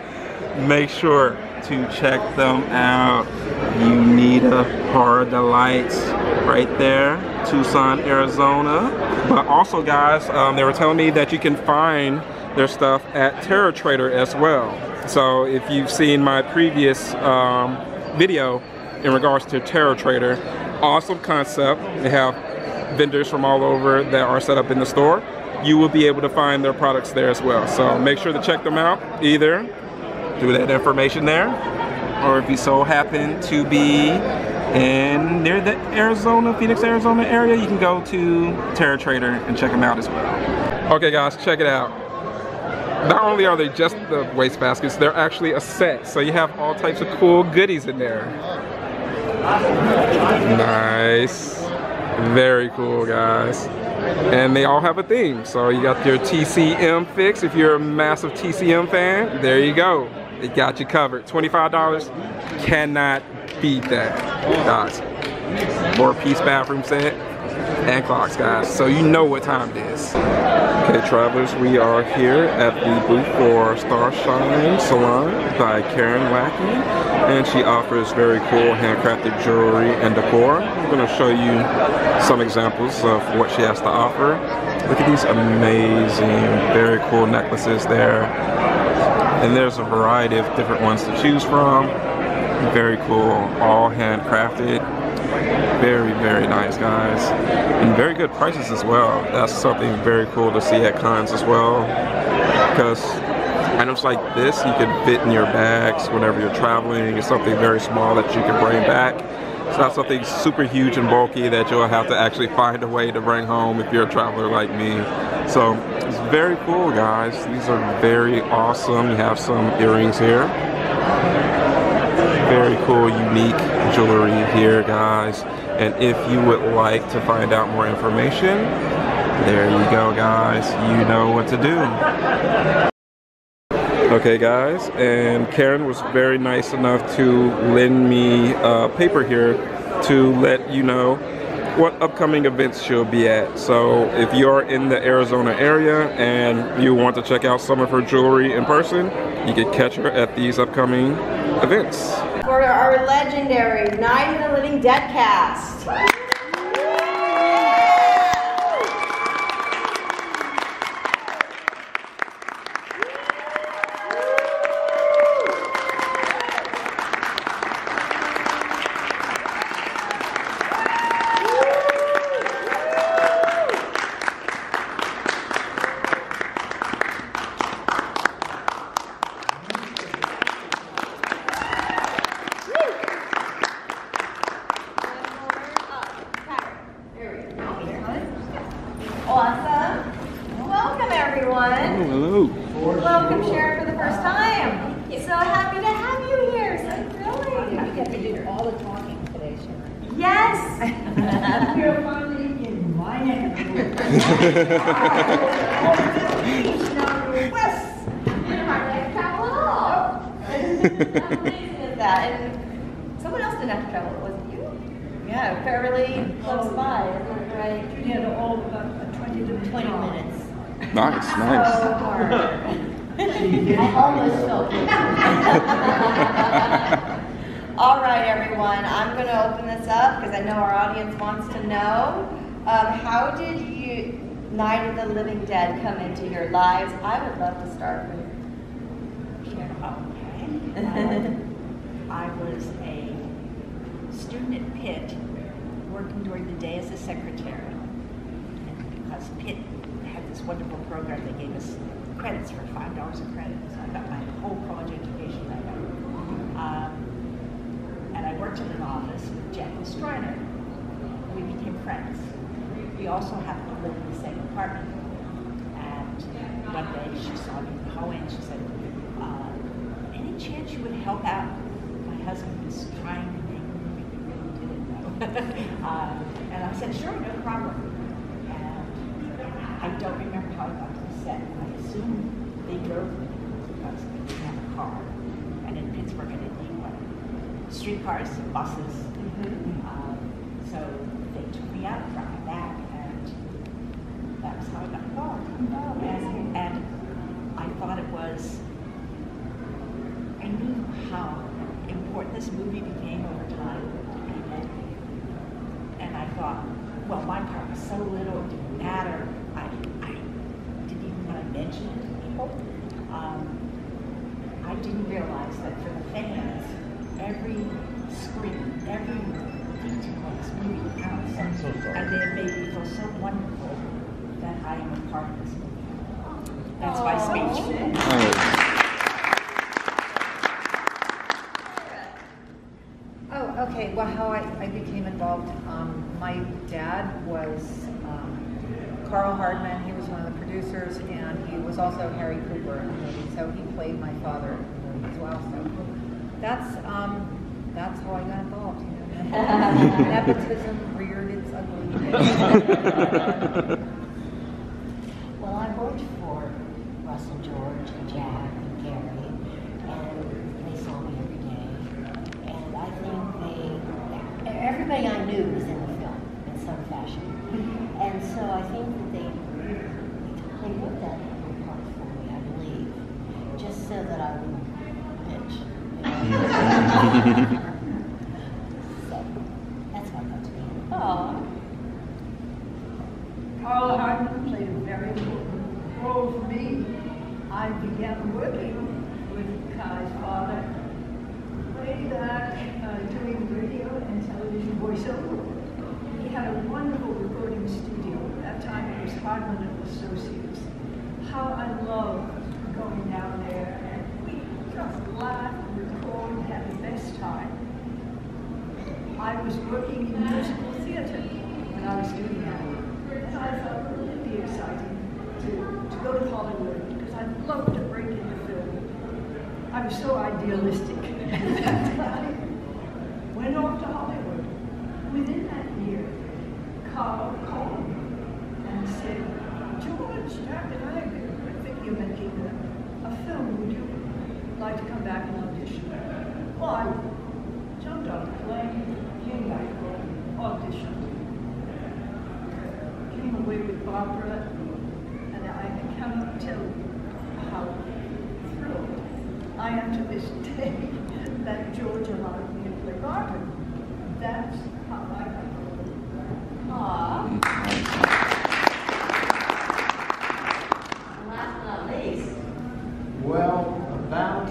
make sure to check them out. Unita Horror Delights right there, Tucson, Arizona. But also, guys, they were telling me that you can find their stuff at Terror Trader as well. So if you've seen my previous video in regards to Terror Trader, awesome concept. They have vendors from all over that are set up in the store. You will be able to find their products there as well. So make sure to check them out. Either do that information there, or if you so happen to be near the Arizona, Phoenix, Arizona area, you can go to Terror Trader and check them out as well. Okay guys, check it out. Not only are they just the waste baskets, they're actually a set. So you have all types of cool goodies in there. Nice. Very cool, guys. And they all have a theme. So you got your TCM fix. If you're a massive TCM fan, there you go. They got you covered. $25, cannot beat that, guys. 4-piece bathroom set and clocks, guys. So you know what time it is. Okay, travelers, we are here at the booth for Starshine Salon by Karen Lackey, and she offers very cool handcrafted jewelry and decor. I'm going to show you some examples of what she has to offer. Look at these amazing, very cool necklaces there. And there's a variety of different ones to choose from. Very cool, all handcrafted. Very, very nice, guys. And very good prices as well. That's something very cool to see at cons as well. Because items like this, you can fit in your bags whenever you're traveling. It's something very small that you can bring back. It's not something super huge and bulky that you'll have to actually find a way to bring home if you're a traveler like me. So it's very cool, guys. These are very awesome. You have some earrings here. Very cool, unique jewelry here, guys. And if you would like to find out more information, there you go, guys. You know what to do. Okay, guys, and Karen was very nice enough to lend me paper here to let you know what upcoming events she'll be at. So if you're in the Arizona area and you want to check out some of her jewelry in person, you can catch her at these upcoming events. For our legendary Night of the Living Dead cast. Awesome. Welcome, everyone. Oh, hello. Welcome, Sharon, for the first time. So happy to have you here. So thrilling. You get to do all the talking today, Sharon. Yes. You're finally in my neck of the woods. You're not going to travel at all. How amazing is that? And someone else didn't have to travel, was it you? Yeah, fairly close by, isn't it right? You had all about 20 to 20 minutes. Nice, nice. So hard. I almost felt it. All right, everyone. I'm going to open this up because I know our audience wants to know. How did you, Night of the Living Dead, come into your lives? I would love to start with I was a student at Pitt, working during the day as a secretary. And because Pitt had this wonderful program, they gave us credits for $5 a credit. So I got my whole college education that way. And I worked in an office with Jack Striner. We became friends. also happened to live in the same apartment. And one day she saw me in the hallway and she said, any chance you would help out? My husband was trying to make me really didn't know. And I said, sure, no problem. And I don't remember how I got to the set. I assume they drove me because they didn't have a car. And in Pittsburgh, I didn't need one. Streetcars, buses. So they took me out, brought me back, and that was how I got involved. And I thought it was, I knew how important this movie became over time to people. And I thought, well, my part was so little, it didn't matter. I didn't even want to mention it to people. I didn't realize that for the fans, every screen, every detail of this movie counts. And they have made me feel so wonderful that I am a part of this movie. That's my speech. Oh, okay. Well, how I became involved, my dad was Carl Hardman. He was one of the producers, and he was also Harry Cooper in the movie. So he played my father in the movie as well. So that's how I got involved. You know? Nepotism reared its ugly head. Well, I worked for Russell, George, and Jack, and Gary, and they saw me every day. And I think everybody I knew was in the film in some fashion. And so I think that they wrote that little part for me, I believe, just so that I wouldn't bitch. So that's what got to me. Carl Hardman played a very important role for me. I began working with Kai's father way back doing radio and television voiceover. He had a wonderful recording studio. At that time it was Hardman and Associates. How I loved going down there, and we just laughed, record, had the best time. I was working in musical theater when I was doing that. And I thought it would be exciting to go to Hollywood because I'd love to break into film. I was so idealistic at that time. Went off to Hollywood. Within that year, Carl called me and said, George, Jack and I are thinking of making a film. Would you like to come back and audition? Well, I jumped on the plane, came back home, auditioned. Came away with Barbara, and I cannot tell you how thrilled I am to this day that George allowed me to play Barbara. That's how I got Last but not least. Well, about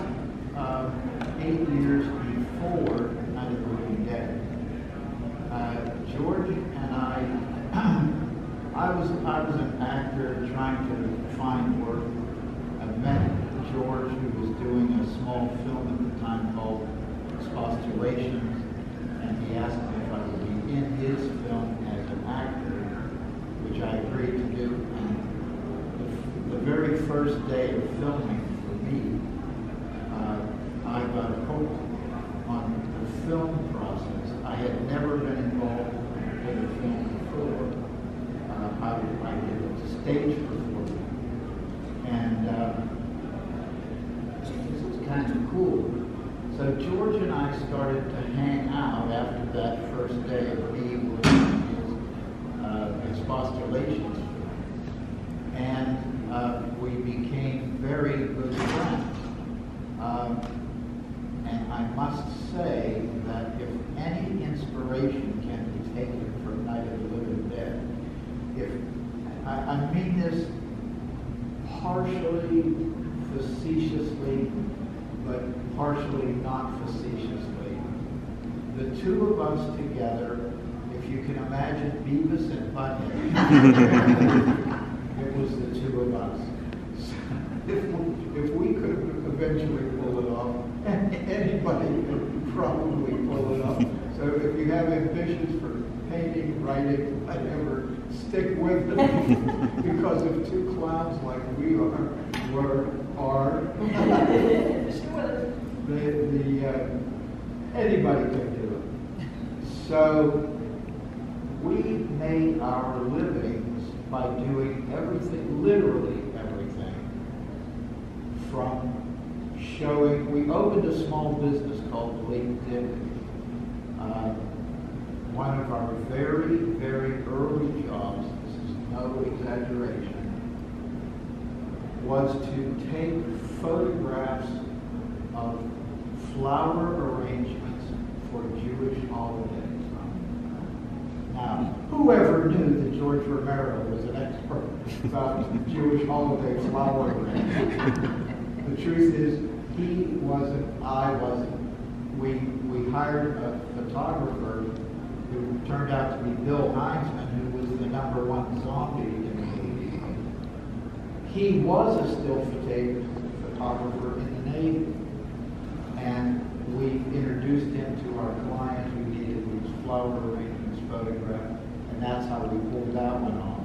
8 years before Night of the Living Dead, George and I was an actor trying to find work. I met George, who was doing a small film at the time called Expostulations, and he asked me if I would be in his film as an actor, which I agreed to do. And the very first day of filming for me, I got hooked on the film process. I had never been involved in a film before. I did a stage performance, and this was kind of cool. So George and I started to hang out after that first day of me working his Expostulations, and we became very good friends. And I must say that if any inspiration can be taken from Night of the Living Dead, I mean this partially facetiously, but partially not facetiously. The two of us together, if you can imagine Beavis and Butthead, it was the two of us. If we could eventually pull it off, anybody could probably pull it off. So So if you have ambitions for painting, writing, whatever, stick with it because if two clowns like we are, anybody can do it. So we made our livings by doing everything, literally everything, from showing. We opened a small business called Late Dinner. One of our very, very early jobs, this is no exaggeration, was to take photographs of flower arrangements for Jewish holidays. Now, whoever knew that George Romero was an expert about Jewish holiday flower arrangements? The truth is, he wasn't, I wasn't. We hired a photographer who turned out to be Bill Heinzman, who was the #1 zombie in the movie. He was a still photographer in the Navy, and we introduced him to our client who needed these flower arrangements photographed, and that's how we pulled that one off.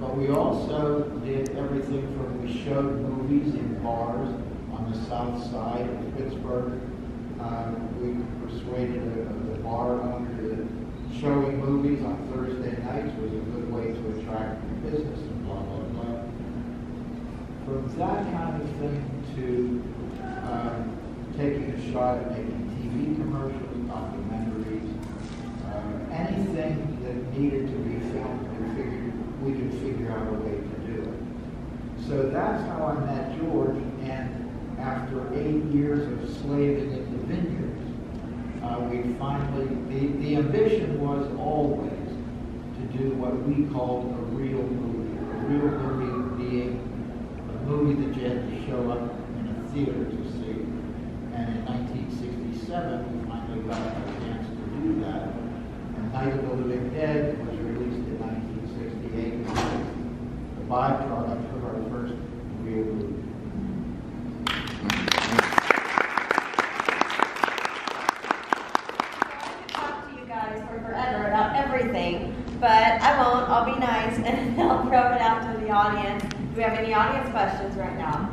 But we also did everything from, we showed movies in bars on the south side of Pittsburgh. We persuaded the bar owner that showing movies on Thursday nights was a good way to attract business and blah, blah, blah. From that kind of thing to taking a shot at making TV commercials, documentaries, anything that needed to be filmed, we could figure out a way to do it. So that's how I met George, and after 8 years of slaving in the vineyards, we finally, the ambition was always to do what we called a real movie. A real movie being a movie that you had to show up in a theater to see. And in 1967, we finally got a chance to do that. And Night of the Living Dead was released in 1968. The byproduct of our first real movie. Forever about everything, but I won't. I'll be nice and I'll throw it out to the audience. Do we have any audience questions right now?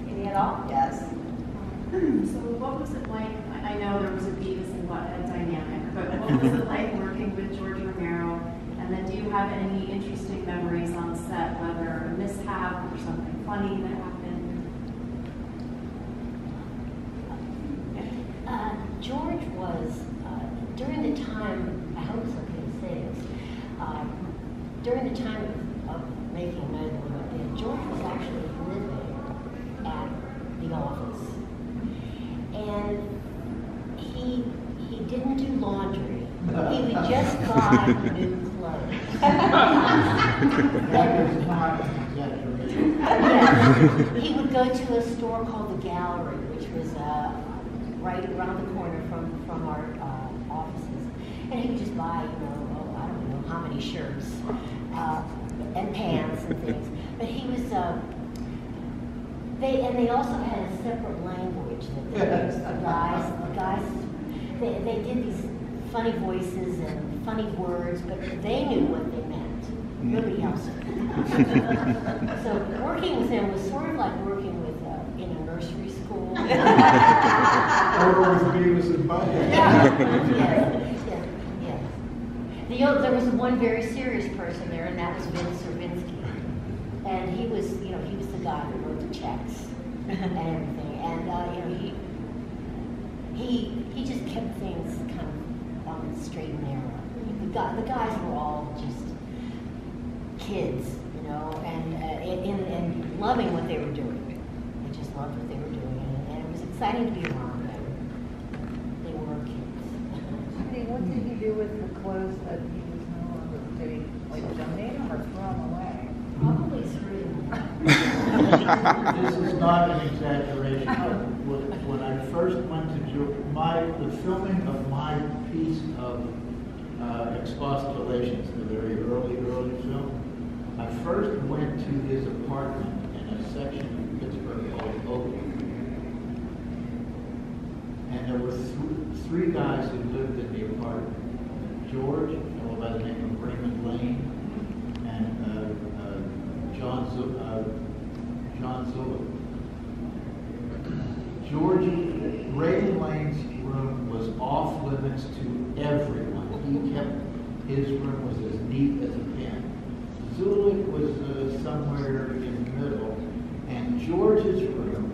Any at all? Yes. So what was it like? I know there was a Beavis and Butthead dynamic, but what was it like working with George Romero? And then do you have any interesting memories on set, whether a mishap or something funny that happened? George was, during the time, I hope it's okay to say this, during the time of making Night of the Living Dead, George was actually living at the office. And he didn't do laundry. He would just buy new clothes. That is not an exaggeration. Yeah. He would go to a store called The Gallery, which was right around the corner from our offices. And he would just buy, I don't know how many shirts and pants and things. But he was, they also had a separate language that they used. The guys, they did these funny voices and funny words, but they knew what they meant. Nobody else did. So working with him was sort of like working with in a nursery school. Or with Beavis and Butthead. Yeah. There was one very serious person there, and that was Vince Servinski. And he was the guy who wrote the checks and everything. And he just kept things kind of on the straight and narrow. The guys were all just kids, and loving what they were doing. They just loved what they were doing, and it was exciting to be around them. They were kids. What did he do with the clothes that he was no longer? Did he donate them or throw them away? Probably threw them away. This is not an exaggeration. When I first went to the filming of my piece of expostulations, the very early film, I first went to his apartment in a section of Pittsburgh called Oakland. And there were three guys who lived in the apartment. George, a fellow by the name of Raymond Lane, and John Zilla. Raymond Lane's room was off limits to everyone. He kept, his room was as neat as a pin. Zulik was somewhere in the middle, and George's room,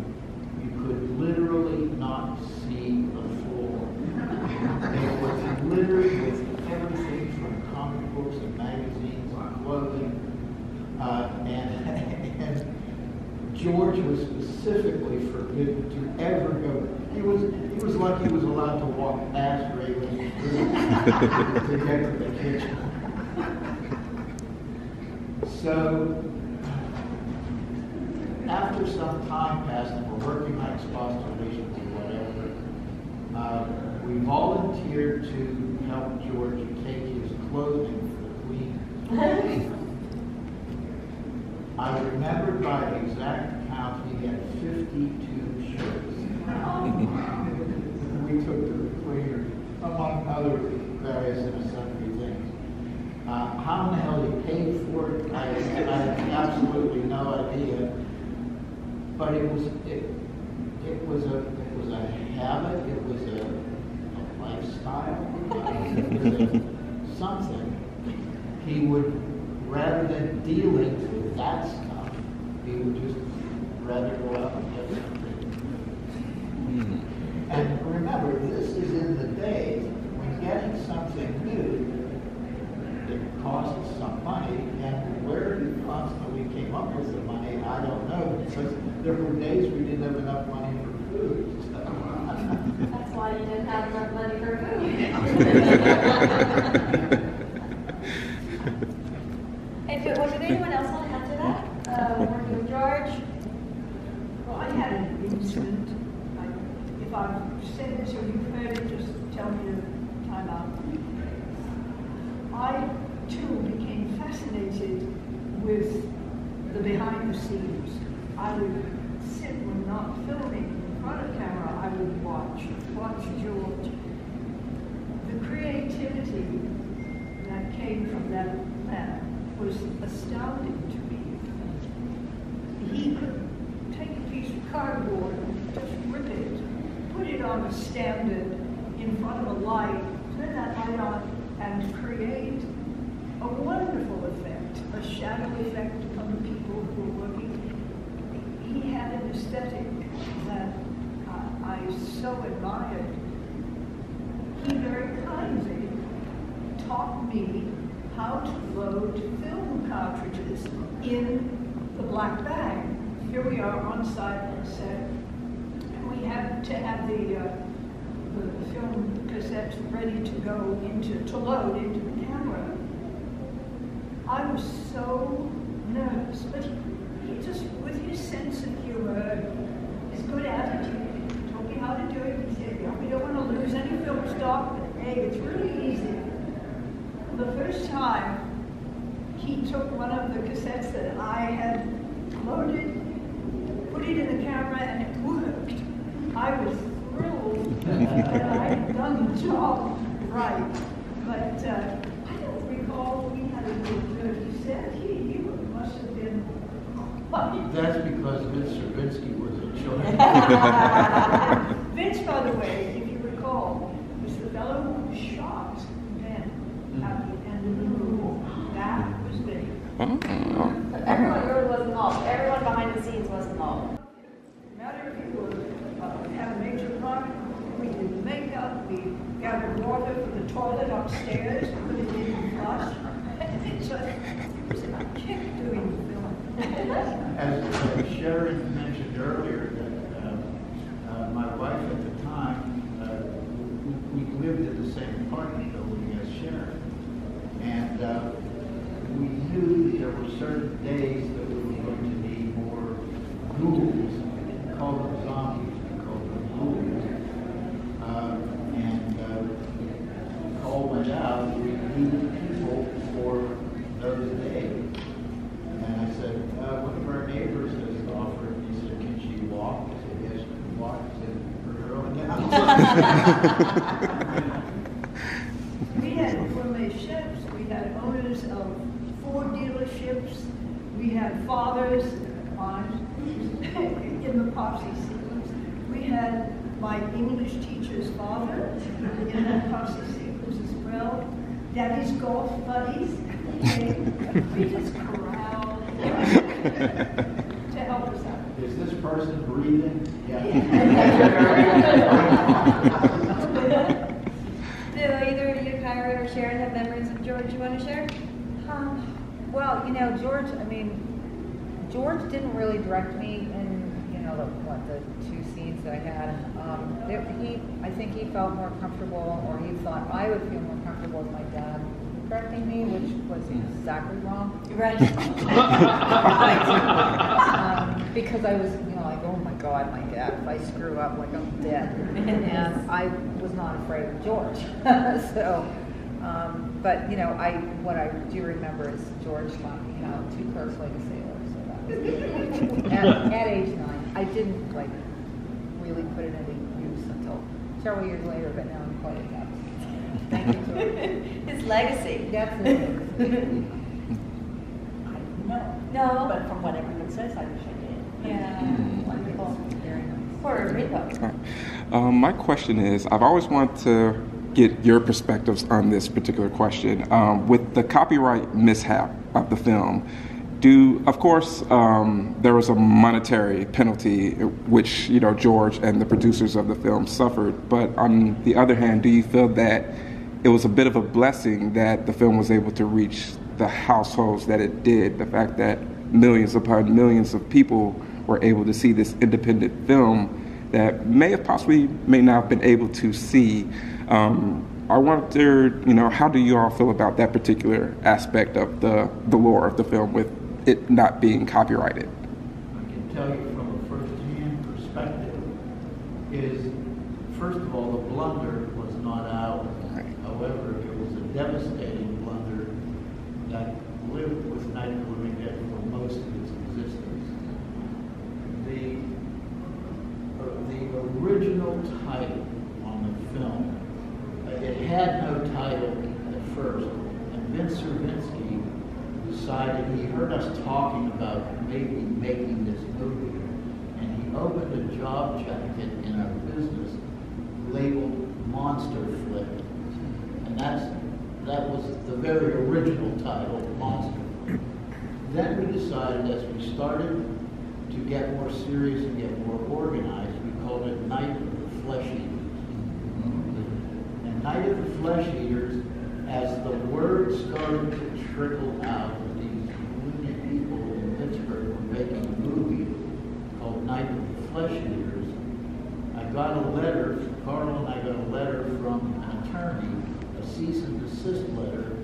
you could literally not see the floor. It was littered with everything from comic books and magazines and clothing, and George was specifically forbidden to ever go. He was lucky he was allowed to walk past Raymond to get to the kitchen. So after some time passed and we're working on expostulations and whatever, we volunteered to help George take his clothing for the Queen. I remember by exact count he had 52 shirts. We took to the cleaner, among other various and sundry things. How in the hell he paid for it, I have absolutely no idea. But it was a habit. It was a lifestyle. It was something. He would, rather than dealing with that stuff, he would just rather go out and get something. And remember, this is in the days when getting something new, it costs some money, and where he constantly came up with the money, I don't know, because there were days we didn't have enough money for food. That's why you didn't have enough money for food. And was there anyone else want to answer that? Working with George? Well, I had an incident. If I've said this or you've heard it, just tell me to time out. I, too, became fascinated with the behind the scenes. I would sit when not filming in front of camera, I would watch George. The creativity that came from that man was astounding to me. He could take a piece of cardboard and just rip it, put it on a standard in front of a light, turn that light on, and create a wonderful effect, a shadow effect on the people who were working. He had an aesthetic that I so admired. He very kindly taught me how to load film cartridges in the black bag. Here we are on site on set, and we had to have the film cassettes ready to go to load into the camera. I was so nervous, but he just, with his sense of humor, his good attitude, told me how to do it. He said, "You don't want to lose any film stock, but hey, it's really easy." The first time, he took one of the cassettes that I had loaded, put it in the camera, and it worked. I was thrilled that I had done the job right. But I don't recall we had a good dirty set. He must have been. That's because Vince Stravinsky was a choice. Vince, by the way, if you recall, was the fellow who shot Ben at the end of the movie. That was big. But everyone really was involved. Everyone behind the scenes was involved. No matter if you had a major part, we did makeup, we gathered water from the toilet upstairs, put it in the flush. So it was a kick doing the film. As Sharon mentioned earlier, that my wife at the time, we lived in the same apartment building as Sharon. And we knew there were certain days that we were going to need more ghouls. We didn't call them zombies, we called them ghouls. And call went out, we needed people for those days. And I said, one of our neighbors has offered, he said, "Can she walk?" I said, "Yes, she can walk." I said, "Put her on down." We had gourmet chefs, we had owners of Ford dealerships, we had fathers, wives, in the Popsy sequence. We had my English teacher's father in that Popsy sequence as well. Daddy's golf buddies. We just corralled to help us out. Is this person breathing? Yeah. Do either of you, Kyra or Sharon, have memories of George you want to share? Well, you know, George didn't really direct me in, you know, the 2 scenes that I had. I think he felt more comfortable, or he thought I would feel more comfortable with my dad directing me, which was exactly wrong. Right. Because I was, you know, like, oh my God, my dad, if I screw up, like I'm dead. And I was not afraid of George. So, but, you know, what I do remember is George taught me how to curse like a sailor. So that was at age 9. I didn't, like, really put it into use until several years later, but now I'm quite adept. Thank you, George. His legacy. That's it. No, but from what everyone says, I wish I did. Yeah. Wonderful. Very nice. Or Rico. My question is, I've always wanted to get your perspectives on this particular question. With the copyright mishap of the film, of course, there was a monetary penalty which, you know, George and the producers of the film suffered, but on the other hand, do you feel that it was a bit of a blessing that the film was able to reach the households that it did, the fact that millions upon millions of people were able to see this independent film that may not have been able to see? I wonder, you know, how do you all feel about that particular aspect of the lore of the film with it not being copyrighted? I can tell you from a first-hand perspective is, first of all, the blunder was not ours. However, it was a devastating blunder that lived with Night of the Living Dead for most of its existence. The original title on the film, it had no title at first, and Vince Cervinsky decided, he heard us talking about maybe making this movie, and he opened a job jacket in our business labeled Monster Flick, and that was the very original title, Monster Flick. Then we decided, as we started to get more serious and get more organized, we called it Night of the Flesh Eaters. And Night of the Flesh Eaters, as the word started to trickle out, these brilliant people in Pittsburgh were making a movie called Night of the Flesh Eaters. I got a letter, Carl and I got a letter from an attorney, a cease and desist letter,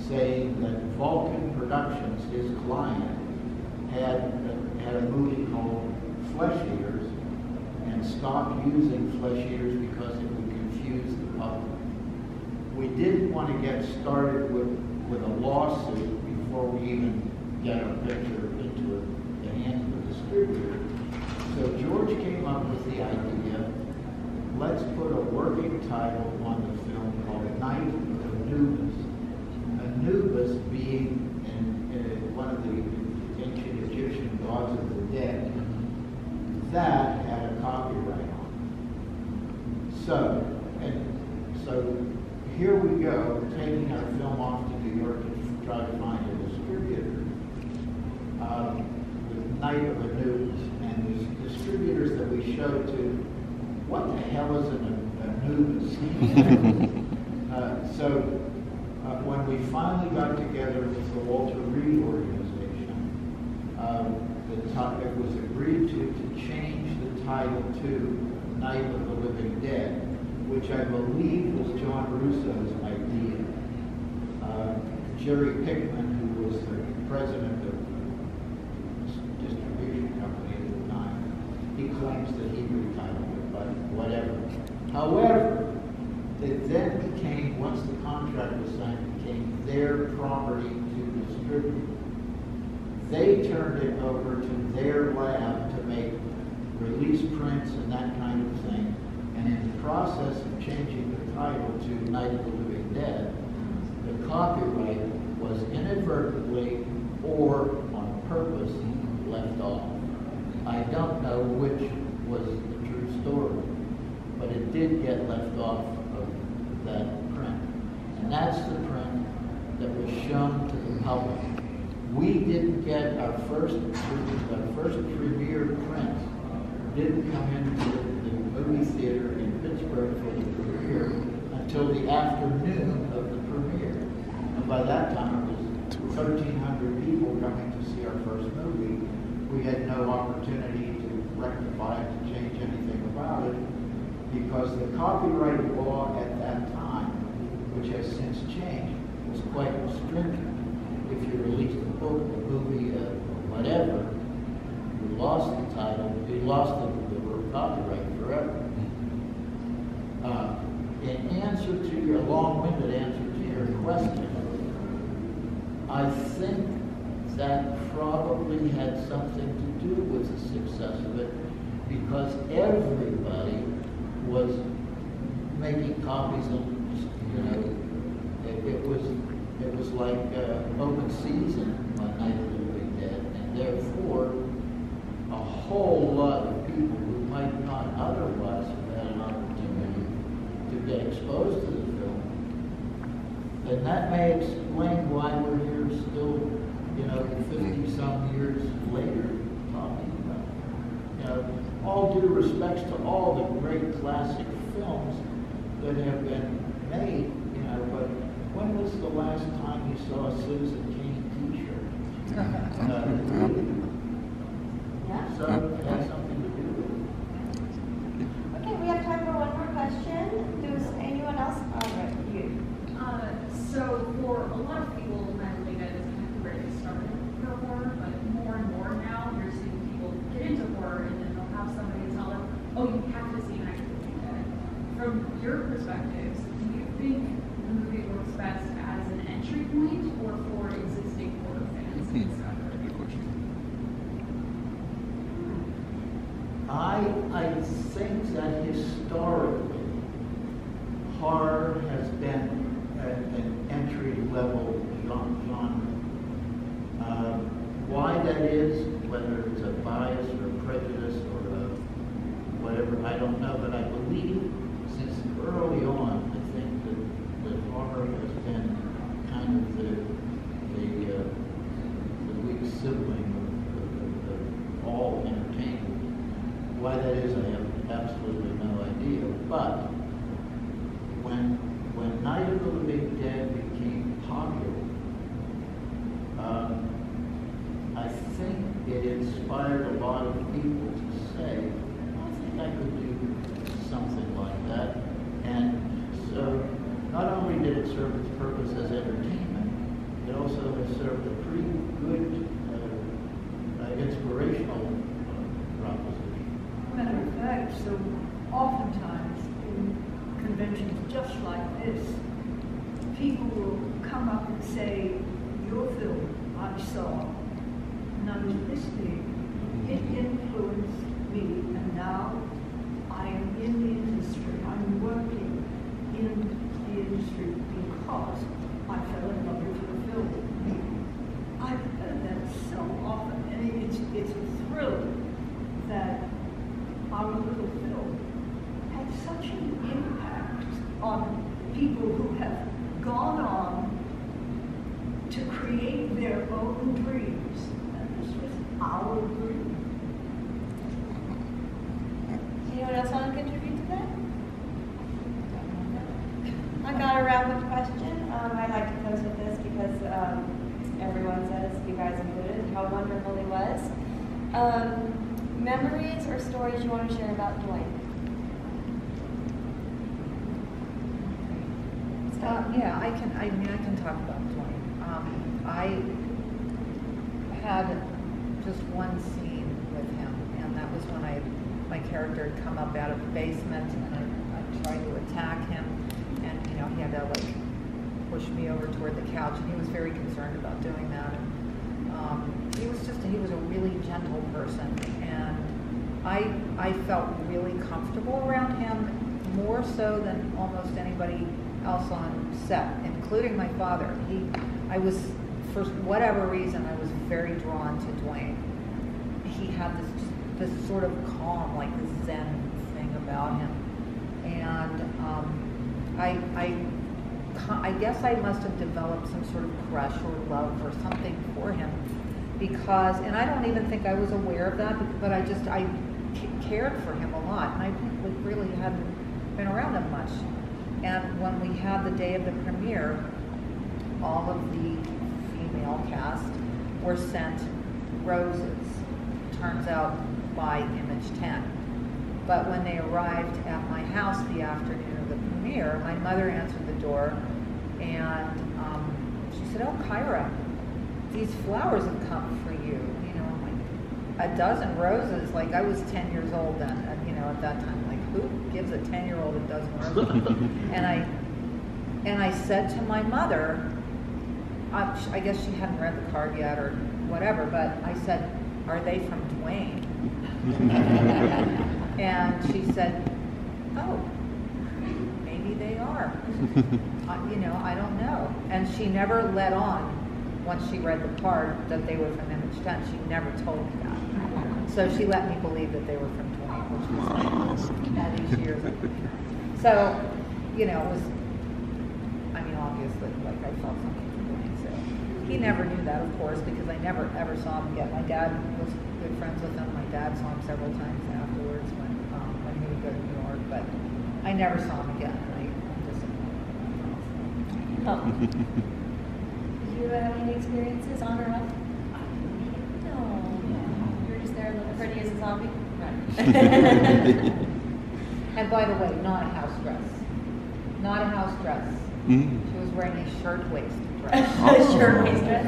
saying that Vulcan Productions, his client, had a movie called Flesh Eaters and stopped using Flesh Eaters because it would confuse the public. We didn't want to get started with a lawsuit before we even get our picture into the hands of the distributor. So George came up with the idea, let's put a working title on the film called Night of Anubis. Anubis being one of the ancient Egyptian gods of the dead. That had a copyright on it. So here we go, taking our film off to New York to try to find a distributor with Night of Anubis. And the distributors that we showed to, what the hell is an Anubis? When we finally got together with the Walter Reed organization, it was agreed to change the title to Night of the Living Dead, which I believe was John Russo's idea. Jerry Pickman, who was the president of the distribution company at the time, he claims that he retitled it, but whatever. However, it then became, once the contract was signed, became their property to distribute. They turned it over to their lab to make release prints and that kind of thing. And in the process of changing the title to Night of the Living Dead, the copyright was inadvertently or on purpose left off. I don't know which was the true story, but it did get left off of that print. And that's the print that was shown to the public. We didn't get our first premiere print, didn't come into the movie theater in Pittsburgh for the premiere until the afternoon of the premiere. And by that time, it was 1,300 people coming to see our first movie. We had no opportunity to rectify it, to change anything about it, because the copyright law at that time, which has since changed, was quite stringent. If you released a book, a movie, whatever, you lost the title, you lost the copyright forever. In answer to your long-winded answer to your question, I think that probably had something to do with the success of it, because everybody was making copies of, you know, it was like open season on Night of the Living Dead, and therefore a whole lot of people who might not otherwise have had an opportunity to get exposed to the film. And that may explain why we're here still, you know, 50-some years later talking about it. You know, all due respects to all the great classic films that have been made, you know, but when was the last time you saw a Citizen Kane t-shirt? So it has something to do with it. Okay, we have time for one more question. Does anyone else? All right, you. So for a lot of people, Night of the Living Dead is kind of where they started for horror, but more and more now you're seeing people get into horror and then they'll have somebody tell them, oh, you have to see Night of the Living Dead. From your perspectives, do you think the movie works best as an entry point or for existing horror fans? Good question. I think that historically, horror has been an entry-level genre. Why that is, whether it's a bias or a prejudice or whatever, I don't know, but I believe since early on, I think that horror has been kind of the weak sibling of all entertainment. Why that is, I have absolutely no idea. But when Night of the Living Dead became popular, I think it inspired a lot of people to say, I think I could do something like that. And so not only did it serve its purpose as entertainment, it also has served a pretty good inspirational proposition. Matter of fact, so oftentimes in conventions just like this, people will come up and say, your film I saw, and I was listening, it influenced me, and now I am in the industry, I'm working in the industry because I fell in love with your film. I've heard that so often, and it's a thrill that our little film had such an impact on people who have gone on to create their own dreams. And this was our dream. Anyone else want to contribute to that? I got a wrap-up question. I like to close with this because everyone says, you guys included, how wonderful it was. Memories or stories you want to share about Dwayne? Yeah, I can talk about Dwayne. I had just one scene with him, and that was when my character had come up out of the basement, and I tried to attack him, and he had to like push me over toward the couch, and he was very concerned about doing that. And, he was a really gentle person, and I felt really comfortable around him. more so than almost anybody else on set, including my father. For whatever reason, I was very drawn to Dwayne. He had this sort of calm, like this Zen thing about him. And I guess I must have developed some sort of crush or love or something for him because, and I don't even think I was aware of that, but I cared for him a lot, and I really hadn't been around him much. And when we had the day of the premiere, all of the female cast were sent roses, turns out by Image 10. But when they arrived at my house the afternoon of the premiere, my mother answered the door, and she said, "Oh, Kyra, these flowers have come for you." You know, like a dozen roses. Like I was 10 years old then, you know, at that time. Like who gives a 10-year-old a dozen roses? and I said to my mother, I guess she hadn't read the card yet or whatever, but I said, "Are they from Dwayne?" And she said, "Oh, maybe they are." You know, I don't know. And she never let on, once she read the card, that they were from Image 10. She never told me that. So she let me believe that they were from Dwayne, which was all these years. So, you know, it was, I mean, obviously, like I felt something for Dwayne. So he never knew that, of course, because I never ever saw him again. My dad was good friends with him. My dad saw him several times afterwards when he would go to New York, but I never saw him again. And I'm disappointed. Oh. Did you have any experiences on or off? No. You were just there looking pretty as a zombie? Right. And by the way, not a house dress. Not a house dress. She was wearing a shirtwaist dress. A shirtwaist dress?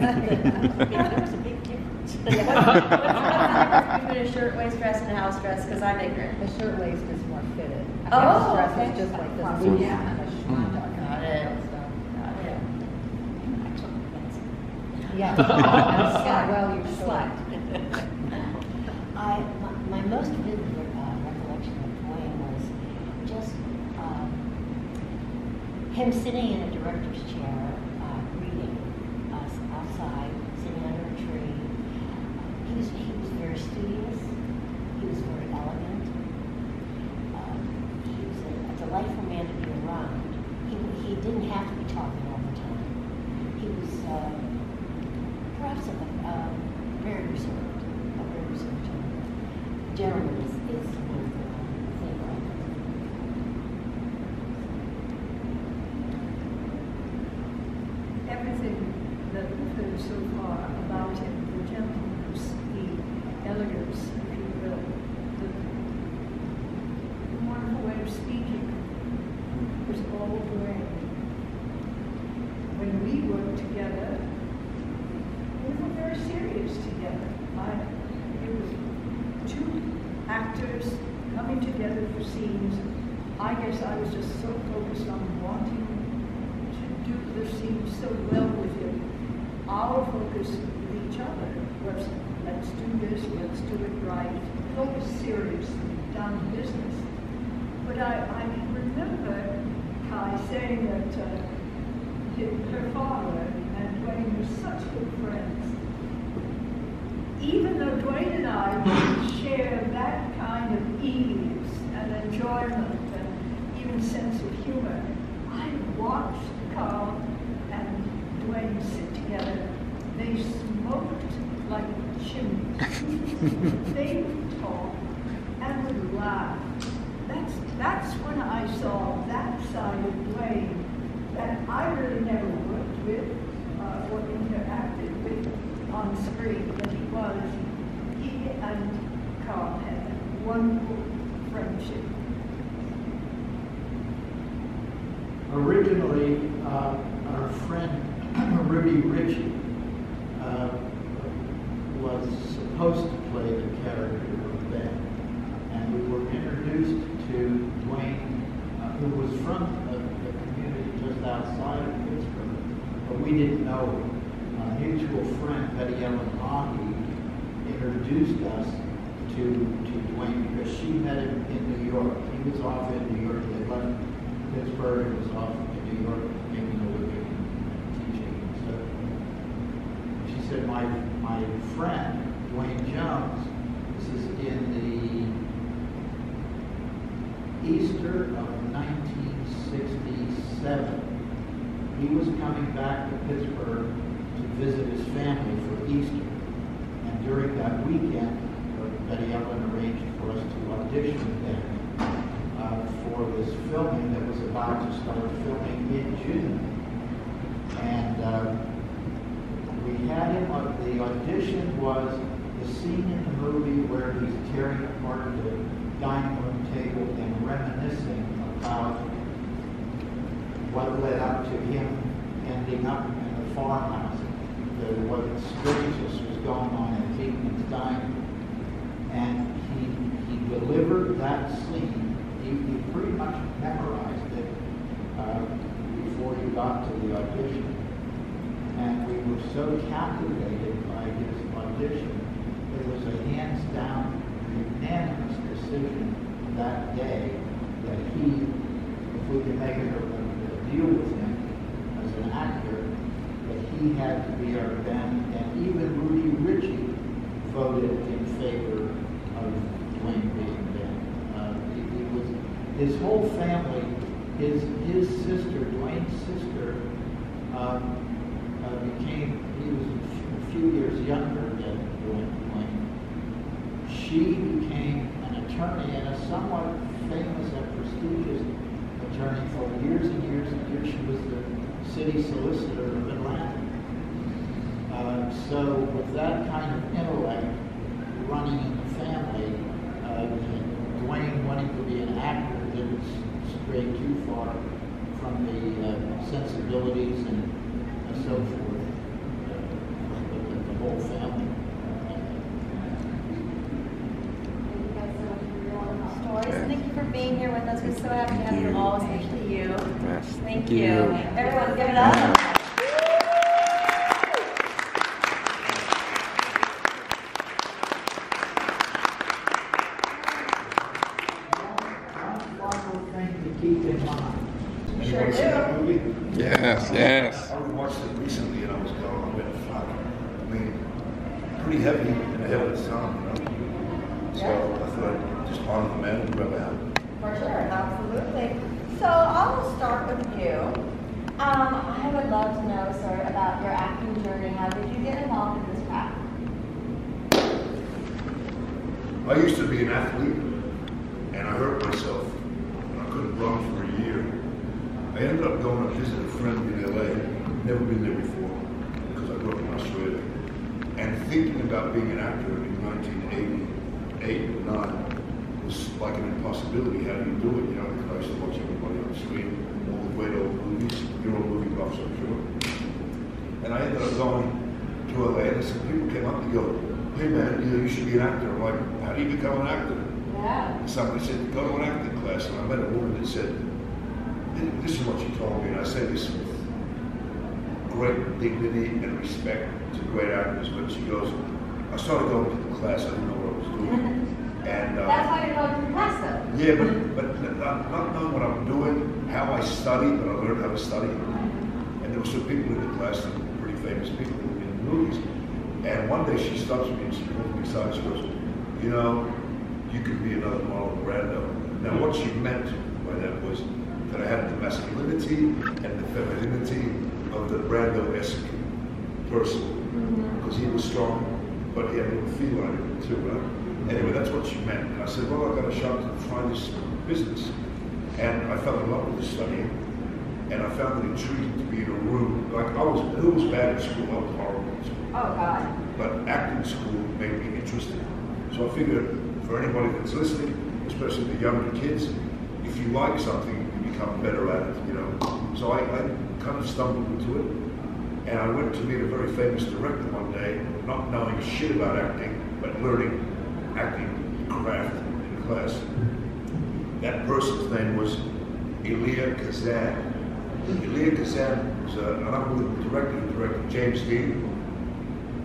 Yeah, there was a big difference. What's the difference between a shirtwaist dress and a house dress? Because I'm ignorant. A shirtwaist is more fitted. A house dress is just like this loose Yeah. kind of Got it. Yeah. Well, you Slight. My most vivid recollection of Dwayne was just him sitting in a director's chair, reading us outside, sitting under a tree. He was very studious. He was very elegant. He was a delightful man to be around. He didn't have to be talking all the time. He was perhaps very reserved, a very reserved gentleman. Gentleman is one of the thing. Everything that we've heard so far about him, the gentleness, the elegance, if you will, the wonderful way of speaking, was all Dwayne. When we worked together, we were very serious together. It was two actors coming together for scenes. I guess I was just so focused on wanting to do the scene so well with him. Our focus with each other was, let's do this, let's do it right. Always serious, done business. But I remember Kai saying that her father and Dwayne were such good friends. Even though Dwayne and I would share that kind of ease and enjoyment and even sense of humor, I watched Carl and Dwayne sit together. They smoked like chimneys. They would talk and would laugh. That's when I saw that side of Dwayne that I really never worked with or interacted with on screen, but he and Carl had a wonderful friendship. Originally, our friend Ruby Ritchie was supposed to play the character of Ben, and we were introduced to Dwayne, who was from the community just outside of Pittsburgh, but we didn't know him. A mutual friend, Betty Ellen Mahi, introduced us to Dwayne because she met him in New York. He he was off in New York. They left Pittsburgh and was off in New York making a living and teaching and stuff. She said, my friend, Dwayne Jones, this is in the Easter of 1967. He was coming back to Pittsburgh to visit his family for Easter. And during that weekend, Betty Ellen arranged for us to audition then for this filming that was about to start filming in June. And we had him, the audition was the scene in the movie where he's tearing apart the dining room table and reminiscing about what led up to him ending up in the farmhouse. What strangeness was going on in Keaton's dining. And he delivered that scene. He pretty much memorized it before he got to the audition. And we were so captivated by his audition, it was a hands-down, unanimous decision that day that if we could make a deal with him as an actor, that he had to be our Ben, and even Rudy Ritchie voted in favor of Dwayne being Ben. His whole family, his sister, Dwayne's sister, he was a few years younger than Dwayne. She became an attorney and a somewhat famous and prestigious attorney for years and years and years. She was the city solicitor of Atlanta. So with that kind of intellect running in the family, Dwayne wanting to be an actor didn't stray too far from the sensibilities and so forth with the whole family. Stories. Thank you for being here with us. We're so happy to have you all, especially you. Yes. Thank you. Everyone, give it up. Yes. I watched it recently and I was going, I went, fuck. I mean, pretty heavy and ahead of its time, you know? So I thought I'd just honor the man whoever happened. For sure, absolutely. So I'll start with you. I would love to know, sir, about your acting journey. How did you get involved in this path? I used to be an athlete and I hurt myself and I couldn't run for a year. I ended up going to visit a friend in LA, never been there before because I grew up in Australia, and thinking about being an actor in 1988 or 9 was like an impossibility. How do you do it? You know, because I used to watch everybody on the screen, all the great old movies, you're all movie buffs, I'm sure. And I ended up going to LA and some people came up and go, hey man, you should be an actor. I'm like, how do you become an actor? Yeah. And somebody said, go to an acting class. And I met a woman that said, this is what she told me, and I say this with great dignity and respect to great actors, but she goes, I started going to the class, I didn't know what I was doing. And that's why you're going to the class, though. Yeah, but not knowing what I'm doing, how I study, but I learned how to study. And there were some people in the class, that were pretty famous people in the movies. And one day she stops me and she pulls me aside and she goes, you know, you could be another Marlon Brando. Now what she meant by that was that I had the masculinity and the femininity of the Brando-esque person. Because he was strong, but he had a little feline too, right? Anyway, that's what she meant. And I said, well, I got a shot to try this business. And I fell in love with the studying. And I found it intriguing to be in a room. Like, who was bad at school? I was horrible at school. Oh, God. But acting school made me interested. So I figured, for anybody that's listening, especially the younger kids, if you like something, you become better at it, you know. So I kind of stumbled into it. And I went to meet a very famous director one day, not knowing shit about acting, but learning acting craft in class. That person's name was Elia Kazan. Elia Kazan was an unbelievable director who directed James Dean,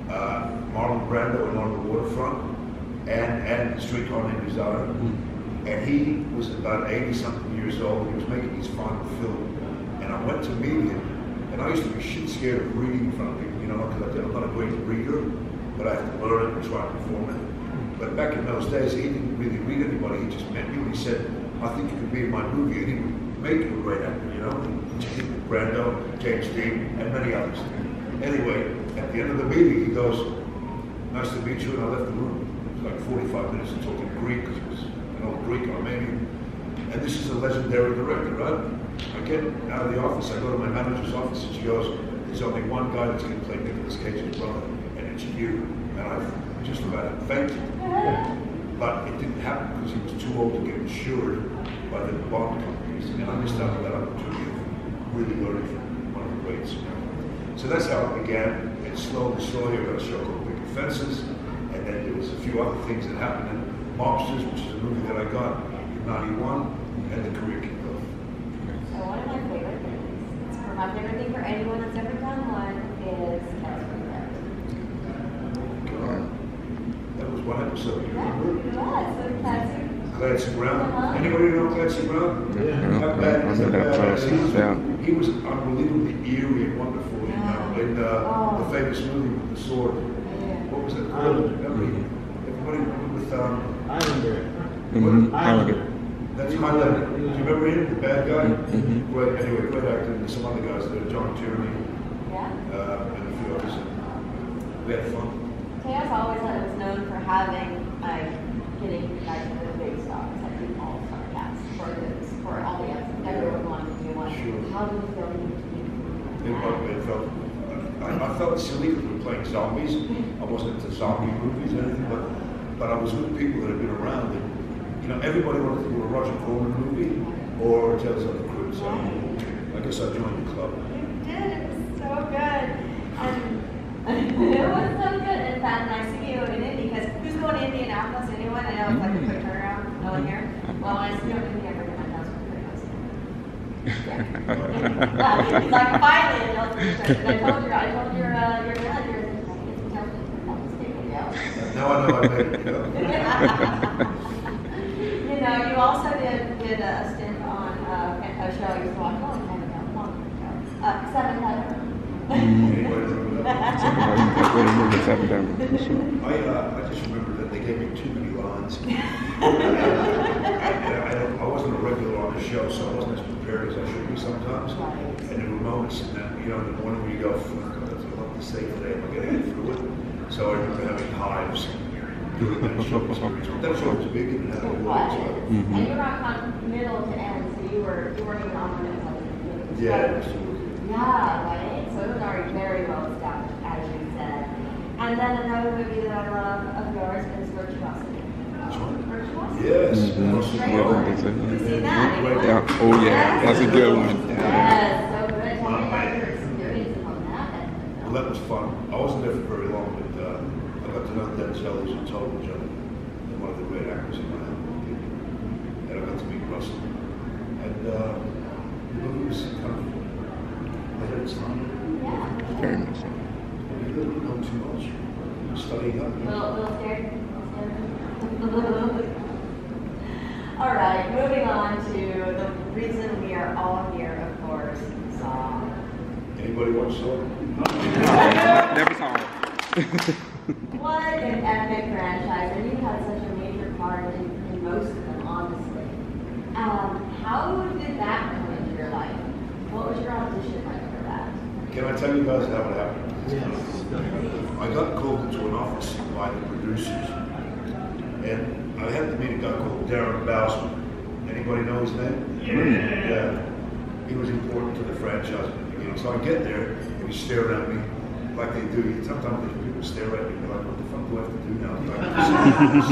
Marlon Brando and On the Waterfront, and Streetcar Named Desire. And he was about 80-something years old. He was making his final film. And I went to meet him. And I used to be shit scared of reading in front of people, you know, because I'm not a great reader, but I have to learn it and try to perform it. But back in those days, he didn't really read anybody. He just met you and he said, I think you could be in my movie. And he would make you a great actor, you know. Brando, James Dean, and many others. Anyway, at the end of the meeting, he goes, nice to meet you, and I left the room. It was like 45 minutes of talking Greek, because it was an old Greek Armenian. And this is a legendary director, right? I get out of the office, I go to my manager's office, and she goes, there's only one guy that's going to play Nicolas Cage's brother, and it's you. And I just about fainted. But it didn't happen because he was too old to get insured by the bond companies. And I missed out on that opportunity of really learning from one of the greats. So that's how it began. And slowly, I got a show called Picket Fences. And then there was a few other things that happened. And Mobsters, which is a movie that I got in '91, and the career kicked off. So one of my favorite things, my favorite thing for anyone that's ever done one is Cosplay Montage. That was one episode, you remember? Yes, so Clancy Brown. Anybody know Clancy Brown? Yeah. How bad is that? Yeah. He was unbelievably eerie and wonderful in the famous movie with the sword. What was it called? Everybody remember with Highlander. That's Highlander. Do you remember him, the bad guy? Great, anyway, great actor. And some other guys there, John Tierney, and a few others. We had fun. Chaos always was known for having, getting like the big stars, like the all-star cast for all the others. Everyone wanted to do one. Sure. How did you feel? I felt silly because we were playing zombies. I wasn't into zombie movies or anything, but I was with people that had been around. And, you know, everybody wanted to do a Roger Corman movie or Tales of the Crypt. So I guess I joined the club. You did. It was so good. And it was so good. In fact, I see you in Indy, because who's going to Indianapolis? Anyone? I know it's like a quick turnaround. No one here? Well, when I see you in Indy, I bring my house for Christmas. He's like, finally, and I told your manager, now I know I made it, you know. You know, you also did a stint on a show I used to watch a long time ago. Seven Heaven. I just remember that they gave me too many lines. I wasn't a regular on the show, so I wasn't as prepared as I should be sometimes. And there were moments in that, you know, in the morning where you go, fuck, I have a lot to say today, am I going to get through it? So I remember having hives during that show experience. But that show was big and had a lot of And you were on middle to end, so you weren't even on the middle. Yeah, absolutely. Yeah, right? So it was already very well established, as you said. And then another movie that I love of yours is Virtuosity. Virtuosity? Yes. You see that? Yeah. Oh yeah, that's a good one. Yes, so good. Tell me about your experience on that. Well, that was fun. I wasn't there for very long, but I got to know Denzel, who's a total gentleman, and one of the great actors in my life. And I got to meet Russell. And the movie was kind of ahead of its time. Very much so. You didn't know too much. Studying up. Little scared? All right, moving on to the reason we are all here, of course, Saw. Anybody watch Saw? Never saw it. What an epic franchise, and you had such a major part in most of them, honestly. How did that come into your life? What was your audition like for that? Can I tell you guys how it happened? Yes. I got called into an office by the producers, and I had to meet a guy called Darren Bousman. Anybody know his name? Yeah. He was important to the franchise at the beginning. So I get there, and he's staring at me like they do. Sometimes these people stare at me, and they're like, what the fuck do I have to do now? Like,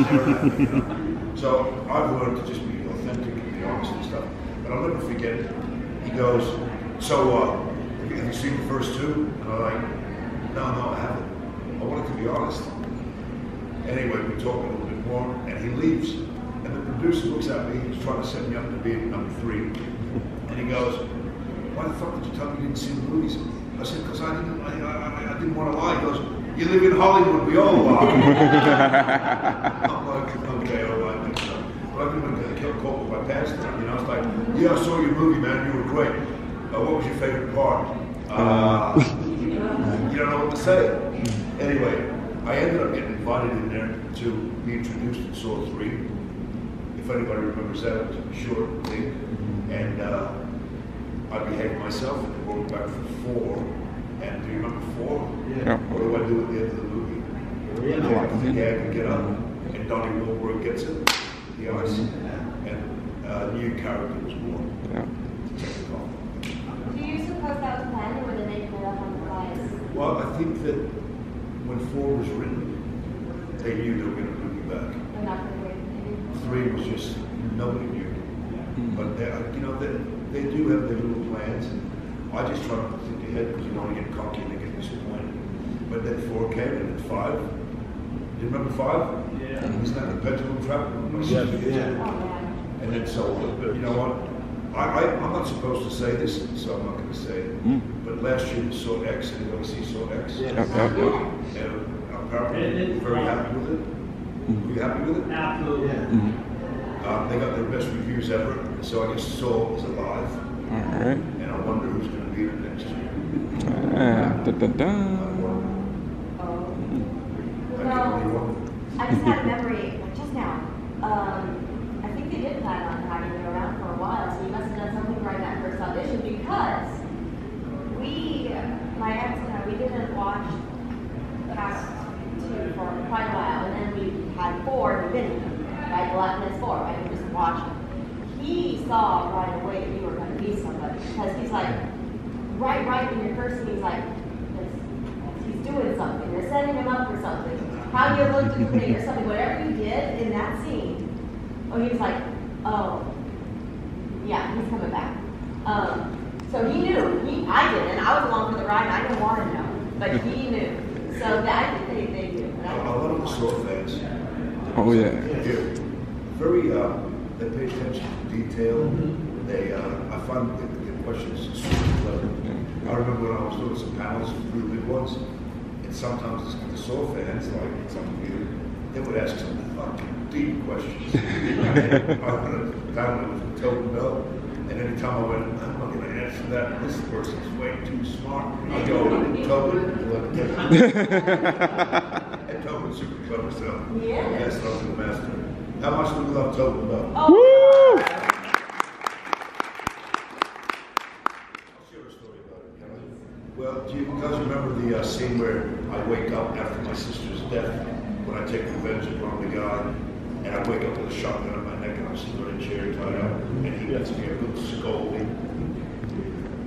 staring at me, you know? So I've learned to just be authentic and be honest and stuff. But I'll never forget it. He goes, so, have you seen the first two? And I'm like, no, I haven't. I wanted to be honest. Anyway, we talk a little bit more, and he leaves. And the producer looks at me, he's trying to set me up to be number 3. And he goes, why the fuck did you tell me you didn't see the movies? I said, because I didn't want to lie. He goes, you live in Hollywood, we all lie. I'm like, okay, all right, next time. But I've been going to kill walk past it. You know, it's like, yeah, I saw your movie, man. You were great. What was your favorite part? You don't know what to say. Anyway, I ended up getting invited in there to be introduced in Saw 3. If anybody remembers that, it was a short thing. And I behaved myself and they brought me back for 4. And do you remember 4? Yeah. What do I do at the end of the movie? I get up the gag and get up. And Donnie Wahlberg gets it, the ice. And a new character was born. Yeah. Do you suppose that was planned, or were they making it up on the fly? Well, I think that when 4 was written, they knew they were going to bring me back. They're not going to wait, maybe? 3 was just, nobody knew. But they, you know, they do have their little plans. And I just try not to think ahead because you don't want to get cocky and they get disappointed. But then 4 came and then 5. Do you remember 5? Yeah. Isn't that the pendulum trap? Yeah. And then so, you know what? I'm not supposed to say this, so I'm not going to say it. But last year we saw X. Anybody see Saw X? Yep. And apparently we're very happy with it. Were you happy with it? Absolutely. They got their best reviews ever. So I guess Saw is alive. All right. And I wonder who's going to be in it next year. Well, I just had a memory just now. I think they did plan on having you around for a while, so you must have done something right that first audition because my ex and I, we didn't watch past 2 for quite a while, and then we had 4 and we didn't. Right, the last minute 4, right? We just watched it. He saw right away that you were going to be somebody because he's like, right in your first scene, he's like, he's doing something. They're setting him up for something. How you looked at me or something, whatever you did in that scene. Oh, he was like, oh, yeah, he's coming back. So he knew. I didn't. I was along for the ride. I didn't want to know, but he knew. So I think they knew. A lot of the Saw fans. Oh yeah. Very, they pay attention to detail. They, I find the questions super clever. I remember when I was doing some panels, really big ones, and sometimes the Saw fans, like some of you, they would ask some fucking deep questions. I went to panel with Tobin Bell, and every time I went, I'm not going to answer that. This person's way too smart. I go, Tobin, look at that. And Tobin's super clever, so that's not the master. How much do we love Tobin Bell? Woo! I'll share a story about it, can I? Well, do you guys remember the scene where I wake up after my sister's death, when I take revenge upon the guy, and I wake up with a shotgun on my neck and I'm sitting in a chair tied up, and he gets me a good scolding.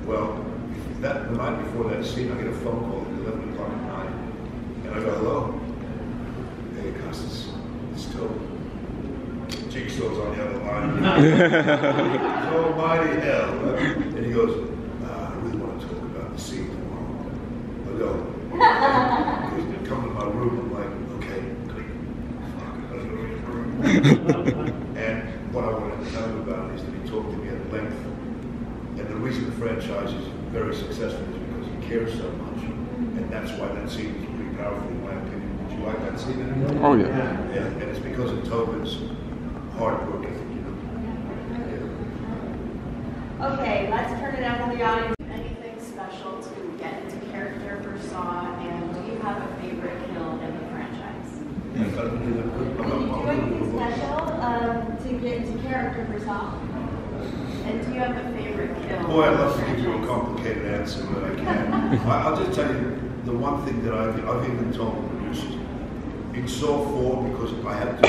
Well, the night before that scene, I get a phone call at 11 o'clock at night, and I go, hello? Hey, Costas, it's Tobin. Jigsaw's on the other line. Oh, mighty hell. And he goes, I really want to talk about the scene tomorrow. I go, because come to my room, I'm like, okay, click. And what I wanted to tell you about is that he talked to me at length. And the reason the franchise is very successful is because he cares so much. And that's why that scene is pretty powerful, in my opinion. Did you like that scene? Oh, yeah. And it's because of Tobin's hard work ethic, you know. Okay, let's turn it out to the audience. Anything special to get into character for Saw, and do you have a favorite kill in the franchise? Do you do anything special to get into character for Saw? And do you have a favorite kill? Boy, I'd love to give you a complicated answer, but I can't. I'll just tell you the one thing that I've even told the producers. In Saw 4, because I had to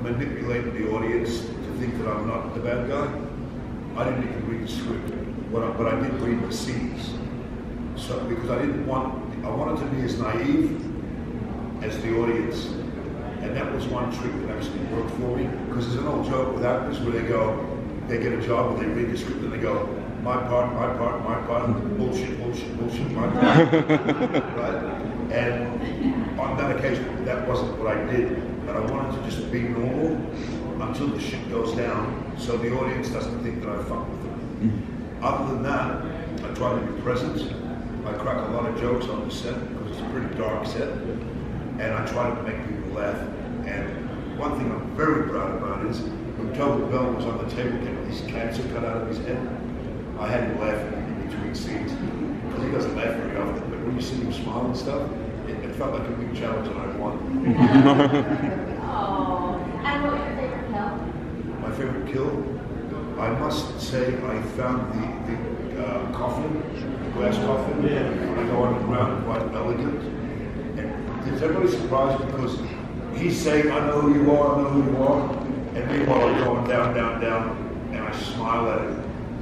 manipulate the audience to think that I'm not the bad guy, I didn't even read the script, but I did read the scenes. So because I wanted to be as naive as the audience, and that was one trick that actually worked for me. Because there's an old joke with actors where they get a job and they read the script and they go, my part, bullshit, my part, right? And on that occasion, that wasn't what I did. But I wanted to just be normal until the shit goes down, so the audience doesn't think that I fuck with them. Other than that, I try to be present. I crack a lot of jokes on the set because it's a pretty dark set, and I try to make people laugh. And one thing I'm very proud about is when Tobin Bell was on the table getting his cancer cut out of his head, I had him laughing in between scenes. Because he doesn't laugh very often, but when you see him smile and stuff, it felt like a big challenge and I won. Oh, and what was your favorite kill? My favorite kill? I must say I found the coffin, the glass coffin, when I go underground, quite elegant. And is everybody surprised because he's saying, I know who you are, I know who you are, and meanwhile I'm going down, down, down, and I smile at it,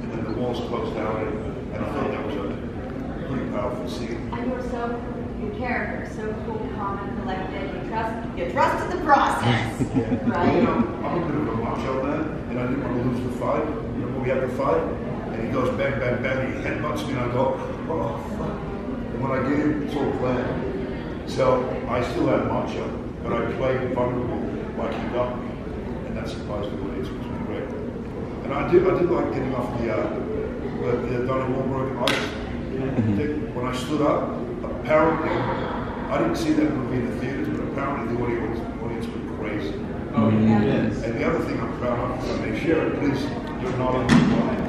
and then the walls close down, and I thought that was a pretty powerful scene. And you were your character, so cool, calm, and collected. You trusted the process, right? You know, I'm a bit of a macho man, and I didn't want to lose the fight. You know, when we had the fight, and he goes bang, bang, bang, and he headbutts me, and I go, oh, fuck. And when I get him, it's all planned. So I still had macho, but I played vulnerable like he got me, and that surprised the audience, which was great. And I did like getting off the Donnie Wahlberg ice. When I stood up, apparently, I didn't see that movie in the theaters, but apparently the audience went crazy. Oh, yes. And the other thing I'm proud of, if I may share it, please, you're not on the line.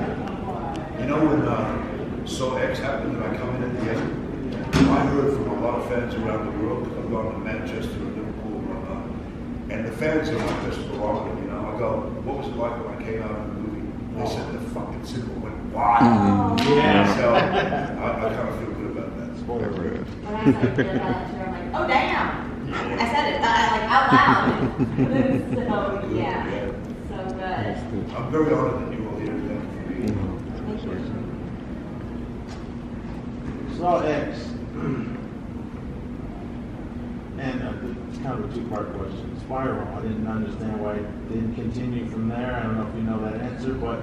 You know when Saw X happened and I come in at the end? I heard from a lot of fans around the world, because I've gone to Manchester and Liverpool and whatnot, and the fans are not just barometer, you know. I go, what was it like when I came out of the movie? They said the fucking cinema went wild. Yeah. So I kind of feel good about that. When I said that, I'm like, oh damn! I said it like out loud. So yeah, so good. I'm very honored that you all here today. Thank you. Saw X. And it's kind of a two-part question. Spiral, I didn't understand why it didn't continue from there. I don't know if you know that answer, but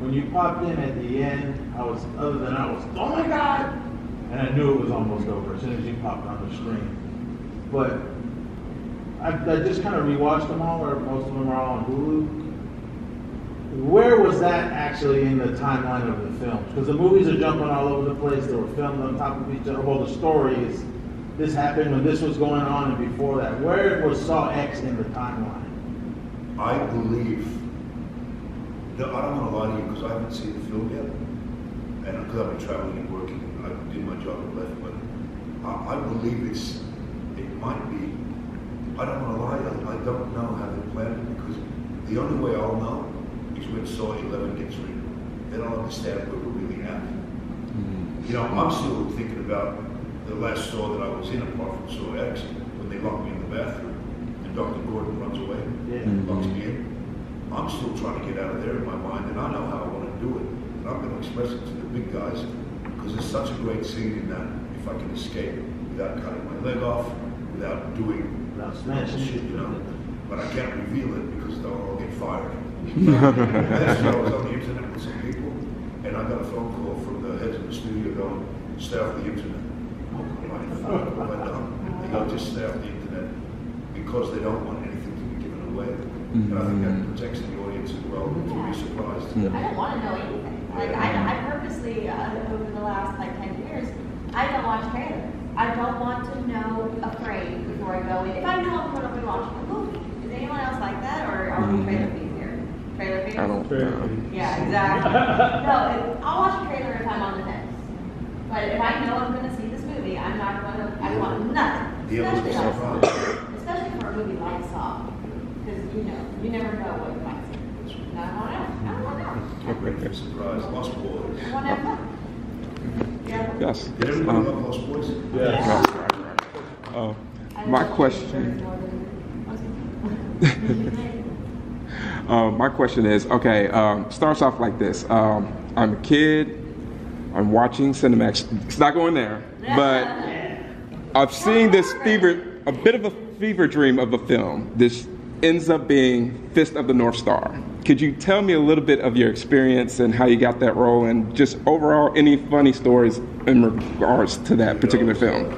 when you popped in at the end, I was, oh my God! And I knew it was almost over as soon as you popped on the screen. But I just kind of rewatched them all, or most of them are all on Hulu. Where was that actually in the timeline of the films? Because the movies are jumping all over the place. They were filmed on top of each other. Well, the story is, this happened when this was going on and before that. Where was Saw X in the timeline? I believe, I don't want to lie to you because I haven't seen the film yet. And because I've been traveling and working, I did my job and left, but I believe it might be, I don't want to lie, I don't know how they planned it because the only way I'll know is when Saw 11 gets written. Then I'll understand what we're really at. You know, I'm still thinking about the last Saw that I was in, apart from Saw X, when they locked me in the bathroom and Dr. Gordon runs away and locks me in. I'm still trying to get out of there in my mind, and I know how I want to do it. And I'm going to express it to the big guys, because there's such a great scene in that, if I can escape without cutting my leg off, without doing smashing shit, you know. But I can't reveal it because they'll all get fired. Last year I was on the internet with some people, and I got a phone call from the heads of the studio going, stay off the internet. They go, just stay off the internet because they don't want anything to be given away. And I think that protects the audience as well, to be surprised. I don't want to know anything. Like I purposely, over the last 10 years, I don't watch trailers. I don't want to know afraid before I go in. If I know I'm going to be watching a movie, is anyone else like that, or are we trailer feeds here? Trailer feeds? I don't know. Yeah, exactly. No, I'll watch a trailer if I'm on the fence. But if I know I'm going to see this movie, I'm not going to. I want nothing. Especially for a movie like Saw, because you never know what you might see. I don't want to know. I'm ready for a surprise. Lost Boys. I want to have fun. Yes. Did everybody love Lost Boys? Yes. My question is, okay, starts off like this. I'm a kid, I'm watching Cinemax. It's not going there, but I've seen this a bit of a fever dream of a film. This ends up being Fist of the North Star. Could you tell me a little bit of your experience and how you got that role, and just overall any funny stories in regards to that particular film?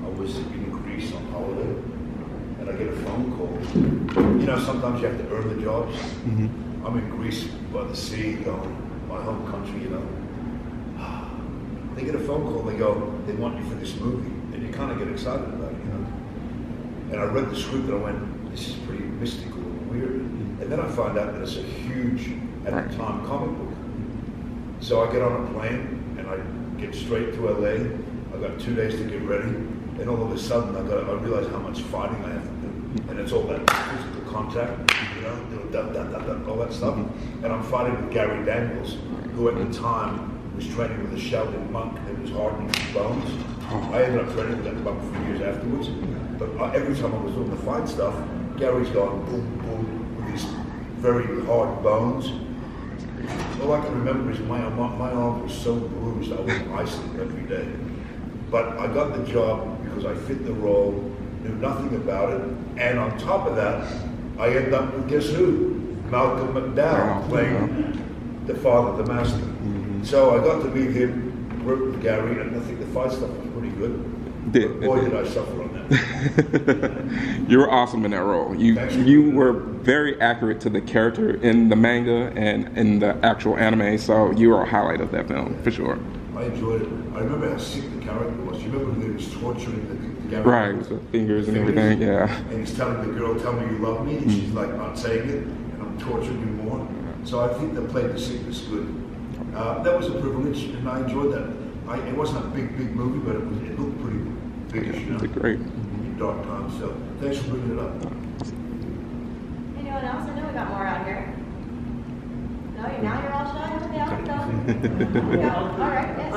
I was in Greece on holiday, and I get a phone call. You know, sometimes you have to earn the jobs. I'm in Greece by the sea, my home country, you know. They get a phone call, they go, they want you for this movie, and you kind of get excited about it, you know. And I read the script and I went, this is pretty mystical and weird. And then I find out that it's a huge, at the time, comic book. So I get on a plane and I get straight to LA. I've got 2 days to get ready. And all of a sudden I realize how much fighting I have to do. And it's all that physical contact, all that stuff. And I'm fighting with Gary Daniels, who at the time was training with a Shaolin monk that was hardening his bones. I ended up training with that monk for years afterwards. But every time I was doing the fight stuff, Gary's going boom, boom, with these very hard bones. All I can remember is my arm was so bruised, I was icing every day. But I got the job because I fit the role, knew nothing about it, and on top of that, I ended up with guess who? Malcolm McDowell, playing the father, the master. So I got to meet him, work with Gary, and I think the fight stuff was pretty good. But boy, did I suffer on that. You were awesome in that role. You were very accurate to the character in the manga and in the actual anime, so you were a highlight of that film, for sure. I enjoyed it. I remember how sick the character was. You remember when he was torturing the Gary? Right, with the fingers and everything, yeah. And he's telling the girl, tell me you love me, and she's like, not saying it, and I'm torturing you more. So I think they played the sickness good. That was a privilege, and I enjoyed that. It wasn't a big movie, but it looked pretty big-ish, you know? It great. In dark times, so thanks for bringing it up. Anyone else? I know we got more out here. No, now you're all shy? Okay, I'll keep going. All right, yes.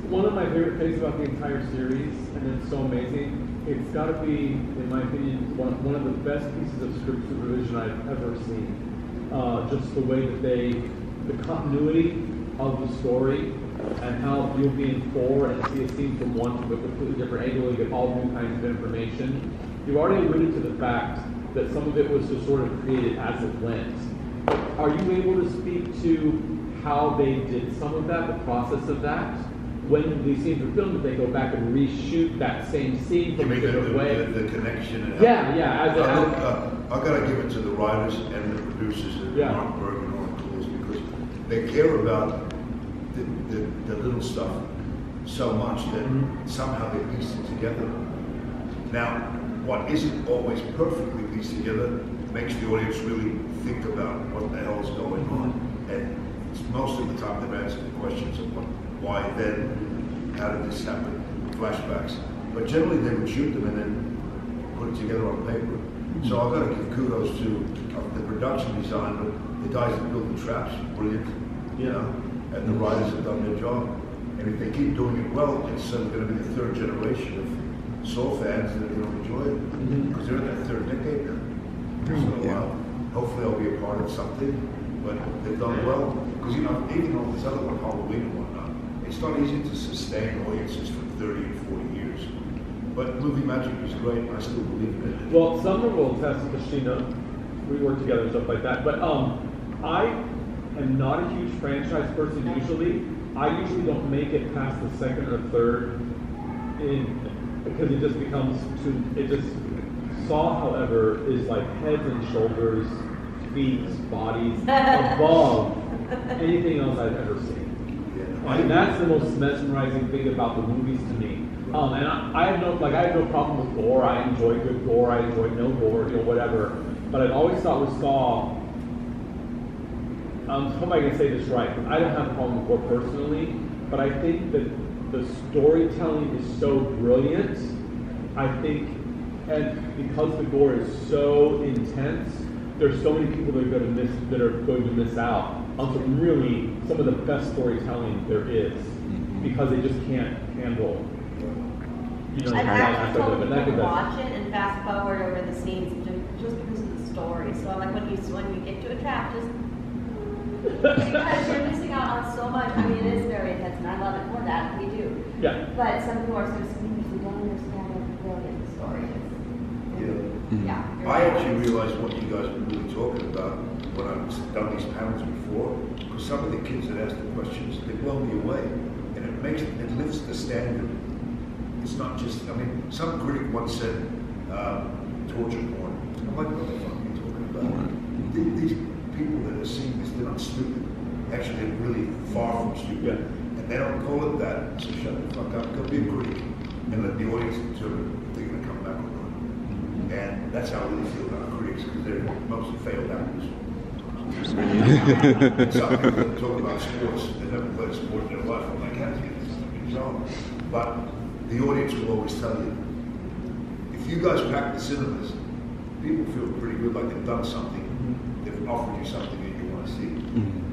One of my favorite things about the entire series, and it's so amazing, it's got to be, in my opinion, one of the best pieces of script supervision I've ever seen. Just the way that the continuity of the story, and how you'll be in 4 and see a scene from 1 from a completely different angle and get all new kinds of information. You already alluded to the fact that some of it was just sort of created as it went. Are you able to speak to how they did some of that, the process of that? When these scenes are filmed, they go back and reshoot that same scene from a different way. The connection. And yeah. I've got to give it to the writers and the producers and Mark Berg and all the tools, because they care about the little stuff so much that somehow they piece it together. Now, what isn't always perfectly pieced together makes the audience really think about what the hell is going on. And most of the time they're asking questions of why then, how did this happen, flashbacks. But generally they would shoot them and then put it together on paper. So I've got to give kudos to the production design, but the guys that build the traps, brilliant, you know, and the writers have done their job. And if they keep doing it well, it's going to be the 3rd generation of Saw fans that are going to enjoy it, because they're in their 3rd decade now. So hopefully I'll be a part of something, but they've done well. Because, you know, even on this other one, Halloween and whatnot, it's not easy to sustain audiences for 30 and 40 years. But movie magic is great, and I still believe in it. Well, Summer will attest to Sheena. We work together and stuff like that. But I am not a huge franchise person usually. I usually don't make it past the 2nd or 3rd because it just becomes too, Saw, however, is like heads and shoulders, feet, bodies, above anything else I've ever seen. And that's the most mesmerizing thing about the movies to me. And I have no problem with gore. I enjoy good gore. I enjoy no gore, whatever. But I've always thought with Saw, how am I going to say this right? I don't have a problem with gore personally, but I think that the storytelling is so brilliant. I think, and because the gore is so intense, there's so many people that are going to miss out on some of the best storytelling there is, because they just can't handle. I've actually told people to watch it and fast forward over the scenes just because of the story. So I'm like, when you get to a trap, just because you're missing out on so much. I mean, it is very intense, and I love it for that. We do. Yeah. But some people are so sneaky, who don't understand how brilliant the story is. I actually realized what you guys were really talking about when I've done these panels before, because some of the kids that ask the questions, they blow me away, and it lifts the standard. It's not just, I mean, some critic once said torture porn. I'm like, what the fuck are you talking about? These people that are seeing this, they're not stupid. Actually, they're really far from stupid. And they don't call it that. So shut the fuck up, go be a critic, and let the audience determine if they're going to come back or not. And that's how I really feel about critics, because they're mostly failed actors. Some people that talk about sports, they've never played a sport in their life. I'm like, how do you get this in zone? But the audience will always tell you, if you guys pack the cinemas, people feel pretty good, like they've done something. They've offered you something that you want to see.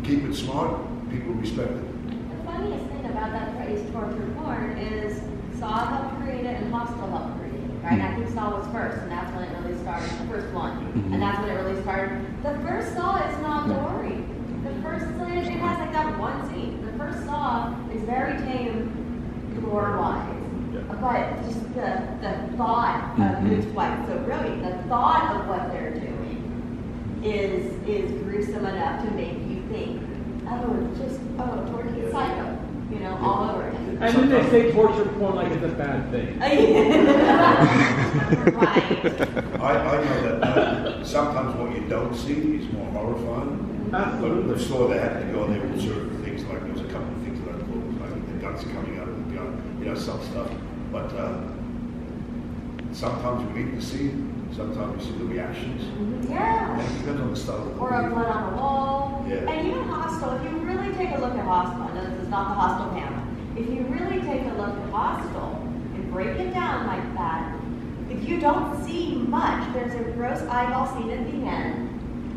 Keep it smart, people respect it. The funniest thing about that phrase, torture porn, is Saw helped create it and Hostel helped create it, right? I think Saw was first, and that's when it really started, the first one. And that's when it really started. The first Saw is not gory. The first, it has like that one scene. The first Saw is very tame, gore-wise. But just the thought of it's why it's so brilliant. The thought of what they're doing is gruesome enough to make you think, torture psycho, you know, all over again. And then they say torture porn like it's a bad thing. Right. I know that sometimes what you don't see is more horrifying. Absolutely. But saw they had to go there with certain things, like there was a couple of things that I thought was like the guns coming out of the gun, you know, some stuff. But sometimes we need to see, sometimes we see the reactions. Yeah. And it depends on the style of the Or a blood on the wall. Yeah. And you know Hostel, if you really take a look at Hostel, I know this is not the Hostel panel, if you really take a look at Hostel and break it down like that, if you don't see much, there's a gross eyeball scene at the end,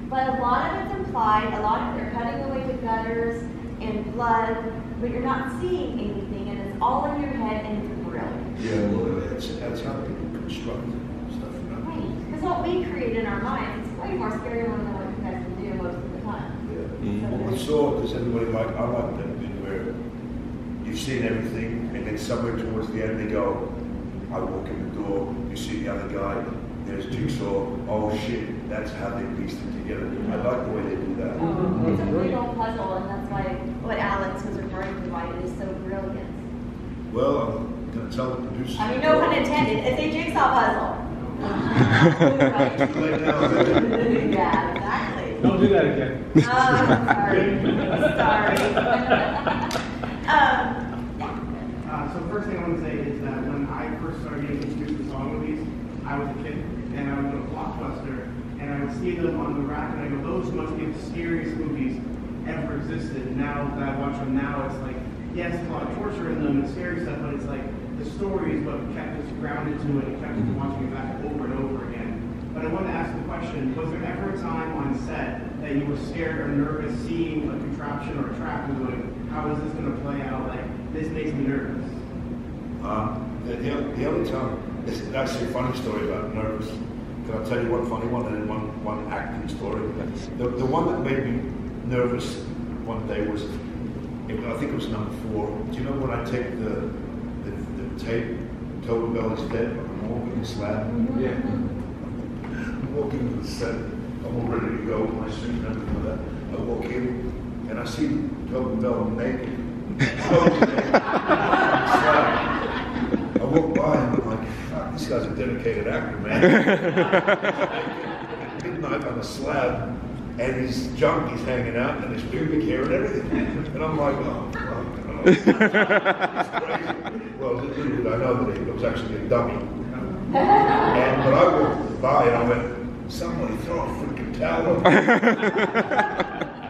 but a lot of it's implied, a lot of they're cutting away the gutters and blood, but you're not seeing anything, and it's all in your head, and it's brilliant. Yeah, well, that's how people construct stuff. Right. Because what we create in our minds is way more scary than what you guys can do most of the time. What we saw, does everybody like, I like that bit where you've seen everything, and then somewhere towards the end they go, I walk in the door, you see the other guy, there's Jigsaw, oh shit, that's how they pieced it together. I like the way they do that. It's a big old puzzle, and that's why what Alex was referring to, why it is so brilliant. Well, I'm going to tell the producer. I mean, no pun intended, it's a jigsaw puzzle. Yeah, exactly. Don't do that again. Sorry. So first thing I want to say is that when I first started getting introduced to Saw movies, I was a kid, and I would go to Blockbuster, and I would see them on the rack, and I go, those must be the scariest movies ever existed. Now that I watch them now, it's like, yes, there's a lot of torture in them and scary stuff, but it's like the story is what kept us grounded to it and kept us watching it back over and over again. But I wanted to ask the question, was there ever a time on set that you were scared or nervous seeing a contraption or a trap and going, how is this going to play out? Like, this makes me nervous. The only time, it's actually a funny story about nervous. Can I tell you one funny one and then one acting story? The one that made me nervous one day was, I think it was number 4. Do you know when I take the tape, Total Bell is dead, I'm walking the slab? Yeah. I'm walking to the set, I'm all ready to go, my suit and everything like that. I walk in and I see Total Bell naked. I walk by and I'm like, fuck, this guy's a dedicated actor, man. Midnight on the slab, and his junk is hanging out, and his pubic hair and everything. And I'm like, oh, fuck. It's crazy. Well, little did I know that it was actually a dummy. But I walked by and I went, somebody throw a freaking towel.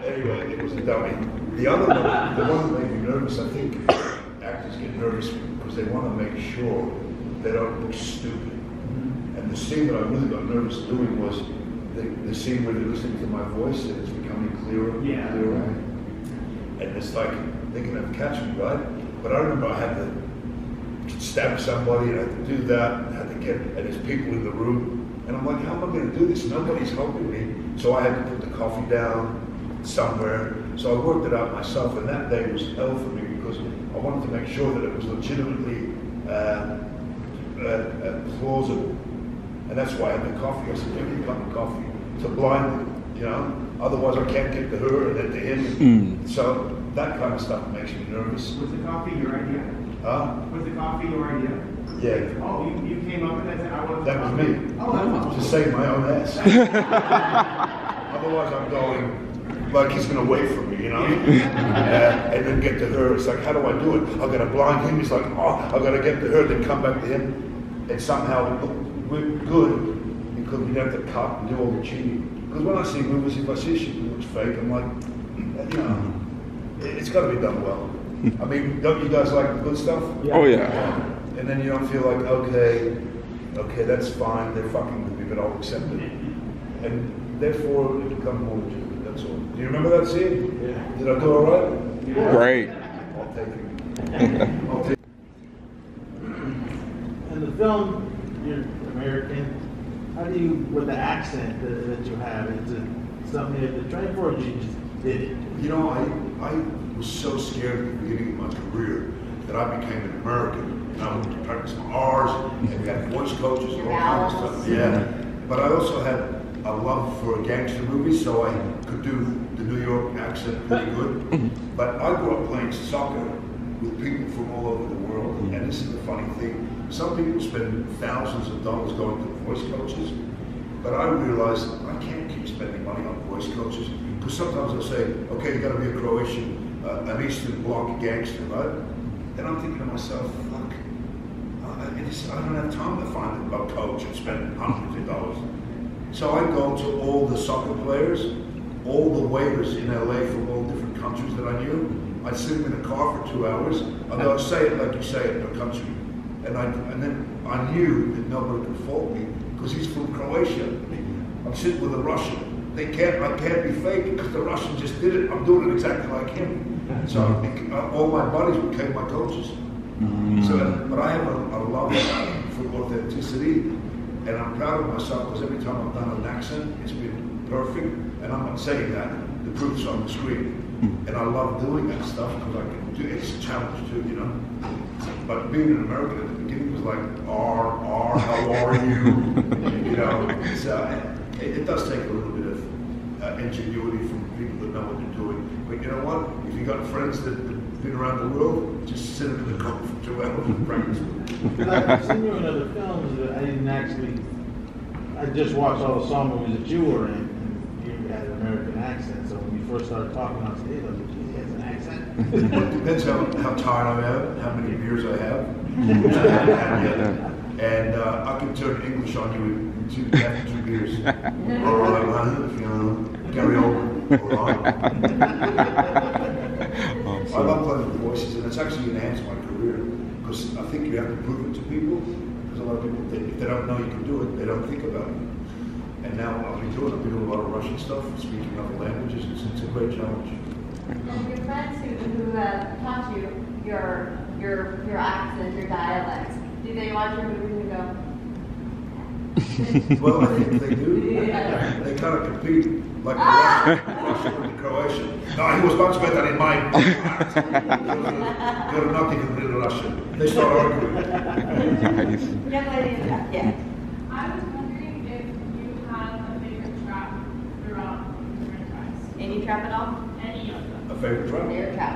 Anyway, it was a dummy. The other one, the one that made me nervous, I think actors get nervous because they want to make sure they don't look stupid. And the scene that I really got nervous doing was the scene where they're listening to my voice and it's becoming clearer and clearer. And it's like, they're going to catch me, right? But I remember I had to stab somebody and I had to do that, and I had to get, and there's people in the room. And I'm like, how am I going to do this? Nobody's helping me. So I had to put the coffee down somewhere. So I worked it out myself, and that day was hell for me because I wanted to make sure that it was legitimately plausible. And that's why I had the coffee. I said, give me a cup of coffee to blind them, you know? Otherwise I can't get to her and then to him. So that kind of stuff makes me nervous. Was the coffee your idea? Huh? Was the coffee your idea? Yeah. Oh, you came up with that and said, I want That was me. Oh, that's awesome. To save my own ass. Otherwise I'm going, like he's going to wait for me, you know? And then get to her. It's like, how do I do it? I've got to blind him. He's like, oh, I've got to get to her, then come back to him. And somehow look good, because we'd have to cut and do all the cheating. Because when I see movies, if I see shit that looks fake, I'm like, you know, it's got to be done well. I mean, don't you guys like the good stuff? Oh yeah. And then you don't feel like, okay, that's fine, they're fucking with me, but I'll accept it. And therefore, it becomes more legitimate, that's all. Do you remember that scene? Yeah. Did I do all right? Yeah. Great. I'll take it. In the film, you're American. How do you, with the accent that you have, is it something you have to train for, or you just did it? You know, I was so scared at the beginning of my career that I became an American. And I would practice my R's, and we had voice coaches and all kinds of stuff. Yeah. But I also had a love for gangster movies, so I could do the New York accent pretty good. But I grew up playing soccer with people from all over the world, and this is the funny thing. Some people spend thousands of dollars going to voice coaches, but I realized I can't keep spending money on voice coaches, because sometimes they'll say, okay, you gotta be a Croatian, an Eastern Bloc gangster, right? And I'm thinking to myself, fuck, I don't have time to find a coach and spend hundreds of dollars. So I go to all the soccer players, all the waiters in LA from all different countries that I knew. I'd sit them in a car for 2 hours, and they'll say it like you say it in their country. And then I knew that nobody could fault me, because he's from Croatia. I'm sitting with a Russian. I can't be fake, because the Russian just did it. I'm doing it exactly like him. So all my buddies became my coaches. So, but I have a love for authenticity, and I'm proud of myself, because every time I've done an accent, it's been perfect. And I'm not saying that, the proof's on the screen. And I love doing that stuff, because I can do it's a challenge too, you know. But being an American at the beginning was like, how are you? You know, it does take a little bit of ingenuity from people that know what they're doing. But you know what? If you got friends that have been around the world, just sit them in the car for 2 hours and practice. I've seen you in other films that I didn't actually. I just watched all the Saw movies that you were in, and you had an American accent. So when you first started talking on stage, I was like, geez, he has an accent. Well, it depends how tired I am, how many beers I have. And I can turn English on you in two beers. All right, man, you know, carry over. All right. I love playing with voices, and it's actually enhanced my career, because I think you have to prove it to people, because a lot of people, if they don't know you can do it, they don't think about it. And now I've been doing a lot of Russian stuff, speaking other languages. It's a great challenge. And your friends who taught you your accent, your dialect, do they watch your movies and go? Well, I think they do. They kind of compete, like the Russian and the Croatian. No, he was much better in mine. You're not even real Russian. They start arguing. Nice. Yeah. I was wondering if you had a favorite trap throughout the franchise. Any trap at all? Any of them. A favorite trap? Favorite trap.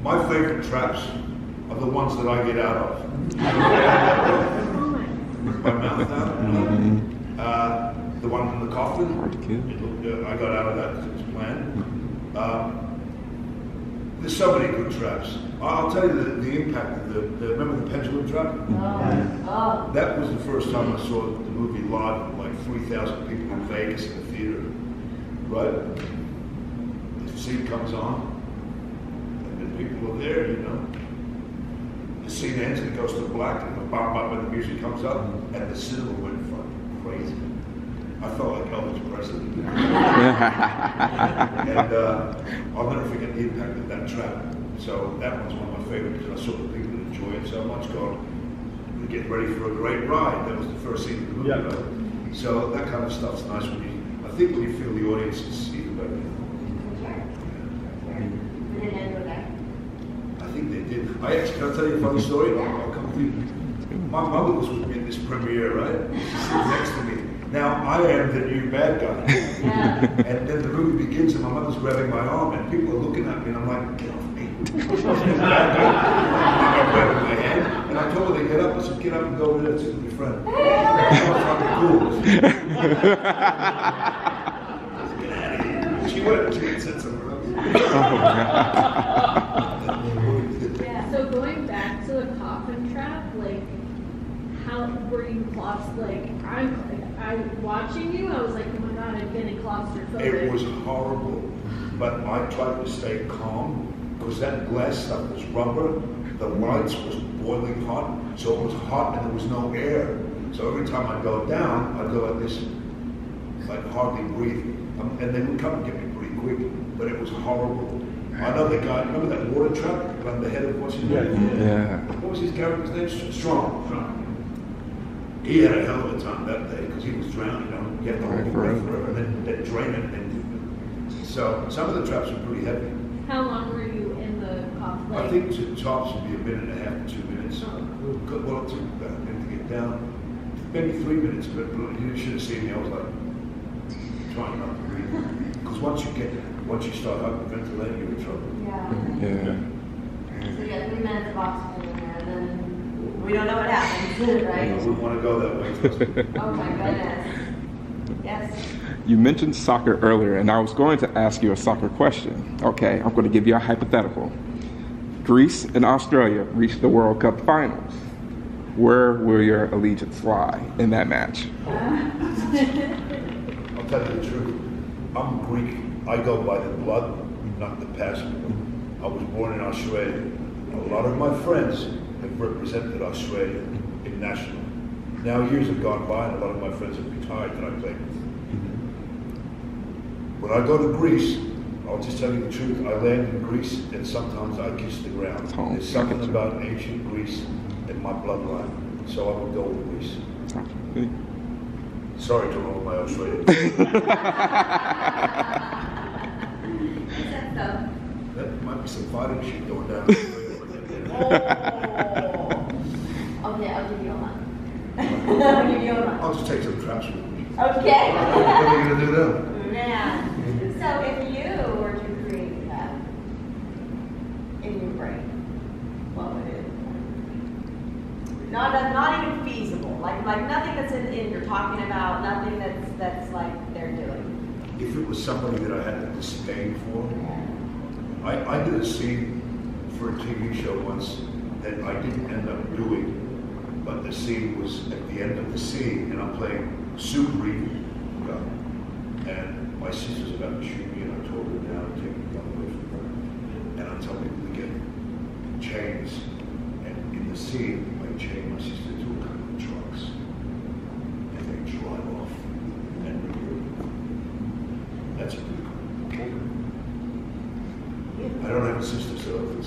My favorite traps are the ones that I get out of. My mouth out. The one in the coffin. I got out of that because it was planned. There's so many good traps. I'll tell you the impact of remember the pendulum trap? Oh. That was the first time I saw the movie live with like 3,000 people in Vegas in the theater. Right? The scene comes on, and then people are there, you know. The scene ends and it goes to black, and the when the music comes up, and the cinema went fucking crazy. I felt like Elvis Presley. And I'll never forget the impact of that trap. So that one's one of my favorites, because I saw the people enjoy it so much, going, we're getting ready for a great ride. That was the first scene of the movie. Right? So that kind of stuff's nice when you feel the audience is even better. I think they did. Can I tell you a funny story? I'll come to you. My mother was with me at this premiere, right? She's sitting next to me. Now, I am the new bad guy. And then the movie begins, and my mother's grabbing my arm, and people are looking at me, and I'm like, get off me. I'm grabbing my hand, and I told her to get up. I said, get up and go over there and sit with your friend. I was fucking cool. She went and said somewhere else. So going back to the coffin trap, like how were you like? I'm watching you. I was like, oh my god, I'm getting claustrophobic. It was horrible, but I tried to stay calm because that glass stuff was rubber. The lights was boiling hot, so it was hot and there was no air. So every time I go down, I'd go like this, like hardly breathing. And they would come and get me pretty quick, but it was horrible. I know the guy, remember that water truck around the head of what's his name? Yeah. What was his character's name? Strong. He had a hell of a time that day because he was drowning, you know, get the whole way forever, and then they drain it. And so some of the traps were pretty heavy. How long were you in the cosplay? I think the tops would be a minute and a half to 2 minutes. Well, it took about a minute to get down. Maybe 3 minutes, but you should have seen me. I was like trying not to breathe. Because once you start hyperventilating, you're in trouble. Yeah. So you got 3 minutes of oxygen in there, and then we don't know what happens, right? I wouldn't want to go that way. Oh my goodness. Yes. You mentioned soccer earlier, and I was going to ask you a soccer question. Okay, I'm going to give you a hypothetical. Greece and Australia reached the World Cup finals. Where will your allegiance lie in that match? I'll tell you the truth. I'm Greek. I go by the blood, not the passport. I was born in Australia. A lot of my friends have represented Australia in national. Now years have gone by and a lot of my friends have retired that I played with. When I go to Greece, I'll just tell you the truth, I land in Greece and sometimes I kiss the ground. There's something about ancient Greece in my bloodline, so I would go with Greece. Sorry to all my Australians. That might be some fighting shit going down. Okay, I'll give you a month. I'll give you a month. I'll just take some traps with me. Okay. What are you going to do now? Man. So if you were to create that in your brain, what would it be? Not even feasible. Like nothing that's in you're talking about, nothing that's like they're doing. If it was somebody that I had a disdain for, I did a scene for a TV show once that I didn't end up doing, but the scene was at the end of the scene, and I'm playing Super Reed, and my sister's about to shoot me, and I told her down and take the gun away from her, and I told people to get chains, and in the scene, I chained my sister to a couple of trucks, and they drive off, and that's pretty cool. I don't have a sister, so I feel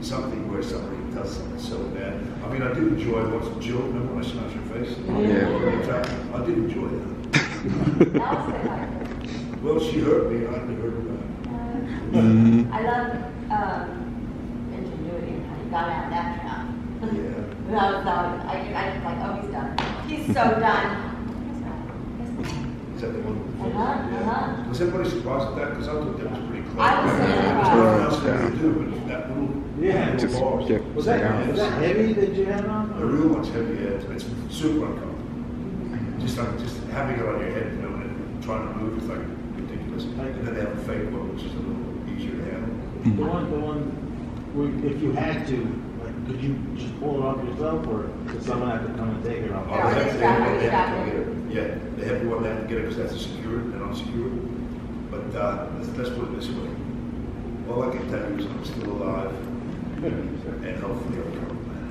something where somebody does something so bad. I mean, I did enjoy watching Jill. Remember when I smashed her face? Yeah. I did enjoy that. Well, she hurt me, and I hurt her back. I love ingenuity and how you got out of that trap. Yeah. I was like, oh, he's done. He's so done. Is that the one? Was everybody surprised at that? Because I thought that was pretty close. I was nothing else to do, but that little bars. Was that heavy that you had on? The real one's heavy, yeah. It's super uncomfortable. Just having it on your head, you know, and trying to move is like ridiculous. And then they have a fake one, which is a little easier to handle. The one, if you had to, like, could you just pull it off yourself, or did someone have to come and take it off? Oh, they have to get it. Yeah, they have the one they have to get it because that's secured and unsecured. But let's put it this way. All I can tell you is I'm still alive, and hopefully I'll come back.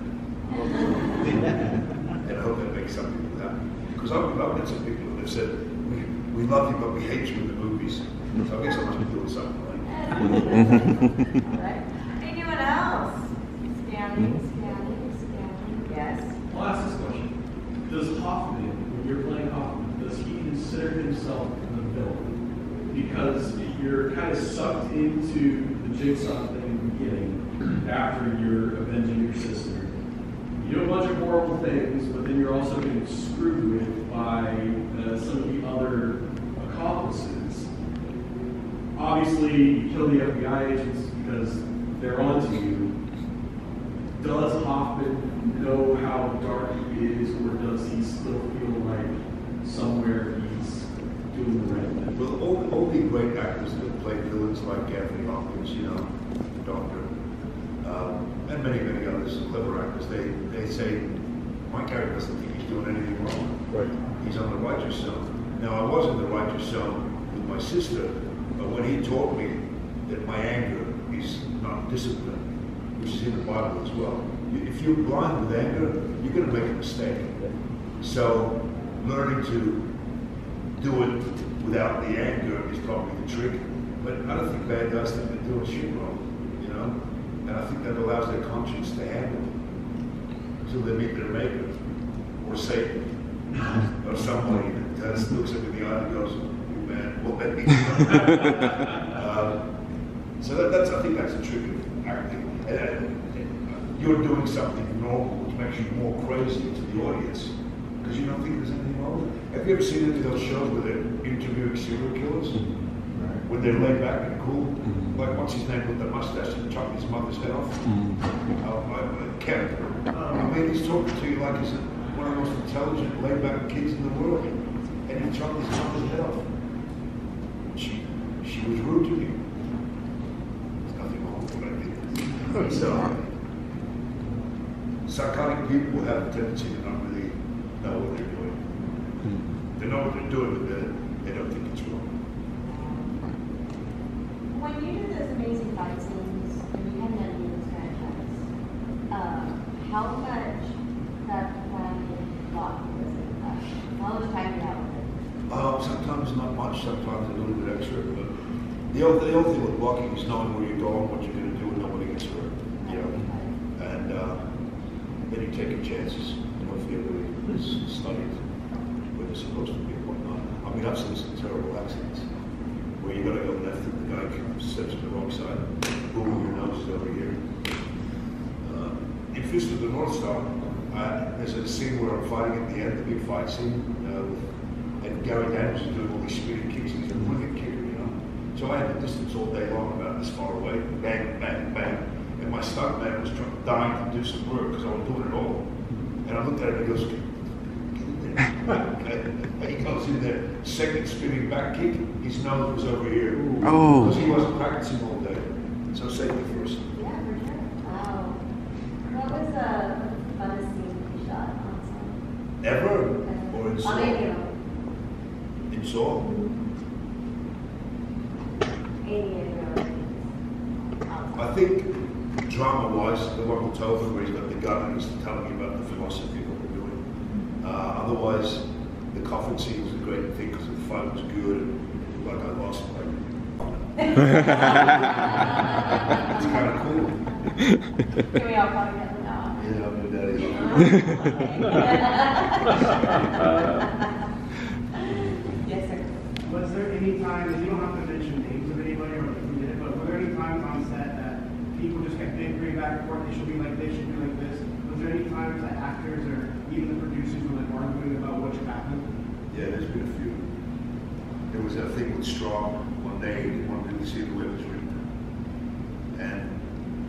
And I hope that makes some people happy. Because I've met some people that have said, we love you, but we hate you in the movies. So I guess I must be doing something right. Anyone else? Scanning. Yes. I'll ask this question. Does Hoffman, when you're playing Hoffman, does he consider himself the villain? Because you're kind of sucked into the Jigsaw thing in the beginning after you're avenging your sister. You do a bunch of horrible things, but then you're also getting screwed with by some of the other accomplices. Obviously, you kill the FBI agents because they're onto you. Does Hoffman know how dark he is, or does he still feel like somewhere he's doing the right thing? Well, only great actors that play villains like Anthony Hopkins, you know, the Doctor. and many, many others, clever actors, they say, my character doesn't think he's doing anything wrong. Right. He's on the righteous zone. Now, I was in the righteous zone with my sister, but when he taught me that my anger is not discipline, which is in the Bible as well. If you're blind with anger, you're going to make a mistake. So, learning to do it without the anger is probably the trick. But I don't think bad guys think they're doing shit wrong, you know? And I think that allows their conscience to handle it until they meet their maker, or Satan, or somebody that just looks them in the eye and goes, "You man, what that means." So that's, I think that's the trick of acting. And you're doing something normal which makes you more crazy to the audience because you don't think there's anything wrong with it. Have you ever seen any of those shows where they're interviewing serial killers? When they're laid back and cool, like what's his name with the mustache and chopped his mother's head off? Kemp. I mean, he's talking to you like he's one of the most intelligent, laid back kids in the world, and he chopped his mother's head off. She was rude to me. There's nothing wrong with what I did. So, psychotic people have a tendency to not really know what they're doing. They know what they're doing, but they don't think it's wrong. When you do those amazing fight scenes, and you have none of these franchise, how much prep planning thought was it? How much time you have with it? Sometimes not much, sometimes a little bit extra, but the other thing with blocking is knowing where you're going, what you're going to do, and nobody gets hurt. You know? And then you take your chances, and hopefully everybody studied where they're supposed to be and whatnot. I mean, I've seen some terrible accidents where you got to go left and the guy steps to the wrong side, boom, your nose is over here. In Fist of the North Star, there's a scene where I'm fighting at the end, the big fight scene, and Gary Daniels is doing all these spinning kicks, and he's a brilliant kicker, you know. So I had the distance all day long, about this far away, bang, bang, bang, and my stunt man was dying to do some work because I was doing it all. And I looked at him and he goes, okay. And he goes in there, second spinning back kick, his nose was over here. Oh. Because he wasn't practicing all day. So safety first. Yeah, for sure. Wow. What was the funnest scene you shot on set? Ever? Or in Saw? On any of them. In Saw? I think drama-wise, the one with Tobin where he's got the gun and he's telling me about the philosophy of what we're doing. Otherwise, the coffin scene was a great thing because the fight was good and like I lost it's kind of cool. Can we all probably get them now? Yeah, I'm daddy. Yes, sir. Was there any time, and you don't have to mention names of anybody or who did it, but were there any times on set that people just kept bickering back and forth, they should be like this, should be like this? Was there any times that actors or even the producers were like arguing about what should happen? Yeah, there's been a few. There was a thing with Strong one day, he wanted to see the way it was written. And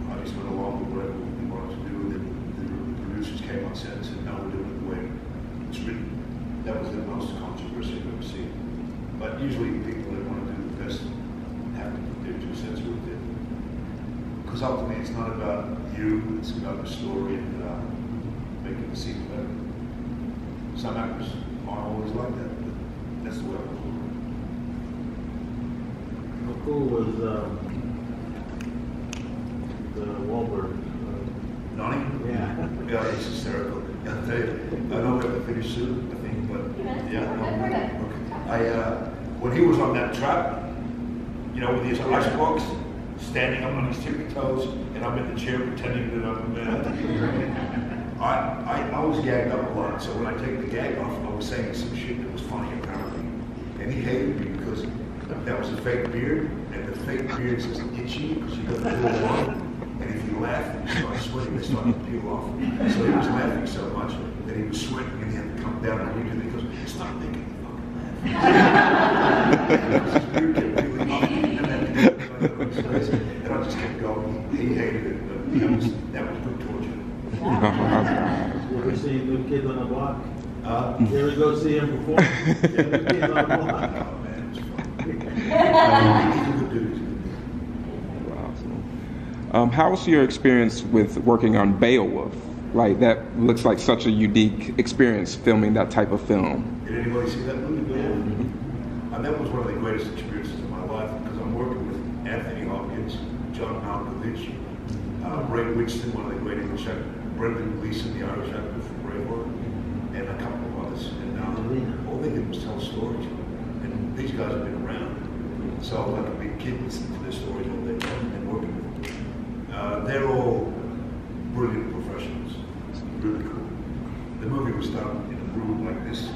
I just went along with whatever we wanted to do. The producers came on set and said, no, we're doing it the way it's written. That was the most controversy I've ever seen. But usually people that want to do the best have to put their 2 cents worth in. Because ultimately it's not about you, it's about the story and making the scene better. Some actors aren't always like that, but that's the way I was. How cool was the Wahlberg? Nani? Yeah. Yeah, it's hysterical. I'll tell you, I know we have to finish soon, I think, but yeah, no. When he was on that trap, you know, with his icebox, standing up on his tippy toes, and I'm in the chair pretending that I'm I was gagged up a lot, so when I take the gag off, I was saying some shit that was funny apparently. And he hated me because that was a fake beard, and the fake beard is just itchy because you got the little one. And if you laugh and you start sweating, they start to peel off. So he was laughing so much that he was sweating and he had to come down and read it. He goes, stop making me fucking laugh. And I just kept going. He hated it, but that was good torture. You ever see New Kids on the Block? You ever go see him perform? Yeah, New Kids on the Block. Oh man, it's fun. He's a good dude. How was your experience with working on Beowulf? Like, that looks like such a unique experience filming that type of film. Did anybody see that movie, Beowulf? And that was one of the greatest experiences of my life because I'm working with Anthony Hopkins, John Malkovich, Ray Winston, one of the great English actors, Brendan Gleeson, the Irish actor from Braveheart, and a couple of others. And all they did was tell stories. And these guys have been around. So I was like a big kid listening to their stories all day long and working with them. They're all brilliant professionals. Really cool. The movie was done in a room like this,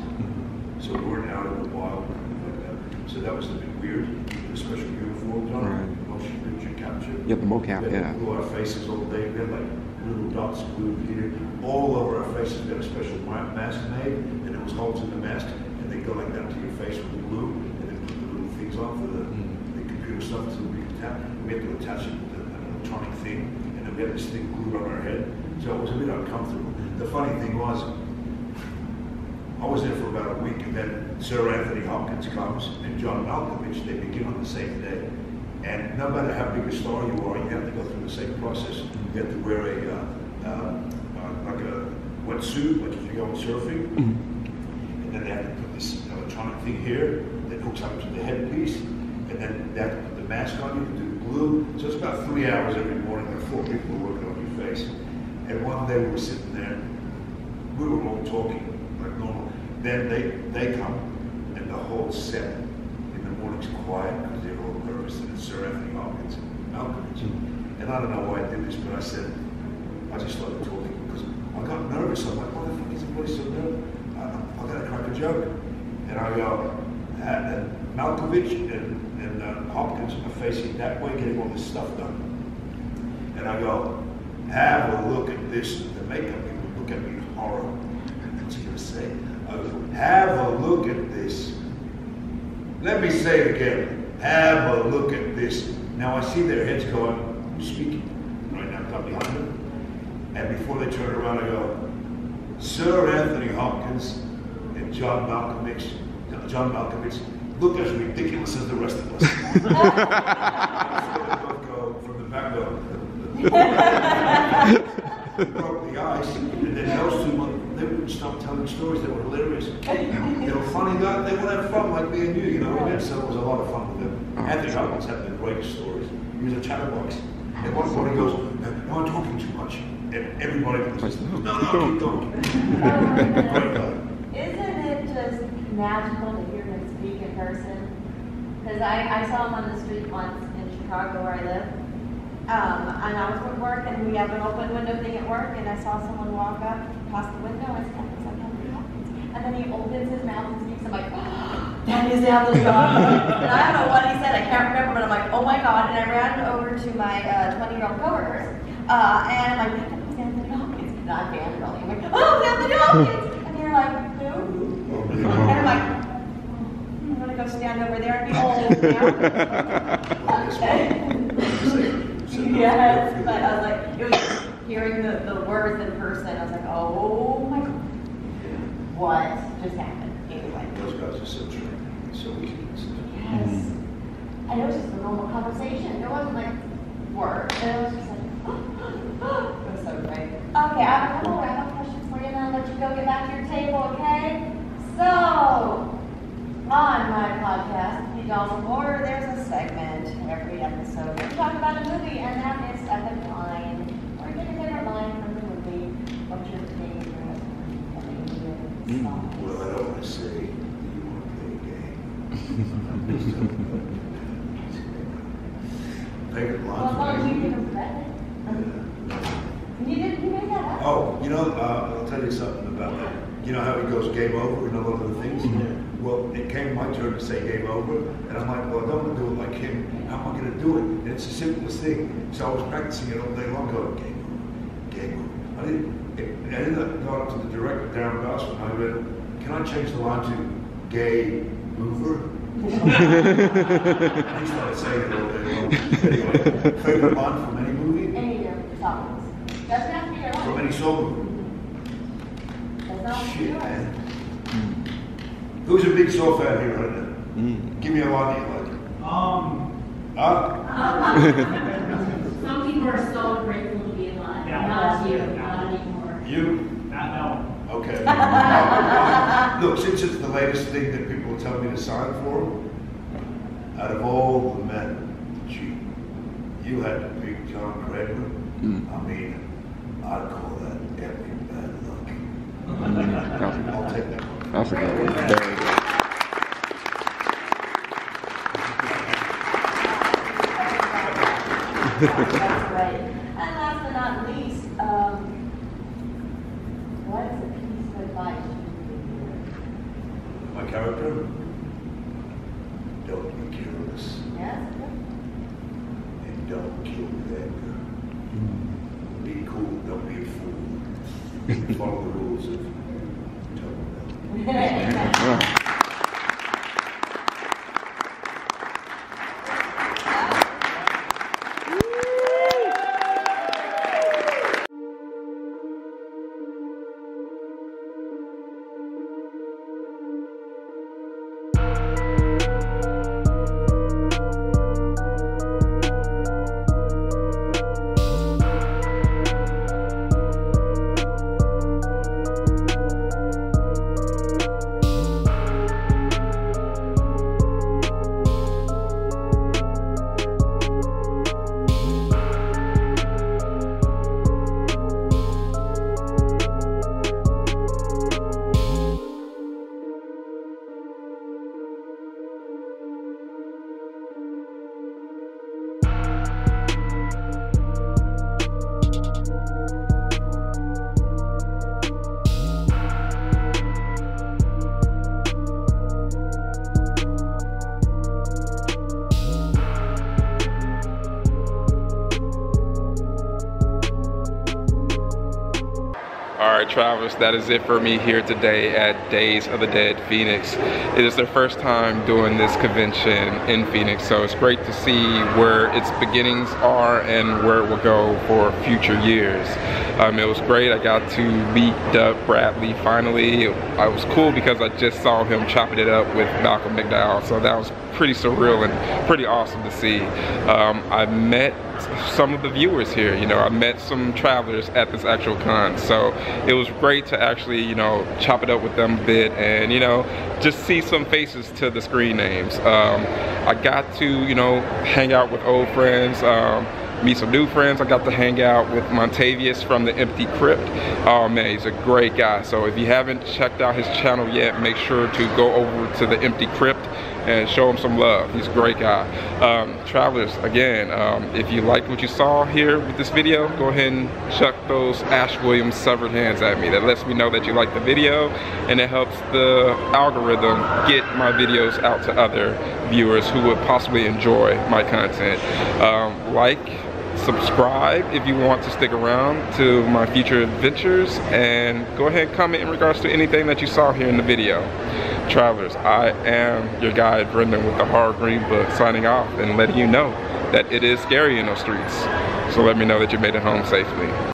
so we weren't out in the wild like that. So that was a bit weird. The special uniforms on, motion picture capture. Yeah, the mocap, We had to glue our faces all day. We had like little dots glued here, all over our faces. We had a special mask made, and there was holes in the mask, and they go like that to your face with glue, and then put the little things on for the computer stuff to be attached. We had to attach it with an electronic thing, and then we had this thing glued on our head. So it was a bit uncomfortable. The funny thing was, I was there for about a week, and then Sir Anthony Hopkins comes, and John Malkovich, they begin on the same day. And no matter how big a star you are, you have to go through the same process. You have to wear like a wetsuit, like if you're going surfing. And then they have to put this electronic thing here that hooks up to the headpiece. And then they have to put the mask on you, do glue. So it's about 3 hours every morning, and 4 people are working on your face. And one day we were sitting there, we were all talking like normal. Then they come, and the whole set in the morning's quiet because they're all nervous, and it's Sir Anthony Hopkins and Malkovich. And I don't know why I did this, but I just started talking because I got nervous. I'm like, why the fuck is everybody so nervous? I gotta crack a joke. And I go, and Malkovich and Hopkins are facing that way, getting all this stuff done. And I go, have a look at this. The makeup people look at me in horror. What's he gonna say? I go, have a look at this. Let me say it again. Have a look at this. Now I see their heads going, who's speaking? Right now, I'm behind them. And before they turn around, I go, Sir Anthony Hopkins and John Malkovich, look as ridiculous as the rest of us. Go from the back door. Broke the ice, and then those two, they wouldn't stop telling stories. They were hilarious. They were funny guys. They would have fun like me and you, know what I mean? So it was a lot of fun with them. Anthony Hopkins had the greatest stories. He was a chatterbox. At one point he goes, "No, I'm talking too much," and everybody was no, keep going. Isn't it just magical to hear him speak in person? Because I saw him on the street once in Chicago where I live. And I was at work, and we have an open window thing at work, and I saw someone walk up past the window. I said, "It's like Anthony Hopkins." And then he opens his mouth and speaks. I'm like, "That is Anthony Hopkins." And I don't know what he said. I can't remember, but I'm like, "Oh my God!" And I ran over to my 20-year-old coworkers, and I'm like, "It's Anthony Hopkins." And I'm fangirling. I'm like, "Oh, it's Anthony Hopkins!" And they're like, "Who?" And I'm like, "I'm gonna go stand over there and be old now." Yes, but I was like, it was hearing the words in person. I was like, oh my God, what just happened? Anyway. Those guys are so trained, so easy. Yes. And it was just a normal conversation. It wasn't like work. It was just like, it was so great. Okay, I have a couple wrap-up questions for you, and then I'll let you go get back to your table, okay? So, on my podcast, New Dolls of Horror, there's a segment every episode where we talk about a movie, and that is Second Line. Or get your favorite line from the movie. What's your favorite song? Well, I don't want to say, do you want to play a game? Favorite line? Well, as long as you give them credit. You made that up? Oh, you know, I'll tell you something about that. You know how he goes game over and a lot of the things? Well, it came my turn to say game over, and I'm like, well, I don't want to do it like him. How am I going to do it? And it's the simplest thing. So I was practicing it all day long, going, game over, game over. I ended up going up to the director, Darren Bass, and I read, can I change the line to gay mover? And he started saying it all day long. Anyway, favorite line from any movie? Any of your songs. Doesn't have to be your line. From any song movie? Shit, man. Who's a big Saw fan here right now? Give me a line that you like. Some people are so grateful to be alive. Yeah, Not you, yeah. not anymore. You? No. Okay. Look, since it's the latest thing that people tell me to sign for, out of all the men, gee, you had to pick John Kramer. I mean, I'd call that epic bad luck. I'll take that one. That's a good one. Very good. That's right. And last but not least, what is a piece of advice you would give? My character? Don't be careless. Yes? And don't kill with anger. Be cool, don't be a fool. Follow the rules of Total. Alright, travelers, that is it for me here today at Days of the Dead Phoenix. It is their first time doing this convention in Phoenix, so it's great to see where its beginnings are and where it will go for future years. It was great. I got to meet Doug Bradley finally. It was cool because I just saw him chopping it up with Malcolm McDowell, so that was pretty surreal and pretty awesome to see. I met some of the viewers here, you know, I met some travelers at this actual con, so it was great to actually, you know, chop it up with them a bit and, you know, just see some faces to the screen names. I got to, you know, hang out with old friends, meet some new friends. I got to hang out with Montavious from the Empty Crypt. Oh man, he's a great guy. So if you haven't checked out his channel yet, make sure to go over to the Empty Crypt and show him some love. He's a great guy. Travelers, again, if you liked what you saw here with this video, go ahead and chuck those Ash Williams severed hands at me. That lets me know that you liked the video, and it helps the algorithm get my videos out to other viewers who would possibly enjoy my content. Subscribe if you want to stick around to my future adventures, and go ahead and comment in regards to anything that you saw here in the video. Travelers, I am your guide Brendan with the Horror Green Book, signing off and letting you know that it is scary in those streets. So let me know that you made it home safely.